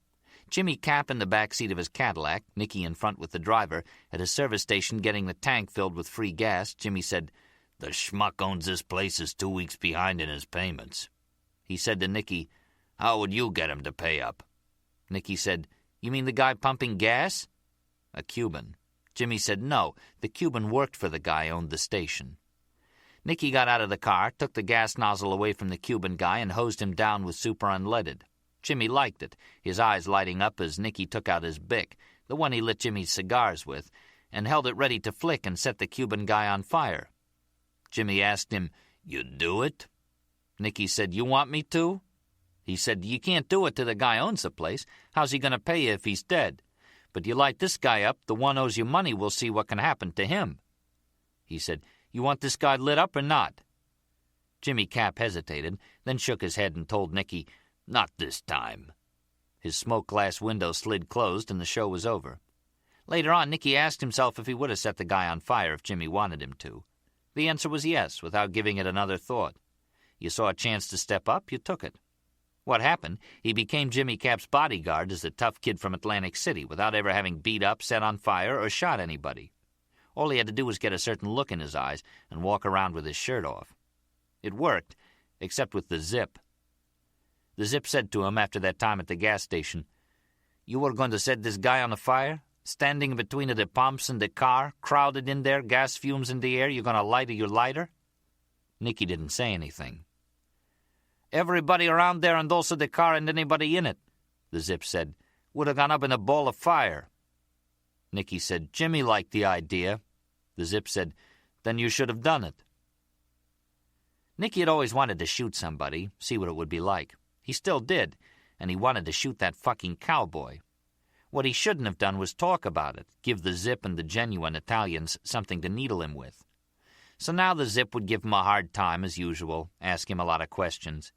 Jimmy Cap in the back seat of his Cadillac, Nicky in front with the driver, at a service station getting the tank filled with free gas, Jimmy said, "The schmuck owns this place is 2 weeks behind in his payments." He said to Nicky, "How would you get him to pay up?" Nicky said, "You mean the guy pumping gas?" "A Cuban." Jimmy said no, the Cuban worked for the guy owned the station. Nicky got out of the car, took the gas nozzle away from the Cuban guy, and hosed him down with super unleaded. Jimmy liked it, his eyes lighting up as Nicky took out his Bic, the one he lit Jimmy's cigars with, and held it ready to flick and set the Cuban guy on fire. Jimmy asked him, "You'd do it?" Nicky said, "You want me to?" He said, "You can't do it to the guy owns the place. How's he going to pay you if he's dead? But you light this guy up, the one owes you money, we'll see what can happen to him." He said, "You want this guy lit up or not?" Jimmy Cap hesitated, then shook his head and told Nicky, "Not this time." His smoke glass window slid closed and the show was over. Later on, Nicky asked himself if he would have set the guy on fire if Jimmy wanted him to. The answer was yes, without giving it another thought. You saw a chance to step up, you took it. What happened? He became Jimmy Cap's bodyguard as a tough kid from Atlantic City without ever having beat up, set on fire, or shot anybody. All he had to do was get a certain look in his eyes and walk around with his shirt off. It worked, except with the Zip. The Zip said to him after that time at the gas station, "You were going to set this guy on the fire? Standing between the pumps and the car, crowded in there, gas fumes in the air, you're going to light your lighter?" Nicky didn't say anything. "Everybody around there and also the car and anybody in it," the Zip said, "would have gone up in a ball of fire." Nicky said, "Jimmy liked the idea." The Zip said, "Then you should have done it." Nicky had always wanted to shoot somebody, see what it would be like. He still did, and he wanted to shoot that fucking cowboy. What he shouldn't have done was talk about it, give the Zip and the genuine Italians something to needle him with. So now the Zip would give him a hard time as usual, ask him a lot of questions.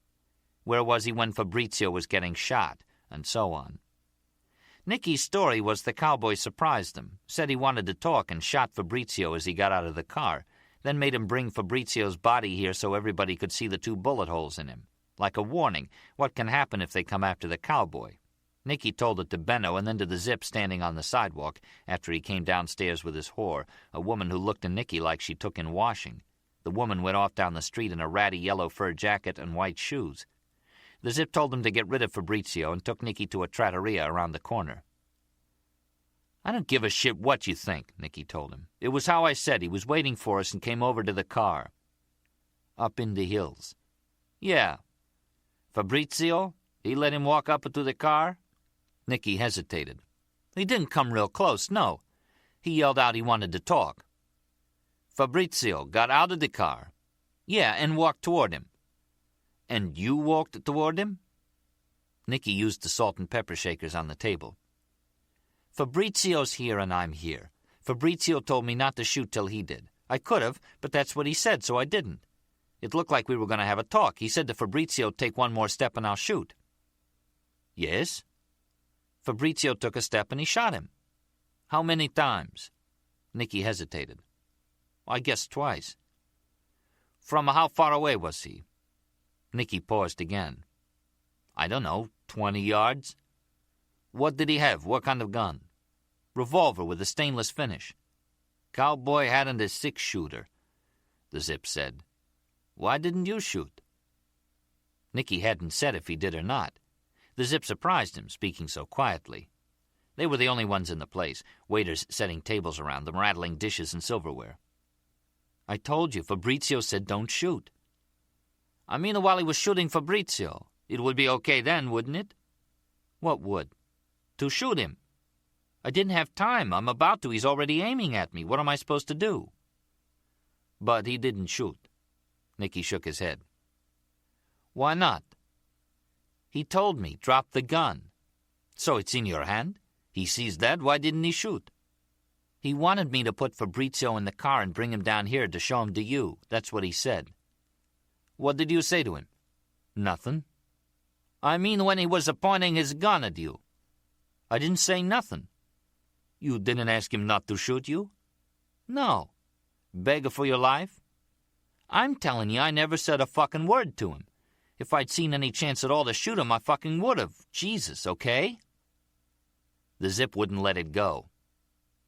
Where was he when Fabrizio was getting shot, and so on. Nicky's story was the cowboy surprised him, said he wanted to talk and shot Fabrizio as he got out of the car, then made him bring Fabrizio's body here so everybody could see the 2 bullet holes in him. Like a warning, what can happen if they come after the cowboy. Nicky told it to Benno and then to the Zip standing on the sidewalk after he came downstairs with his whore, a woman who looked to Nicky like she took in washing. The woman went off down the street in a ratty yellow fur jacket and white shoes. The Zip told him to get rid of Fabrizio and took Nicky to a trattoria around the corner. "I don't give a shit what you think," Nicky told him. "It was how I said. He was waiting for us and came over to the car." "Up in the hills." "Yeah." "Fabrizio? He let him walk up to the car?" Nicky hesitated. "He didn't come real close, no. He yelled out he wanted to talk." "Fabrizio got out of the car?" "Yeah, and walked toward him." "And you walked toward him?" Nicky used the salt and pepper shakers on the table. "Fabrizio's here and I'm here. Fabrizio told me not to shoot till he did. I could have, but that's what he said, so I didn't. It looked like we were going to have a talk. He said to Fabrizio, take one more step and I'll shoot." "Yes?" Fabrizio took a step and he shot him. How many times? Nicky hesitated. I guess twice. From how far away was he? Nicky paused again. I don't know, 20 yards? What did he have? What kind of gun? Revolver with a stainless finish. Cowboy hat and a six-shooter, the Zip said. Why didn't you shoot? Nicky hadn't said if he did or not. The Zip surprised him, speaking so quietly. They were the only ones in the place, waiters setting tables around them, rattling dishes and silverware. I told you, Fabrizio said don't shoot. I mean, while he was shooting Fabrizio, it would be okay then, wouldn't it? What would? To shoot him. I didn't have time. I'm about to. He's already aiming at me. What am I supposed to do? But he didn't shoot. Nicky shook his head. Why not? He told me, drop the gun. So it's in your hand? He sees that. Why didn't he shoot? He wanted me to put Fabrizio in the car and bring him down here to show him to you. That's what he said. What did you say to him? Nothing. I mean when he was pointing his gun at you. I didn't say nothing. You didn't ask him not to shoot you? No. Beg for your life? I'm telling you, I never said a fucking word to him. If I'd seen any chance at all to shoot him, I fucking would have. Jesus, okay? The Zip wouldn't let it go.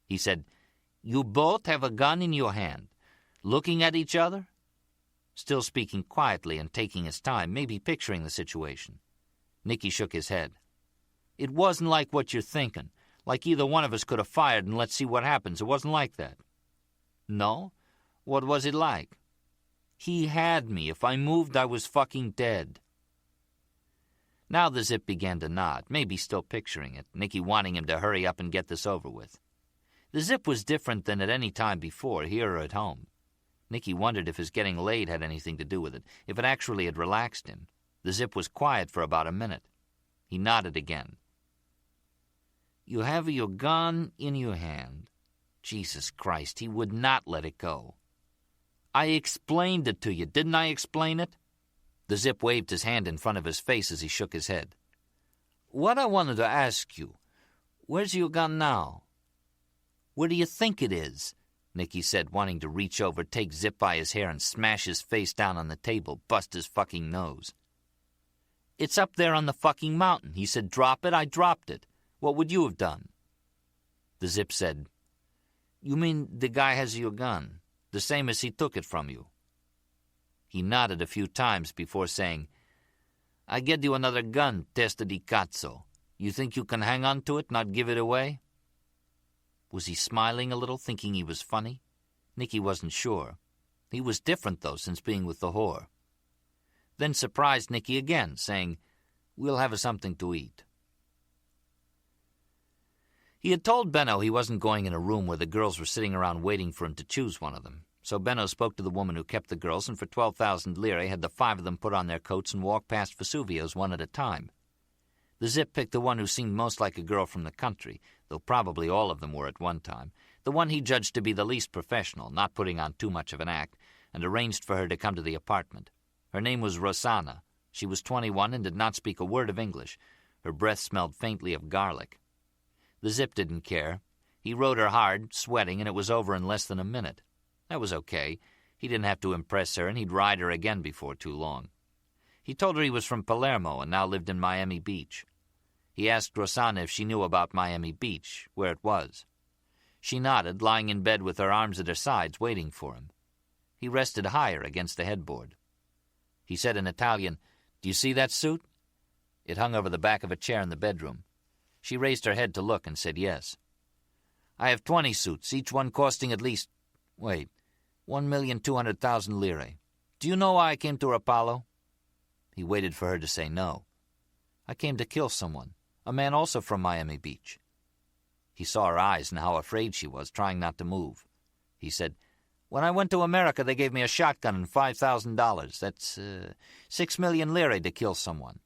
He said, You both have a gun in your hand, looking at each other? Still speaking quietly and taking his time, maybe picturing the situation. Nicky shook his head. It wasn't like what you're thinking, like either one of us could have fired and let's see what happens. It wasn't like that. No? What was it like? He had me. If I moved, I was fucking dead. Now the Zip began to nod, maybe still picturing it, Nicky wanting him to hurry up and get this over with. The Zip was different than at any time before, here or at home. Nicky wondered if his getting laid had anything to do with it, if it actually had relaxed him. The Zip was quiet for about a minute. He nodded again. You have your gun in your hand. Jesus Christ, he would not let it go. I explained it to you. Didn't I explain it? The Zip waved his hand in front of his face as he shook his head. What I wanted to ask you, where's your gun now? Where do you think it is? Nicky said, wanting to reach over, take Zip by his hair and smash his face down on the table, bust his fucking nose. It's up there on the fucking mountain. He said, drop it. I dropped it. What would you have done? The Zip said, You mean the guy has your gun, the same as he took it from you? He nodded a few times before saying, I get you another gun, testa di cazzo. You think you can hang on to it, not give it away? Was he smiling a little, thinking he was funny? Nicky wasn't sure. He was different, though, since being with the whore. Then surprised Nicky again, saying, We'll have something to eat. He had told Benno he wasn't going in a room where the girls were sitting around waiting for him to choose one of them. So Benno spoke to the woman who kept the girls, and for 12,000 lire had the 5 of them put on their coats and walk past Vesuvio's one at a time. The Zip picked the one who seemed most like a girl from the country, though probably all of them were at one time, the one he judged to be the least professional, not putting on too much of an act, and arranged for her to come to the apartment. Her name was Rosanna. She was 21 and did not speak a word of English. Her breath smelled faintly of garlic. The Zip didn't care. He rode her hard, sweating, and it was over in less than a minute. That was okay. He didn't have to impress her, and he'd ride her again before too long. He told her he was from Palermo and now lived in Miami Beach. He asked Rosanna if she knew about Miami Beach, where it was. She nodded, lying in bed with her arms at her sides, waiting for him. He rested higher against the headboard. He said in Italian, Do you see that suit? It hung over the back of a chair in the bedroom. She raised her head to look and said yes. I have 20 suits, each one costing at least, 1,200,000 lire. Do you know why I came to Rapallo? He waited for her to say no. I came to kill someone, a man also from Miami Beach. He saw her eyes and how afraid she was, trying not to move. He said, When I went to America, they gave me a shotgun and $5,000. That's 6 million lire to kill someone.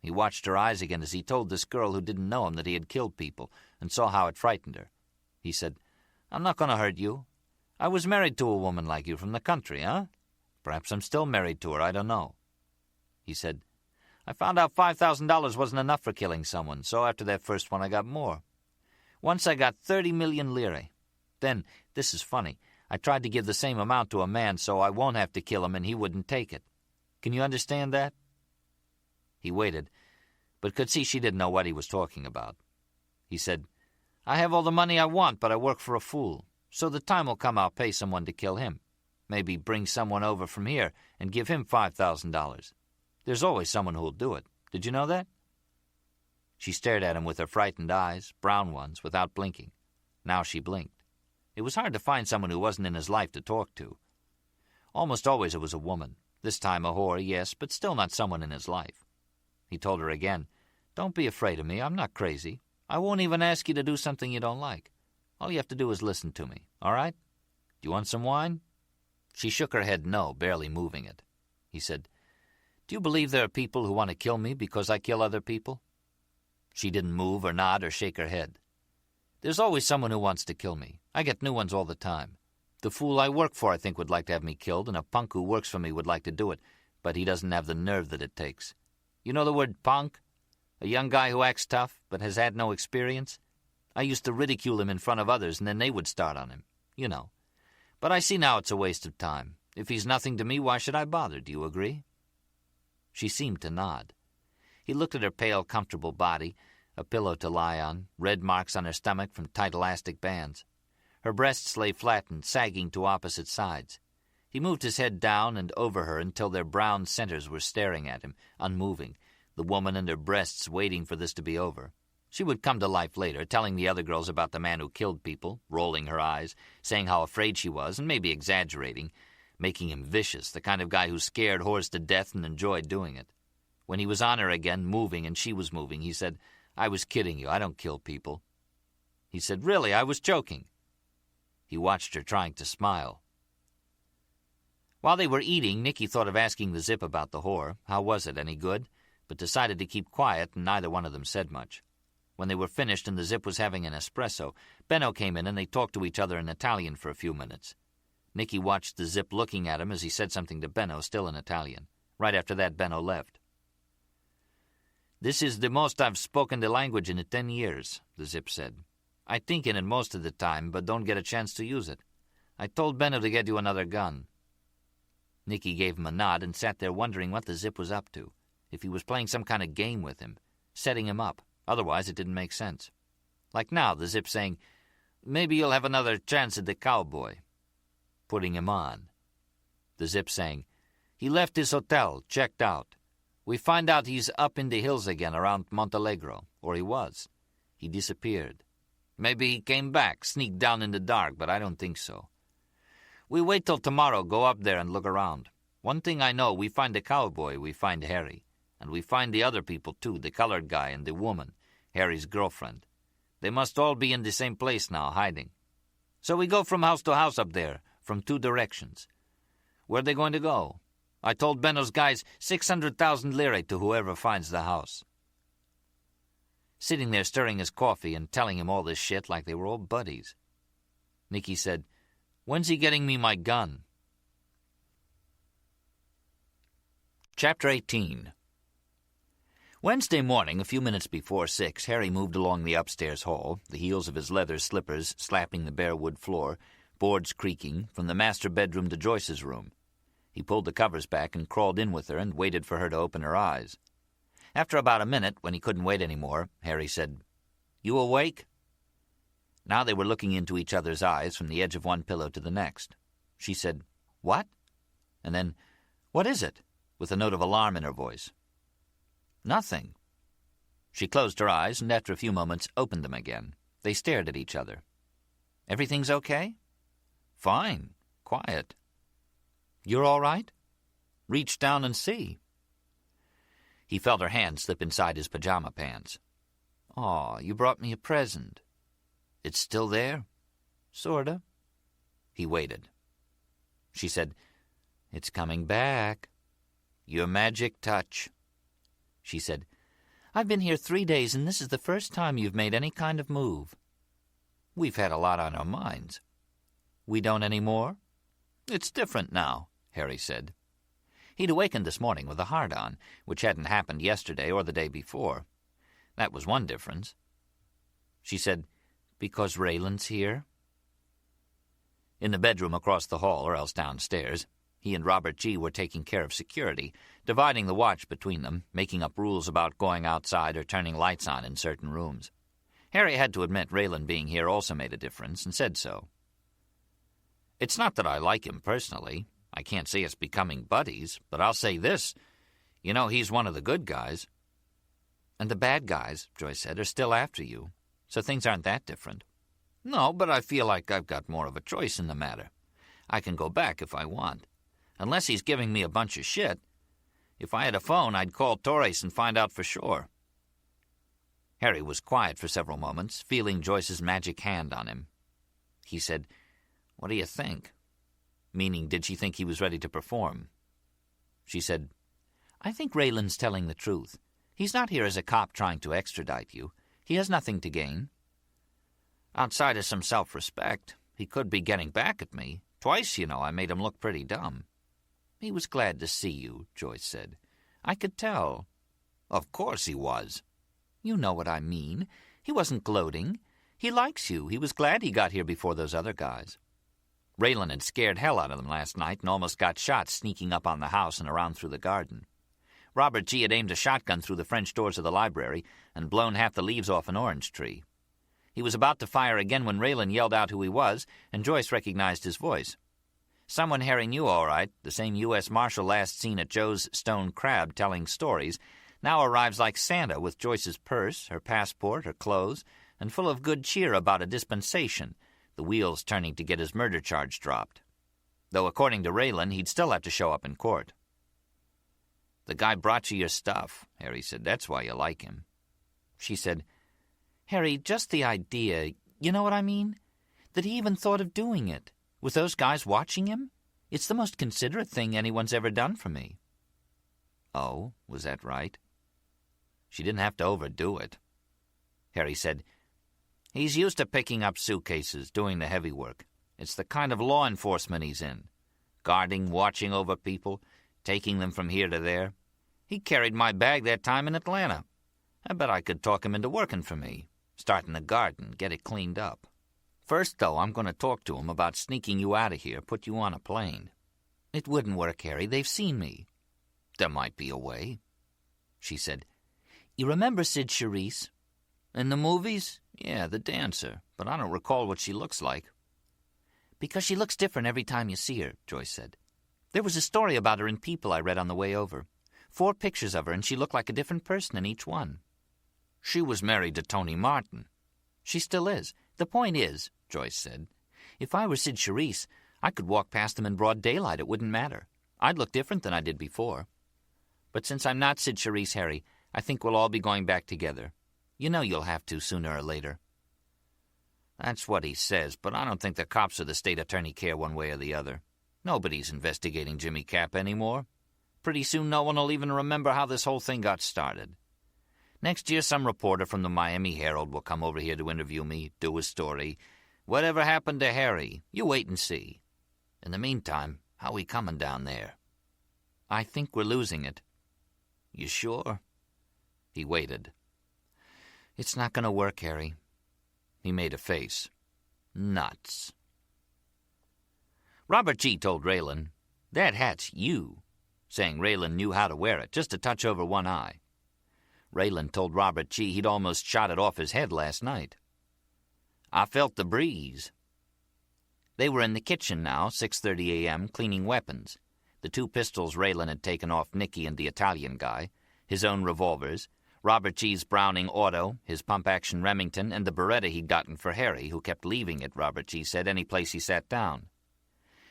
He watched her eyes again as he told this girl who didn't know him that he had killed people, and saw how it frightened her. He said, I'm not going to hurt you. I was married to a woman like you from the country, huh? Perhaps I'm still married to her, I don't know. He said, I found out $5,000 wasn't enough for killing someone, so after that first one I got more. Once I got 30 million lire. Then, this is funny, I tried to give the same amount to a man so I won't have to kill him and he wouldn't take it. Can you understand that? He waited, but could see she didn't know what he was talking about. He said, I have all the money I want, but I work for a fool. So the time will come I'll pay someone to kill him. Maybe bring someone over from here and give him $5,000. There's always someone who'll do it. Did you know that? She stared at him with her frightened eyes, brown ones, without blinking. Now she blinked. It was hard to find someone who wasn't in his life to talk to. Almost always it was a woman. This time a whore, yes, but still not someone in his life. He told her again, Don't be afraid of me. I'm not crazy. I won't even ask you to do something you don't like. All you have to do is listen to me, all right? Do you want some wine? She shook her head no, barely moving it. He said, Do you believe there are people who want to kill me because I kill other people? She didn't move or nod or shake her head. There's always someone who wants to kill me. I get new ones all the time. The fool I work for I think would like to have me killed, and a punk who works for me would like to do it, but he doesn't have the nerve that it takes. You know the word punk? A young guy who acts tough but has had no experience? I used to ridicule him in front of others, and then they would start on him. You know. But I see now it's a waste of time. If he's nothing to me, why should I bother? Do you agree? She seemed to nod. He looked at her pale, comfortable body, a pillow to lie on, red marks on her stomach from tight elastic bands. Her breasts lay flattened, sagging to opposite sides. He moved his head down and over her until their brown centers were staring at him, unmoving, the woman and her breasts waiting for this to be over. She would come to life later, telling the other girls about the man who killed people, rolling her eyes, saying how afraid she was, and maybe exaggerating, making him vicious, the kind of guy who scared whores to death and enjoyed doing it. When he was on her again, moving, and she was moving, he said, I was kidding you, I don't kill people. He said, Really, I was joking. He watched her, trying to smile. While they were eating, Nicky thought of asking the Zip about the whore. How was it, any good? But decided to keep quiet, and neither one of them said much. When they were finished and the Zip was having an espresso, Benno came in and they talked to each other in Italian for a few minutes. Nicky watched the Zip looking at him as he said something to Benno, still in Italian. Right after that, Benno left. This is the most I've spoken the language in 10 years, the Zip said. I think in it most of the time, but don't get a chance to use it. I told Benno to get you another gun. Nicky gave him a nod and sat there wondering what the Zip was up to, if he was playing some kind of game with him, setting him up. Otherwise, it didn't make sense. Like now, the Zip saying, Maybe you'll have another chance at the cowboy. Putting him on. The Zip saying, He left his hotel, checked out. We find out he's up in the hills again around Montalegro, or he was. He disappeared. Maybe he came back, sneaked down in the dark, but I don't think so. We wait till tomorrow, go up there and look around. One thing I know, we find the cowboy, we find Harry. And we find the other people, too, the colored guy and the woman, Harry's girlfriend. They must all be in the same place now, hiding. So we go from house to house up there, from 2 directions. Where are they going to go? I told Benno's guys 600,000 lire to whoever finds the house. Sitting there stirring his coffee and telling him all this shit like they were old buddies. Nicky said, When's he getting me my gun? Chapter 18. Wednesday morning, a few minutes before 6, Harry moved along the upstairs hall, the heels of his leather slippers slapping the bare wood floor, boards creaking, from the master bedroom to Joyce's room. He pulled the covers back and crawled in with her and waited for her to open her eyes. After about a minute, when he couldn't wait any more, Harry said, You awake? Now they were looking into each other's eyes from the edge of one pillow to the next. She said, What? And then, What is it? With a note of alarm in her voice. Nothing. She closed her eyes and after a few moments opened them again. They stared at each other. Everything's okay? Fine. Quiet. You're all right? Reach down and see. He felt her hand slip inside his pajama pants. Aw, you brought me a present. It's still there? Sorta. He waited. She said, It's coming back. Your magic touch. She said, I've been here 3 days, and this is the first time you've made any kind of move. We've had a lot on our minds. We don't any more? It's different now, Harry said. He'd awakened this morning with a hard-on, which hadn't happened yesterday or the day before. That was one difference. She said, "Because Raylan's here?" In the bedroom across the hall, or else downstairs, he and Robert G. were taking care of security, dividing the watch between them, making up rules about going outside or turning lights on in certain rooms. Harry had to admit Raylan being here also made a difference, and said so. "It's not that I like him personally. I can't say us becoming buddies, but I'll say this. You know, he's one of the good guys." "And the bad guys," Joyce said, "are still after you, so things aren't that different." "No, but I feel like I've got more of a choice in the matter. I can go back if I want. Unless he's giving me a bunch of shit. If I had a phone, I'd call Torres and find out for sure." Harry was quiet for several moments, feeling Joyce's magic hand on him. He said, "What do you think?" Meaning, did she think he was ready to perform? She said, "I think Raylan's telling the truth. He's not here as a cop trying to extradite you. He has nothing to gain. Outside of some self-respect, he could be getting back at me. Twice, you know, I made him look pretty dumb." "He was glad to see you," Joyce said. "I could tell." "Of course he was." "You know what I mean. He wasn't gloating. He likes you. He was glad he got here before those other guys. Raylan had scared hell out of them last night and almost got shot sneaking up on the house and around through the garden. Robert G. had aimed a shotgun through the French doors of the library and blown half the leaves off an orange tree. He was about to fire again when Raylan yelled out who he was, and Joyce recognized his voice. Someone Harry knew all right, the same U.S. Marshal last seen at Joe's Stone Crab telling stories, now arrives like Santa with Joyce's purse, her passport, her clothes, and full of good cheer about a dispensation, the wheels turning to get his murder charge dropped. Though according to Raylan, he'd still have to show up in court. "The guy brought you your stuff," Harry said. "That's why you like him." She said, "Harry, just the idea, you know what I mean? That he even thought of doing it, with those guys watching him? It's the most considerate thing anyone's ever done for me." "Oh, was that right?" She didn't have to overdo it. Harry said, "He's used to picking up suitcases, doing the heavy work. It's the kind of law enforcement he's in. Guarding, watching over people, taking them from here to there. He carried my bag that time in Atlanta. I bet I could talk him into working for me, starting the garden, get it cleaned up. First, though, I'm going to talk to him about sneaking you out of here, put you on a plane." "It wouldn't work, Harry. They've seen me." "There might be a way." She said, "You remember Sid Charisse?" "In the movies? Yeah, the dancer. But I don't recall what she looks like." "Because she looks different every time you see her," Joyce said. "There was a story about her in People I read on the way over. 4 pictures of her, and she looked like a different person in each one." "She was married to Tony Martin." "She still is. The point is," Joyce said, "if I were Sid Charisse, I could walk past them in broad daylight. It wouldn't matter. I'd look different than I did before. But since I'm not Sid Charisse, Harry, I think we'll all be going back together. You know you'll have to sooner or later." "That's what he says, but I don't think the cops or the state attorney care one way or the other. Nobody's investigating Jimmy Cap anymore. Pretty soon no one will even remember how this whole thing got started. Next year some reporter from the Miami Herald will come over here to interview me, do a story. Whatever happened to Harry? You wait and see. In the meantime, how we coming down there?" "I think we're losing it." "You sure?" He waited. "It's not going to work, Harry." He made a face. "Nuts." Robert G. told Raylan, "That hat's you," saying Raylan knew how to wear it, just a touch over one eye. Raylan told Robert G. he'd almost shot it off his head last night. "I felt the breeze." They were in the kitchen now, 6:30 a.m., cleaning weapons. The 2 pistols Raylan had taken off Nicky and the Italian guy, his own revolvers, Robert G.'s Browning Auto, his pump-action Remington, and the Beretta he'd gotten for Harry, who kept leaving it, Robert G. said, any place he sat down.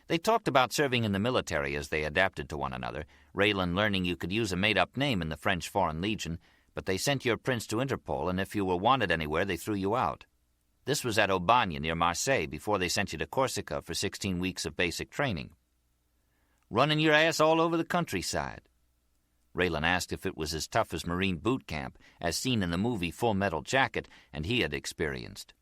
They talked about serving in the military as they adapted to one another, Raylan learning you could use a made-up name in the French Foreign Legion, but they sent your prince to Interpol, and if you were wanted anywhere, they threw you out. This was at Aubagne near Marseille before they sent you to Corsica for 16 weeks of basic training. Running your ass all over the countryside. Raylan asked if it was as tough as Marine boot camp, as seen in the movie Full Metal Jacket, and he had experienced.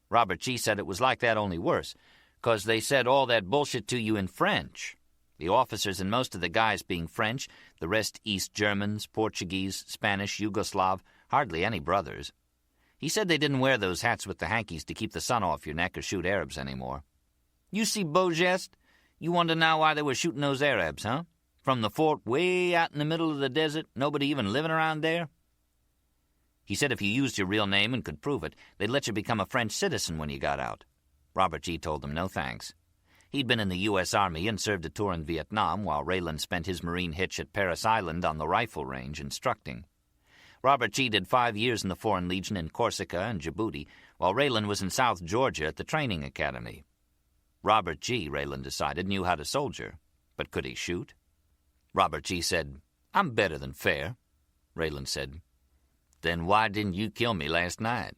Robert G. said it was like that, only worse, 'cause they said all that bullshit to you in French. The officers and most of the guys being French, the rest East Germans, Portuguese, Spanish, Yugoslav, hardly any brothers. He said they didn't wear those hats with the hankies to keep the sun off your neck or shoot Arabs anymore. You see Beaugest? You wonder now why they were shooting those Arabs, huh? From the fort way out in the middle of the desert, nobody even living around there? He said if you used your real name and could prove it, they'd let you become a French citizen when you got out. Robert G. told him no thanks. He'd been in the U.S. Army and served a tour in Vietnam while Raylan spent his Marine hitch at Paris Island on the rifle range instructing. Robert G. did 5 years in the Foreign Legion in Corsica and Djibouti, while Raylan was in South Georgia at the training academy. Robert G., Raylan decided, knew how to soldier, but could he shoot? Robert G. said, "I'm better than fair." Raylan said, "Then why didn't you kill me last night?"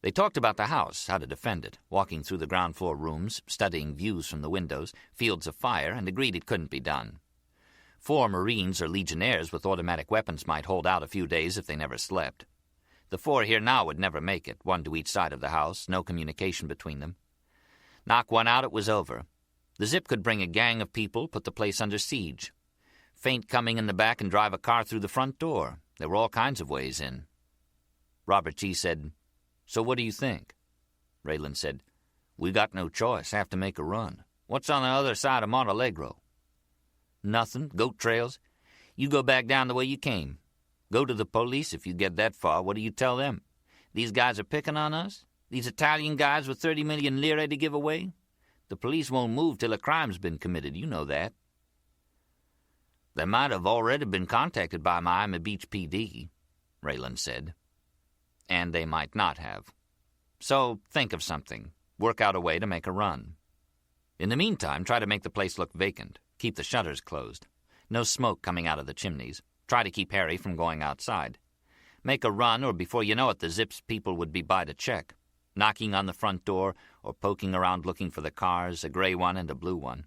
They talked about the house, how to defend it, walking through the ground floor rooms, studying views from the windows, fields of fire, and agreed it couldn't be done. 4 Marines or Legionnaires with automatic weapons might hold out a few days if they never slept. The 4 here now would never make it, 1 to each side of the house, no communication between them. Knock one out, it was over. The Zip could bring a gang of people, put the place under siege. Feint coming in the back and drive a car through the front door. There were all kinds of ways in. Robert G. said, "So what do you think?" Raylan said, "We got no choice, have to make a run. What's on the other side of Montalegro?" "Nothing, goat trails. You go back down the way you came. Go to the police if you get that far. What do you tell them? These guys are picking on us? These Italian guys with 30 million lire to give away? The police won't move till a crime's been committed, you know that." "They might have already been contacted by Miami Beach PD," Raylan said. And they might not have. So think of something. Work out a way to make a run. In the meantime, try to make the place look vacant. Keep the shutters closed. No smoke coming out of the chimneys. Try to keep Harry from going outside. Make a run, or before you know it, the Zips people would be by to check, knocking on the front door or poking around looking for the cars, a gray one and a blue one.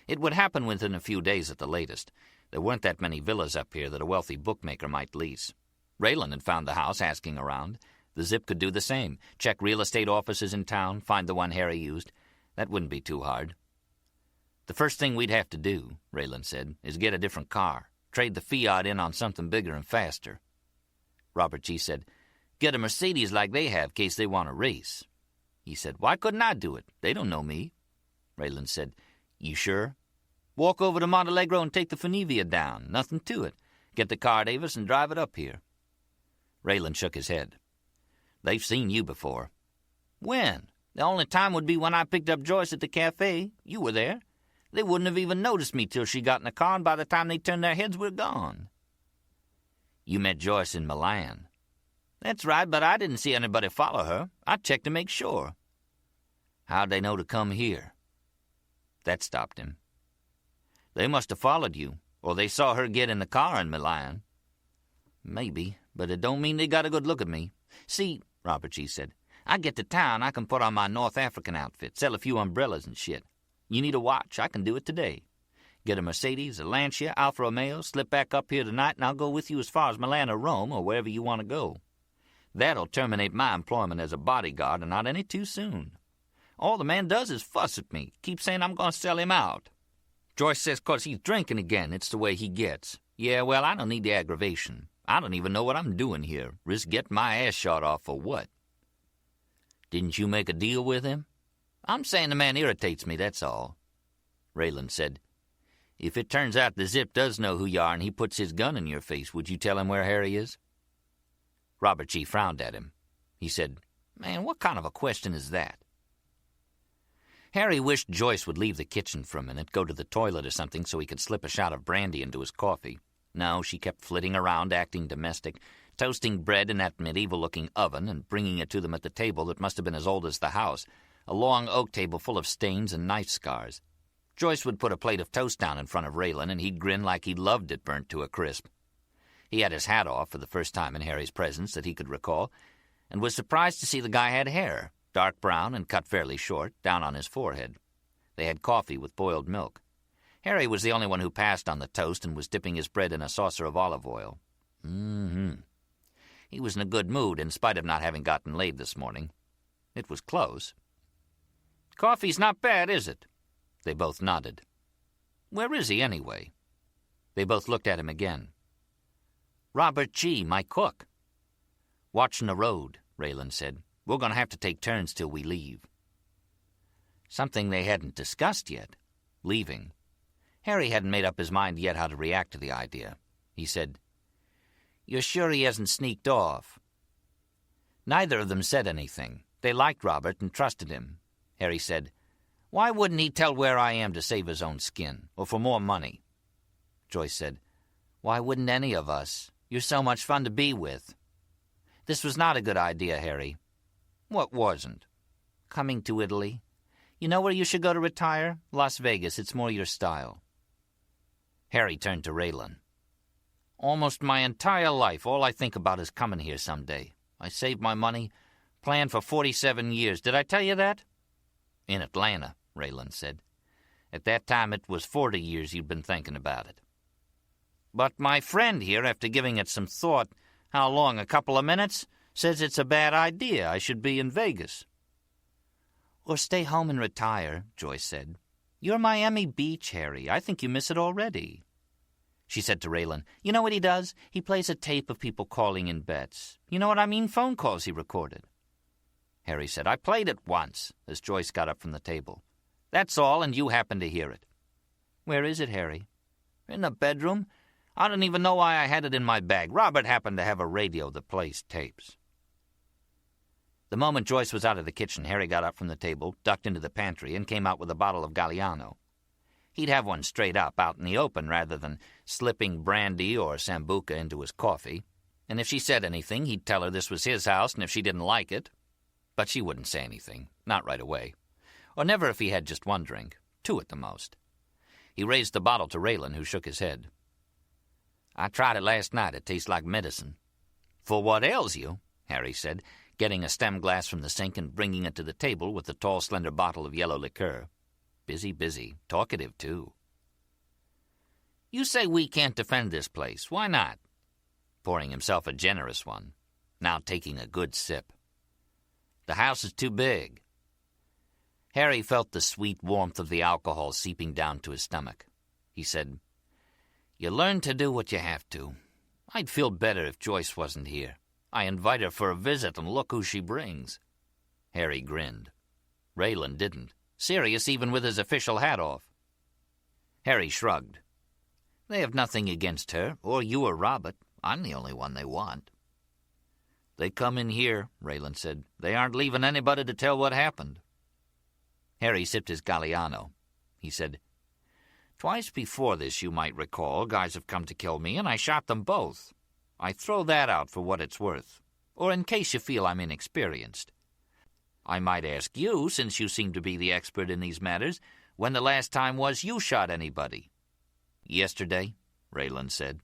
It would happen within a few days at the latest. There weren't that many villas up here that a wealthy bookmaker might lease. Raylan had found the house asking around. The Zip could do the same. Check real estate offices in town, find the one Harry used. That wouldn't be too hard. "The first thing we'd have to do," Raylan said, "is get a different car. Trade the Fiat in on something bigger and faster." Robert G. said, "Get a Mercedes like they have, case they want to race." He said, "Why couldn't I do it? They don't know me." Raylan said, "You sure? Walk over to Montalegro and take the Funivia down. Nothing to it. Get the car, Davis, and drive it up here." Raylan shook his head. "They've seen you before." "When? The only time would be when I picked up Joyce at the cafe. You were there. They wouldn't have even noticed me till she got in the car, and by the time they turned their heads, we're gone." "You met Joyce in Milan." "That's right, but I didn't see anybody follow her. I checked to make sure." "How'd they know to come here?" That stopped him. "They must have followed you, or they saw her get in the car in Milan." "Maybe, but it don't mean they got a good look at me. See," Robert G. said, "I get to town, I can put on my North African outfit, sell a few umbrellas and shit. You need a watch, I can do it today. Get a Mercedes, a Lancia, Alfa Romeo, slip back up here tonight, and I'll go with you as far as Milan or Rome or wherever you want to go. That'll terminate my employment as a bodyguard, and not any too soon. All the man does is fuss at me, keep saying I'm going to sell him out. Joyce says 'cause he's drinking again, it's the way he gets. Yeah, well, I don't need the aggravation. I don't even know what I'm doing here. Risk getting my ass shot off for what?" "Didn't you make a deal with him?" "I'm saying the man irritates me, that's all." Raylan said, "If it turns out the Zip does know who you are and he puts his gun in your face, would you tell him where Harry is?" Robert G. frowned at him. He said, "Man, what kind of a question is that?" Harry wished Joyce would leave the kitchen for a minute, go to the toilet or something so he could slip a shot of brandy into his coffee. No, she kept flitting around, acting domestic, toasting bread in that medieval-looking oven and bringing it to them at the table that must have been as old as the house, a long oak table full of stains and knife scars. Joyce would put a plate of toast down in front of Raylan, and he'd grin like he loved it burnt to a crisp. He had his hat off for the first time in Harry's presence that he could recall, and was surprised to see the guy had hair, dark brown and cut fairly short, down on his forehead. They had coffee with boiled milk. Harry was the only one who passed on the toast and was dipping his bread in a saucer of olive oil. He was in a good mood in spite of not having gotten laid this morning. It was close. "Coffee's not bad, is it?" They both nodded. "Where is he, anyway?" They both looked at him again. "Robert G., my cook." "Watching the road," Raylan said. "We're going to have to take turns till we leave." Something they hadn't discussed yet. Leaving. Harry hadn't made up his mind yet how to react to the idea. He said, "You're sure he hasn't sneaked off?" Neither of them said anything. They liked Robert and trusted him. Harry said, "Why wouldn't he tell where I am to save his own skin, or for more money?" Joyce said, "Why wouldn't any of us? You're so much fun to be with." This was not a good idea, Harry. What wasn't? Coming to Italy. You know where you should go to retire? Las Vegas. It's more your style. Harry turned to Raylan. "Almost my entire life, all I think about is coming here someday. I saved my money, planned for 47 years. Did I tell you that?" "In Atlanta," Raylan said. "At that time it was 40 years you'd been thinking about it." "But my friend here, after giving it some thought, how long, a couple of minutes, says it's a bad idea. I should be in Vegas." "Or stay home and retire," Joyce said. "You're Miami Beach, Harry. I think you miss it already." She said to Raylan, "You know what he does? He plays a tape of people calling in bets. You know what I mean? Phone calls he recorded." Harry said, "I played it once," as Joyce got up from the table. "That's all, and you happened to hear it." "Where is it, Harry?" "In the bedroom. I don't even know why I had it in my bag. Robert happened to have a radio that plays tapes." The moment Joyce was out of the kitchen, Harry got up from the table, ducked into the pantry, and came out with a bottle of Galliano. He'd have one straight up, out in the open, rather than slipping brandy or sambuca into his coffee. And if she said anything, he'd tell her this was his house, and if she didn't like it. But she wouldn't say anything, not right away. Or never if he had just one drink, 2 at the most. He raised the bottle to Raylan, who shook his head. "I tried it last night. It tastes like medicine." "For what ails you?" Harry said, getting a stem glass from the sink and bringing it to the table with the tall, slender bottle of yellow liqueur. Busy. Talkative, too. "You say we can't defend this place. Why not?" Pouring himself a generous one, now taking a good sip. "The house is too big." Harry felt the sweet warmth of the alcohol seeping down to his stomach. He said, "You learn to do what you have to. I'd feel better if Joyce wasn't here. I invite her for a visit, and look who she brings." Harry grinned. Raylan didn't, serious even with his official hat off. Harry shrugged. "They have nothing against her, or you or Robert. I'm the only one they want." "They come in here," Raylan said. "They aren't leaving anybody to tell what happened." Harry sipped his Galliano. He said, "Twice before this, you might recall, guys have come to kill me, and I shot them both. I throw that out for what it's worth, or in case you feel I'm inexperienced. I might ask you, since you seem to be the expert in these matters, when the last time was you shot anybody." "Yesterday," Raylan said.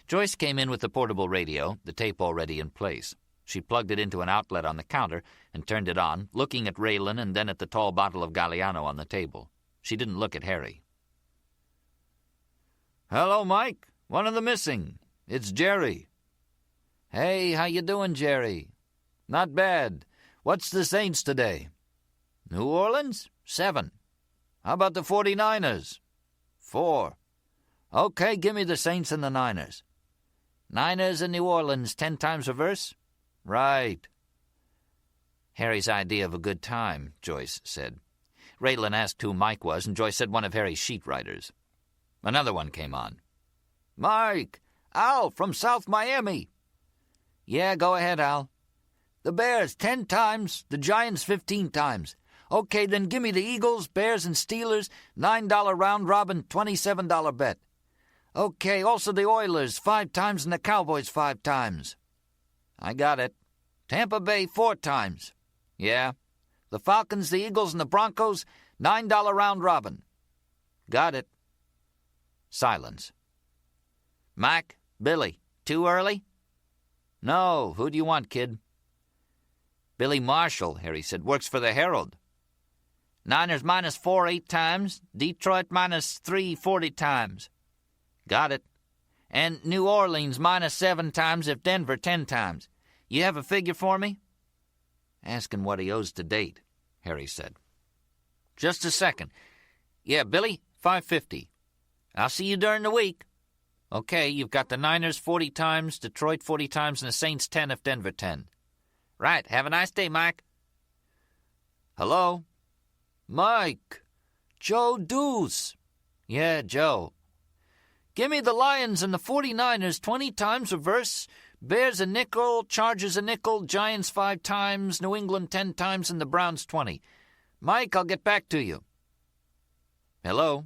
Joyce came in with the portable radio, the tape already in place. She plugged it into an outlet on the counter and turned it on, looking at Raylan and then at the tall bottle of Galliano on the table. She didn't look at Harry. "Hello, Mike. One of the missing. It's Jerry." "Hey, how you doing, Jerry?" "Not bad. What's the Saints today?" "New Orleans? 7. How about the 49ers? 4. Okay, give me the Saints and the Niners." "Niners and New Orleans, 10 times reverse?" "Right." "Harry's idea of a good time," Joyce said. Raylan asked who Mike was, and Joyce said one of Harry's sheet writers. Another one came on. "Mike! Al from South Miami." "Yeah, go ahead, Al." "The Bears 10 times, the Giants 15 times. Okay, then give me the Eagles, Bears, and Steelers, $9 round robin, $27 bet. Okay, also the Oilers 5 times and the Cowboys 5 times. "I got it. Tampa Bay 4 times. "Yeah. The Falcons, the Eagles, and the Broncos, $9 round robin." "Got it." Silence. "Mac, Billy, too early?" "No. Who do you want, kid?" "Billy Marshall," Harry said, "works for the Herald." "Niners -4 8 times. Detroit -3 40 times." "Got it. And New Orleans -7 times if Denver 10 times. You have a figure for me?" "Asking what he owes to date," Harry said. Just a second. Yeah, Billy, $5.50. I'll see you during the week. Okay, you've got the Niners 40 times, Detroit 40 times, and the Saints 10 if Denver 10. Right, have a nice day, Mike. Hello? Mike. Joe Deuce. Yeah, Joe. Give me the Lions and the 49ers 20 times reverse, Bears a nickel, Chargers a nickel, Giants 5 times, New England 10 times, and the Browns 20. Mike, I'll get back to you. Hello?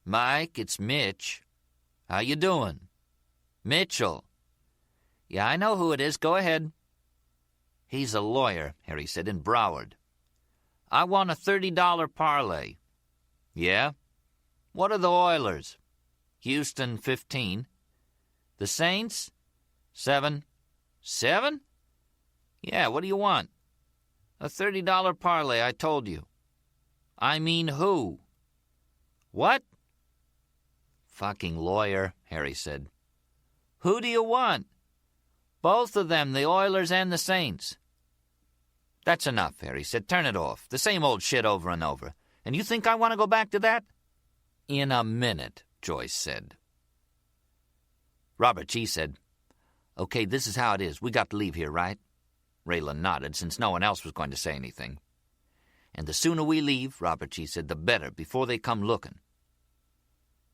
Mike, it's Mitch. How you doing? Mitchell. Yeah, I know who it is. Go ahead. He's a lawyer, Harry said, in Broward. I want a $30 parlay. Yeah? What are the Oilers? Houston, 15. The Saints? 7. 7? Yeah, what do you want? A $30 parlay, I told you. I mean who? What? Fucking lawyer, Harry said. Who do you want? Both of them, the Oilers and the Saints. That's enough, Harry said. Turn it off. The same old shit over and over. And you think I want to go back to that? In a minute, Joyce said. Robert G. said, Okay, this is how it is. We got to leave here, right? Raylan nodded, since no one else was going to say anything. And the sooner we leave, Robert G. said, the better, before they come looking.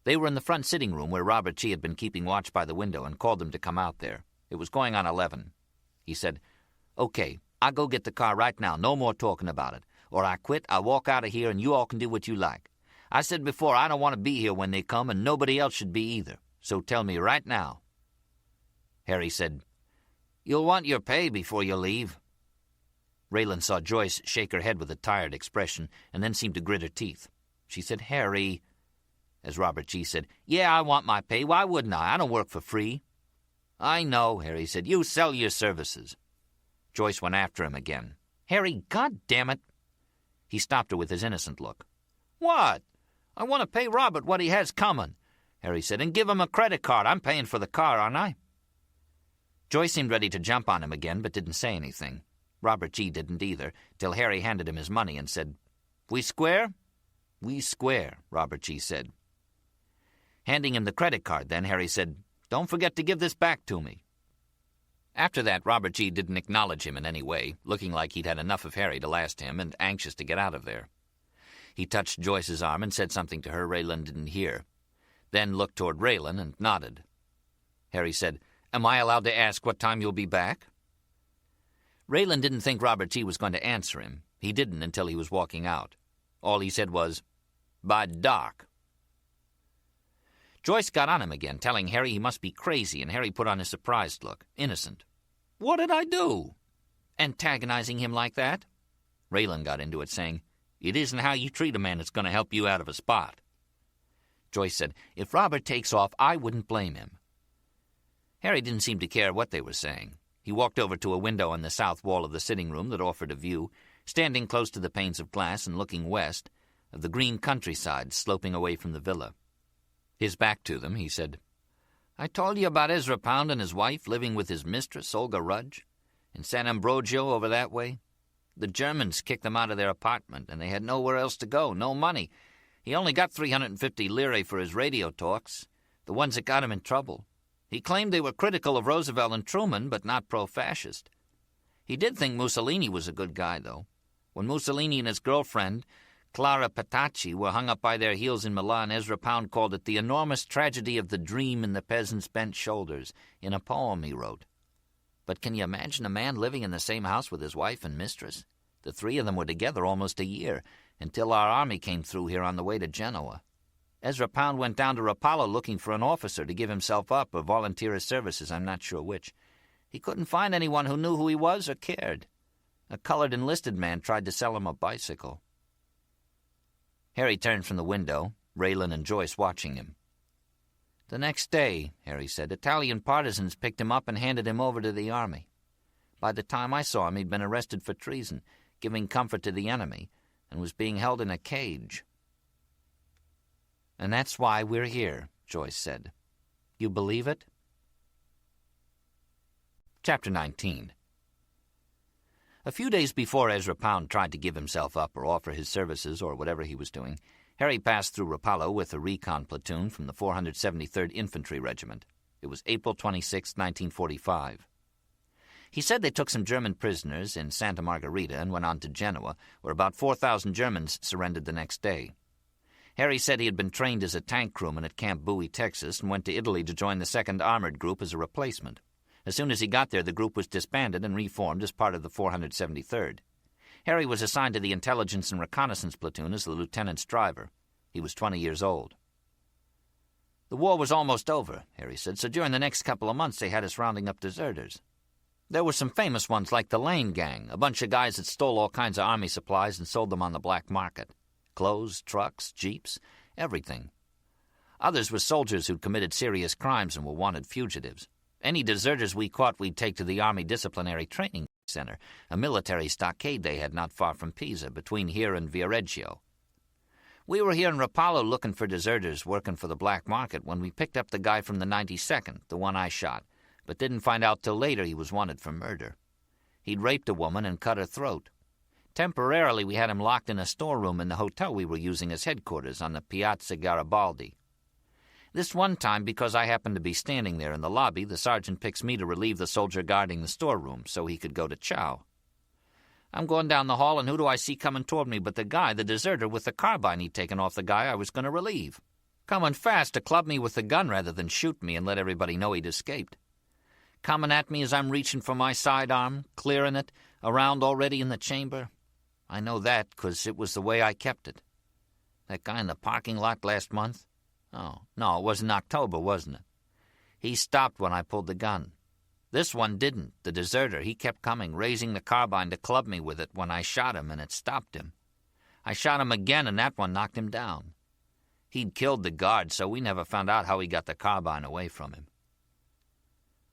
They were in the front sitting room where Robert G. had been keeping watch by the window and called them to come out there. It was going on 11. He said, Okay, I'll go get the car right now. No more talking about it. Or I quit, I'll walk out of here, and you all can do what you like. I said before, I don't want to be here when they come, and nobody else should be either. So tell me right now. Harry said, You'll want your pay before you leave. Raylan saw Joyce shake her head with a tired expression, and then seemed to grit her teeth. She said, Harry, as Robert G. said, Yeah, I want my pay. Why wouldn't I? I don't work for free. I know, Harry said. You sell your services. Joyce went after him again. Harry, God damn it. He stopped her with his innocent look. What? I want to pay Robert what he has coming, Harry said, and give him a credit card. I'm paying for the car, aren't I? Joyce seemed ready to jump on him again, but didn't say anything. Robert G. didn't either, till Harry handed him his money and said, We square? We square, Robert G. said. Handing him the credit card then, Harry said, Don't forget to give this back to me. After that, Robert G. didn't acknowledge him in any way, looking like he'd had enough of Harry to last him and anxious to get out of there. He touched Joyce's arm and said something to her Raylan didn't hear, then looked toward Raylan and nodded. Harry said, Am I allowed to ask what time you'll be back? Raylan didn't think Robert G. was going to answer him. He didn't until he was walking out. All he said was, By dark. Joyce got on him again, telling Harry he must be crazy, and Harry put on a surprised look, innocent. What did I do? Antagonizing him like that? Raylan got into it, saying, It isn't how you treat a man that's going to help you out of a spot. Joyce said, If Robert takes off, I wouldn't blame him. Harry didn't seem to care what they were saying. He walked over to a window on the south wall of the sitting room that offered a view, standing close to the panes of glass and looking west, of the green countryside sloping away from the villa. His back to them, he said, I told you about Ezra Pound and his wife living with his mistress, Olga Rudge, in San Ambrogio over that way. The Germans kicked them out of their apartment, and they had nowhere else to go, no money. He only got 350 lire for his radio talks, the ones that got him in trouble. He claimed they were critical of Roosevelt and Truman, but not pro-fascist. He did think Mussolini was a good guy, though. When Mussolini and his girlfriend, Clara Petacci, were hung up by their heels in Milan, Ezra Pound called it the enormous tragedy of the dream in the peasant's bent shoulders, in a poem he wrote. But can you imagine a man living in the same house with his wife and mistress? The three of them were together almost a year, until our army came through here on the way to Genoa. Ezra Pound went down to Rapallo looking for an officer to give himself up or volunteer his services, I'm not sure which. He couldn't find anyone who knew who he was or cared. A colored enlisted man tried to sell him a bicycle. Harry turned from the window, Raylan and Joyce watching him. The next day, Harry said, Italian partisans picked him up and handed him over to the army. By the time I saw him, he'd been arrested for treason, giving comfort to the enemy, and was being held in a cage. And that's why we're here, Joyce said. You believe it? Chapter 19. A few days before Ezra Pound tried to give himself up or offer his services or whatever he was doing, Harry passed through Rapallo with a recon platoon from the 473rd Infantry Regiment. It was April 26, 1945. He said they took some German prisoners in Santa Margherita and went on to Genoa, where about 4,000 Germans surrendered the next day. Harry said he had been trained as a tank crewman at Camp Bowie, Texas, and went to Italy to join the 2nd Armored Group as a replacement. As soon as he got there, the group was disbanded and reformed as part of the 473rd. Harry was assigned to the Intelligence and Reconnaissance Platoon as the lieutenant's driver. He was 20 years old. The war was almost over, Harry said, so during the next couple of months they had us rounding up deserters. There were some famous ones like the Lane Gang, a bunch of guys that stole all kinds of army supplies and sold them on the black market. Clothes, trucks, jeeps, everything. Others were soldiers who'd committed serious crimes and were wanted fugitives. Any deserters we caught we'd take to the Army Disciplinary Training Center, a military stockade they had not far from Pisa, between here and Viareggio. We were here in Rapallo looking for deserters working for the black market when we picked up the guy from the 92nd, the one I shot, but didn't find out till later he was wanted for murder. He'd raped a woman and cut her throat. Temporarily, we had him locked in a storeroom in the hotel we were using as headquarters on the Piazza Garibaldi. This one time, because I happened to be standing there in the lobby, the sergeant picks me to relieve the soldier guarding the storeroom so he could go to chow. I'm going down the hall, and who do I see coming toward me but the guy, the deserter, with the carbine he'd taken off the guy I was going to relieve. Coming fast to club me with the gun rather than shoot me and let everybody know he'd escaped. Coming at me as I'm reaching for my sidearm, clearing it, around already in the chamber. I know that because it was the way I kept it. That guy in the parking lot last month? Oh, no, it was in October, wasn't it? He stopped when I pulled the gun. This one didn't. The deserter, he kept coming, raising the carbine to club me with it when I shot him, and it stopped him. I shot him again, and that one knocked him down. He'd killed the guard, so we never found out how he got the carbine away from him.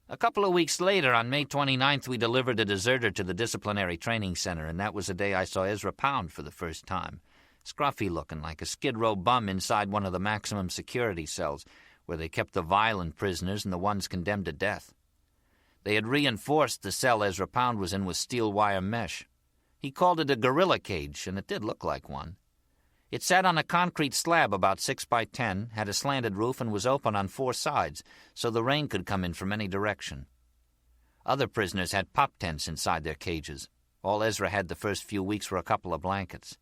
A couple of weeks later, on May 29th, we delivered a deserter to the Disciplinary Training Center, and that was the day I saw Ezra Pound for the first time. Scruffy-looking, like a Skid Row bum inside one of the maximum security cells, where they kept the violent prisoners and the ones condemned to death. They had reinforced the cell Ezra Pound was in with steel wire mesh. He called it a gorilla cage, and it did look like one. It sat on a concrete slab about 6 by 10, had a slanted roof, and was open on 4 sides, so the rain could come in from any direction. Other prisoners had pop tents inside their cages. All Ezra had the first few weeks were a couple of blankets.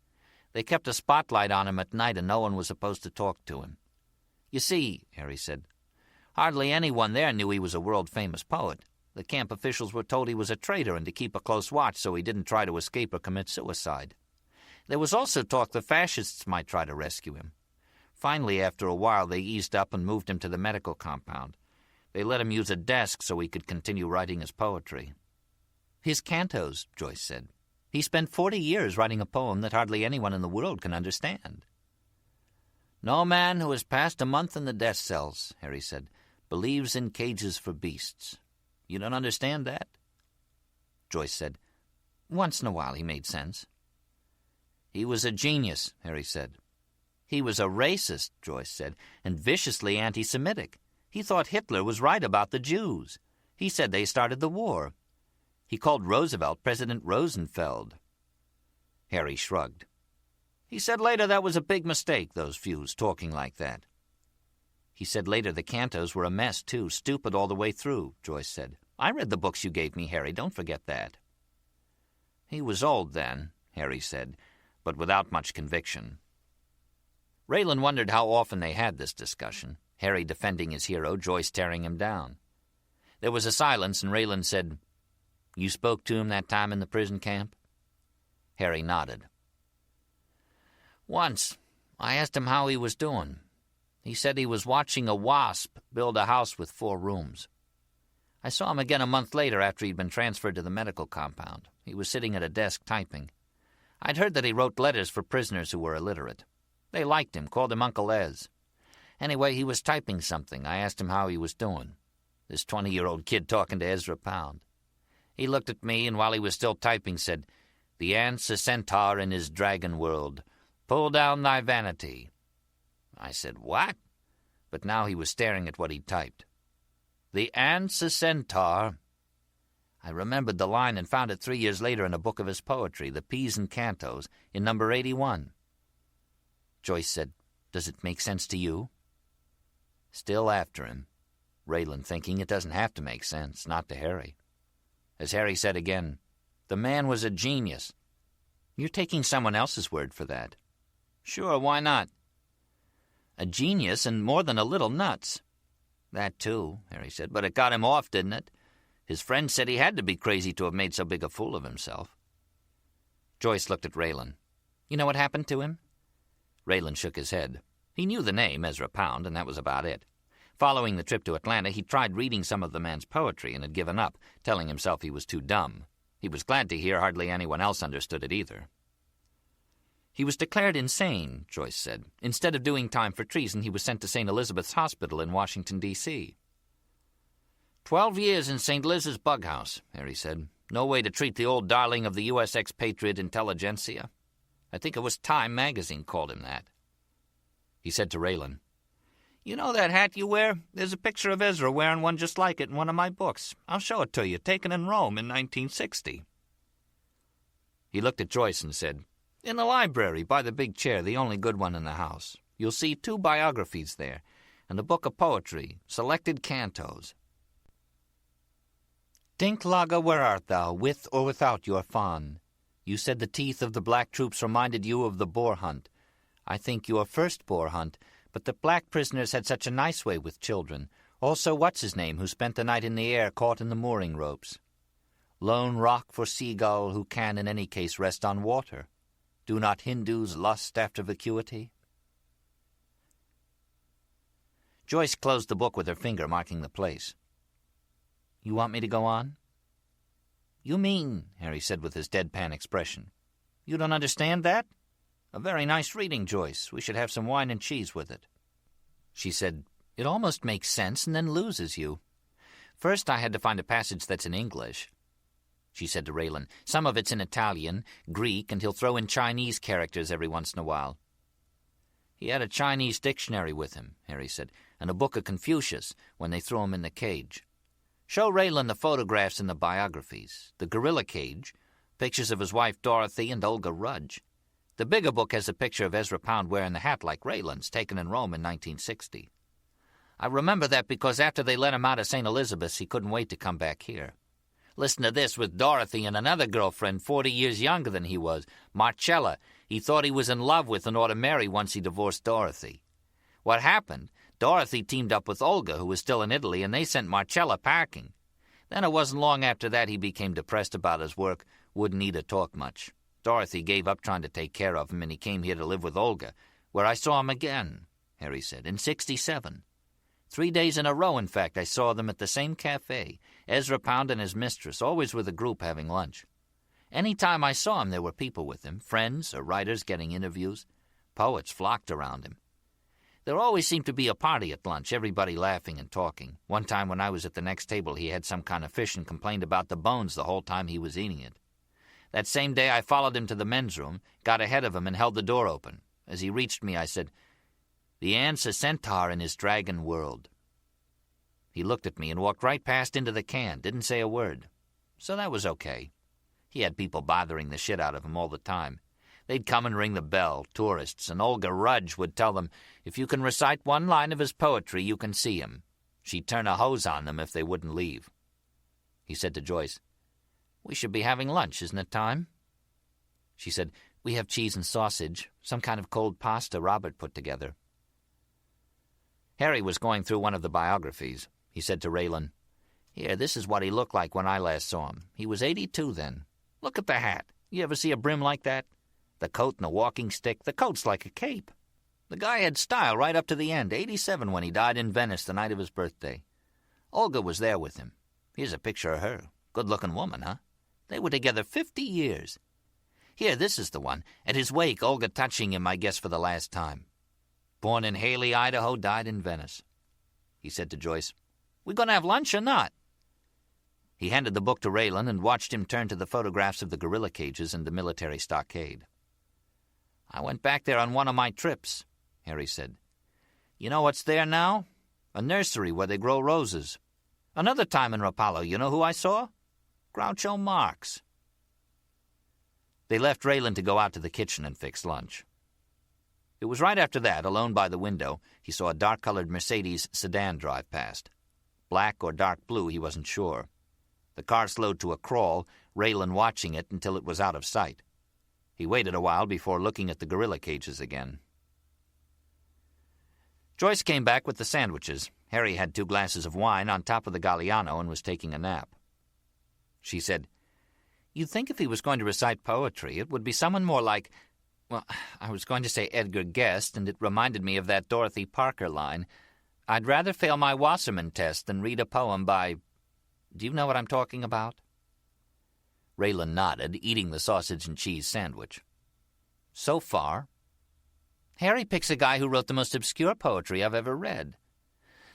They kept a spotlight on him at night, and no one was supposed to talk to him. You see, Harry said, hardly anyone there knew he was a world-famous poet. The camp officials were told he was a traitor and to keep a close watch so he didn't try to escape or commit suicide. There was also talk the fascists might try to rescue him. Finally, after a while, they eased up and moved him to the medical compound. They let him use a desk so he could continue writing his poetry. His cantos, Joyce said. He spent 40 years writing a poem that hardly anyone in the world can understand. No man who has passed a month in the death cells, Harry said, believes in cages for beasts. You don't understand that? Joyce said, once in a while he made sense. He was a genius, Harry said. He was a racist, Joyce said, and viciously anti-Semitic. He thought Hitler was right about the Jews. He said they started the war. He called Roosevelt President Rosenfeld. Harry shrugged. He said later that was a big mistake, those fews talking like that. He said later the cantos were a mess, too, stupid all the way through, Joyce said. I read the books you gave me, Harry, don't forget that. He was old then, Harry said, but without much conviction. Raylan wondered how often they had this discussion, Harry defending his hero, Joyce tearing him down. There was a silence, and Raylan said, You spoke to him that time in the prison camp? Harry nodded. Once, I asked him how he was doing. He said he was watching a wasp build a house with 4 rooms. I saw him again a month later after he'd been transferred to the medical compound. He was sitting at a desk typing. I'd heard that he wrote letters for prisoners who were illiterate. They liked him, called him Uncle Ez. Anyway, he was typing something. I asked him how he was doing. This 20-year-old kid talking to Ezra Pound. He looked at me, and while he was still typing, said, The ant's a centaur in his dragon world. Pull down thy vanity. I said, What? But now he was staring at what he'd typed. The ant's a centaur. I remembered the line and found it 3 years later in a book of his poetry, The Peas and Cantos, in number 81. Joyce said, "Does it make sense to you?" Still after him, Raylan thinking it doesn't have to make sense, not to Harry. As Harry said again, the man was a genius. You're taking someone else's word for that. Sure, why not? A genius and more than a little nuts. That too, Harry said, but it got him off, didn't it? His friend said he had to be crazy to have made so big a fool of himself. Joyce looked at Raylan. You know what happened to him? Raylan shook his head. He knew the name, Ezra Pound, and that was about it. Following the trip to Atlanta, he tried reading some of the man's poetry and had given up, telling himself he was too dumb. He was glad to hear hardly anyone else understood it either. He was declared insane, Joyce said. Instead of doing time for treason, he was sent to St. Elizabeth's Hospital in Washington, D.C. 12 years in St. Liz's bug house, Harry said. No way to treat the old darling of the U.S. expatriate intelligentsia. I think it was Time magazine called him that. He said to Raylan, You know that hat you wear? There's a picture of Ezra wearing one just like it in one of my books. I'll show it to you, taken in Rome in 1960. He looked at Joyce and said, In the library, by the big chair, the only good one in the house. You'll see 2 biographies there, and a book of poetry, selected cantos. Dinklage, where art thou, with or without your fawn? You said the teeth of the black troops reminded you of the boar hunt. I think your first boar hunt, but the black prisoners had such a nice way with children. Also what's-his-name, who spent the night in the air caught in the mooring ropes. Lone rock for seagull who can in any case rest on water. Do not Hindus lust after vacuity? Joyce closed the book with her finger, marking the place. You want me to go on? You mean, Harry said with his deadpan expression. You don't understand that? A very nice reading, Joyce. We should have some wine and cheese with it. She said, It almost makes sense and then loses you. First I had to find a passage that's in English. She said to Raylan, Some of it's in Italian, Greek, and he'll throw in Chinese characters every once in a while. He had a Chinese dictionary with him, Harry said, and a book of Confucius when they threw him in the cage. Show Raylan the photographs in the biographies, the gorilla cage, pictures of his wife Dorothy and Olga Rudge. The bigger book has a picture of Ezra Pound wearing the hat like Raylan's, taken in Rome in 1960. I remember that because after they let him out of St. Elizabeth's, he couldn't wait to come back here. Listen to this, with Dorothy and another girlfriend 40 years younger than he was, Marcella, he thought he was in love with and ought to marry once he divorced Dorothy. What happened? Dorothy teamed up with Olga, who was still in Italy, and they sent Marcella packing. Then it wasn't long after that he became depressed about his work, wouldn't eat or talk much. Dorothy gave up trying to take care of him, and he came here to live with Olga, where I saw him again, Harry said, in 67. 3 days in a row, in fact, I saw them at the same cafe, Ezra Pound and his mistress, always with a group having lunch. Any time I saw him, there were people with him, friends or writers getting interviews. Poets flocked around him. There always seemed to be a party at lunch, everybody laughing and talking. One time when I was at the next table, he had some kind of fish and complained about the bones the whole time he was eating it. That same day, I followed him to the men's room, got ahead of him, and held the door open. As he reached me, I said, The ant's a centaur in his dragon world. He looked at me and walked right past into the can, didn't say a word. So that was okay. He had people bothering the shit out of him all the time. They'd come and ring the bell, tourists, and Olga Rudge would tell them, If you can recite one line of his poetry, you can see him. She'd turn a hose on them if they wouldn't leave. He said to Joyce, We should be having lunch, isn't it time? She said, We have cheese and sausage, some kind of cold pasta Robert put together. Harry was going through one of the biographies. He said to Raylan, Here, this is what he looked like when I last saw him. He was 82 then. Look at the hat. You ever see a brim like that? The coat and the walking stick. The coat's like a cape. The guy had style right up to the end, 87 when he died in Venice the night of his birthday. Olga was there with him. Here's a picture of her. Good-looking woman, huh? They were together 50 years. Here, this is the one. At his wake, Olga touching him, I guess, for the last time. Born in Haley, Idaho, died in Venice. He said to Joyce, We gonna have lunch or not? He handed the book to Raylan and watched him turn to the photographs of the gorilla cages and the military stockade. I went back there on one of my trips, Harry said. You know what's there now? A nursery where they grow roses. Another time in Rapallo, you know who I saw? Groucho Marx. They left Raylan to go out to the kitchen and fix lunch. It was right after that, alone by the window, he saw a dark-colored Mercedes sedan drive past. Black or dark blue, he wasn't sure. The car slowed to a crawl, Raylan watching it until it was out of sight. He waited a while before looking at the gorilla cages again. Joyce came back with the sandwiches. Harry had 2 glasses of wine on top of the Galliano and was taking a nap. She said, "You'd think if he was going to recite poetry, it would be someone more like, well, I was going to say Edgar Guest, and it reminded me of that Dorothy Parker line. I'd rather fail my Wasserman test than read a poem by... Do you know what I'm talking about?" Raylan nodded, eating the sausage and cheese sandwich. "So far. Harry picks a guy who wrote the most obscure poetry I've ever read.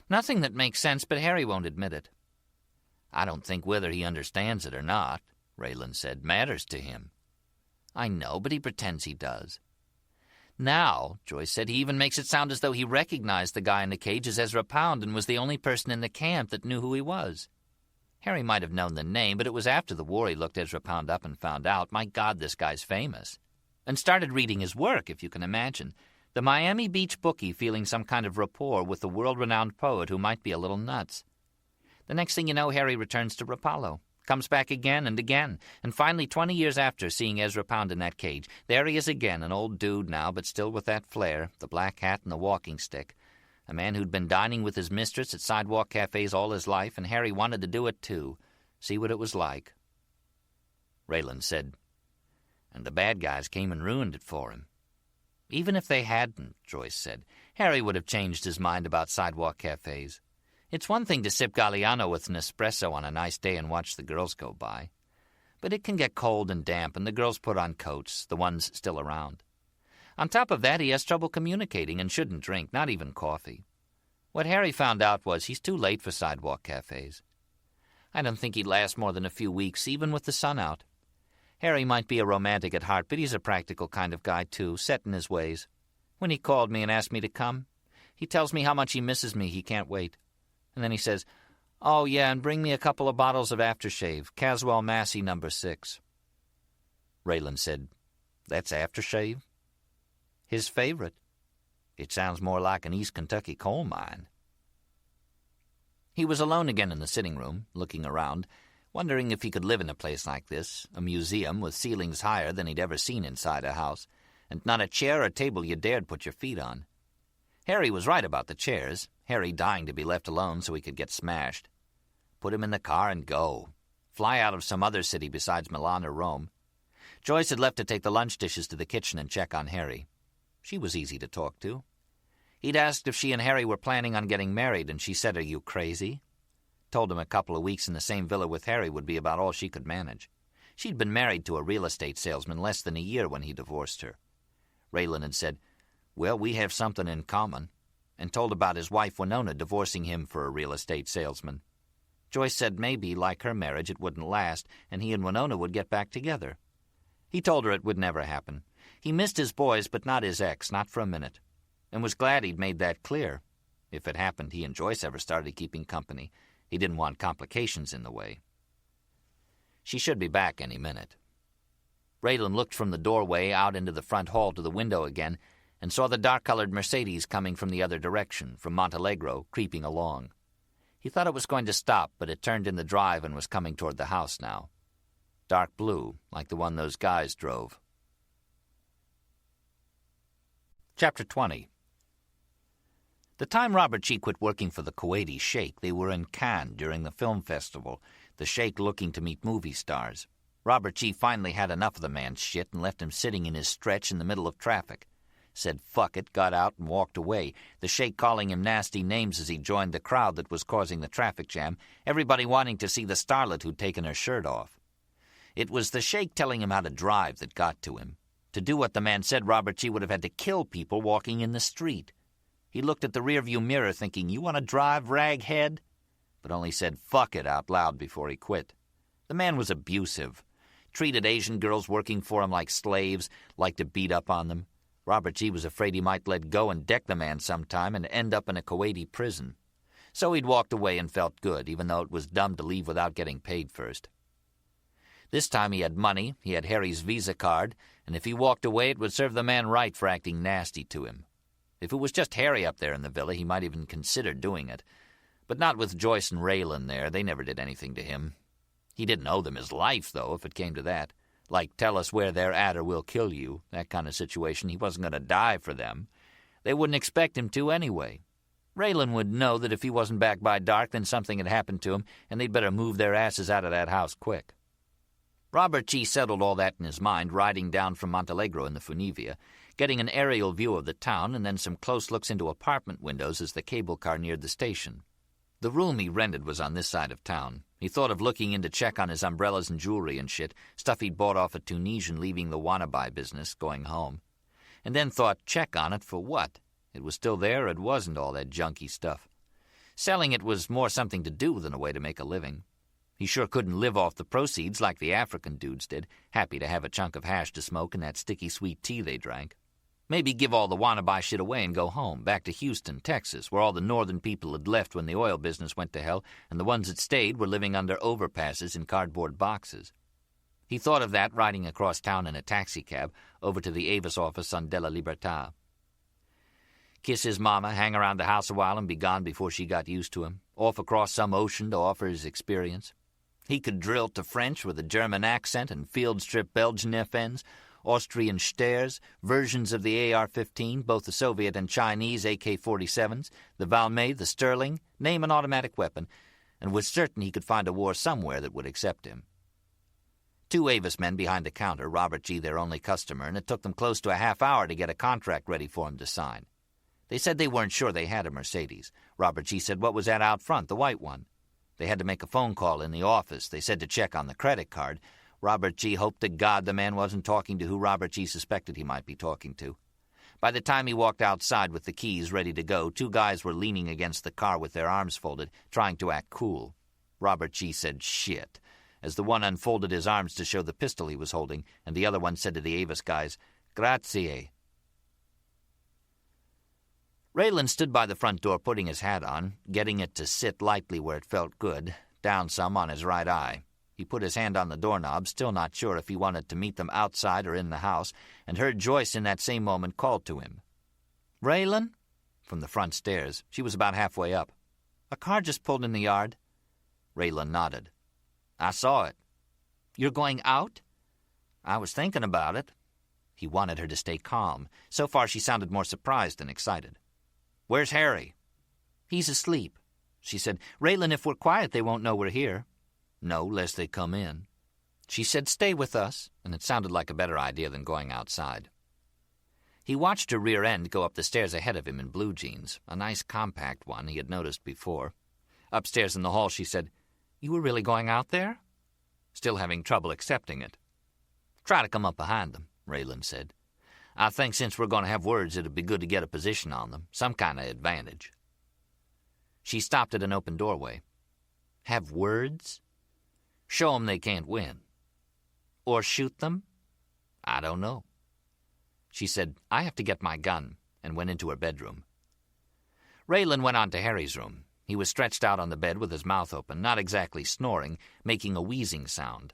Nothing that makes sense, but Harry won't admit it." "I don't think whether he understands it or not," Raylan said, "matters to him." "I know, but he pretends he does." "Now," Joyce said, "he even makes it sound as though he recognized the guy in the cage as Ezra Pound and was the only person in the camp that knew who he was. Harry might have known the name, but it was after the war he looked Ezra Pound up and found out, my God, this guy's famous. And started reading his work, if you can imagine. The Miami Beach bookie feeling some kind of rapport with the world-renowned poet who might be a little nuts. The next thing you know, Harry returns to Rapallo, comes back again and again, and finally 20 years after seeing Ezra Pound in that cage, there he is again, an old dude now, but still with that flair, the black hat and the walking stick. A man who'd been dining with his mistress at sidewalk cafes all his life, and Harry wanted to do it too, see what it was like. Raylan said, "And the bad guys came and ruined it for him." "Even if they hadn't," Joyce said, "Harry would have changed his mind about sidewalk cafes. It's one thing to sip Galliano with an espresso on a nice day and watch the girls go by. But it can get cold and damp, and the girls put on coats, the ones still around. On top of that, he has trouble communicating and shouldn't drink, not even coffee. What Harry found out was he's too late for sidewalk cafes. I don't think he'd last more than a few weeks, even with the sun out. Harry might be a romantic at heart, but he's a practical kind of guy, too, set in his ways. When he called me and asked me to come, he tells me how much he misses me, he can't wait. And then he says, 'Oh, yeah, and bring me a couple of bottles of aftershave, Caswell Massey No. 6. Raylan said, "That's aftershave?" "His favorite. It sounds more like an East Kentucky coal mine." He was alone again in the sitting room, looking around, wondering if he could live in a place like this, a museum with ceilings higher than he'd ever seen inside a house, and not a chair or table you dared put your feet on. Harry was right about the chairs, Harry dying to be left alone so he could get smashed. Put him in the car and go. Fly out of some other city besides Milan or Rome. Joyce had left to take the lunch dishes to the kitchen and check on Harry. She was easy to talk to. He'd asked if she and Harry were planning on getting married, and she said, "Are you crazy?" Told him a couple of weeks in the same villa with Harry would be about all she could manage. She'd been married to a real estate salesman less than a year when he divorced her. Raylan had said, "Well, we have something in common," and told about his wife Winona divorcing him for a real estate salesman. Joyce said maybe, like her marriage, it wouldn't last, and he and Winona would get back together. He told her it would never happen. He missed his boys, but not his ex, not for a minute, and was glad he'd made that clear. If it happened he and Joyce ever started keeping company, he didn't want complications in the way. She should be back any minute. Raylan looked from the doorway out into the front hall to the window again and saw the dark-colored Mercedes coming from the other direction, from Montalegro, creeping along. He thought it was going to stop, but it turned in the drive and was coming toward the house now. Dark blue, like the one those guys drove. Chapter 20. The time Robert G. quit working for the Kuwaiti Sheikh, they were in Cannes during the film festival, the Sheikh looking to meet movie stars. Robert G. finally had enough of the man's shit and left him sitting in his stretch in the middle of traffic. Said fuck it, got out and walked away, the Sheikh calling him nasty names as he joined the crowd that was causing the traffic jam, everybody wanting to see the starlet who'd taken her shirt off. It was the Sheikh telling him how to drive that got to him. To do what the man said, Robert G. would have had to kill people walking in the street. He looked at the rearview mirror thinking, "You want to drive, raghead?" But only said fuck it out loud before he quit. The man was abusive. Treated Asian girls working for him like slaves, liked to beat up on them. Robert G. was afraid he might let go and deck the man sometime and end up in a Kuwaiti prison. So he'd walked away and felt good, even though it was dumb to leave without getting paid first. This time he had money, he had Harry's Visa card, and if he walked away it would serve the man right for acting nasty to him. If it was just Harry up there in the villa, he might even consider doing it. But not with Joyce and Raylan there. They never did anything to him. He didn't owe them his life, though, if it came to that. Like, tell us where they're at or we'll kill you. That kind of situation. He wasn't going to die for them. They wouldn't expect him to anyway. Raylan would know that if he wasn't back by dark, then something had happened to him, and they'd better move their asses out of that house quick. Robert G. settled all that in his mind, riding down from Montalegro in the Funivia, getting an aerial view of the town and then some close looks into apartment windows as the cable car neared the station. The room he rented was on this side of town. He thought of looking in to check on his umbrellas and jewelry and shit, stuff he'd bought off a Tunisian leaving the wannabe business, going home. And then thought, check on it for what? It was still there, it wasn't all that junky stuff. Selling it was more something to do than a way to make a living. He sure couldn't live off the proceeds like the African dudes did, happy to have a chunk of hash to smoke and that sticky sweet tea they drank. Maybe give all the wannabe shit away and go home, back to Houston, Texas, where all the northern people had left when the oil business went to hell, and the ones that stayed were living under overpasses in cardboard boxes. He thought of that riding across town in a taxicab over to the Avis office on De La Libertad. Kiss his mama, hang around the house a while and be gone before she got used to him, off across some ocean to offer his experience. He could drill to French with a German accent and field-strip Belgian FNs, Austrian Steyrs, versions of the AR-15, both the Soviet and Chinese AK-47s, the Valmet, the Sterling, name an automatic weapon, and was certain he could find a war somewhere that would accept him. 2 Avis men behind the counter, Robert G. their only customer, and it took them close to a half hour to get a contract ready for him to sign. They said they weren't sure they had a Mercedes. Robert G. said, what was that out front, the white one? They had to make a phone call in the office. They said to check on the credit card. Robert G. hoped to God the man wasn't talking to who Robert G. suspected he might be talking to. By the time he walked outside with the keys ready to go, 2 guys were leaning against the car with their arms folded, trying to act cool. Robert G. said, shit, as the one unfolded his arms to show the pistol he was holding, and the other one said to the Avis guys, grazie. Raylan stood by the front door putting his hat on, getting it to sit lightly where it felt good, down some on his right eye. He put his hand on the doorknob, still not sure if he wanted to meet them outside or in the house, and heard Joyce in that same moment call to him. Raylan? From the front stairs. She was about halfway up. A car just pulled in the yard. Raylan nodded. I saw it. You're going out? I was thinking about it. He wanted her to stay calm. So far she sounded more surprised than excited. Where's Harry? He's asleep, she said. Raylan, if we're quiet, they won't know we're here. No, lest they come in. She said, stay with us, and it sounded like a better idea than going outside. He watched her rear end go up the stairs ahead of him in blue jeans, a nice compact one he had noticed before. Upstairs in the hall, she said, you were really going out there? Still having trouble accepting it. Try to come up behind them, Raylan said. I think since we're going to have words, it'd be good to get a position on them, some kind of advantage. She stopped at an open doorway. Have words? Show them they can't win. Or shoot them? I don't know. She said, I have to get my gun, and went into her bedroom. Raylan went on to Harry's room. He was stretched out on the bed with his mouth open, not exactly snoring, making a wheezing sound.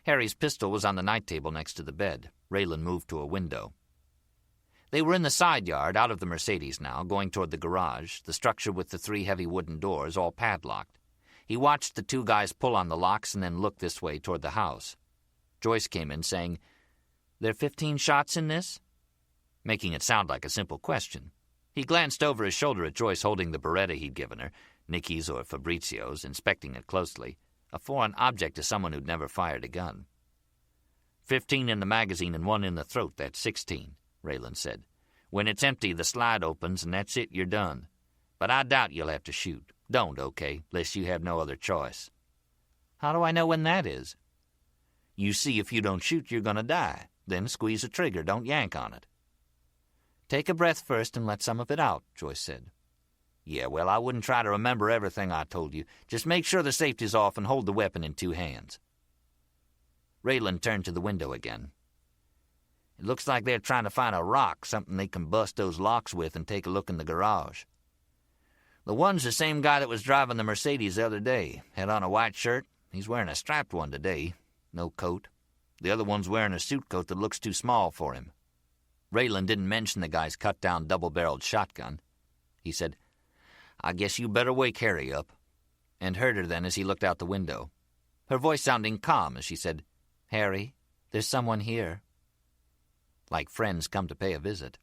Harry's pistol was on the night table next to the bed. Raylan moved to a window. They were in the side yard, out of the Mercedes now, going toward the garage, the structure with the 3 heavy wooden doors, all padlocked. He watched the 2 guys pull on the locks and then look this way toward the house. Joyce came in, saying, There 15 shots in this? Making it sound like a simple question. He glanced over his shoulder at Joyce holding the Beretta he'd given her, Nicky's or Fabrizio's, inspecting it closely, a foreign object to someone who'd never fired a gun. 15 in the magazine and 1 in the throat, that's 16. Raylan said. When it's empty, the slide opens, and that's it, you're done. But I doubt you'll have to shoot. Don't, okay, lest you have no other choice. How do I know when that is? You see, if you don't shoot, you're going to die. Then squeeze the trigger, don't yank on it. Take a breath first and let some of it out, Joyce said. Yeah, well, I wouldn't try to remember everything I told you. Just make sure the safety's off and hold the weapon in 2 hands. Raylan turned to the window again. It looks like they're trying to find a rock, something they can bust those locks with and take a look in the garage. The one's the same guy that was driving the Mercedes the other day. Had on a white shirt. He's wearing a striped one today. No coat. The other one's wearing a suit coat that looks too small for him. Raylan didn't mention the guy's cut-down double-barreled shotgun. He said, "I guess you better wake Harry up," and heard her then as he looked out the window, her voice sounding calm as she said, "Harry, there's someone here." Like friends come to pay a visit.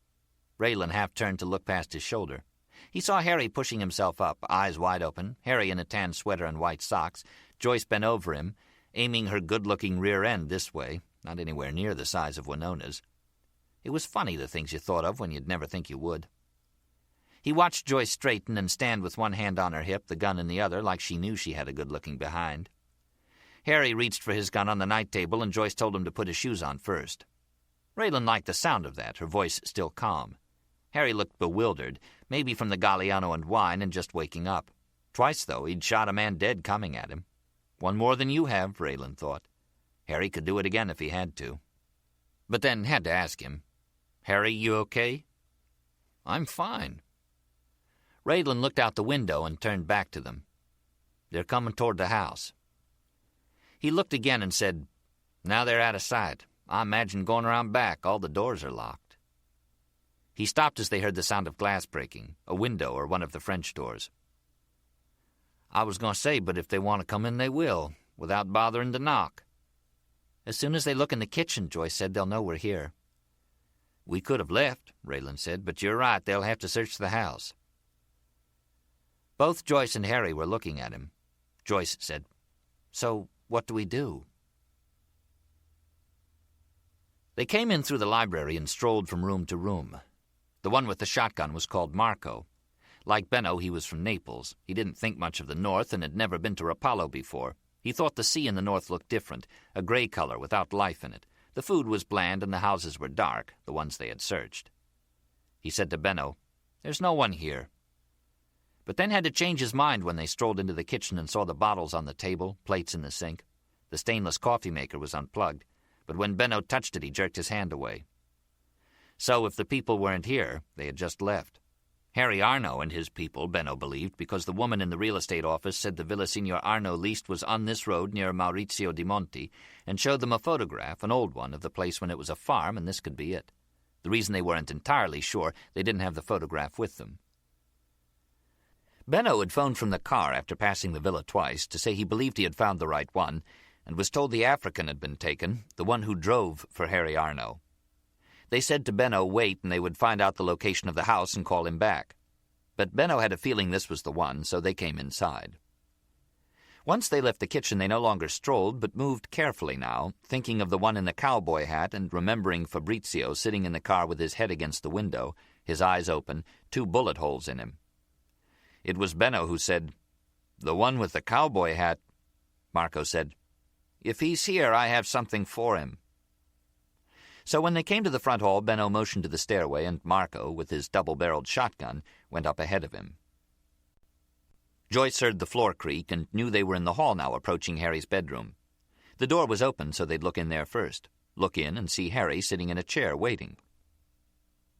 Raylan half-turned to look past his shoulder. He saw Harry pushing himself up, eyes wide open, Harry in a tan sweater and white socks, Joyce bent over him, aiming her good-looking rear end this way, not anywhere near the size of Winona's. It was funny, the things you thought of when you'd never think you would. He watched Joyce straighten and stand with one hand on her hip, the gun in the other, like she knew she had a good-looking behind. Harry reached for his gun on the night table, and Joyce told him to put his shoes on first. Raylan liked the sound of that, her voice still calm. Harry looked bewildered, maybe from the Galliano and wine and just waking up. Twice, though, he'd shot a man dead coming at him. One more than you have, Raylan thought. Harry could do it again if he had to. But then had to ask him, "Harry, you okay?" "I'm fine." Raylan looked out the window and turned back to them. "They're coming toward the house." He looked again and said, "Now they're out of sight. I imagine going around back. All the doors are locked." He stopped as they heard the sound of glass breaking, a window or one of the French doors. "I was going to say, but if they want to come in, they will, without bothering to knock." "As soon as they look in the kitchen," Joyce said, "they'll know we're here." "We could have left," Raylan said, "but you're right, they'll have to search the house." Both Joyce and Harry were looking at him. Joyce said, "So, what do we do?" They came in through the library and strolled from room to room. The one with the shotgun was called Marco. Like Benno, he was from Naples. He didn't think much of the North and had never been to Rapallo before. He thought the sea in the North looked different, a gray color without life in it. The food was bland and the houses were dark, the ones they had searched. He said to Benno, "There's no one here." But then had to change his mind when they strolled into the kitchen and saw the bottles on the table, plates in the sink. The stainless coffee maker was unplugged, but when Benno touched it, he jerked his hand away. So if the people weren't here, they had just left. Harry Arno and his people, Benno believed, because the woman in the real estate office said the Villa Signor Arno leased was on this road near Maurizio di Monti, and showed them a photograph, an old one, of the place when it was a farm, and this could be it. The reason they weren't entirely sure, they didn't have the photograph with them. Benno had phoned from the car after passing the villa twice to say he believed he had found the right one, and was told the African had been taken, the one who drove for Harry Arno. They said to Benno wait and they would find out the location of the house and call him back. But Benno had a feeling this was the one, so they came inside. Once they left the kitchen, they no longer strolled, but moved carefully now, thinking of the one in the cowboy hat and remembering Fabrizio sitting in the car with his head against the window, his eyes open, 2 bullet holes in him. It was Benno who said, "The one with the cowboy hat." Marco said, "If he's here, I have something for him." So when they came to the front hall, Benno motioned to the stairway, and Marco, with his double-barreled shotgun, went up ahead of him. Joyce heard the floor creak and knew they were in the hall now, approaching Harry's bedroom. The door was open, so they'd look in there first. Look in and see Harry sitting in a chair, waiting.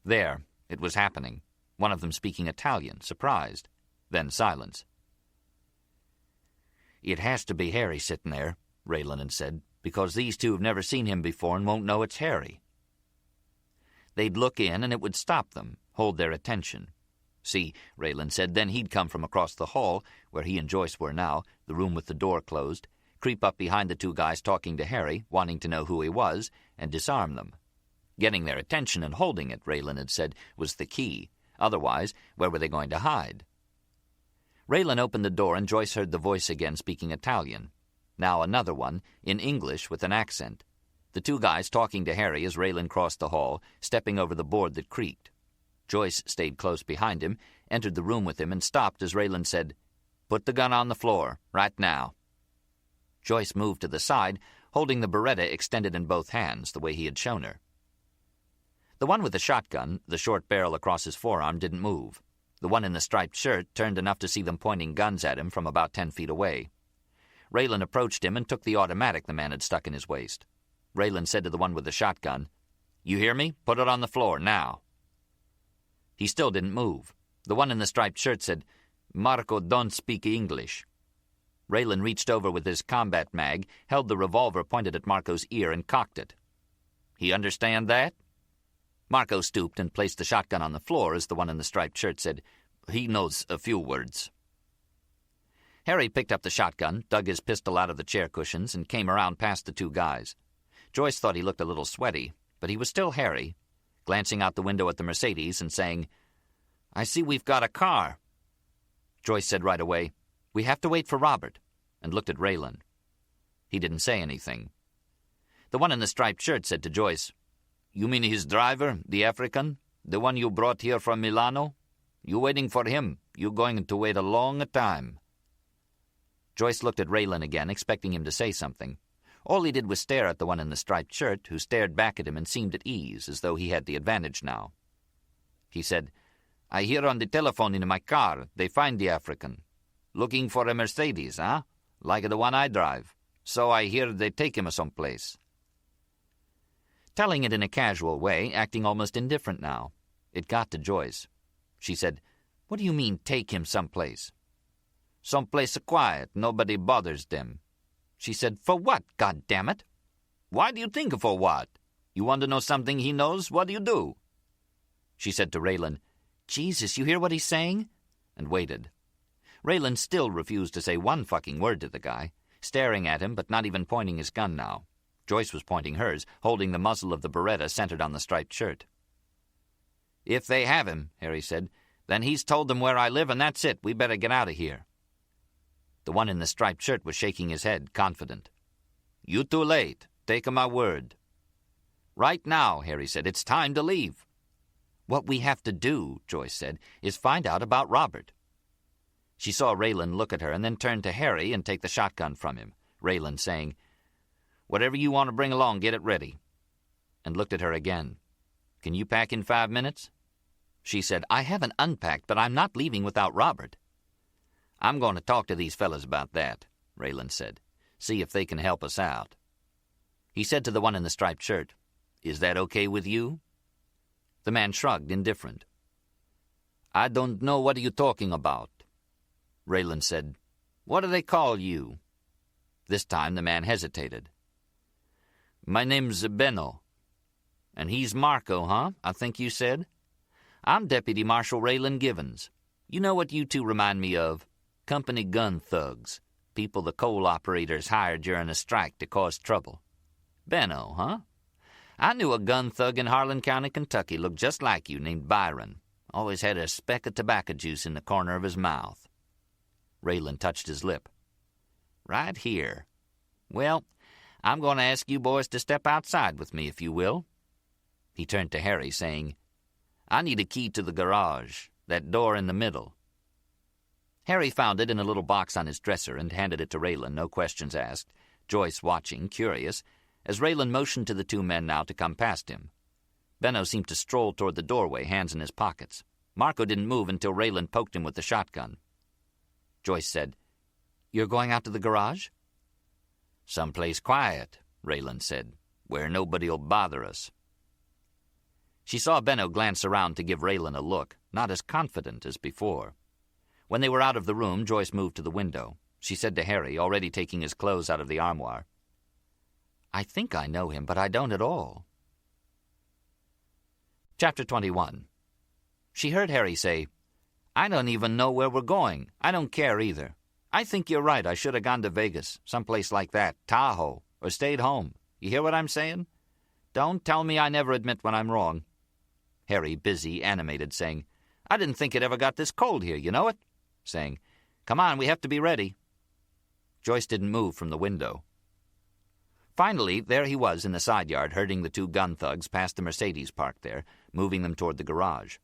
There, it was happening. One of them speaking Italian, surprised. Then silence. "It has to be Harry sitting there," Raylan had said, "because these two have never seen him before and won't know it's Harry." They'd look in and it would stop them, hold their attention. See, Raylan said, then he'd come from across the hall, where he and Joyce were now, the room with the door closed, creep up behind the 2 guys talking to Harry, wanting to know who he was, and disarm them. Getting their attention and holding it, Raylan had said, was the key. Otherwise, where were they going to hide? Raylan opened the door and Joyce heard the voice again speaking Italian. Now another one, in English with an accent. The 2 guys talking to Harry as Raylan crossed the hall, stepping over the board that creaked. Joyce stayed close behind him, entered the room with him, and stopped as Raylan said, "Put the gun on the floor, right now." Joyce moved to the side, holding the Beretta extended in both hands, the way he had shown her. The one with the shotgun, the short barrel across his forearm, didn't move. The one in the striped shirt turned enough to see them pointing guns at him from about 10 feet away. Raylan approached him and took the automatic the man had stuck in his waist. Raylan said to the one with the shotgun, "You hear me? Put it on the floor, now." He still didn't move. The one in the striped shirt said, "Marco don't speak English." Raylan reached over with his combat mag, held the revolver pointed at Marco's ear, and cocked it. "He understand that?" Marco stooped and placed the shotgun on the floor as the one in the striped shirt said, "He knows a few words." Harry picked up the shotgun, dug his pistol out of the chair cushions, and came around past the two guys. Joyce thought he looked a little sweaty, but he was still Harry, glancing out the window at the Mercedes and saying, "I see we've got a car." Joyce said right away, "We have to wait for Robert," and looked at Raylan. He didn't say anything. The one in the striped shirt said to Joyce, "You mean his driver, the African? The one you brought here from Milano? You waiting for him. You going to wait a long time." Joyce looked at Raylan again, expecting him to say something. All he did was stare at the one in the striped shirt, who stared back at him and seemed at ease, as though he had the advantage now. He said, "I hear on the telephone in my car they find the African. Looking for a Mercedes, huh? Like the one I drive. So I hear they take him someplace." Telling it in a casual way, acting almost indifferent now, it got to Joyce. She said, "What do you mean, take him someplace?" "Someplace quiet, nobody bothers them." She said, "For what, goddammit?" "Why do you think for what? You want to know something he knows? What do you do?" She said to Raylan, "Jesus, you hear what he's saying?" and waited. Raylan still refused to say one fucking word to the guy, staring at him but not even pointing his gun now. Joyce was pointing hers, holding the muzzle of the Beretta centered on the striped shirt. "If they have him," Harry said, "then he's told them where I live, and that's it. We better get out of here." The one in the striped shirt was shaking his head, confident. "You too late. Take my word." "Right now," Harry said. "It's time to leave." "What we have to do," Joyce said, "is find out about Robert." She saw Raylan look at her and then turn to Harry and take the shotgun from him, Raylan saying, "Whatever you want to bring along, get it ready," and looked at her again. "Can you pack in 5 minutes?" She said, "I haven't unpacked, but I'm not leaving without Robert." "I'm going to talk to these fellas about that," Raylan said. "See if they can help us out." He said to the one in the striped shirt, "Is that okay with you?" The man shrugged, indifferent. "I don't know what you're talking about." Raylan said, "What do they call you?" This time the man hesitated. "My name's Benno." "And he's Marco, huh? I think you said?" "I'm Deputy Marshal Raylan Givens. You know what you two remind me of? Company gun thugs. People the coal operators hired during a strike to cause trouble. Benno, huh? I knew a gun thug in Harlan County, Kentucky, looked just like you, named Byron. Always had a speck of tobacco juice in the corner of his mouth." Raylan touched his lip. "Right here. Well, I'm going to ask you boys to step outside with me, if you will." He turned to Harry, saying, "I need a key to the garage, that door in the middle." Harry found it in a little box on his dresser and handed it to Raylan, no questions asked, Joyce watching, curious, as Raylan motioned to the two men now to come past him. Benno seemed to stroll toward the doorway, hands in his pockets. Marco didn't move until Raylan poked him with the shotgun. Joyce said, "You're going out to the garage?" "Someplace quiet," Raylan said, "where nobody'll bother us." She saw Benno glance around to give Raylan a look, not as confident as before. When they were out of the room, Joyce moved to the window. She said to Harry, already taking his clothes out of the armoire, "I think I know him, but I don't at all." Chapter 21. She heard Harry say, "I don't even know where we're going. I don't care either. I think you're right. I should have gone to Vegas, someplace like that, Tahoe, or stayed home. You hear what I'm saying? Don't tell me I never admit when I'm wrong." Harry, busy, animated, saying, "I didn't think it ever got this cold here, you know it?" Saying, "Come on, we have to be ready." Joyce didn't move from the window. Finally, there he was in the side yard, herding the two gun thugs past the Mercedes parked there, moving them toward the garage.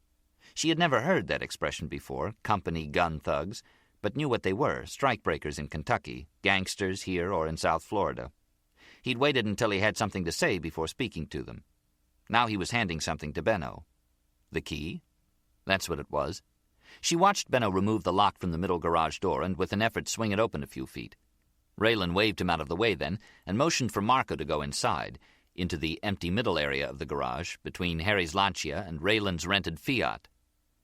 She had never heard that expression before, company gun thugs, but knew what they were, strikebreakers in Kentucky, gangsters here or in South Florida. He'd waited until he had something to say before speaking to them. Now he was handing something to Benno. The key? That's what it was. She watched Benno remove the lock from the middle garage door and with an effort swing it open a few feet. Raylan waved him out of the way then and motioned for Marco to go inside, into the empty middle area of the garage between Harry's Lancia and Raylan's rented Fiat.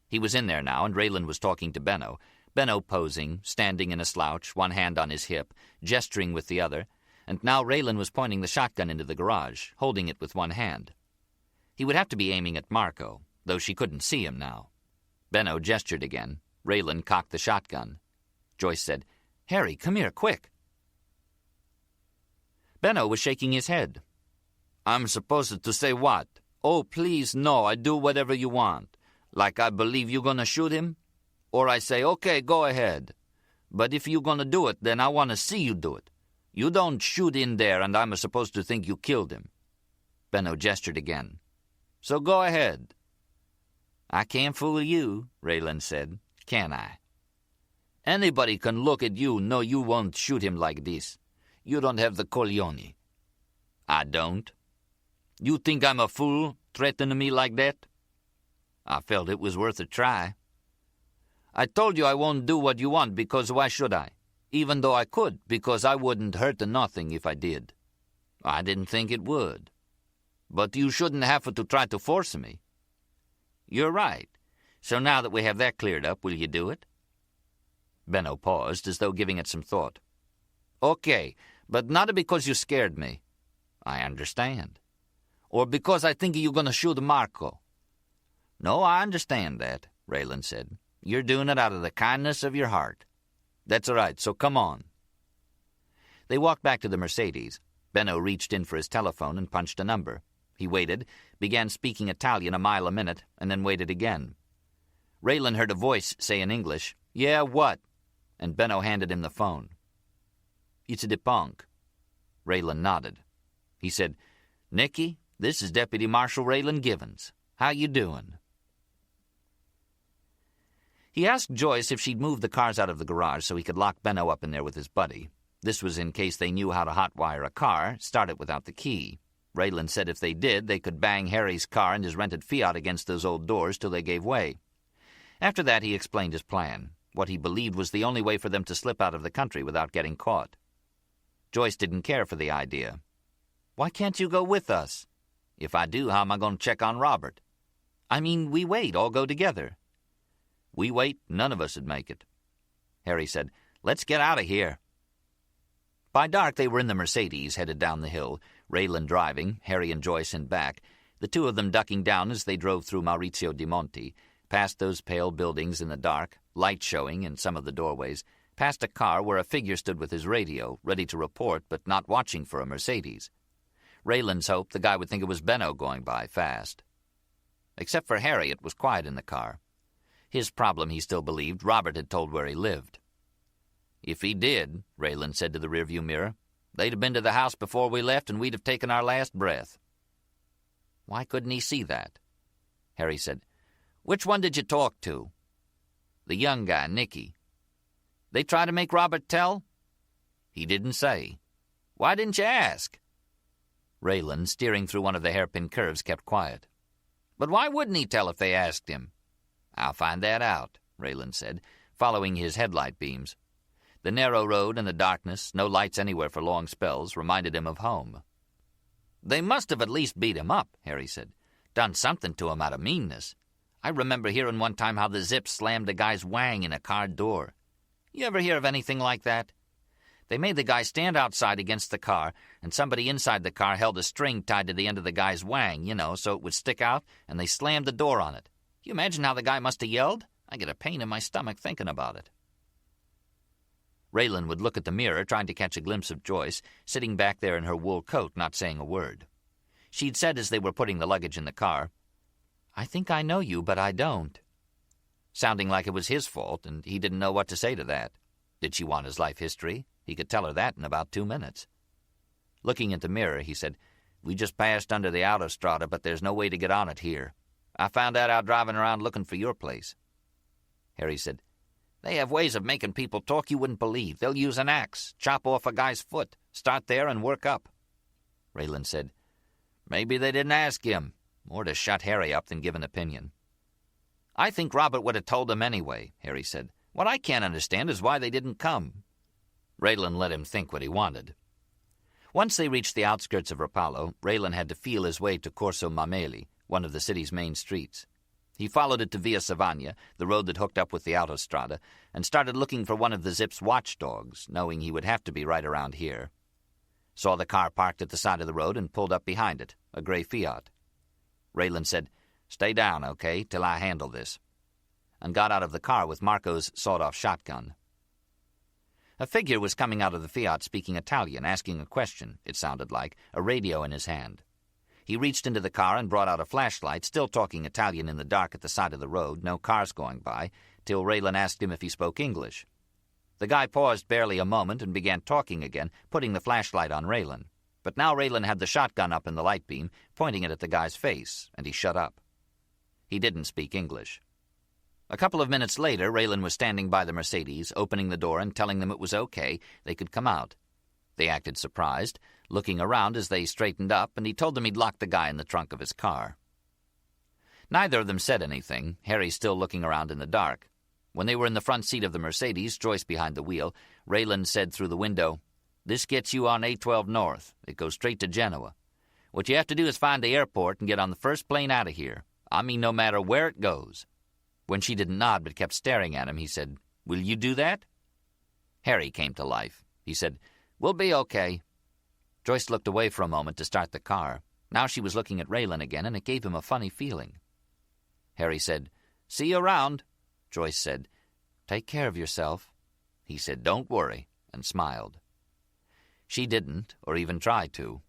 He was in there now, and Raylan was talking to Benno, Benno posing, standing in a slouch, one hand on his hip, gesturing with the other, and now Raylan was pointing the shotgun into the garage, holding it with one hand. He would have to be aiming at Marco, though she couldn't see him now. Benno gestured again. Raylan cocked the shotgun. Joyce said, "Harry, come here, quick." Benno was shaking his head. "I'm supposed to say what? Oh, please, no, I do whatever you want. Like I believe you gonna shoot him? Or I say, okay, go ahead. But if you gonna do it, then I want to see you do it. You don't shoot in there and I'm supposed to think you killed him." Benno gestured again. "So go ahead." "I can't fool you," Raylan said. "Can I?" "Anybody can look at you know you won't shoot him like this. You don't have the coglioni." "I don't." "You think I'm a fool, threatening me like that?" "I felt it was worth a try." "I told you I won't do what you want because why should I? Even though I could, because I wouldn't hurt nothing if I did." "I didn't think it would." "But you shouldn't have to try to force me." "You're right. So now that we have that cleared up, will you do it?" Benno paused, as though giving it some thought. "Okay, but not because you scared me." "I understand." "Or because I think you're going to shoot Marco." "No, I understand that," Raylan said. "You're doing it out of the kindness of your heart." "That's all right, so come on." They walked back to the Mercedes. Benno reached in for his telephone and punched a number. He waited, began speaking Italian a mile a minute, and then waited again. Raylan heard a voice say in English, "Yeah, what?" And Benno handed him the phone. "It's the punk." Raylan nodded. He said, "Nicky, this is Deputy Marshal Raylan Givens. How you doing?" He asked Joyce if she'd move the cars out of the garage so he could lock Benno up in there with his buddy. This was in case they knew how to hotwire a car, start it without the key. Raylan said if they did, they could bang Harry's car and his rented Fiat against those old doors till they gave way. After that, he explained his plan, what he believed was the only way for them to slip out of the country without getting caught. Joyce didn't care for the idea. "Why can't you go with us?" "If I do, how am I going to check on Robert?" "I mean, we wait, all go together." "We wait, none of us would make it." Harry said, "Let's get out of here." By dark, they were in the Mercedes, headed down the hill, Raylan driving, Harry and Joyce in back, the two of them ducking down as they drove through Maurizio di Monti, past those pale buildings in the dark, light showing in some of the doorways, past a car where a figure stood with his radio, ready to report but not watching for a Mercedes. Raylan's hoped the guy would think it was Benno going by fast. Except for Harry, it was quiet in the car. His problem, he still believed, Robert had told where he lived. "If he did," Raylan said to the rearview mirror, "they'd have been to the house before we left and we'd have taken our last breath." "Why couldn't he see that?" Harry said, "Which one did you talk to?" "The young guy, Nicky." "They try to make Robert tell?" "He didn't say." "Why didn't you ask?" Raylan, steering through one of the hairpin curves, kept quiet. "But why wouldn't he tell if they asked him?" "I'll find that out," Raylan said, following his headlight beams. The narrow road and the darkness, no lights anywhere for long spells, reminded him of home. "They must have at least beat him up," Harry said. "Done something to him out of meanness. I remember hearing one time how the Zips slammed a guy's wang in a car door. You ever hear of anything like that? They made the guy stand outside against the car, and somebody inside the car held a string tied to the end of the guy's wang, so it would stick out, and they slammed the door on it. You imagine how the guy must have yelled? I get a pain in my stomach thinking about it." Raylan would look at the mirror, trying to catch a glimpse of Joyce, sitting back there in her wool coat, not saying a word. She'd said as they were putting the luggage in the car, "I think I know you, but I don't." Sounding like it was his fault, and he didn't know what to say to that. Did she want his life history? He could tell her that in about 2 minutes. Looking at the mirror, he said, "We just passed under the autostrada, but there's no way to get on it here. I found that out driving around looking for your place." Harry said, "They have ways of making people talk you wouldn't believe. They'll use an axe, chop off a guy's foot, start there and work up." Raylan said, "Maybe they didn't ask him. More to shut Harry up than give an opinion." "I think Robert would have told them anyway," Harry said. "What I can't understand is why they didn't come." Raylan let him think what he wanted. Once they reached the outskirts of Rapallo, Raylan had to feel his way to Corso Mameli, one of the city's main streets. He followed it to Via Savagna, the road that hooked up with the autostrada, and started looking for one of the Zip's watchdogs, knowing he would have to be right around here. Saw the car parked at the side of the road and pulled up behind it, a gray Fiat. Raylan said, "Stay down, okay, till I handle this," and got out of the car with Marco's sawed-off shotgun. A figure was coming out of the Fiat speaking Italian, asking a question, it sounded like, a radio in his hand. He reached into the car and brought out a flashlight, still talking Italian in the dark at the side of the road, no cars going by, till Raylan asked him if he spoke English. The guy paused barely a moment and began talking again, putting the flashlight on Raylan. But now Raylan had the shotgun up in the light beam, pointing it at the guy's face, and he shut up. He didn't speak English. A couple of minutes later, Raylan was standing by the Mercedes, opening the door and telling them it was okay, they could come out. They acted surprised, looking around as they straightened up, and he told them he'd locked the guy in the trunk of his car. Neither of them said anything, Harry still looking around in the dark. When they were in the front seat of the Mercedes, Joyce behind the wheel, Raylan said through the window, "This gets you on A12 North. It goes straight to Genoa. What you have to do is find the airport and get on the first plane out of here. I mean no matter where it goes." When she didn't nod but kept staring at him, he said, "Will you do that?" Harry came to life. He said, "We'll be okay." Joyce looked away for a moment to start the car. Now she was looking at Raylan again, and it gave him a funny feeling. Harry said, "See you around." Joyce said, "Take care of yourself." He said, "Don't worry," and smiled. She didn't, or even tried to.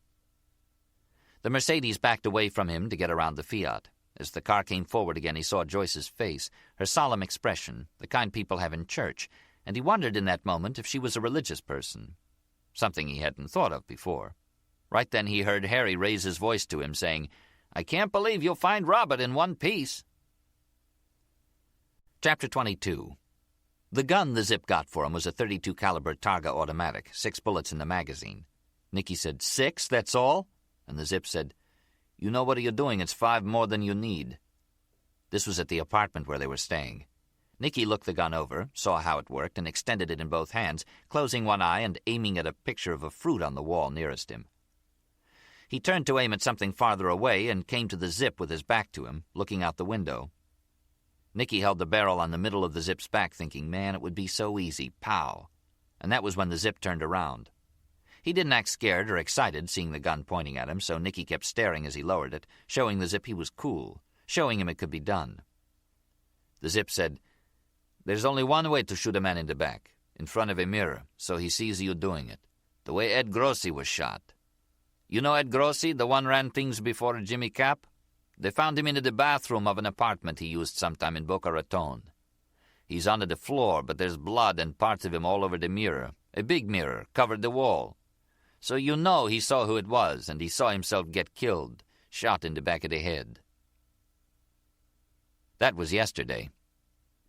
The Mercedes backed away from him to get around the Fiat. As the car came forward again, he saw Joyce's face, her solemn expression, the kind people have in church, and he wondered in that moment if she was a religious person. Something he hadn't thought of before. Right then he heard Harry raise his voice to him, saying, "I can't believe you'll find Robert in one piece." Chapter 22. The gun the Zip got for him was a .32 caliber Targa automatic, 6 bullets in the magazine. Nicky said, "6, that's all?" And the Zip said, "You know what you're doing, it's 5 more than you need." This was at the apartment where they were staying. Nicky looked the gun over, saw how it worked, and extended it in both hands, closing one eye and aiming at a picture of a fruit on the wall nearest him. He turned to aim at something farther away and came to the Zip with his back to him, looking out the window. Nicky held the barrel on the middle of the Zip's back, thinking, man, it would be so easy, pow. And that was when the Zip turned around. He didn't act scared or excited, seeing the gun pointing at him, so Nicky kept staring as he lowered it, showing the Zip he was cool, showing him it could be done. The Zip said, "There's only one way to shoot a man in the back, in front of a mirror, so he sees you doing it. The way Ed Grossi was shot. You know Ed Grossi, the one ran things before Jimmy Cap? They found him in the bathroom of an apartment he used sometime in Boca Raton. He's under the floor, but there's blood and parts of him all over the mirror. A big mirror covered the wall. So you know he saw who it was, and he saw himself get killed, shot in the back of the head." That was yesterday.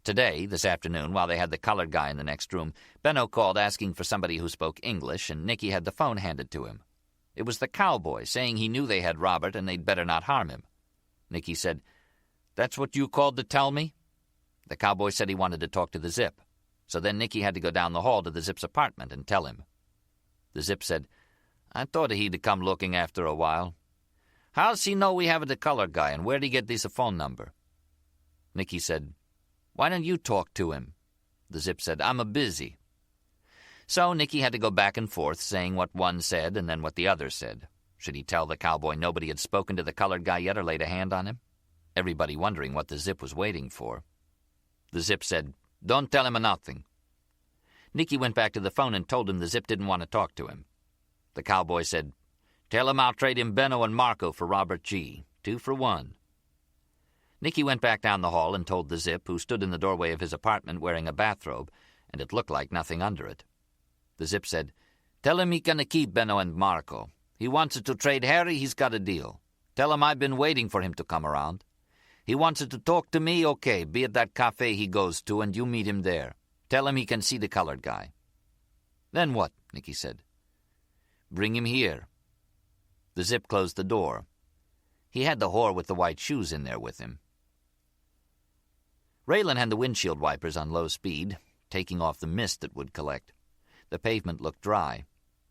Today, this afternoon, while they had the colored guy in the next room, Benno called asking for somebody who spoke English, and Nicky had the phone handed to him. It was the cowboy, saying he knew they had Robert and they'd better not harm him. Nicky said, "That's what you called to tell me?" The cowboy said he wanted to talk to the Zip. So then Nicky had to go down the hall to the Zip's apartment and tell him. The Zip said, "I thought he'd come looking after a while. How's he know we have the colored guy, and where'd he get this phone number?" Nicky said, "Why don't you talk to him?" The Zip said, "I'm busy." So Nicky had to go back and forth, saying what one said and then what the other said. Should he tell the cowboy nobody had spoken to the colored guy yet or laid a hand on him? Everybody wondering what the Zip was waiting for. The Zip said, "Don't tell him nothing." Nicky went back to the phone and told him the Zip didn't want to talk to him. The cowboy said, "Tell him I'll trade him Benno and Marco for Robert G. 2 for 1. Nicky went back down the hall and told the Zip, who stood in the doorway of his apartment wearing a bathrobe, and it looked like nothing under it. The Zip said, "Tell him he can keep Benno and Marco. He wants to trade Harry, he's got a deal. Tell him I've been waiting for him to come around. He wants to talk to me, okay, be at that cafe he goes to, and you meet him there. Tell him he can see the colored guy." "Then what?" Nicky said. "Bring him here." The Zip closed the door. He had the whore with the white shoes in there with him. Raylan had the windshield wipers on low speed, taking off the mist that would collect. The pavement looked dry.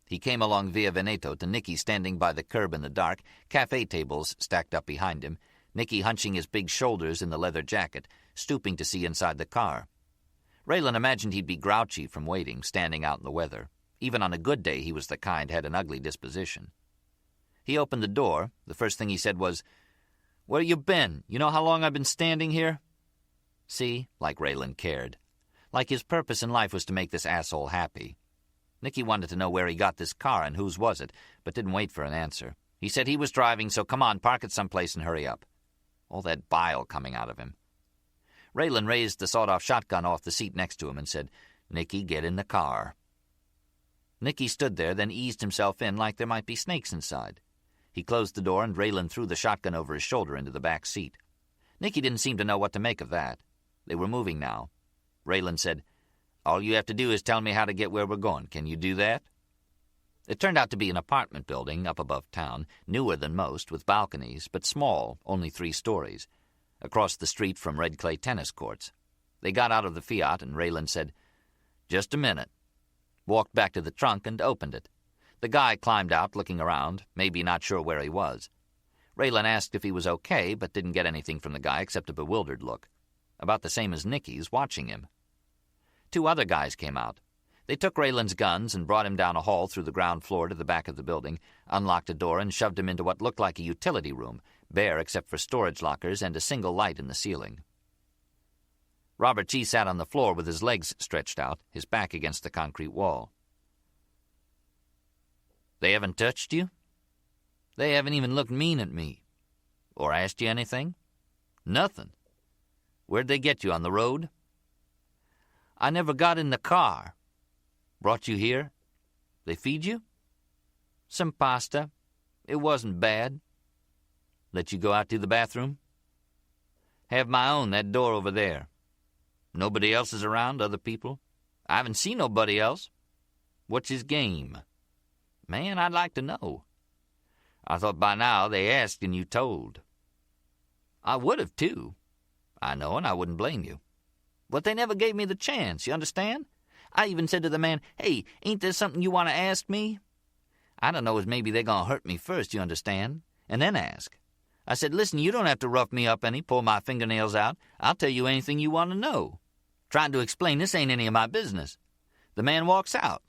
He came along Via Veneto to Nicky standing by the curb in the dark, cafe tables stacked up behind him, Nicky hunching his big shoulders in the leather jacket, stooping to see inside the car. Raylan imagined he'd be grouchy from waiting, standing out in the weather. Even on a good day, he was the kind had an ugly disposition. He opened the door. The first thing he said was, "Where you been? You know how long I've been standing here?" See, like Raylan cared. Like his purpose in life was to make this asshole happy. Nicky wanted to know where he got this car and whose was it, but didn't wait for an answer. He said he was driving, so come on, park it someplace and hurry up. All that bile coming out of him. Raylan raised the sawed-off shotgun off the seat next to him and said, "Nicky, get in the car." Nicky stood there, then eased himself in like there might be snakes inside. He closed the door and Raylan threw the shotgun over his shoulder into the back seat. Nicky didn't seem to know what to make of that. They were moving now. Raylan said, "All you have to do is tell me how to get where we're going. Can you do that?" It turned out to be an apartment building up above town, newer than most, with balconies, but small, only 3 stories, across the street from red clay tennis courts. They got out of the Fiat and Raylan said, "Just a minute," walked back to the trunk and opened it. The guy climbed out, looking around, maybe not sure where he was. Raylan asked if he was okay, but didn't get anything from the guy except a bewildered look, about the same as Nicky's, watching him. 2 other guys came out. They took Raylan's guns and brought him down a hall through the ground floor to the back of the building, unlocked a door and shoved him into what looked like a utility room, bare except for storage lockers and a single light in the ceiling. Robert G. sat on the floor with his legs stretched out, his back against the concrete wall. "They haven't touched you? They haven't even looked mean at me? Or asked you anything? Nothing? Where'd they get you, on the road?" "I never got in the car." "Brought you here? They feed you?" "Some pasta. It wasn't bad." "Let you go out to the bathroom?" "Have my own, that door over there." "Nobody else is around, other people?" "I haven't seen nobody else." "What's his game?" "Man, I'd like to know." "I thought by now they asked and you told." "I would have, too." "I know, and I wouldn't blame you." "But they never gave me the chance, you understand? I even said to the man, 'Hey, ain't there something you want to ask me?' I don't know as maybe they're going to hurt me first, you understand, and then ask. I said, 'Listen, you don't have to rough me up any, pull my fingernails out. I'll tell you anything you want to know.' Trying to explain this ain't any of my business. The man walks out.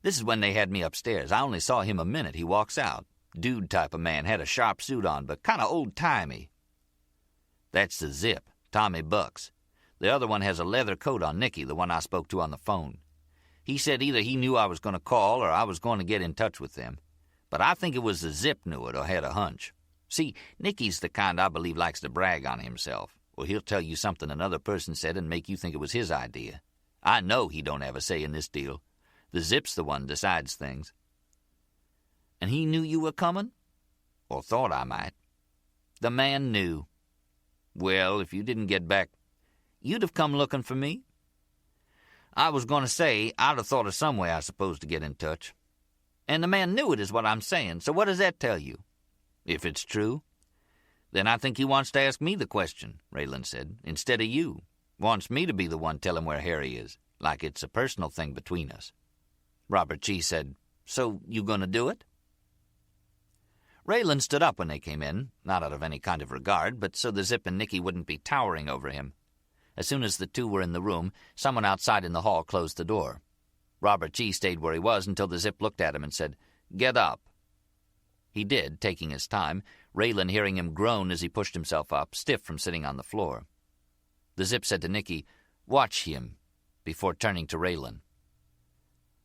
This is when they had me upstairs. I only saw him a minute. He walks out. Dude type of man, had a sharp suit on, but kind of old-timey. That's the Zip, Tommy Bucks. The other one has a leather coat on, Nicky, the one I spoke to on the phone. He said either he knew I was going to call or I was going to get in touch with them. But I think it was the Zip knew it or had a hunch. See, Nicky's the kind I believe likes to brag on himself, or he'll tell you something another person said and make you think it was his idea. I know he don't have a say in this deal. The Zip's the one decides things." "And he knew you were coming?" "Or thought I might." "The man knew." "Well, if you didn't get back, you'd have come looking for me?" "I was going to say, I'd have thought of some way, I suppose, to get in touch." "And the man knew it is what I'm saying, so what does that tell you?" "If it's true, then I think he wants to ask me the question," Raylan said, "instead of you. Wants me to be the one tell him where Harry is, like it's a personal thing between us." Robert G. said, "So you going to do it?" Raylan stood up when they came in, not out of any kind of regard, but so the Zip and Nicky wouldn't be towering over him. As soon as the 2 were in the room, someone outside in the hall closed the door. Robert G. stayed where he was until the Zip looked at him and said, "Get up." He did, taking his time, Raylan hearing him groan as he pushed himself up, stiff from sitting on the floor. The Zip said to Nicky, "Watch him," before turning to Raylan.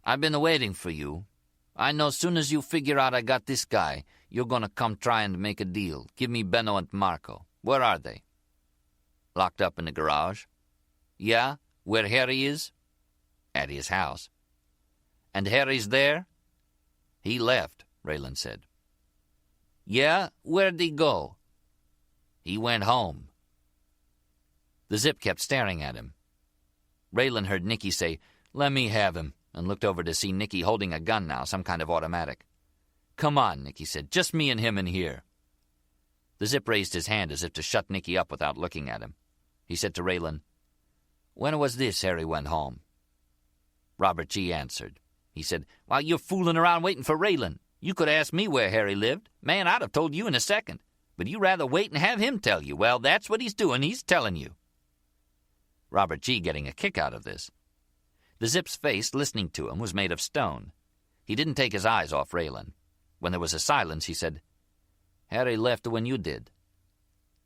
"I've been waiting for you. I know soon as you figure out I got this guy, you're going to come try and make a deal. Give me Benno and Marco. Where are they?" "Locked up in the garage." "Yeah? Where Harry is?" "At his house." "And Harry's there?" "He left," Raylan said. "Yeah? Where'd he go?" "He went home." The Zip kept staring at him. Raylan heard Nicky say, "Let me have him," and looked over to see Nicky holding a gun now, some kind of automatic. "Come on," Nicky said, "just me and him in here." The Zip raised his hand as if to shut Nicky up without looking at him. He said to Raylan, "When was this Harry went home?" Robert G. answered. He said, "While you're fooling around waiting for Raylan. You could ask me where Harry lived. Man, I'd have told you in a second. But you rather wait and have him tell you. Well, that's what he's doing. He's telling you. Robert G. getting a kick out of this. The Zip's face, listening to him, was made of stone. He didn't take his eyes off Raylan. When there was a silence, he said, "Harry left when you did."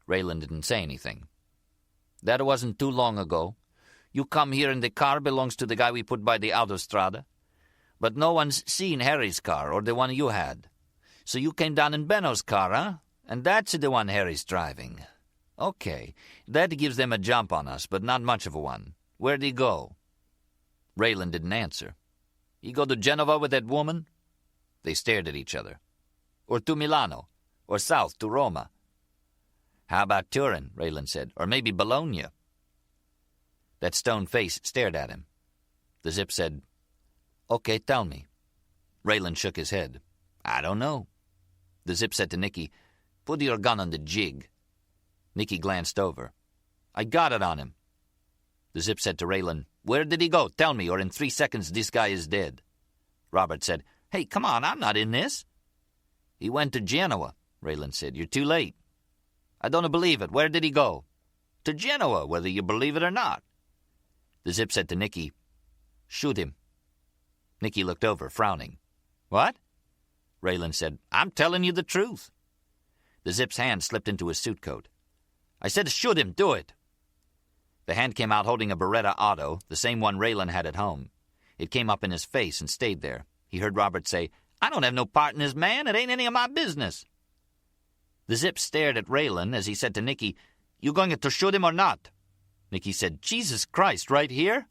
Raylan didn't say anything. "That wasn't too long ago. You come here and the car belongs to the guy we put by the autostrada. But no one's seen Harry's car or the one you had. So you came down in Benno's car, huh? And that's the one Harry's driving. Okay, that gives them a jump on us, but not much of a one. Where'd he go?" Raylan didn't answer. "He go to Genova with that woman?" They stared at each other. "Or to Milano, or south to Roma." "How about Turin?" Raylan said. "Or maybe Bologna?" That stone face stared at him. The Zip said, "Okay, tell me." Raylan shook his head. "I don't know." The Zip said to Nicky, "Put your gun on the jig." Nicky glanced over. "I got it on him." The Zip said to Raylan, "Where did he go? Tell me, or in 3 seconds this guy is dead." Robert said, "Hey, come on, I'm not in this." "He went to Genoa," Raylan said. "You're too late." "I don't believe it. Where did he go?" "To Genoa, whether you believe it or not." The Zip said to Nicky, "Shoot him." Nicky looked over, frowning. "What?" Raylan said, "I'm telling you the truth." The Zip's hand slipped into his suit coat. "I said shoot him, do it." The hand came out holding a Beretta Auto, the same one Raylan had at home. It came up in his face and stayed there. He heard Robert say, "I don't have no part in this man. It ain't any of my business." The Zip stared at Raylan as he said to Nicky, "You going to shoot him or not?" Nicky said, "Jesus Christ, right here?"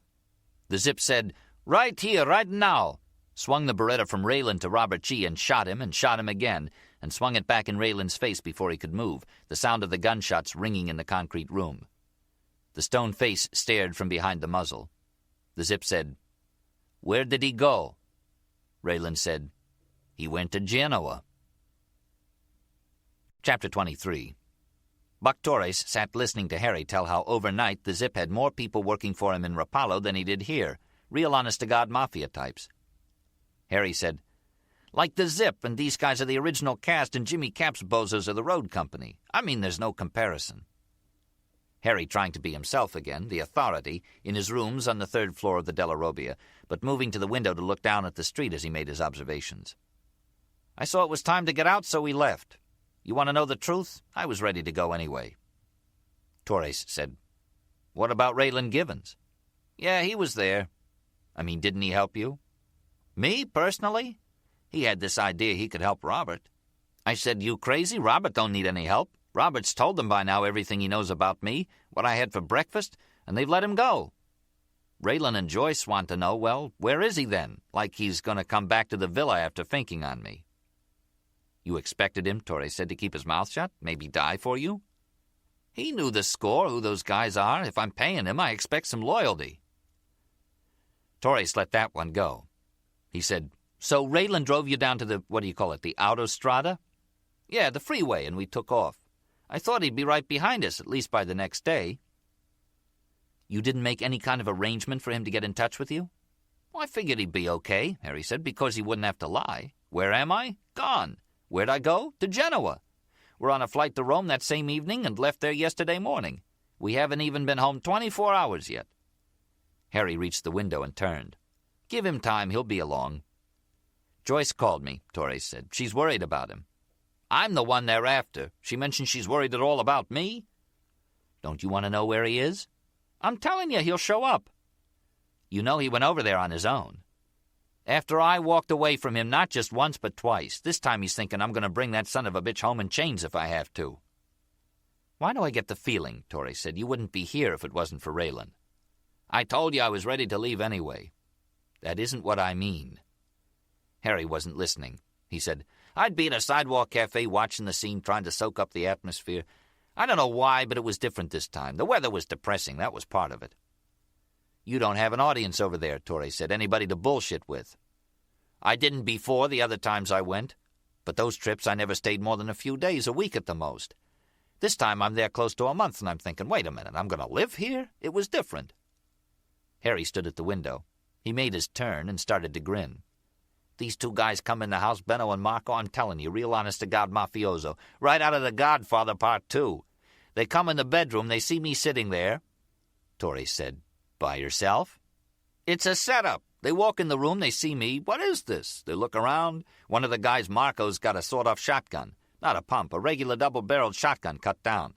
The Zip said, "Right here, right now," swung the Beretta from Raylan to Robert G. and shot him again, and swung it back in Raylan's face before he could move, the sound of the gunshots ringing in the concrete room. The stone face stared from behind the muzzle. The Zip said, "Where did he go?" Raylan said, "He went to Genoa." Chapter 23. Buck Torres sat listening to Harry tell how overnight the Zip had more people working for him in Rapallo than he did here, real honest-to-God mafia types. Harry said, "Like the Zip, and these guys are the original cast, and Jimmy Cap's bozos are the road company. I mean, there's no comparison." Harry trying to be himself again, the authority, in his rooms on the 3rd floor of the Della Robbia, but moving to the window to look down at the street as he made his observations. "I saw it was time to get out, so we left. You want to know the truth? I was ready to go anyway." Torres said, "What about Raylan Givens?" "Yeah, he was there." "I mean, didn't he help you?" "Me, personally? He had this idea he could help Robert." I said, "You crazy? Robert don't need any help. Robert's told them by now everything he knows about me, what I had for breakfast, and they've let him go. Raylan and Joyce want to know, well, where is he then? Like he's going to come back to the villa after finking on me." "You expected him," Torres said, "to keep his mouth shut? Maybe die for you?" "He knew the score, who those guys are. If I'm paying him, I expect some loyalty." Torres let that one go. He said, "So Raylan drove you down to the, the autostrada?" "Yeah, the freeway, and we took off. I thought he'd be right behind us, at least by the next day." "You didn't make any kind of arrangement for him to get in touch with you?" "Well, I figured he'd be okay," Harry said, "because he wouldn't have to lie. Where am I? Gone. Where'd I go? To Genoa. We're on a flight to Rome that same evening and left there yesterday morning. We haven't even been home 24 hours yet." Harry reached the window and turned. "Give him time, he'll be along." "Joyce called me," Torres said. "She's worried about him." "I'm the one they're after. She mentioned she's worried at all about me." "Don't you want to know where he is?" "I'm telling you, he'll show up." "You know he went over there on his own." "After I walked away from him not just once but twice. This time he's thinking I'm going to bring that son of a bitch home in chains if I have to." "Why do I get the feeling," Torres said, "you wouldn't be here if it wasn't for Raylan?" "I told you I was ready to leave anyway." "That isn't what I mean." Harry wasn't listening. He said, "I'd be at a sidewalk cafe watching the scene, trying to soak up the atmosphere. I don't know why, but it was different this time. The weather was depressing. That was part of it." "You don't have an audience over there," Torres said. "Anybody to bullshit with." "I didn't before the other times I went. But those trips I never stayed more than a few days, a week at the most. This time I'm there close to a month, and I'm thinking, wait a minute, I'm going to live here? It was different." Harry stood at the window. He made his turn and started to grin. These two guys come in the house, Benno and Marco, I'm telling you, real honest-to-God mafioso, right out of The Godfather Part 2. They come in the bedroom, they see me sitting there. Torrey said, "By yourself?" "It's a setup. They walk in the room, they see me. What is this? They look around. One of the guys, Marco's, got a sawed-off shotgun. Not a pump, a regular double-barreled shotgun cut down.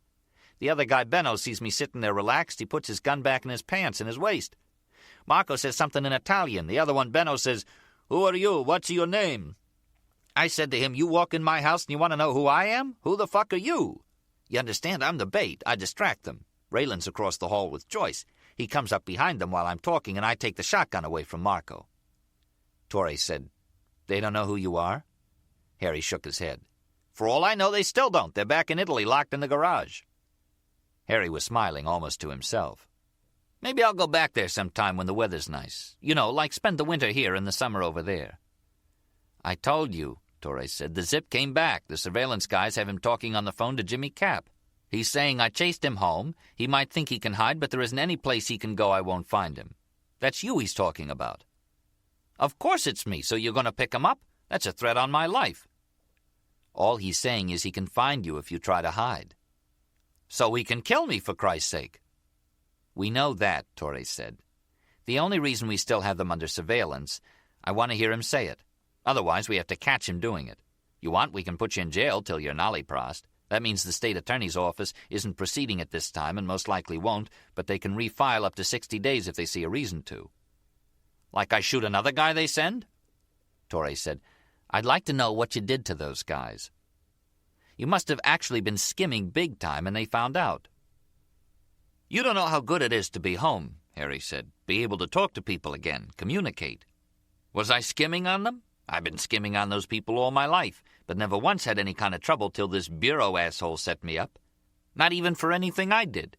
The other guy, Benno, sees me sitting there relaxed. He puts his gun back in his pants, in his waist. Marco says something in Italian. The other one, Benno, says, 'Who are you? What's your name?' I said to him, 'You walk in my house and you want to know who I am? Who the fuck are you?' You understand, I'm the bait. I distract them. Raylan's across the hall with Joyce. He comes up behind them while I'm talking, and I take the shotgun away from Marco." Torrey said, "They don't know who you are?" Harry shook his head. "For all I know, they still don't. They're back in Italy, locked in the garage." Harry was smiling almost to himself. "Maybe I'll go back there sometime when the weather's nice. You know, like spend the winter here and the summer over there." "I told you," Torrey said. "The Zip came back. The surveillance guys have him talking on the phone to Jimmy Cap. He's saying I chased him home. He might think he can hide, but there isn't any place he can go I won't find him. That's you he's talking about." "Of course it's me, so you're going to pick him up? That's a threat on my life." "All he's saying is he can find you if you try to hide." "So he can kill me, for Christ's sake." "We know that," Torrey said. "The only reason we still have them under surveillance, I want to hear him say it. Otherwise, we have to catch him doing it. You want, we can put you in jail till you're nolly-prost. That means the state attorney's office isn't proceeding at this time and most likely won't, but they can refile up to 60 days if they see a reason to." "Like I shoot another guy they send?" Torrey said, "I'd like to know what you did to those guys. You must have actually been skimming big time and they found out." "You don't know how good it is to be home," Harry said. "Be able to talk to people again, communicate." "Was I skimming on them? I've been skimming on those people all my life, but never once had any kind of trouble till this bureau asshole set me up. Not even for anything I did.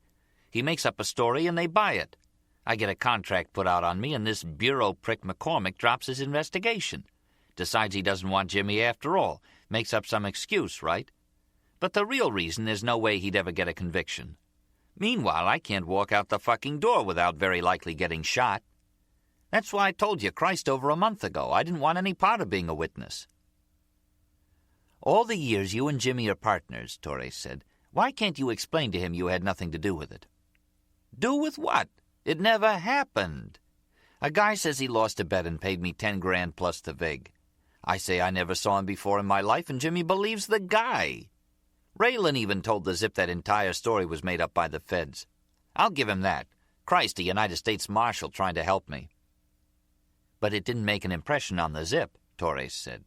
He makes up a story and they buy it. I get a contract put out on me and this bureau prick McCormick drops his investigation. Decides he doesn't want Jimmy after all. Makes up some excuse, right? But the real reason there's no way he'd ever get a conviction. Meanwhile, I can't walk out the fucking door without very likely getting shot. That's why I told you Christ over a month ago. I didn't want any part of being a witness." "All the years you and Jimmy are partners," Torrey said, "why can't you explain to him you had nothing to do with it?" "Do with what? It never happened. A guy says he lost a bet and paid me 10 grand plus the vig. I say I never saw him before in my life, and Jimmy believes the guy. Raylan even told the Zip that entire story was made up by the feds. I'll give him that. Christ, a United States Marshal trying to help me." "But it didn't make an impression on the Zip," Torres said.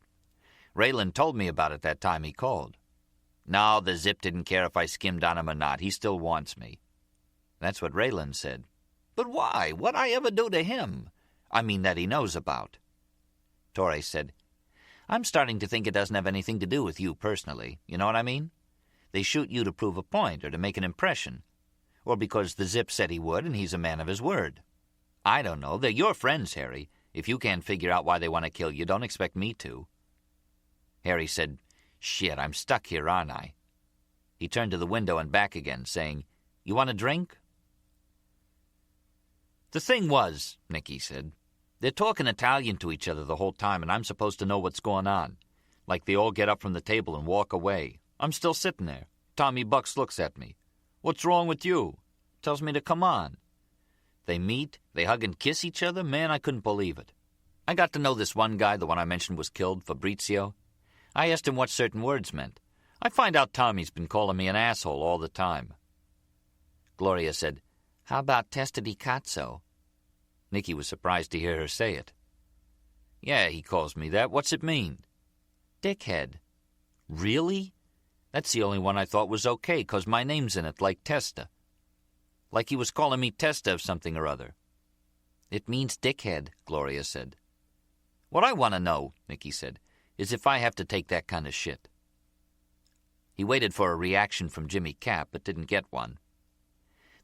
"Raylan told me about it that time he called. No, the Zip didn't care if I skimmed on him or not. He still wants me." "That's what Raylan said." "But why? What'd I ever do to him? I mean that he knows about." Torres said, "I'm starting to think it doesn't have anything to do with you personally. You know what I mean? They shoot you to prove a point or to make an impression. Or because the Zip said he would and he's a man of his word. I don't know. They're your friends, Harry. If you can't figure out why they want to kill you, don't expect me to." Harry said, "Shit, I'm stuck here, aren't I?" He turned to the window and back again, saying, "You want a drink?" "The thing was," Nicky said, "they're talking Italian to each other the whole time, and I'm supposed to know what's going on. Like they all get up from the table and walk away. I'm still sitting there. Tommy Bucks looks at me. 'What's wrong with you?' Tells me to come on. They meet, they hug and kiss each other. Man, I couldn't believe it. I got to know this one guy, the one I mentioned was killed, Fabrizio. I asked him what certain words meant. I find out Tommy's been calling me an asshole all the time." Gloria said, "How about testa di cazzo?" Nicky was surprised to hear her say it. "Yeah, he calls me that. What's it mean?" "Dickhead." "Really? That's the only one I thought was okay, 'cause my name's in it, like Testa. Like he was calling me Testa of something or other." "It means dickhead," Gloria said. "What I want to know," Nicky said, "is if I have to take that kind of shit." He waited for a reaction from Jimmy Cap, but didn't get one.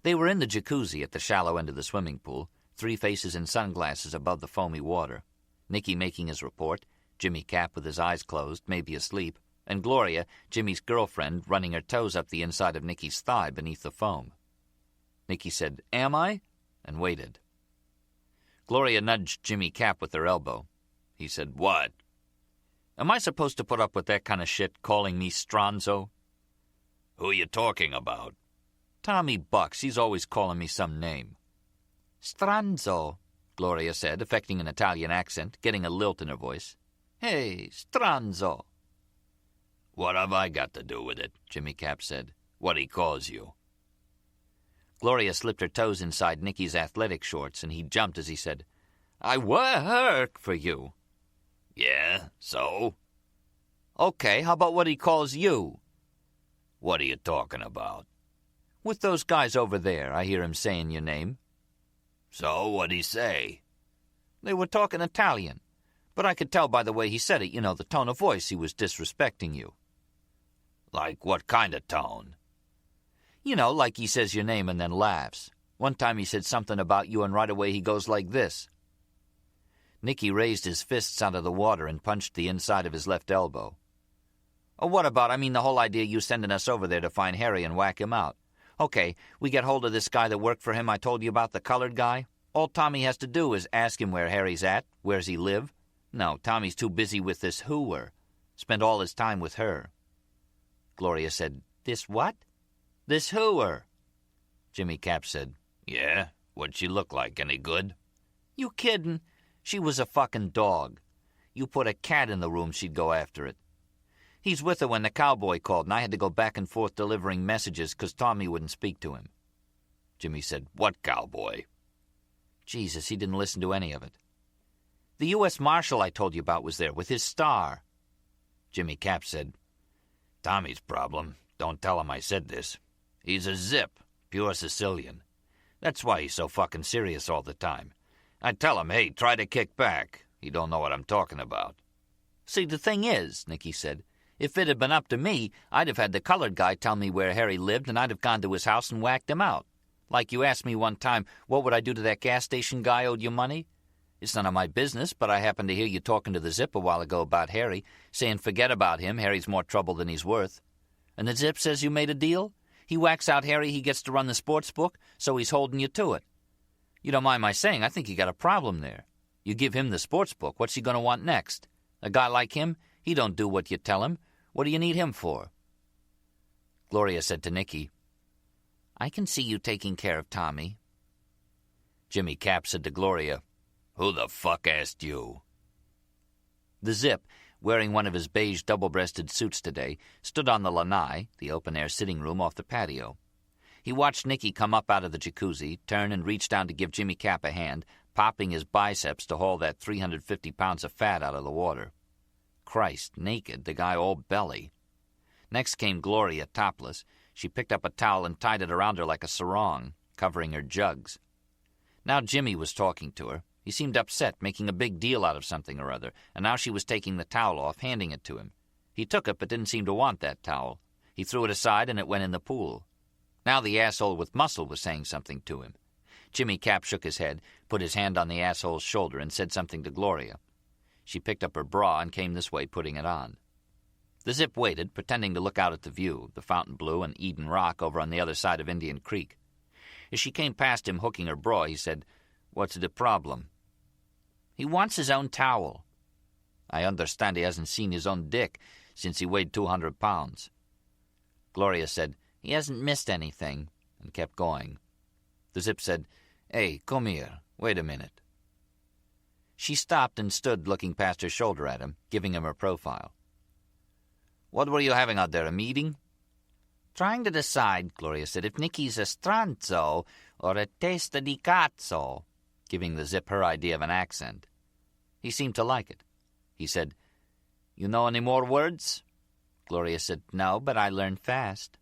They were in the jacuzzi at the shallow end of the swimming pool, three faces in sunglasses above the foamy water. Nicky making his report, Jimmy Cap with his eyes closed, maybe asleep, and Gloria, Jimmy's girlfriend, running her toes up the inside of Nicky's thigh beneath the foam. Nicky said, "Am I?" and waited. Gloria nudged Jimmy Cap with her elbow. He said, "What?" "Am I supposed to put up with that kind of shit, calling me Stronzo?" "Who you talking about?" "Tommy Bucks. He's always calling me some name." "Stronzo," Gloria said, affecting an Italian accent, getting a lilt in her voice. "Hey, Stronzo." "What have I got to do with it?" Jimmy Cap said. "What he calls you?" Gloria slipped her toes inside Nicky's athletic shorts, and he jumped as he said, "I work for you." "Yeah, so?" "Okay, how about what he calls you?" "What are you talking about?" "With those guys over there, I hear him saying your name." "So, what'd he say?" "They were talking Italian, but I could tell by the way he said it, the tone of voice, he was disrespecting you." "Like what kind of tone?" Like he says your name and then laughs. One time he said something about you, and right away he goes like this. Nicky raised his fists out of the water and punched the inside of his left elbow. "Oh, what about, the whole idea you sending us over there to find Harry and whack him out. Okay, we get hold of this guy that worked for him I told you about, the colored guy. All Tommy has to do is ask him where Harry's at, where's he live. No, Tommy's too busy with this hooer. Spend all his time with her." Gloria said, "This what?" "This hooer." Jimmy Cap said, "Yeah? What'd she look like? Any good?" "You kiddin'? She was a fucking dog. You put a cat in the room, she'd go after it. He's with her when the cowboy called, and I had to go back and forth delivering messages 'cause Tommy wouldn't speak to him." Jimmy said, "What cowboy?" Jesus, he didn't listen to any of it. "The U.S. Marshal I told you about was there with his star." Jimmy Cap said, "Tommy's problem. Don't tell him I said this. He's a zip, pure Sicilian. That's why he's so fucking serious all the time. I tell him, hey, try to kick back. He don't know what I'm talking about." "See, the thing is," Nicky said, "if it had been up to me, I'd have had the colored guy tell me where Harry lived, and I'd have gone to his house and whacked him out. Like you asked me one time, what would I do to that gas station guy owed you money? It's none of my business, but I happened to hear you talking to the Zip a while ago about Harry, saying forget about him, Harry's more trouble than he's worth. And the Zip says you made a deal? He whacks out Harry, he gets to run the sports book, so he's holding you to it. You don't mind my saying, I think you got a problem there. You give him the sports book, what's he going to want next? A guy like him, he don't do what you tell him. What do you need him for?" Gloria said to Nicky, "I can see you taking care of Tommy." Jimmy Cap said to Gloria, "Who the fuck asked you?" The Zip, wearing one of his beige double-breasted suits today, stood on the lanai, the open-air sitting room off the patio. He watched Nicky come up out of the jacuzzi, turn and reach down to give Jimmy Cap a hand, popping his biceps to haul that 350 pounds of fat out of the water. Christ, naked, the guy all belly. Next came Gloria, topless. She picked up a towel and tied it around her like a sarong, covering her jugs. Now Jimmy was talking to her. He seemed upset, making a big deal out of something or other, and now she was taking the towel off, handing it to him. He took it but didn't seem to want that towel. He threw it aside and it went in the pool. Now the asshole with muscle was saying something to him. Jimmy Cap shook his head, put his hand on the asshole's shoulder, and said something to Gloria. She picked up her bra and came this way, putting it on. The Zip waited, pretending to look out at the view, the Fontainebleau and Eden Rock over on the other side of Indian Creek. As she came past him hooking her bra, he said, "What's the problem?" "He wants his own towel." "I understand he hasn't seen his own dick since he weighed 200 pounds. Gloria said, "He hasn't missed anything," and kept going. The Zip said, "Hey, come here. Wait a minute." She stopped and stood looking past her shoulder at him, giving him her profile. "What were you having out there, a meeting?" "Trying to decide," Gloria said, "if Nicky's a stronzo or a testa di cazzo," giving the Zip her idea of an accent. He seemed to like it. He said, "You know any more words?" Gloria said, "No, but I learn fast."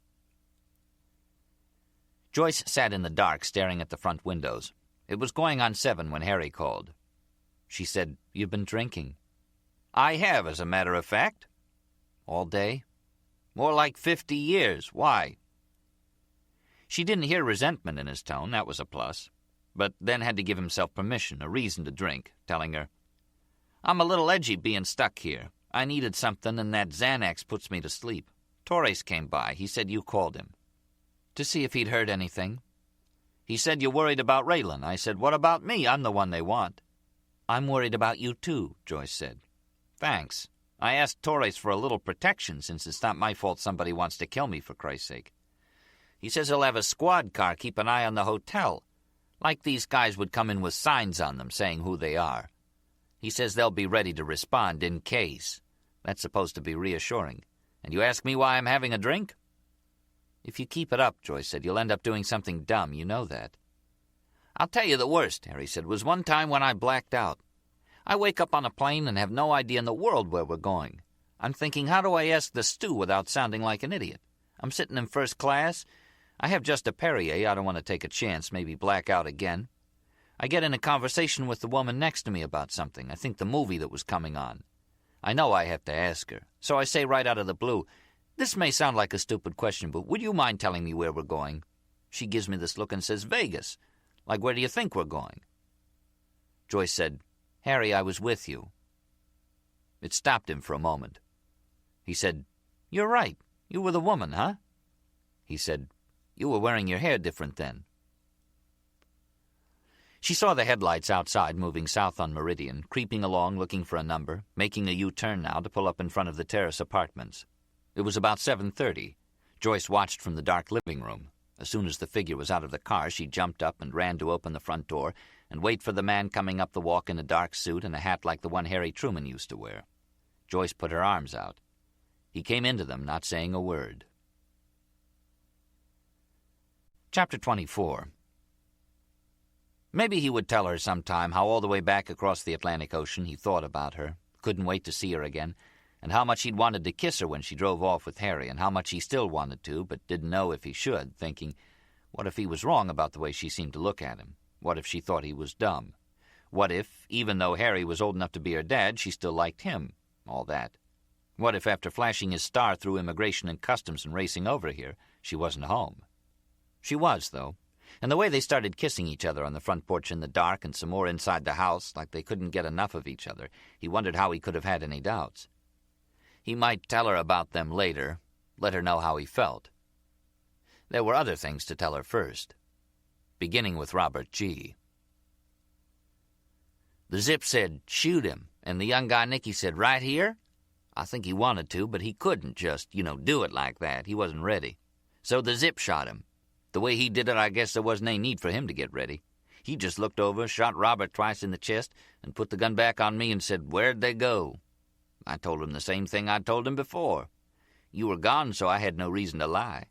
Joyce sat in the dark, staring at the front windows. It was going on 7 when Harry called. She said, "You've been drinking." "I have, as a matter of fact." "All day?" "More like 50 years. Why?" She didn't hear resentment in his tone. That was a plus. But then had to give himself permission, a reason to drink, telling her, "I'm a little edgy being stuck here. I needed something, and that Xanax puts me to sleep. Torres came by. He said you called him." "To see if he'd heard anything." "He said you worried about Raylan." I said, "What about me? I'm the one they want." I'm worried about you too, Joyce said. Thanks. I asked Torres for a little protection since it's not my fault somebody wants to kill me, for Christ's sake. He says he'll have a squad car keep an eye on the hotel, like these guys would come in with signs on them saying who they are. He says they'll be ready to respond in case. That's supposed to be reassuring. And you ask me why I'm having a drink? If you keep it up, Joyce said, you'll end up doing something dumb. You know that. I'll tell you the worst, Harry said, was one time when I blacked out. I wake up on a plane and have no idea in the world where we're going. I'm thinking, how do I ask the stew without sounding like an idiot? I'm sitting in first class. I have just a Perrier. I don't want to take a chance, maybe black out again. I get in a conversation with the woman next to me about something. I think the movie that was coming on. I know I have to ask her, so I say right out of the blue, this may sound like a stupid question, but would you mind telling me where we're going? She gives me this look and says, Vegas. Like, where do you think we're going? Joyce said, Harry, I was with you. It stopped him for a moment. He said, You're right. You were the woman, huh? He said, You were wearing your hair different then. She saw the headlights outside moving south on Meridian, creeping along looking for a number, making a U-turn now to pull up in front of the terrace apartments. It was about 7:30. Joyce watched from the dark living room. As soon as the figure was out of the car, she jumped up and ran to open the front door and wait for the man coming up the walk in a dark suit and a hat like the one Harry Truman used to wear. Joyce put her arms out. He came into them, not saying a word. Chapter 24. Maybe he would tell her sometime how all the way back across the Atlantic Ocean he thought about her, couldn't wait to see her again, and how much he'd wanted to kiss her when she drove off with Harry, and how much he still wanted to, but didn't know if he should, thinking, what if he was wrong about the way she seemed to look at him? What if she thought he was dumb? What if, even though Harry was old enough to be her dad, she still liked him? All that. What if, after flashing his star through immigration and customs and racing over here, she wasn't home? She was, though. And the way they started kissing each other on the front porch in the dark and some more inside the house, like they couldn't get enough of each other, he wondered how he could have had any doubts. He might tell her about them later, let her know how he felt. There were other things to tell her first, beginning with Robert G. The Zip said, shoot him, and the young guy Nicky said, right here? I think he wanted to, but he couldn't just, do it like that. He wasn't ready. So the Zip shot him. The way he did it, I guess there wasn't any need for him to get ready. He just looked over, shot Robert twice in the chest, and put the gun back on me and said, where'd they go? I told him the same thing I'd told him before. You were gone, so I had no reason to lie.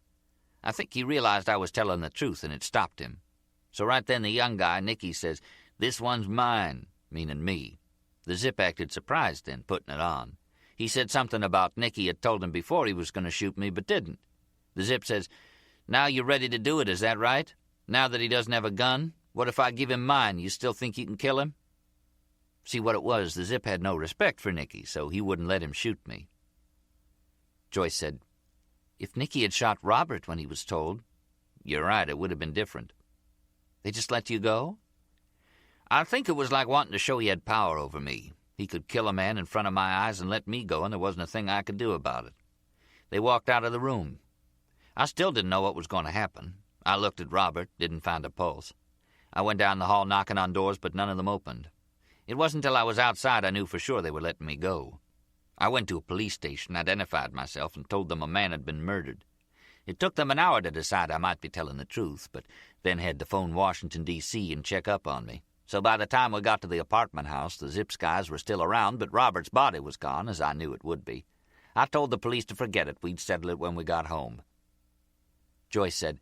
I think he realized I was telling the truth, and it stopped him. So right then the young guy, Nicky, says, this one's mine, meaning me. The Zip acted surprised then, putting it on. He said something about Nicky had told him before he was going to shoot me, but didn't. The Zip says, now you're ready to do it, is that right? Now that he doesn't have a gun? What if I give him mine? You still think you can kill him? See what it was, the Zip had no respect for Nicky, so he wouldn't let him shoot me. Joyce said, if Nicky had shot Robert when he was told, you're right, it would have been different. They just let you go? I think it was like wanting to show he had power over me. He could kill a man in front of my eyes and let me go, and there wasn't a thing I could do about it. They walked out of the room. I still didn't know what was going to happen. I looked at Robert, didn't find a pulse. I went down the hall knocking on doors, but none of them opened. It wasn't until I was outside I knew for sure they were letting me go. I went to a police station, identified myself, and told them a man had been murdered. It took them an hour to decide I might be telling the truth, but then had to phone Washington, D.C. and check up on me. So by the time we got to the apartment house, the Zips guys were still around, but Robert's body was gone, as I knew it would be. I told the police to forget it. We'd settle it when we got home. Joyce said,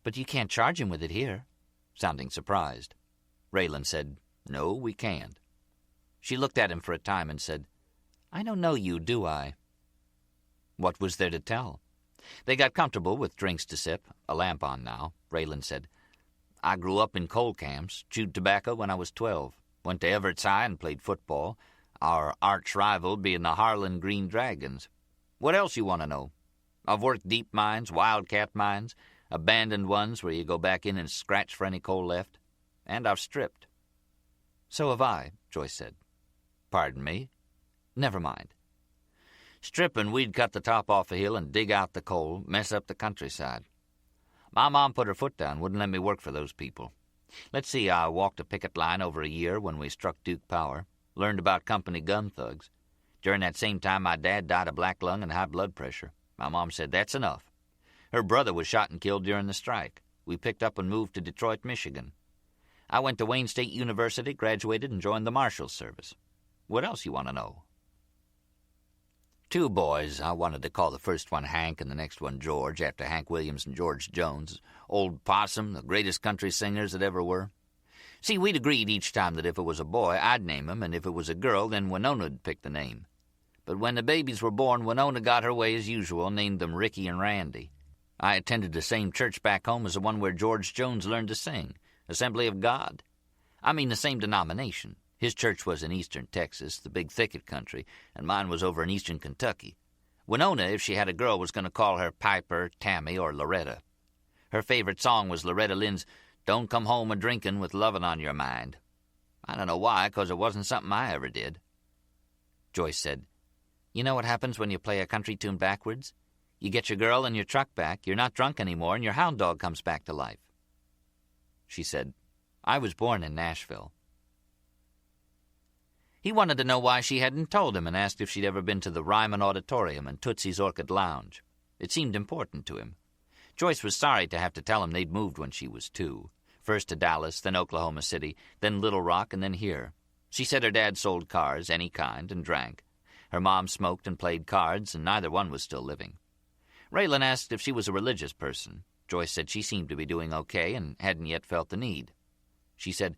but you can't charge him with it here, sounding surprised. Raylan said, no, we can't. She looked at him for a time and said, I don't know you, do I? What was there to tell? They got comfortable with drinks to sip, a lamp on now. Raylan said, I grew up in coal camps, chewed tobacco when I was 12, went to Everett's High and played football, our arch rival being the Harlan Green Dragons. What else you want to know? I've worked deep mines, wildcat mines, abandoned ones where you go back in and scratch for any coal left, and I've stripped. So have I, Joyce said. Pardon me? Never mind. Stripping, we'd cut the top off a hill and dig out the coal, mess up the countryside. My mom put her foot down, wouldn't let me work for those people. Let's see, I walked a picket line over a year when we struck Duke Power. Learned about company gun thugs. During that same time, my dad died of black lung and high blood pressure. My mom said, that's enough. Her brother was shot and killed during the strike. We picked up and moved to Detroit, Michigan. I went to Wayne State University, graduated, and joined the Marshal's Service. What else you want to know? 2 boys. I wanted to call the first one Hank and the next one George, after Hank Williams and George Jones. Old Possum, the greatest country singers that ever were. See, we'd agreed each time that if it was a boy, I'd name him, and if it was a girl, then Winona'd pick the name. But when the babies were born, Winona got her way as usual, named them Ricky and Randy. I attended the same church back home as the one where George Jones learned to sing, Assembly of God. I mean the same denomination. His church was in eastern Texas, the big thicket country, and mine was over in eastern Kentucky. Winona, if she had a girl, was going to call her Piper, Tammy, or Loretta. Her favorite song was Loretta Lynn's Don't Come Home a-Drinkin' with Lovin' on Your Mind. I don't know why, 'cause it wasn't something I ever did. Joyce said, you know what happens when you play a country tune backwards? You get your girl and your truck back, you're not drunk anymore, and your hound dog comes back to life. She said, I was born in Nashville. He wanted to know why she hadn't told him and asked if she'd ever been to the Ryman Auditorium and Tootsie's Orchid Lounge. It seemed important to him. Joyce was sorry to have to tell him they'd moved when she was 2. First to Dallas, then Oklahoma City, then Little Rock, and then here. She said her dad sold cars, any kind, and drank. Her mom smoked and played cards, and neither one was still living. Raylan asked if she was a religious person. Joyce said she seemed to be doing okay and hadn't yet felt the need. She said,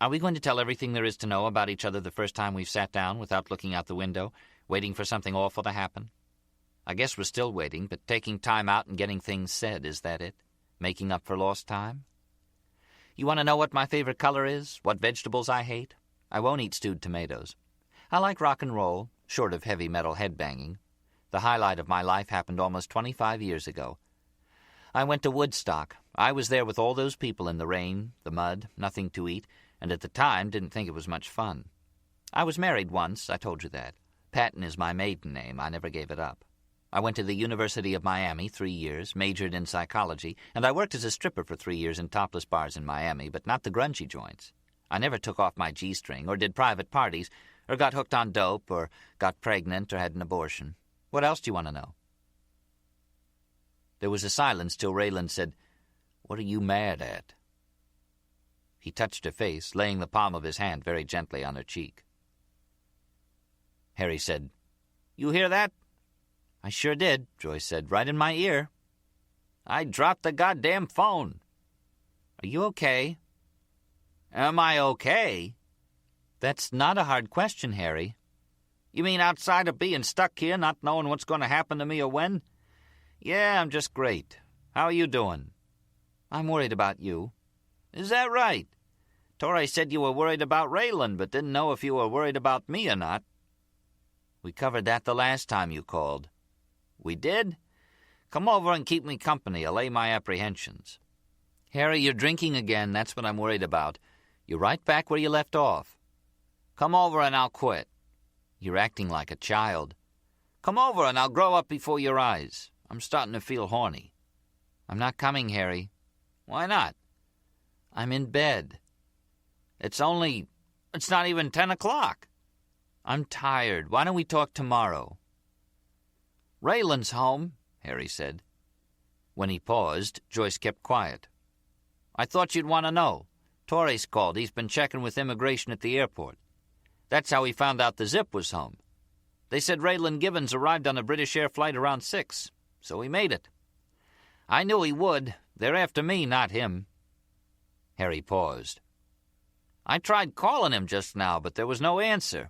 are we going to tell everything there is to know about each other the first time we've sat down without looking out the window, waiting for something awful to happen? I guess we're still waiting, but taking time out and getting things said, is that it? Making up for lost time? You want to know what my favorite color is? What vegetables I hate? I won't eat stewed tomatoes. I like rock and roll, short of heavy metal headbanging. The highlight of my life happened almost 25 years ago. I went to Woodstock. I was there with all those people in the rain, the mud, nothing to eat, and at the time didn't think it was much fun. I was married once, I told you that. Patton is my maiden name. I never gave it up. I went to the University of Miami 3 years, majored in psychology, and I worked as a stripper for 3 years in topless bars in Miami, but not the grungy joints. I never took off my G-string or did private parties or got hooked on dope or got pregnant or had an abortion. What else do you want to know? There was a silence till Raylan said, What are you mad at? He touched her face, laying the palm of his hand very gently on her cheek. Harry said, You hear that? I sure did, Joyce said, right in my ear. I dropped the goddamn phone. Are you okay? Am I okay? That's not a hard question, Harry. You mean outside of being stuck here, not knowing what's going to happen to me or when? Yeah, I'm just great. How are you doing? I'm worried about you. Is that right? Torrey said you were worried about Raylan, but didn't know if you were worried about me or not. We covered that the last time you called. We did? Come over and keep me company, allay my apprehensions. Harry, you're drinking again, that's what I'm worried about. You're right back where you left off. Come over and I'll quit. You're acting like a child. Come over and I'll grow up before your eyes. I'm starting to feel horny. I'm not coming, Harry. Why not? I'm in bed. It's not even 10 o'clock. I'm tired. Why don't we talk tomorrow? Raylan's home, Harry said. When he paused, Joyce kept quiet. I thought you'd want to know. Torrey's called. He's been checking with immigration at the airport. That's how he found out the Zip was home. They said Raylan Gibbons arrived on a British Air flight around 6, so he made it. I knew he would. They're after me, not him. Harry paused. I tried calling him just now, but there was no answer.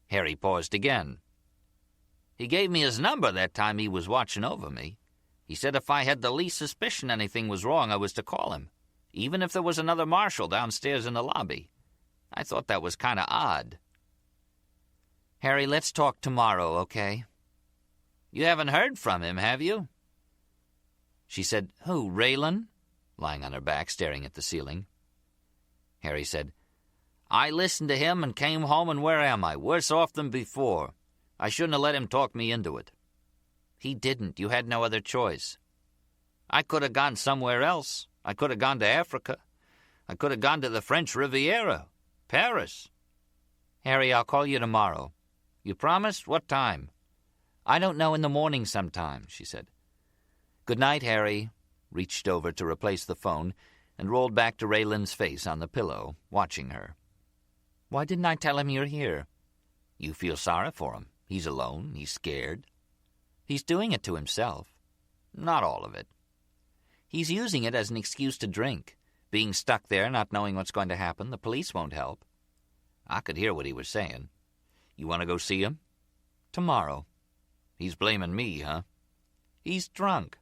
Harry paused again. He gave me his number that time he was watching over me. He said if I had the least suspicion anything was wrong, I was to call him, even if there was another marshal downstairs in the lobby. I thought that was kind of odd. Harry, let's talk tomorrow, okay? You haven't heard from him, have you? She said, Who, Raylan? Lying on her back, staring at the ceiling. Harry said, I listened to him and came home, and where am I? Worse off than before. I shouldn't have let him talk me into it. He didn't. You had no other choice. I could have gone somewhere else. I could have gone to Africa. I could have gone to the French Riviera. Paris. Harry, I'll call you tomorrow. You promise? What time? I don't know, in the morning sometime, she said. Good night, Harry. Reached over to replace the phone and rolled back to Raylan's face on the pillow, watching her. Why didn't I tell him you're here? You feel sorry for him. He's alone. He's scared. He's doing it to himself. Not all of it. He's using it as an excuse to drink. Being stuck there, not knowing what's going to happen, the police won't help. I could hear what he was saying. You want to go see him? Tomorrow. He's blaming me, huh? He's drunk.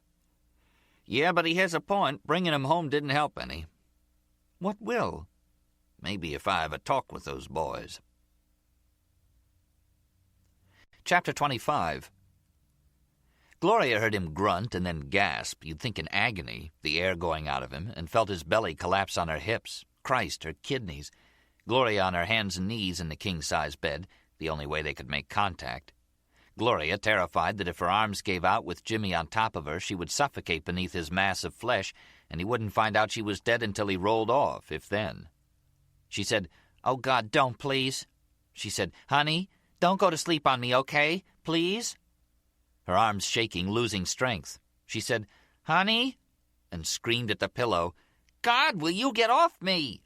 Yeah, but he has a point. Bringing him home didn't help any. What will? Maybe if I have a talk with those boys. Chapter 25. Gloria heard him grunt and then gasp, you'd think in agony, the air going out of him, and felt his belly collapse on her hips. Christ, her kidneys. Gloria on her hands and knees in the king-size bed, the only way they could make contact. Gloria, terrified that if her arms gave out with Jimmy on top of her, she would suffocate beneath his mass of flesh, and he wouldn't find out she was dead until he rolled off, if then. She said, Oh, God, don't, please. She said, Honey, don't go to sleep on me, okay? Please? Her arms shaking, losing strength. She said, Honey? And screamed at the pillow, God, will you get off me?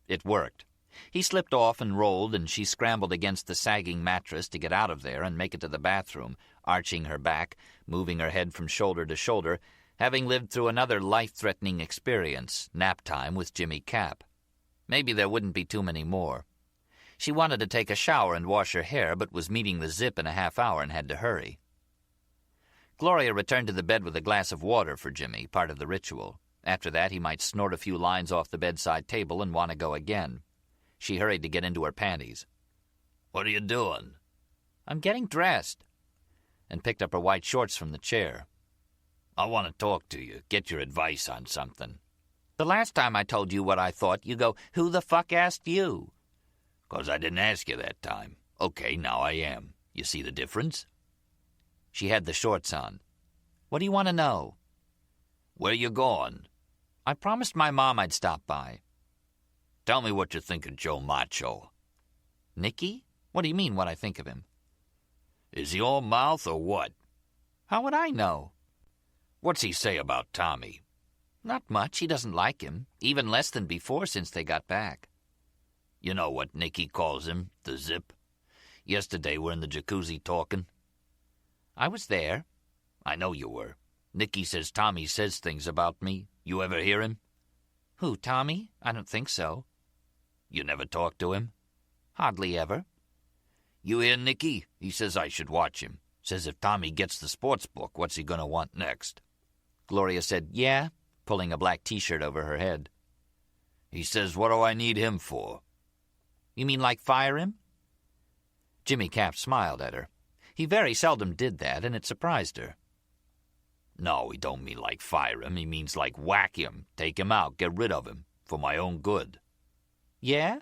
It worked. He slipped off and rolled, and she scrambled against the sagging mattress to get out of there and make it to the bathroom, arching her back, moving her head from shoulder to shoulder, having lived through another life-threatening experience, nap time with Jimmy Cap. Maybe there wouldn't be too many more. She wanted to take a shower and wash her hair, but was meeting the zip in a half hour and had to hurry. Gloria returned to the bed with a glass of water for Jimmy, part of the ritual. After that, he might snort a few lines off the bedside table and want to go again. She hurried to get into her panties. What are you doing? I'm getting dressed. And picked up her white shorts from the chair. I want to talk to you, get your advice on something. The last time I told you what I thought, you go, who the fuck asked you? 'Cause I didn't ask you that time. Okay, now I am. You see the difference? She had the shorts on. What do you want to know? Where you going? I promised my mom I'd stop by. Tell me what you think of Joe Macho. Nicky? What do you mean, what I think of him? Is he all mouth or what? How would I know? What's he say about Tommy? Not much. He doesn't like him. Even less than before since they got back. You know what Nicky calls him, the Zip? Yesterday we're in the jacuzzi talking. I was there. I know you were. Nicky says Tommy says things about me. You ever hear him? Who, Tommy? I don't think so. You never talk to him? Hardly ever. You hear Nicky? He says I should watch him. Says if Tommy gets the sports book, what's he gonna want next? Gloria said, yeah, pulling a black T-shirt over her head. He says, what do I need him for? You mean like fire him? Jimmy Cap smiled at her. He very seldom did that, and it surprised her. No, he don't mean like fire him. He means like whack him, take him out, get rid of him, for my own good. Yeah?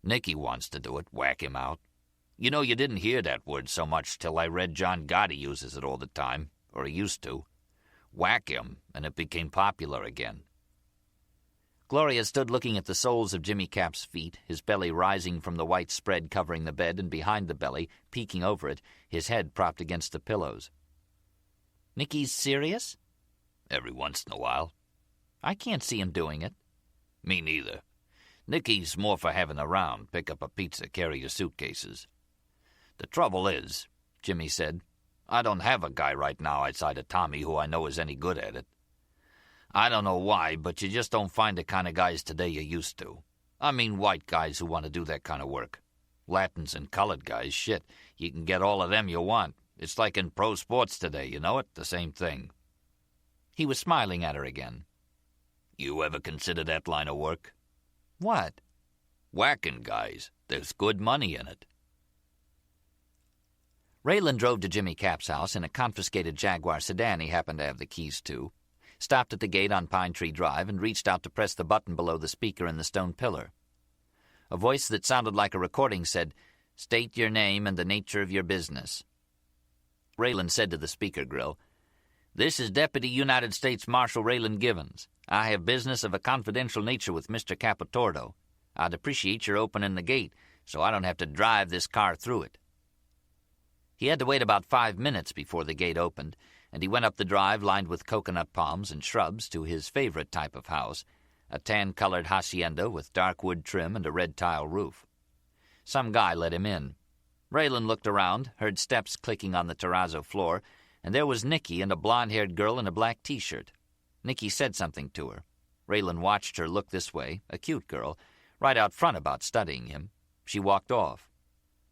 Nicky wants to do it, whack him out. You know, you didn't hear that word so much till I read John Gotti uses it all the time, or he used to. Whack him, and it became popular again. Gloria stood looking at the soles of Jimmy Cap's feet, his belly rising from the white spread covering the bed, and behind the belly, peeking over it, his head propped against the pillows. Nicky's serious? Every once in a while. I can't see him doing it. Me neither. Nicky's more for having around, pick up a pizza, carry your suitcases. The trouble is, Jimmy said, I don't have a guy right now outside of Tommy who I know is any good at it. I don't know why, but you just don't find the kind of guys today you used to. I mean white guys who want to do that kind of work. Latins and colored guys, shit, you can get all of them you want. It's like in pro sports today, you know it? The same thing. He was smiling at her again. You ever consider that line of work? What? Whacking guys. There's good money in it. Raylan drove to Jimmy Cap's house in a confiscated Jaguar sedan he happened to have the keys to, stopped at the gate on Pine Tree Drive, and reached out to press the button below the speaker in the stone pillar. A voice that sounded like a recording said, State your name and the nature of your business. Raylan said to the speaker grill, This is Deputy United States Marshal Raylan Givens. I have business of a confidential nature with Mr. Capitordo. I'd appreciate your opening the gate, so I don't have to drive this car through it." He had to wait about 5 minutes before the gate opened, and he went up the drive lined with coconut palms and shrubs to his favorite type of house, a tan-colored hacienda with dark wood trim and a red tile roof. Some guy let him in. Raylan looked around, heard steps clicking on the terrazzo floor, and there was Nikki and a blonde-haired girl in a black T-shirt. Nikki said something to her. Raylan watched her look this way, a cute girl, right out front about studying him. She walked off.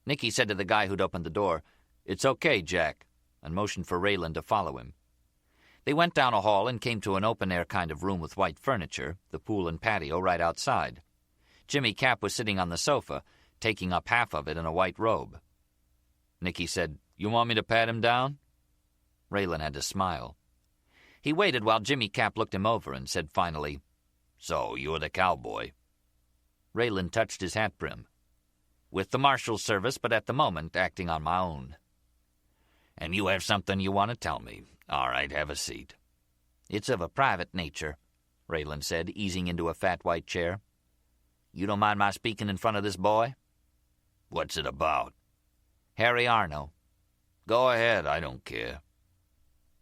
Nikki said to the guy who'd opened the door, "It's okay, Jack," and motioned for Raylan to follow him. They went down a hall and came to an open-air kind of room with white furniture, the pool and patio right outside. Jimmy Cap was sitting on the sofa, taking up half of it in a white robe. Nikki said, "You want me to pat him down?" Raylan had to smile. He waited while Jimmy Cap looked him over and said finally, "So, you're the cowboy." Raylan touched his hat brim. "With the Marshal's service, but at the moment acting on my own." "And you have something you want to tell me. All right, have a seat." "It's of a private nature," Raylan said, easing into a fat white chair. "You don't mind my speaking in front of this boy?" "What's it about?" "Harry Arno." "Go ahead, I don't care."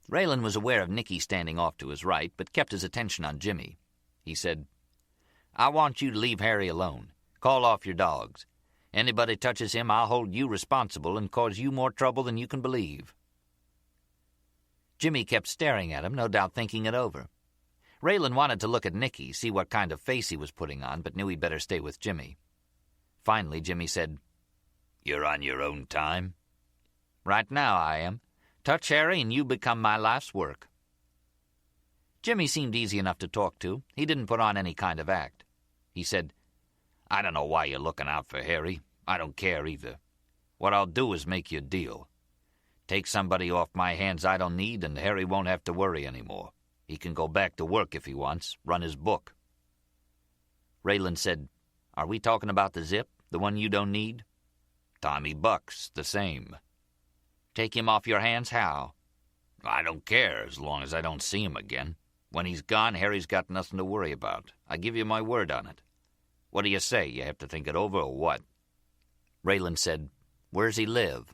Raylan was aware of Nicky standing off to his right, but kept his attention on Jimmy. He said, "I want you to leave Harry alone. Call off your dogs. Anybody touches him, I'll hold you responsible and cause you more trouble than you can believe." Jimmy kept staring at him, no doubt thinking it over. Raylan wanted to look at Nicky, see what kind of face he was putting on, but knew he'd better stay with Jimmy. Finally, Jimmy said, "You're on your own time?" "Right now I am. Touch Harry and you become my life's work." Jimmy seemed easy enough to talk to. He didn't put on any kind of act. He said, "I don't know why you're looking out for Harry. I don't care either. What I'll do is make you a deal. Take somebody off my hands I don't need, and Harry won't have to worry anymore. He can go back to work if he wants, run his book." Raylan said, "Are we talking about the Zip, the one you don't need?" "Tommy Buck's the same." "Take him off your hands how?" "I don't care, as long as I don't see him again. When he's gone, Harry's got nothing to worry about. I give you my word on it. What do you say? You have to think it over, or what?" Raylan said, "Where's he live?"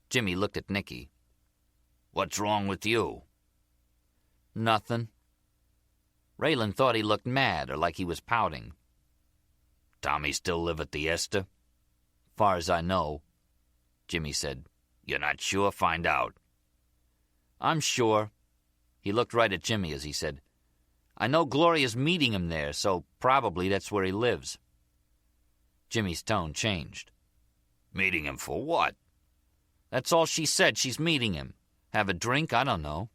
Jimmy looked at Nicky. "What's wrong with you?" "Nothing." Raylan thought he looked mad or like he was pouting. "Tommy still live at the Esther?" "Far as I know." Jimmy said, "You're not sure? Find out." "I'm sure." He looked right at Jimmy as he said, "I know Gloria's meeting him there, so probably that's where he lives." Jimmy's tone changed. "Meeting him for what?" "That's all she said. She's meeting him. Have a drink? I don't know."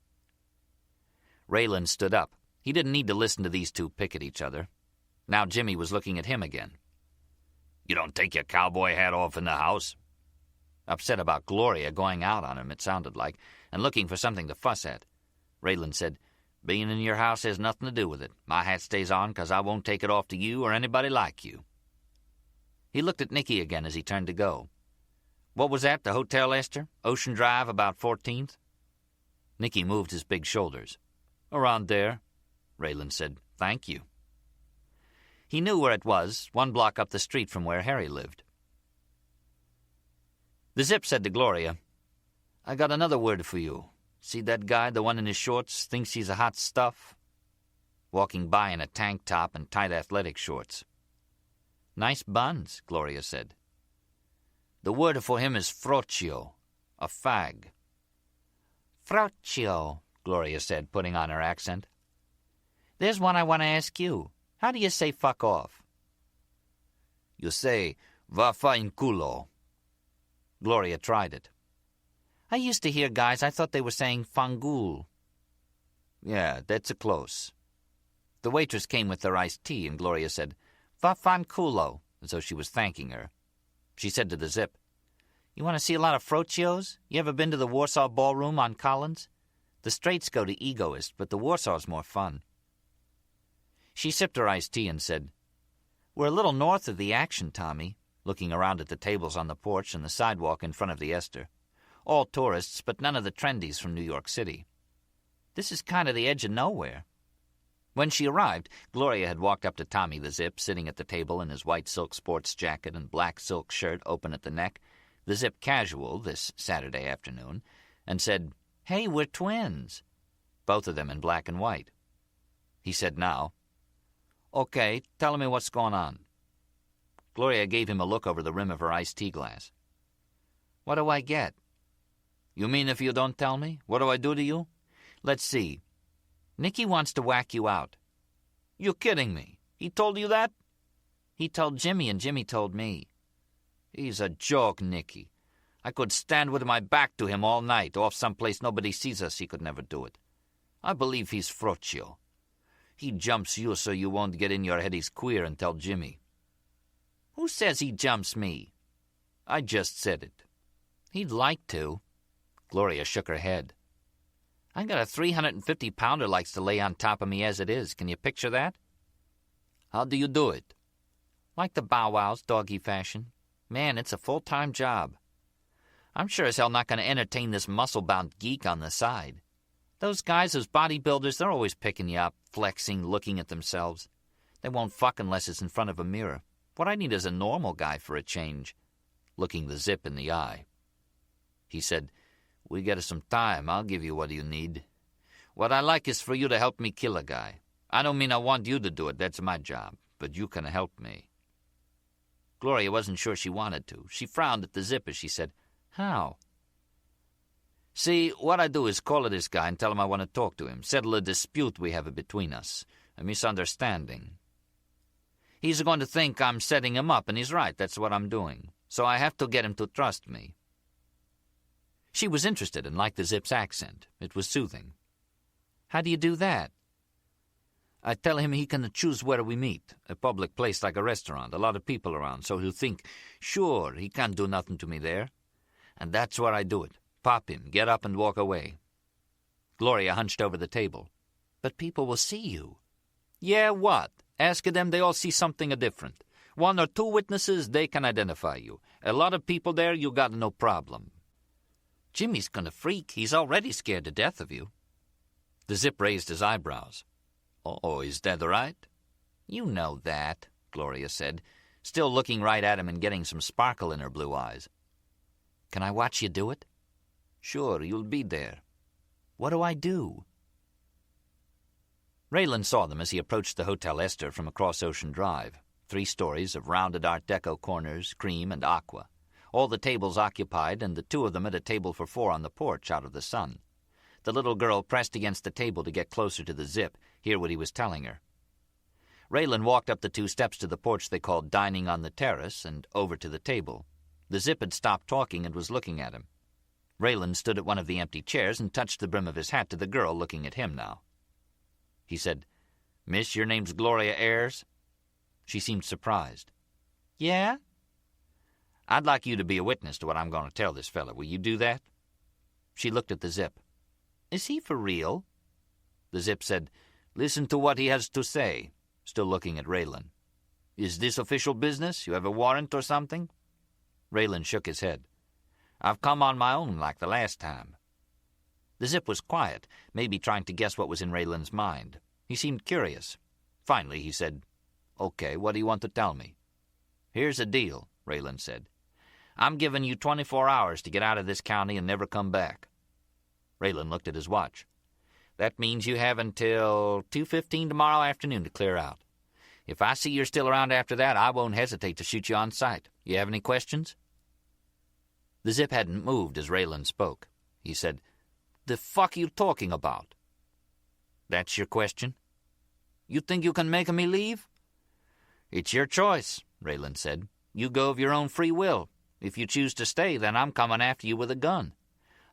Raylan stood up. He didn't need to listen to these two pick at each other. Now Jimmy was looking at him again. "You don't take your cowboy hat off in the house?" Upset about Gloria going out on him, it sounded like, and looking for something to fuss at. Raylan said, "Being in your house has nothing to do with it. My hat stays on because I won't take it off to you or anybody like you." He looked at Nicky again as he turned to go. "What was that, the Hotel Esther? Ocean Drive, about 14th? Nicky moved his big shoulders. "Around there," Raylan said. "Thank you." He knew where it was, 1 block up the street from where Harry lived. The Zip said to Gloria, "I got another word for you. See that guy, the one in his shorts, thinks he's a hot stuff?" Walking by in a tank top and tight athletic shorts. "Nice buns," Gloria said. "The word for him is froccio, a fag." "Froccio," Gloria said, putting on her accent. "There's one I want to ask you. How do you say fuck off?" "You say, va fa in culo." Gloria tried it. "I used to hear guys, I thought they were saying fangool." "Yeah, that's a close." The waitress came with their iced tea, and Gloria said, "Va fan culo," as though she was thanking her. She said to the Zip, "You want to see a lot of froccios? You ever been to the Warsaw Ballroom on Collins? The straights go to Egoist, but the Warsaw's more fun." She sipped her iced tea and said, "We're a little north of the action, Tommy," looking around at the tables on the porch and the sidewalk in front of the Esther. "All tourists, but none of the trendies from New York City. This is kind of the edge of nowhere." When she arrived, Gloria had walked up to Tommy the Zip, sitting at the table in his white silk sports jacket and black silk shirt open at the neck, the Zip casual this Saturday afternoon, and said, "Hey, we're twins." Both of them in black and white. He said now, "Okay, tell me what's going on." Gloria gave him a look over the rim of her iced tea glass. "What do I get?" "You mean if you don't tell me? What do I do to you?" "Let's see. Nicky wants to whack you out." "You're kidding me. He told you that?" "He told Jimmy, and Jimmy told me." "He's a joke, Nicky. I could stand with my back to him all night, off someplace nobody sees us. He could never do it. I believe he's Froccio. He jumps you so you won't get in your head he's queer and tell Jimmy." "Who says he jumps me?" "I just said it." "He'd like to." Gloria shook her head. "I got a 350-pounder likes to lay on top of me as it is. Can you picture that?" "How do you do it?" "Like the Bow Wows, doggy fashion. Man, it's a full-time job. I'm sure as hell not going to entertain this muscle-bound geek on the side. Those guys, those bodybuilders, they're always picking you up, flexing, looking at themselves. They won't fuck unless it's in front of a mirror. What I need is a normal guy for a change," looking the Zip in the eye. He said, "We get some time. I'll give you what you need. What I like is for you to help me kill a guy. I don't mean I want you to do it. That's my job. But you can help me." Gloria wasn't sure she wanted to. She frowned at the Zip as she said, "How?" "See, what I do is call this guy and tell him I want to talk to him, settle a dispute we have between us, a misunderstanding. He's going to think I'm setting him up, and he's right, that's what I'm doing. So I have to get him to trust me." She was interested and liked the Zip's accent. It was soothing. "How do you do that?" "I tell him he can choose where we meet, a public place like a restaurant, a lot of people around, so he'll think, sure, he can't do nothing to me there. And that's where I do it. Pop him, get up and walk away." Gloria hunched over the table. "But people will see you." "Yeah, what? Ask them, they all see something different. 1 or 2 witnesses, they can identify you. A lot of people there, you got no problem." "Jimmy's gonna freak. He's already scared to death of you." The Zip raised his eyebrows. "Oh, is that right?" "You know that," Gloria said, still looking right at him and getting some sparkle in her blue eyes. "Can I watch you do it?" "Sure, you'll be there." "What do I do?" Raylan saw them as he approached the Hotel Esther from across Ocean Drive. 3 stories of rounded Art Deco corners, cream and aqua. All the tables occupied, and the 2 of them at a table for 4 on the porch out of the sun. The little girl pressed against the table to get closer to the Zip, hear what he was telling her. Raylan walked up the 2 steps to the porch they called dining on the terrace and over to the table. The Zip had stopped talking and was looking at him. Raylan stood at one of the empty chairs and touched the brim of his hat to the girl looking at him now. He said, "Miss, your name's Gloria Ayres?" She seemed surprised. "Yeah?" "I'd like you to be a witness to what I'm going to tell this fella. Will you do that?" She looked at the Zip. "Is he for real?" The Zip said, "Listen to what he has to say," still looking at Raylan. "Is this official business? You have a warrant or something?" Raylan shook his head. "I've come on my own like the last time." The Zip was quiet, maybe trying to guess what was in Raylan's mind. He seemed curious. Finally, he said, "Okay, what do you want to tell me?" "Here's the deal," Raylan said. "I'm giving you 24 hours to get out of this county and never come back." Raylan looked at his watch. "That means you have until 2:15 tomorrow afternoon to clear out. If I see you're still around after that, I won't hesitate to shoot you on sight. You have any questions?" The Zip hadn't moved as Raylan spoke. He said, "The fuck you talking about?" "That's your question?" "You think you can make me leave?" "It's your choice," Raylan said. "You go of your own free will. If you choose to stay, then I'm coming after you with a gun.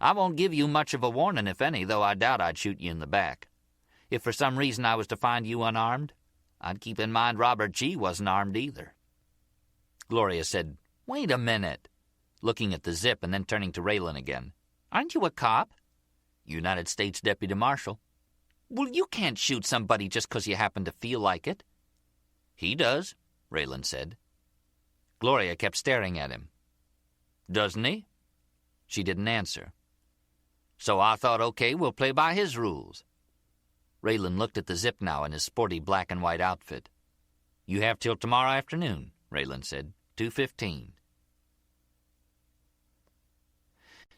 I won't give you much of a warning, if any, though I doubt I'd shoot you in the back. If for some reason I was to find you unarmed, I'd keep in mind Robert G. wasn't armed either." Gloria said, "Wait a minute," looking at the Zip and then turning to Raylan again. "Aren't you a cop?" "United States Deputy Marshal." "Well, you can't shoot somebody just 'cause you happen to feel like it." "He does," Raylan said. Gloria kept staring at him. "Doesn't he?" She didn't answer. "So I thought, okay, we'll play by his rules." Raylan looked at the zip now in his sporty black and white outfit. "You have till tomorrow afternoon," Raylan said. 2:15.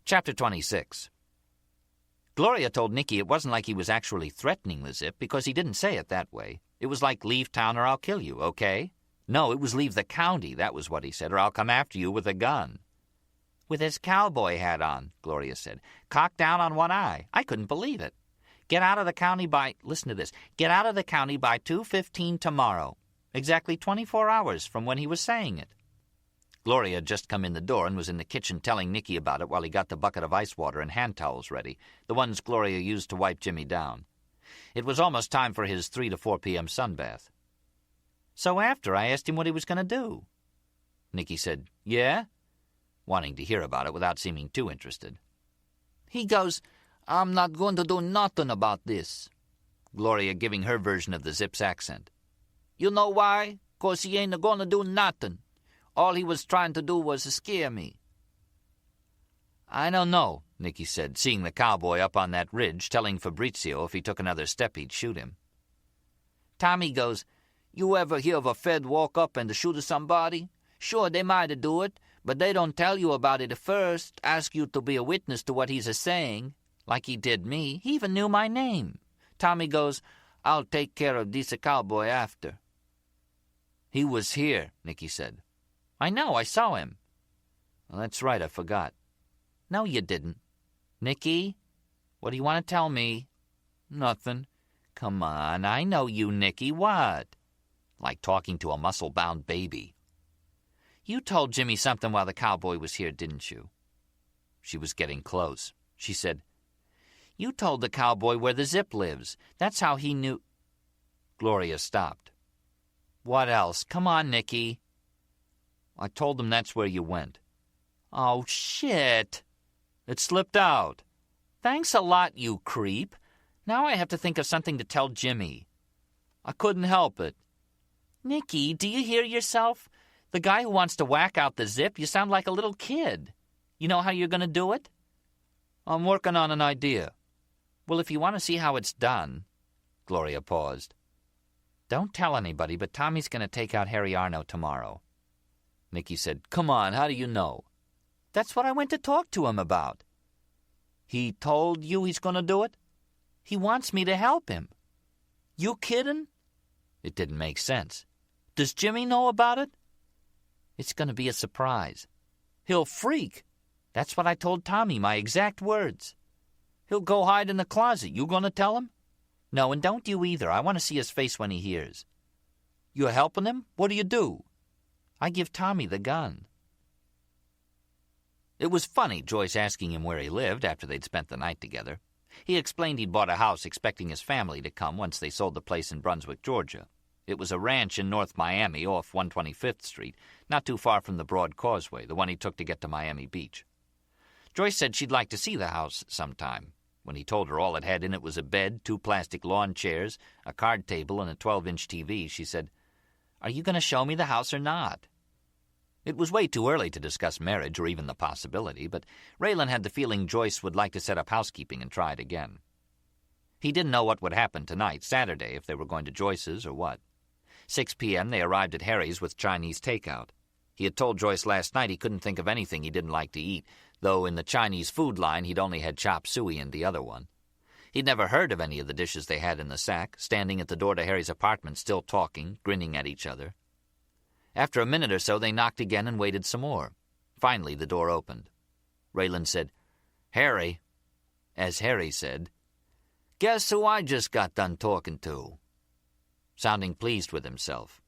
Chapter 26. Gloria told Nicky it wasn't like he was actually threatening the zip, because he didn't say it that way. It was like, "Leave town or I'll kill you, okay?" No, it was "Leave the county," that was what he said, "or I'll come after you with a gun." "With his cowboy hat on," Gloria said, "cocked down on one eye. I couldn't believe it. Get out of the county by, listen to this, get out of the county by 2:15 tomorrow. Exactly 24 hours from when he was saying it." Gloria had just come in the door and was in the kitchen telling Nicky about it while he got the bucket of ice water and hand towels ready, the ones Gloria used to wipe Jimmy down. It was almost time for his 3 to 4 p.m. sunbath. "So after I asked him what he was going to do." Nicky said, "Yeah?" wanting to hear about it without seeming too interested. "He goes, 'I'm not going to do nothing about this.'" Gloria giving her version of the Zip's accent. "You know why? 'Cause he ain't going to do nothing. All he was trying to do was to scare me." "I don't know," Nicky said, seeing the cowboy up on that ridge, telling Fabrizio if he took another step he'd shoot him. Tommy goes, "You ever hear of a Fed walk up and to shoot at somebody? Sure, they might do it, but they don't tell you about it at first, ask you to be a witness to what he's a-saying. Like he did me. He even knew my name." Tommy goes, "I'll take care of this cowboy after." "He was here," Nicky said. "I know, I saw him." "Well, that's right, I forgot." "No, you didn't." "Nicky, what do you want to tell me?" "Nothing." "Come on, I know you, Nicky. What?" Like talking to a muscle-bound baby. "You told Jimmy something while the cowboy was here, didn't you?" She was getting close. She said, "You told the cowboy where the Zip lives. That's how he knew—" Gloria stopped. "What else? Come on, Nicky." "I told him that's where you went." "Oh, shit. It slipped out." "Thanks a lot, you creep. Now I have to think of something to tell Jimmy." "I couldn't help it." "Nicky, do you hear yourself? The guy who wants to whack out the Zip, you sound like a little kid. You know how you're going to do it?" "I'm working on an idea." "Well, if you want to see how it's done—" Gloria paused. "Don't tell anybody, but Tommy's going to take out Harry Arno tomorrow." Nicky said, "Come on, how do you know?" "That's what I went to talk to him about." "He told you he's going to do it?" "He wants me to help him." "You kidding?" It didn't make sense. "Does Jimmy know about it?" "It's going to be a surprise." "He'll freak." "That's what I told Tommy, my exact words." "He'll go hide in the closet. You going to tell him?" "No, and don't you either. I want to see his face when he hears." "You're helping him? What do you do?" "I give Tommy the gun." It was funny, Joyce asking him where he lived after they'd spent the night together. He explained he'd bought a house expecting his family to come once they sold the place in Brunswick, Georgia. It was a ranch in North Miami off 125th Street, not too far from the Broad Causeway, the one he took to get to Miami Beach. Joyce said she'd like to see the house sometime. When he told her all it had in it was a bed, 2 plastic lawn chairs, a card table, and a 12-inch TV, she said, "Are you going to show me the house or not?" It was way too early to discuss marriage or even the possibility, but Raylan had the feeling Joyce would like to set up housekeeping and try it again. He didn't know what would happen tonight, Saturday, if they were going to Joyce's or what. 6 p.m. they arrived at Harry's with Chinese takeout. He had told Joyce last night he couldn't think of anything he didn't like to eat, though in the Chinese food line he'd only had chop suey and the other one. He'd never heard of any of the dishes they had in the sack, standing at the door to Harry's apartment still talking, grinning at each other. After a minute or so, they knocked again and waited some more. Finally, the door opened. Raylan said, "Harry." As Harry said, "Guess who I just got done talking to?" Sounding pleased with himself.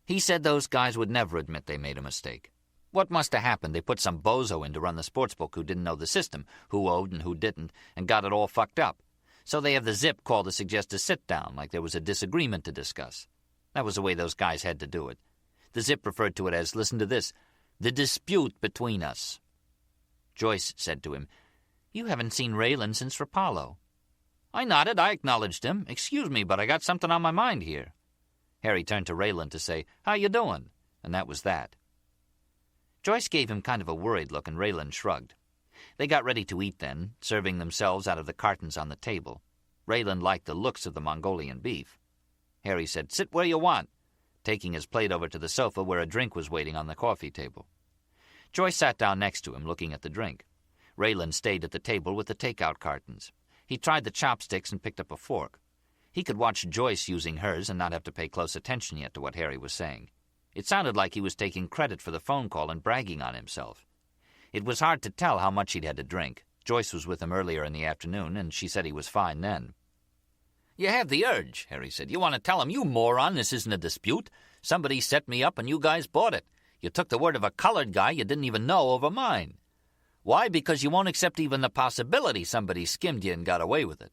He said those guys would never admit they made a mistake. What must have happened? They put some bozo in to run the sportsbook who didn't know the system, who owed and who didn't, and got it all fucked up. So they have the Zip call to suggest a sit-down, like there was a disagreement to discuss. That was the way those guys had to do it. The Zip referred to it as, listen to this, the dispute between us. Joyce said to him, "You haven't seen Raylan since Rapallo." I nodded. I acknowledged him. "Excuse me, but I got something on my mind here." Harry turned to Raylan to say, "How you doing?" And that was that. Joyce gave him kind of a worried look, and Raylan shrugged. They got ready to eat then, serving themselves out of the cartons on the table. Raylan liked the looks of the Mongolian beef. Harry said, "Sit where you want," taking his plate over to the sofa where a drink was waiting on the coffee table. Joyce sat down next to him, looking at the drink. Raylan stayed at the table with the takeout cartons. He tried the chopsticks and picked up a fork. He could watch Joyce using hers and not have to pay close attention yet to what Harry was saying. It sounded like he was taking credit for the phone call and bragging on himself. It was hard to tell how much he'd had to drink. Joyce was with him earlier in the afternoon, and she said he was fine then. "You have the urge," Harry said. "You want to tell him, 'You moron, this isn't a dispute. Somebody set me up and you guys bought it. You took the word of a colored guy you didn't even know over mine. Why? Because you won't accept even the possibility somebody skimmed you and got away with it.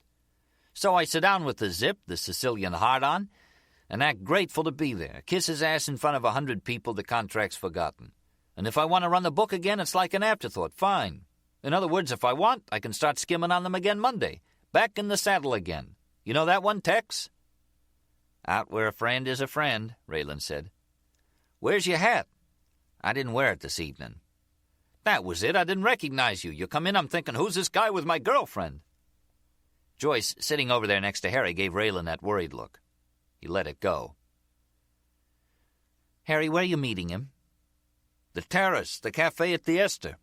So I sit down with the Zip, the Sicilian hard-on, and act grateful to be there. Kiss his ass in front of 100 people, the contract's forgotten. And if I want to run the book again, it's like an afterthought. Fine. In other words, if I want, I can start skimming on them again Monday. Back in the saddle again. You know that one, Tex?" "Out where a friend is a friend," Raylan said. "Where's your hat?" "I didn't wear it this evening." "That was it. I didn't recognize you. You come in, I'm thinking, who's this guy with my girlfriend?" Joyce, sitting over there next to Harry, gave Raylan that worried look. He let it go. "Harry, where are you meeting him?" "The Terrace, the cafe at the Esther."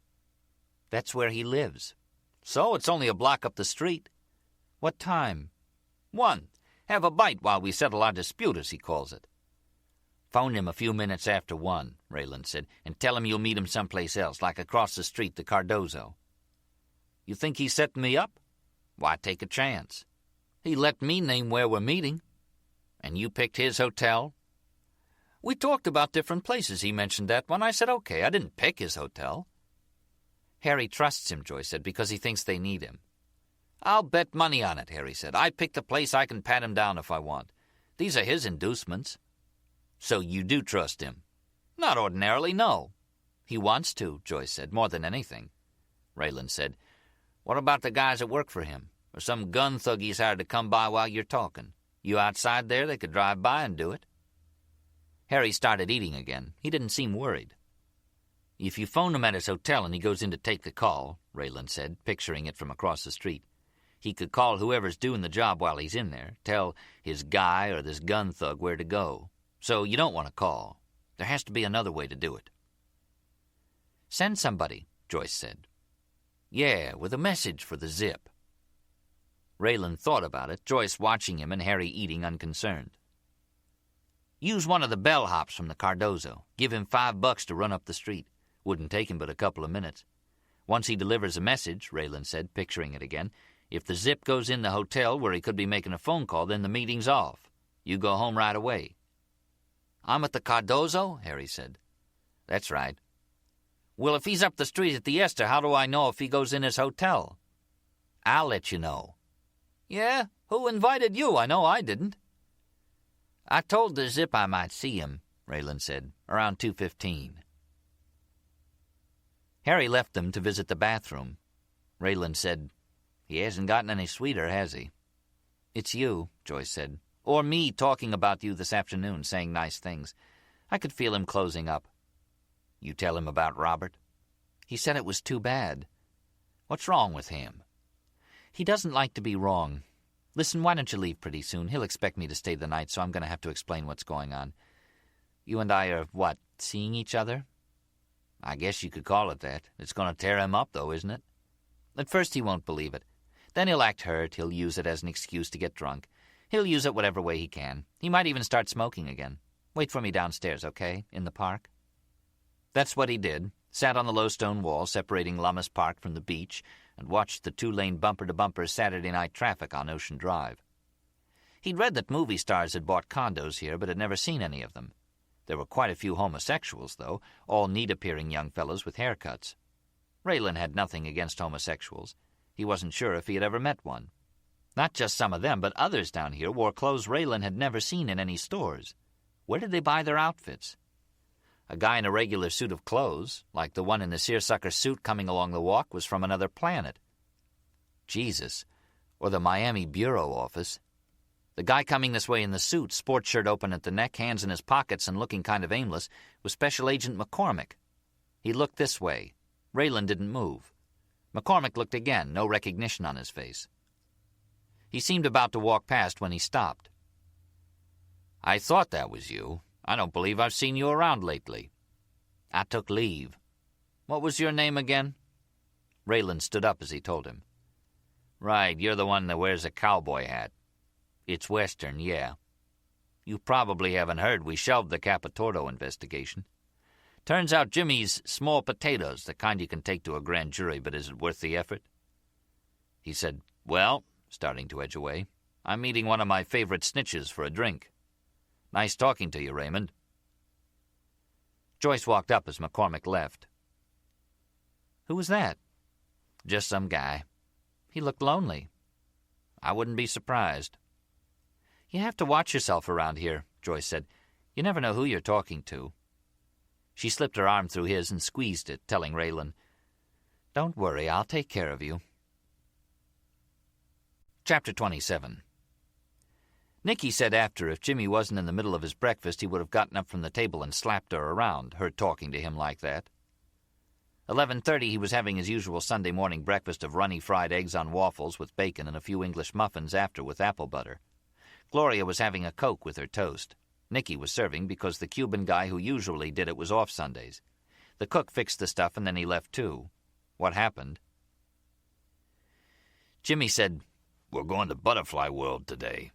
"That's where he lives." "So? It's only a block up the street." "What time?" "1. Have a bite while we settle our dispute, as he calls it." "Phone him a few minutes after 1, Raylan said, "and tell him you'll meet him someplace else, like across the street, the Cardozo." "You think he's setting me up?" "Why take a chance? He let me name where we're meeting." "And you picked his hotel?" "We talked about different places. He mentioned that one. I said okay. I didn't pick his hotel." "Harry trusts him," Joyce said, "because he thinks they need him." "I'll bet money on it," Harry said. "I picked a place I can pat him down if I want. These are his inducements." "So you do trust him?" "Not ordinarily, no." "He wants to," Joyce said, "more than anything." Raylan said, "What about the guys that work for him? Or some gun thug he's hired to come by while you're talking? You outside there, they could drive by and do it." Harry started eating again. He didn't seem worried. "If you phone him at his hotel and he goes in to take the call," Raylan said, picturing it from across the street, "he could call whoever's doing the job while he's in there, tell his guy or this gun thug where to go. So you don't want to call. There has to be another way to do it." "Send somebody," Joyce said. "Yeah, with a message for the Zip." Raylan thought about it, Joyce watching him and Harry eating unconcerned. "Use one of the bellhops from the Cardozo. Give him $5 to run up the street. Wouldn't take him but a couple of minutes. Once he delivers a message," Raylan said, picturing it again, "if the Zip goes in the hotel where he could be making a phone call, then the meeting's off. You go home right away." "I'm at the Cardozo?" Harry said. "That's right." "Well, if he's up the street at the Esther, how do I know if he goes in his hotel?" "I'll let you know." "Yeah? Who invited you? I know I didn't." "I told the Zip I might see him," Raylan said, "around 2:15. Harry left them to visit the bathroom. Raylan said, "He hasn't gotten any sweeter, has he?" "It's you," Joyce said. "Or me talking about you this afternoon, saying nice things. I could feel him closing up." "You tell him about Robert?" "He said it was too bad." "What's wrong with him?" "He doesn't like to be wrong. Listen, why don't you leave pretty soon? He'll expect me to stay the night, so I'm going to have to explain what's going on. You and I are, what, seeing each other?" "I guess you could call it that. It's going to tear him up, though, isn't it?" "At first he won't believe it. Then he'll act hurt. He'll use it as an excuse to get drunk. He'll use it whatever way he can. He might even start smoking again. Wait for me downstairs, okay? In the park." That's what he did. Sat on the low stone wall separating Lummis Park from the beach and watched the two-lane bumper-to-bumper Saturday night traffic on Ocean Drive. He'd read that movie stars had bought condos here, but had never seen any of them. There were quite a few homosexuals, though, all neat-appearing young fellows with haircuts. Raylan had nothing against homosexuals. He wasn't sure if he had ever met one. Not just some of them, but others down here wore clothes Raylan had never seen in any stores. Where did they buy their outfits? A guy in a regular suit of clothes, like the one in the seersucker suit coming along the walk, was from another planet. Jesus. Or the Miami Bureau office. The guy coming this way in the suit, sports shirt open at the neck, hands in his pockets and looking kind of aimless, was Special Agent McCormick. He looked this way. Raylan didn't move. McCormick looked again, no recognition on his face. He seemed about to walk past when he stopped. "I thought that was you. I don't believe I've seen you around lately." "I took leave." "What was your name again?" Raylan stood up as he told him. "Right, you're the one that wears a cowboy hat." "It's Western, yeah." "You probably haven't heard we shelved the Capitordo investigation. Turns out Jimmy's small potatoes, the kind you can take to a grand jury, but is it worth the effort?" He said, "Well," starting to edge away, "I'm meeting one of my favorite snitches for a drink. Nice talking to you, Raymond." Joyce walked up as McCormick left. "Who was that?" "Just some guy. He looked lonely." "I wouldn't be surprised." "You have to watch yourself around here," Joyce said. "You never know who you're talking to." She slipped her arm through his and squeezed it, telling Raylan, "Don't worry, I'll take care of you." Chapter 27. Nicky said after if Jimmy wasn't in the middle of his breakfast, he would have gotten up from the table and slapped her around, her talking to him like that. 11:30, he was having his usual Sunday morning breakfast of runny fried eggs on waffles with bacon and a few English muffins after with apple butter. Gloria was having a Coke with her toast. Nicky was serving because the Cuban guy who usually did it was off Sundays. The cook fixed the stuff and then he left too. What happened? Jimmy said, "We're going to Butterfly World today."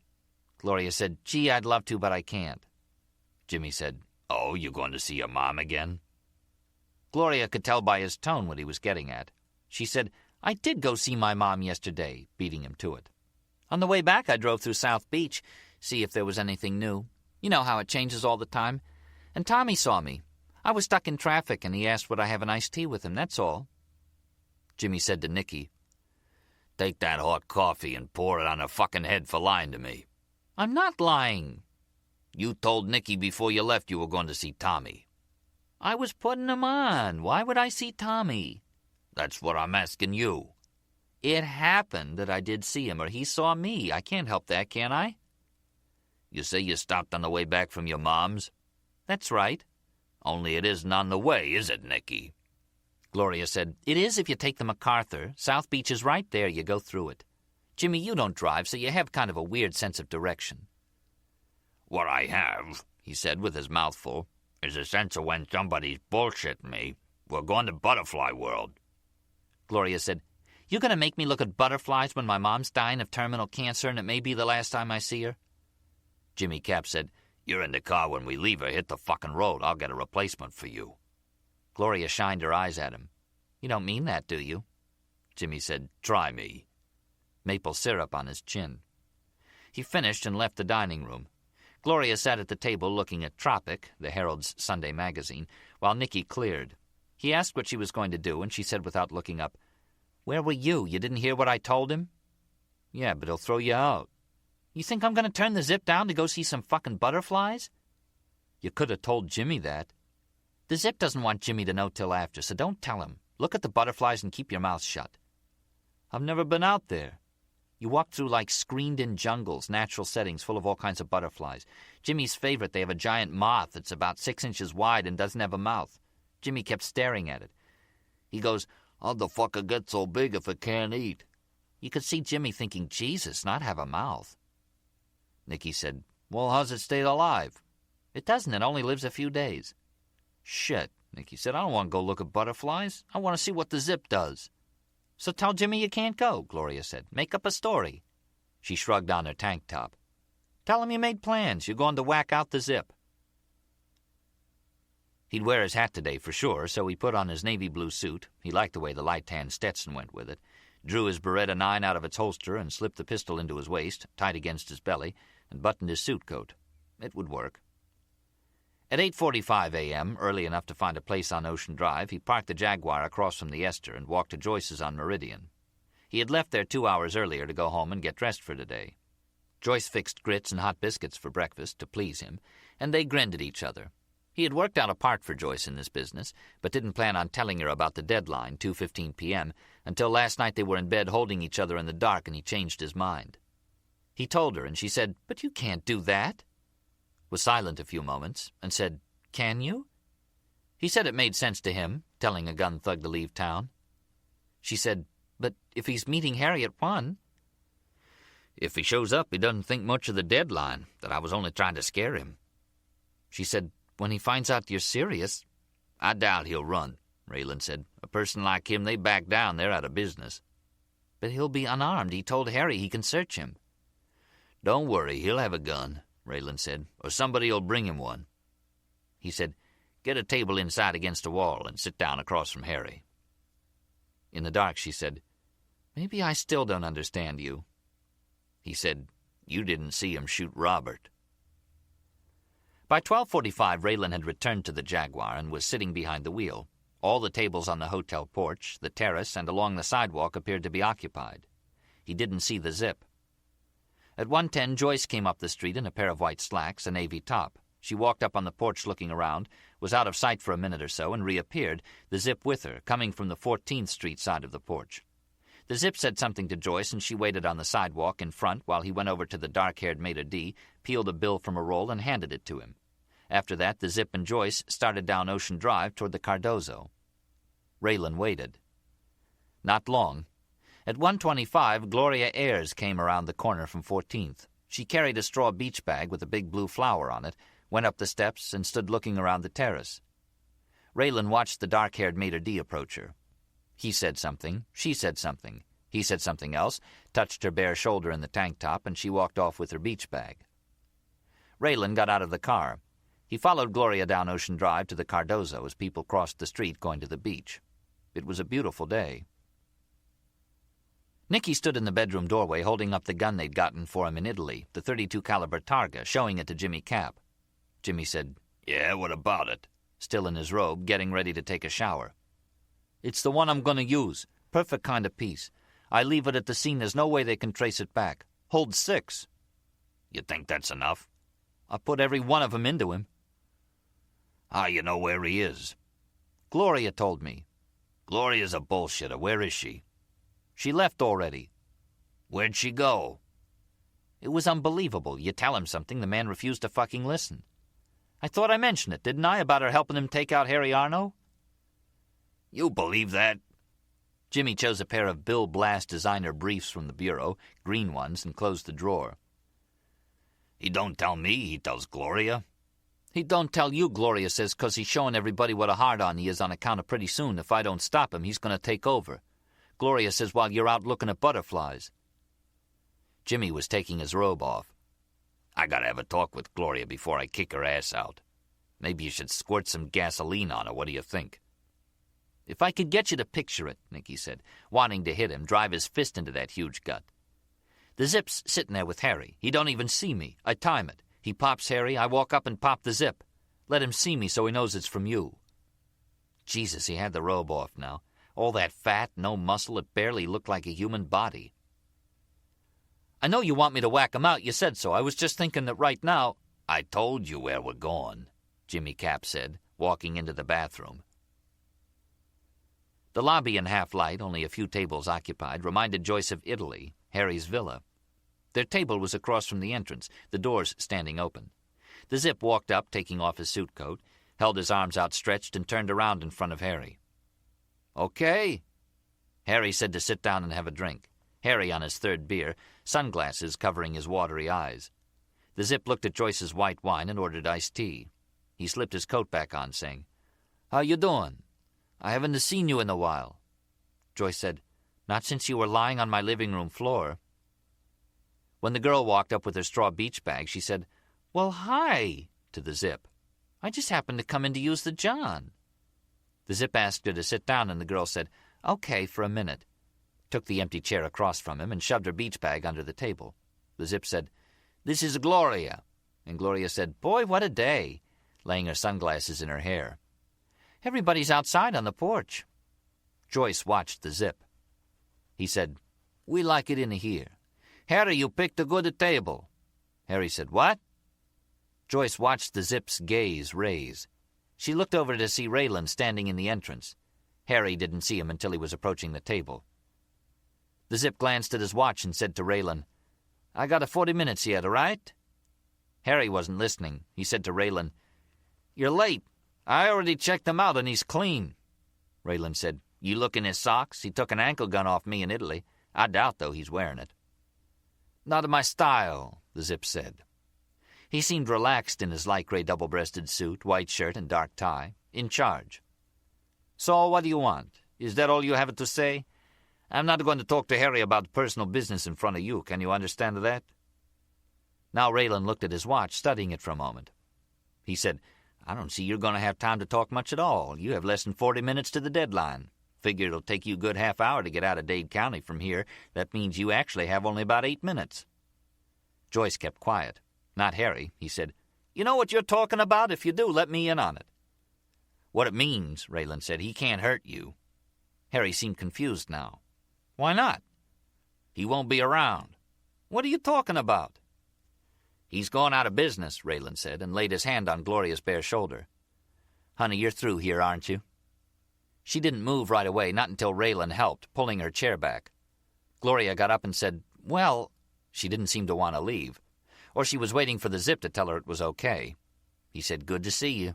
Gloria said, "Gee, I'd love to, but I can't." Jimmy said, "Oh, you going to see your mom again?" Gloria could tell by his tone what he was getting at. She said, "I did go see my mom yesterday," beating him to it. "On the way back, I drove through South Beach, see if there was anything new. You know how it changes all the time. And Tommy saw me. I was stuck in traffic, and he asked would I have an iced tea with him, that's all." Jimmy said to Nicky, "Take that hot coffee and pour it on her fucking head for lying to me." "I'm not lying." "You told Nicky before you left you were going to see Tommy." "I was putting him on. Why would I see Tommy?" "That's what I'm asking you." "It happened that I did see him, or he saw me. I can't help that, can I?" "You say you stopped on the way back from your mom's?" "That's right." "Only it isn't on the way, is it, Nicky?" Gloria said, "It is if you take the MacArthur. South Beach is right there. You go through it. Jimmy, you don't drive, so you have kind of a weird sense of direction." "What I have," he said with his mouth full, "is a sense of when somebody's bullshitting me. We're going to Butterfly World." Gloria said, "You're going to make me look at butterflies when my mom's dying of terminal cancer and it may be the last time I see her?" Jimmy Cap said, "You're in the car when we leave her. Hit the fucking road. I'll get a replacement for you." Gloria shined her eyes at him. "You don't mean that, do you?" Jimmy said, "Try me." Maple syrup on his chin. He finished and left the dining room. Gloria sat at the table looking at Tropic, the Herald's Sunday magazine, while Nicky cleared. He asked what she was going to do, and she said without looking up, "Where were you? You didn't hear what I told him?" "Yeah, but he'll throw you out." "You think I'm going to turn the zip down to go see some fucking butterflies?" "You could have told Jimmy that." "The zip doesn't want Jimmy to know till after, so don't tell him. Look at the butterflies and keep your mouth shut." "I've never been out there." "You walk through like screened-in jungles, natural settings full of all kinds of butterflies. Jimmy's favorite, they have a giant moth that's about 6 inches wide and doesn't have a mouth. Jimmy kept staring at it. He goes, 'How'd the fucker get so big if it can't eat?' You could see Jimmy thinking, 'Jesus, not have a mouth.'" Nicky said, "Well, how's it stayed alive?" "It doesn't. It only lives a few days." "Shit," Nicky said. "I don't want to go look at butterflies. I want to see what the zip does." "So tell Jimmy you can't go," Gloria said. "Make up a story." She shrugged on her tank top. "Tell him you made plans. You're going to whack out the zip." He'd wear his hat today for sure, so he put on his navy blue suit. He liked the way the light tan Stetson went with it. Drew his Beretta 9 out of its holster and slipped the pistol into his waist, tight against his belly, and buttoned his suit coat. It would work. At 8:45 a.m., early enough to find a place on Ocean Drive, he parked the Jaguar across from the Ester and walked to Joyce's on Meridian. He had left there 2 hours earlier to go home and get dressed for today. Joyce fixed grits and hot biscuits for breakfast to please him, and they grinned at each other. He had worked out a part for Joyce in this business, but didn't plan on telling her about the deadline, 2:15 p.m., until last night they were in bed holding each other in the dark and he changed his mind. He told her, and she said, "But you can't do that." Was silent a few moments, and said, "Can you?" He said it made sense to him, telling a gun thug to leave town. She said, "But if he's meeting Harry at 1?" If he shows up, he doesn't think much of the deadline, that I was only trying to scare him. She said, when he finds out you're serious... I doubt he'll run, Raylan said. A person like him, they back down, they're out of business. But he'll be unarmed. He told Harry he can search him. Don't worry, he'll have a gun, Raylan said, or somebody'll bring him one. He said, get a table inside against a wall and sit down across from Harry. In the dark, she said, maybe I still don't understand you. He said, you didn't see him shoot Robert. By 12:45, Raylan had returned to the Jaguar and was sitting behind the wheel. All the tables on the hotel porch, the terrace, and along the sidewalk appeared to be occupied. He didn't see the Zip. At 1:10, Joyce came up the street in a pair of white slacks, a navy top. She walked up on the porch looking around, was out of sight for a minute or so, and reappeared, the Zip with her, coming from the 14th Street side of the porch. The Zip said something to Joyce, and she waited on the sidewalk in front while he went over to the dark-haired maitre d', peeled a bill from a roll, and handed it to him. After that, the Zip and Joyce started down Ocean Drive toward the Cardozo. Raylan waited. Not long. At 1:25, Gloria Ayres came around the corner from 14th. She carried a straw beach bag with a big blue flower on it, went up the steps, and stood looking around the terrace. Raylan watched the dark-haired maitre d' approach her. He said something, she said something, he said something else, touched her bare shoulder in the tank top, and she walked off with her beach bag. Raylan got out of the car. He followed Gloria down Ocean Drive to the Cardozo as people crossed the street going to the beach. It was a beautiful day. Nicky stood in the bedroom doorway holding up the gun they'd gotten for him in Italy, the .32 caliber Targa, showing it to Jimmy Cap. Jimmy said, "Yeah, what about it?" Still in his robe, getting ready to take a shower. "It's the one I'm going to use. Perfect kind of piece. I leave it at the scene. There's no way they can trace it back. Holds 6. You think that's enough? I put every one of them into him. How you know where he is? Gloria told me. Gloria's a bullshitter. Where is she? She left already. Where'd she go? It was unbelievable. You tell him something, the man refused to fucking listen. I thought I mentioned it, didn't I, about her helping him take out Harry Arno? You believe that? Jimmy chose a pair of Bill Blast designer briefs from the bureau, green ones, and closed the drawer. He don't tell me, he tells Gloria. He don't tell you, Gloria says, 'cause he's showing everybody what a hard-on he is on account of pretty soon, if I don't stop him, he's going to take over. Gloria says while you're out looking at butterflies. Jimmy was taking his robe off. I gotta have a talk with Gloria before I kick her ass out. Maybe you should squirt some gasoline on her, what do you think? If I could get you to picture it, Nicky said, wanting to hit him, drive his fist into that huge gut. The Zip's sitting there with Harry. He don't even see me. I time it. He pops Harry, I walk up and pop the Zip. Let him see me so he knows it's from you. Jesus, he had the robe off now. All that fat, no muscle, it barely looked like a human body. I know you want me to whack him out, you said so. I was just thinking that right now... I told you where we're going, Jimmy Cap said, walking into the bathroom. The lobby in half-light, only a few tables occupied, reminded Joyce of Italy, Harry's villa. Their table was across from the entrance, the doors standing open. The Zip walked up, taking off his suit coat, held his arms outstretched, and turned around in front of Harry. Okay. Harry said to sit down and have a drink. Harry on his third beer, sunglasses covering his watery eyes. The Zip looked at Joyce's white wine and ordered iced tea. He slipped his coat back on, saying, How you doing? I haven't seen you in a while. Joyce said, Not since you were lying on my living room floor. When the girl walked up with her straw beach bag, she said, Well, hi, to the Zip. I just happened to come in to use the John. The Zip asked her to sit down, and the girl said, Okay, for a minute. Took the empty chair across from him and shoved her beach bag under the table. The Zip said, This is Gloria. And Gloria said, Boy, what a day, laying her sunglasses in her hair. Everybody's outside on the porch. Joyce watched the Zip. He said, We like it in here. Harry, you picked a good table. Harry said, What? Joyce watched the Zip's gaze raise. She looked over to see Raylan standing in the entrance. Harry didn't see him until he was approaching the table. The Zip glanced at his watch and said to Raylan, I got 40 minutes yet, all right? Harry wasn't listening. He said to Raylan, You're late. I already checked him out and he's clean. Raylan said, You look in his socks? He took an ankle gun off me in Italy. I doubt, though, he's wearing it. Not my style, the Zip said. He seemed relaxed in his light gray double-breasted suit, white shirt, and dark tie, in charge. So what do you want? Is that all you have to say? I'm not going to talk to Harry about personal business in front of you. Can you understand that? Now Raylan looked at his watch, studying it for a moment. He said, I don't see you're going to have time to talk much at all. You have less than 40 minutes to the deadline. Figure it'll take you a good half hour to get out of Dade County from here. That means you actually have only about 8 minutes. Joyce kept quiet. Not Harry. He said, You know what you're talking about? If you do, let me in on it. What it means, Raylan said, he can't hurt you. Harry seemed confused now. Why not? He won't be around. What are you talking about? He's gone out of business, Raylan said, and laid his hand on Gloria's bare shoulder. Honey, you're through here, aren't you? She didn't move right away, not until Raylan helped, pulling her chair back. Gloria got up and said, Well, she didn't seem to want to leave. Or she was waiting for the Zip to tell her it was okay. He said, Good to see you.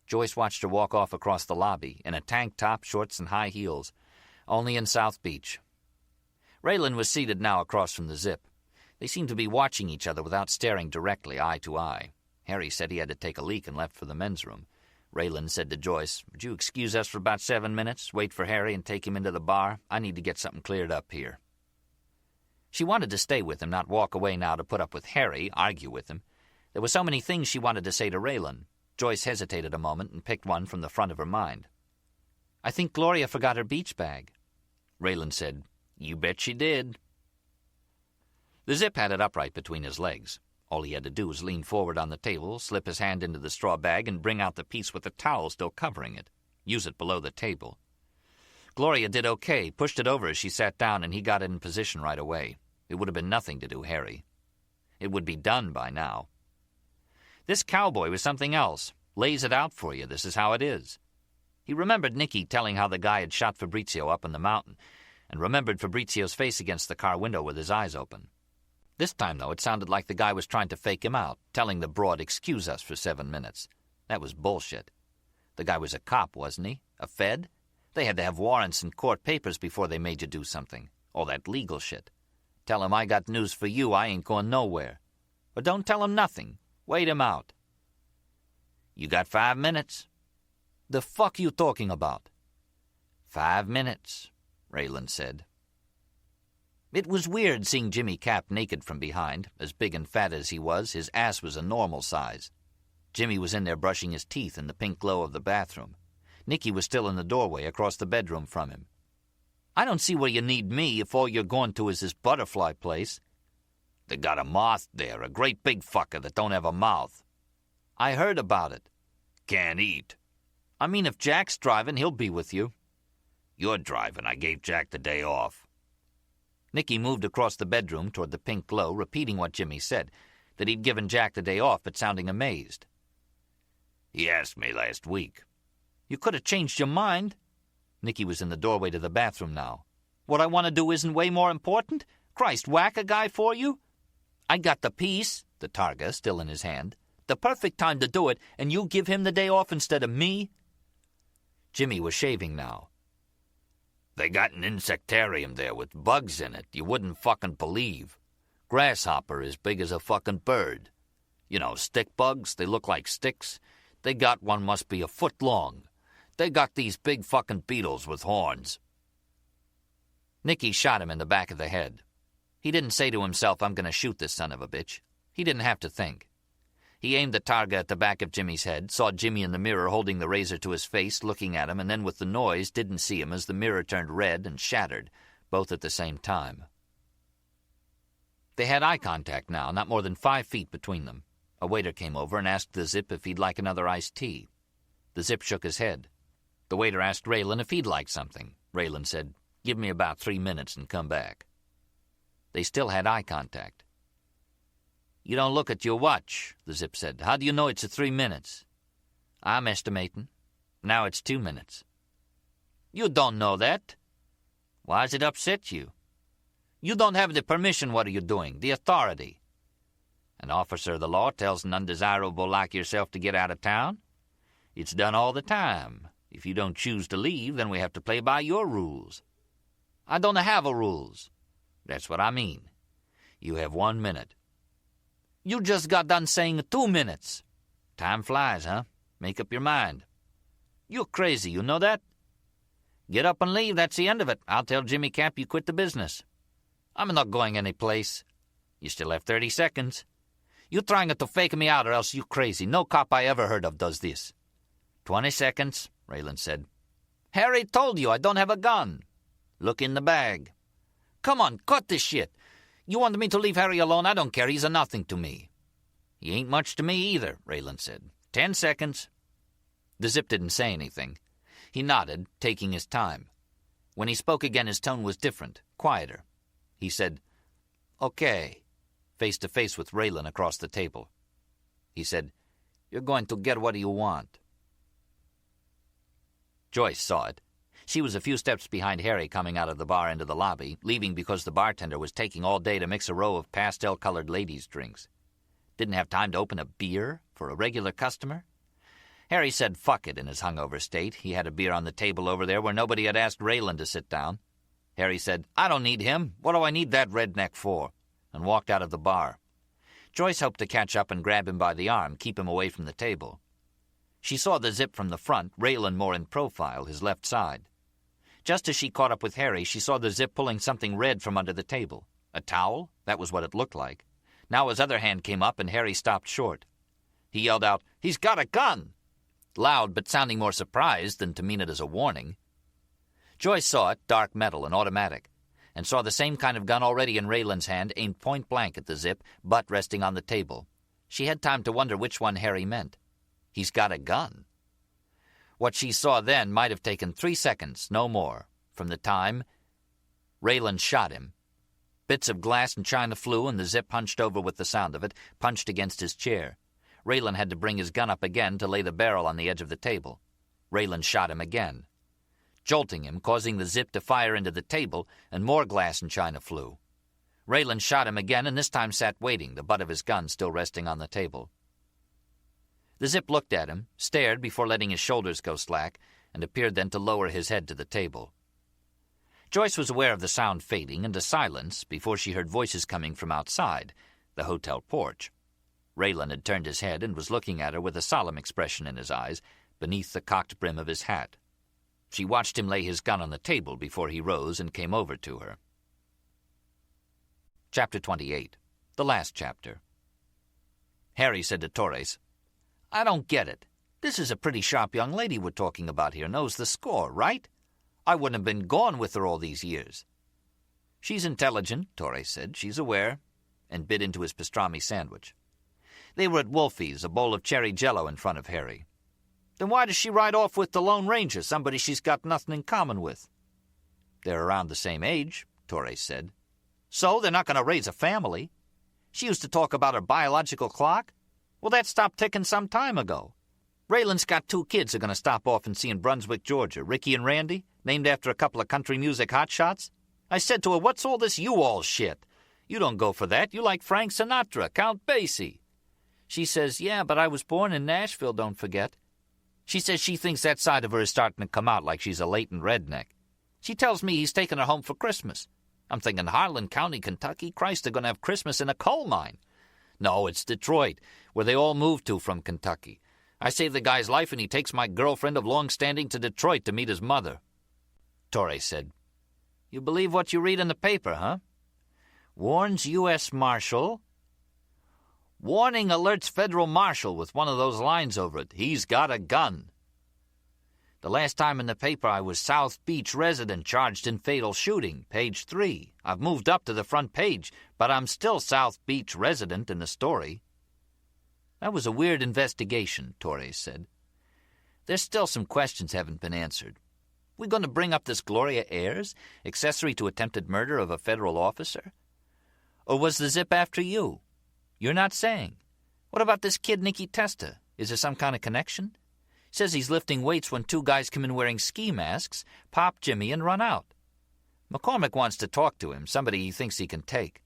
Joyce watched her walk off across the lobby, in a tank top, shorts, and high heels, only in South Beach. Raylan was seated now across from the Zip. They seemed to be watching each other without staring directly, eye to eye. Harry said he had to take a leak and left for the men's room. Raylan said to Joyce, Would you excuse us for about 7 minutes, wait for Harry and take him into the bar? I need to get something cleared up here. She wanted to stay with him, not walk away now to put up with Harry, argue with him. There were so many things she wanted to say to Raylan. Joyce hesitated a moment and picked one from the front of her mind. I think Gloria forgot her beach bag. Raylan said, You bet she did. The Zip had it upright between his legs. All he had to do was lean forward on the table, slip his hand into the straw bag, and bring out the piece with the towel still covering it. Use it below the table. Gloria did okay, pushed it over as she sat down, and he got it in position right away. It would have been nothing to do Harry. It would be done by now. This cowboy was something else. Lays it out for you. This is how it is. He remembered Nicky telling how the guy had shot Fabrizio up in the mountain, and remembered Fabrizio's face against the car window with his eyes open. This time, though, it sounded like the guy was trying to fake him out, telling the broad, Excuse us for 7 minutes. That was bullshit. The guy was a cop, wasn't he? A fed? They had to have warrants and court papers before they made you do something. All that legal shit. Tell him I got news for you, I ain't going nowhere. Or don't tell him nothing. Wait him out. You got 5 minutes. The fuck you talking about? 5 minutes, Raylan said. It was weird seeing Jimmy Cap naked from behind. As big and fat as he was, his ass was a normal size. Jimmy was in there brushing his teeth in the pink glow of the bathroom. Nicky was still in the doorway across the bedroom from him. I don't see where you need me if all you're going to is this butterfly place. They got a moth there, a great big fucker that don't have a mouth. I heard about it. Can't eat. I mean, if Jack's driving, he'll be with you. You're driving. I gave Jack the day off. Nicky moved across the bedroom toward the pink glow, repeating what Jimmy said, that he'd given Jack the day off, but sounding amazed. He asked me last week. You could have changed your mind. Nicky was in the doorway to the bathroom now. What I want to do isn't way more important? Christ, whack a guy for you? I got the piece, the targa still in his hand. The perfect time to do it, and you give him the day off instead of me? Jimmy was shaving now. They got an insectarium there with bugs in it you wouldn't fucking believe. Grasshopper as big as a fucking bird. You know, stick bugs, they look like sticks. They got one must be a foot long. They got these big fucking beetles with horns. Nicky shot him in the back of the head. He didn't say to himself, I'm going to shoot this son of a bitch. He didn't have to think. He aimed the target at the back of Jimmy's head, saw Jimmy in the mirror holding the razor to his face, looking at him, and then with the noise didn't see him as the mirror turned red and shattered, both at the same time. They had eye contact now, not more than 5 feet between them. A waiter came over and asked the Zip if he'd like another iced tea. The Zip shook his head. The waiter asked Raylan if he'd like something. Raylan said, Give me about 3 minutes and come back. They still had eye contact. You don't look at your watch, the Zip said. How do you know it's 3 minutes? I'm estimating. Now it's 2 minutes. You don't know that. Why does it upset you? You don't have the permission. What are you doing? The authority. An officer of the law tells an undesirable like yourself to get out of town? It's done all the time. If you don't choose to leave, then we have to play by your rules. I don't have a rules. That's what I mean. You have 1 minute. You just got done saying 2 minutes. Time flies, huh? Make up your mind. You're crazy, you know that? Get up and leave, that's the end of it. I'll tell Jimmy Cap you quit the business. I'm not going any place. You still have 30 seconds. You trying to fake me out or else you crazy. No cop I ever heard of does this. 20 seconds, Raylan said. Harry told you I don't have a gun. Look in the bag. Come on, cut this shit. You want me to leave Harry alone? I don't care. He's a nothing to me. He ain't much to me either, Raylan said. 10 seconds. The Zip didn't say anything. He nodded, taking his time. When he spoke again, his tone was different, quieter. He said, Okay, face to face with Raylan across the table. He said, You're going to get what you want. Joyce saw it. She was a few steps behind Harry coming out of the bar into the lobby, leaving because the bartender was taking all day to mix a row of pastel-colored ladies' drinks. Didn't have time to open a beer for a regular customer? Harry said fuck it in his hungover state. He had a beer on the table over there where nobody had asked Raylan to sit down. Harry said, I don't need him. What do I need that redneck for? And walked out of the bar. Joyce hoped to catch up and grab him by the arm, keep him away from the table. She saw the Zip from the front, Raylan more in profile, his left side. Just as she caught up with Harry, she saw the Zip pulling something red from under the table. A towel? That was what it looked like. Now his other hand came up and Harry stopped short. He yelled out, He's got a gun! Loud, but sounding more surprised than to mean it as a warning. Joyce saw it, dark metal and automatic, and saw the same kind of gun already in Raylan's hand, aimed point-blank at the Zip, butt resting on the table. She had time to wonder which one Harry meant. He's got a gun. What she saw then might have taken 3 seconds, no more, from the time Raylan shot him. Bits of glass and china flew, and the Zip hunched over with the sound of it, punched against his chair. Raylan had to bring his gun up again to lay the barrel on the edge of the table. Raylan shot him again, jolting him, causing the Zip to fire into the table, and more glass and china flew. Raylan shot him again, and this time sat waiting, the butt of his gun still resting on the table. The Zip looked at him, stared before letting his shoulders go slack, and appeared then to lower his head to the table. Joyce was aware of the sound fading into silence before she heard voices coming from outside, the hotel porch. Raylan had turned his head and was looking at her with a solemn expression in his eyes, beneath the cocked brim of his hat. She watched him lay his gun on the table before he rose and came over to her. Chapter 28. The last chapter. Harry said to Torres, I don't get it. This is a pretty sharp young lady we're talking about here, knows the score, right? I wouldn't have been gone with her all these years. She's intelligent, Torres said. She's aware, and bit into his pastrami sandwich. They were at Wolfie's, a bowl of cherry jello in front of Harry. Then why does she ride off with the Lone Ranger, somebody she's got nothing in common with? They're around the same age, Torres said. So they're not going to raise a family. She used to talk about her biological clock. Well, that stopped ticking some time ago. Raylan's got 2 kids who are going to stop off and see in Brunswick, Georgia, Ricky and Randy, named after a couple of country music hotshots. I said to her, what's all this you-all shit? You don't go for that. You like Frank Sinatra, Count Basie. She says, yeah, but I was born in Nashville, don't forget. She says she thinks that side of her is starting to come out like she's a latent redneck. She tells me he's taking her home for Christmas. I'm thinking Harlan County, Kentucky, Christ, they're going to have Christmas in a coal mine. No, it's Detroit, where they all moved to from Kentucky. I saved the guy's life, and he takes my girlfriend of long standing to Detroit to meet his mother. Torres said, You believe what you read in the paper, huh? Warns U.S. Marshal. Warning alerts federal marshal with one of those lines over it. He's got a gun. The last time in the paper I was South Beach resident charged in fatal shooting, page 3. I've moved up to the front page, but I'm still South Beach resident in the story. That was a weird investigation, Torres said. There's still some questions haven't been answered. We going to bring up this Gloria Ayres, accessory to attempted murder of a federal officer? Or was the Zip after you? You're not saying. What about this kid Nicky Testa? Is there some kind of connection? Says he's lifting weights when 2 guys come in wearing ski masks, pop Jimmy, and run out. McCormick wants to talk to him, somebody he thinks he can take.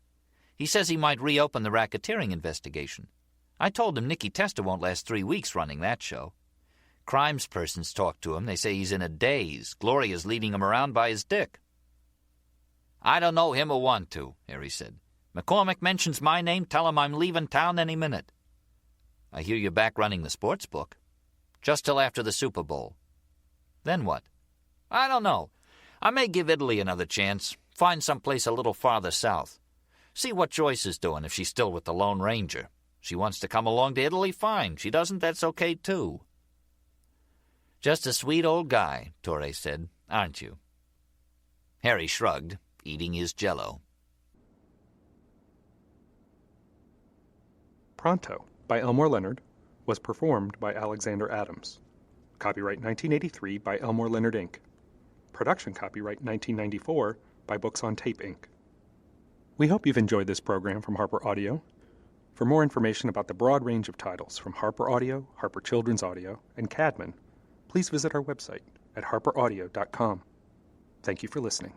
He says he might reopen the racketeering investigation. I told him Nicky Testa won't last 3 weeks running that show. Crimes persons talk to him. They say he's in a daze. Gloria's leading him around by his dick. I don't know him or want to, Harry said. McCormick mentions my name, tell him I'm leaving town any minute. I hear you're back running the sports book. Just till after the Super Bowl. Then what? I don't know. I may give Italy another chance. Find someplace a little farther south. See what Joyce is doing if she's still with the Lone Ranger. She wants to come along to Italy, fine. She doesn't, that's okay too. Just a sweet old guy, Torre said, aren't you? Harry shrugged, eating his Jell-O. Pronto, by Elmore Leonard, was performed by Alexander Adams. Copyright 1983 by Elmore Leonard, Inc. Production copyright 1994 by Books on Tape, Inc. We hope you've enjoyed this program from Harper Audio. For more information about the broad range of titles from Harper Audio, Harper Children's Audio, and Cadman, please visit our website at harperaudio.com. Thank you for listening.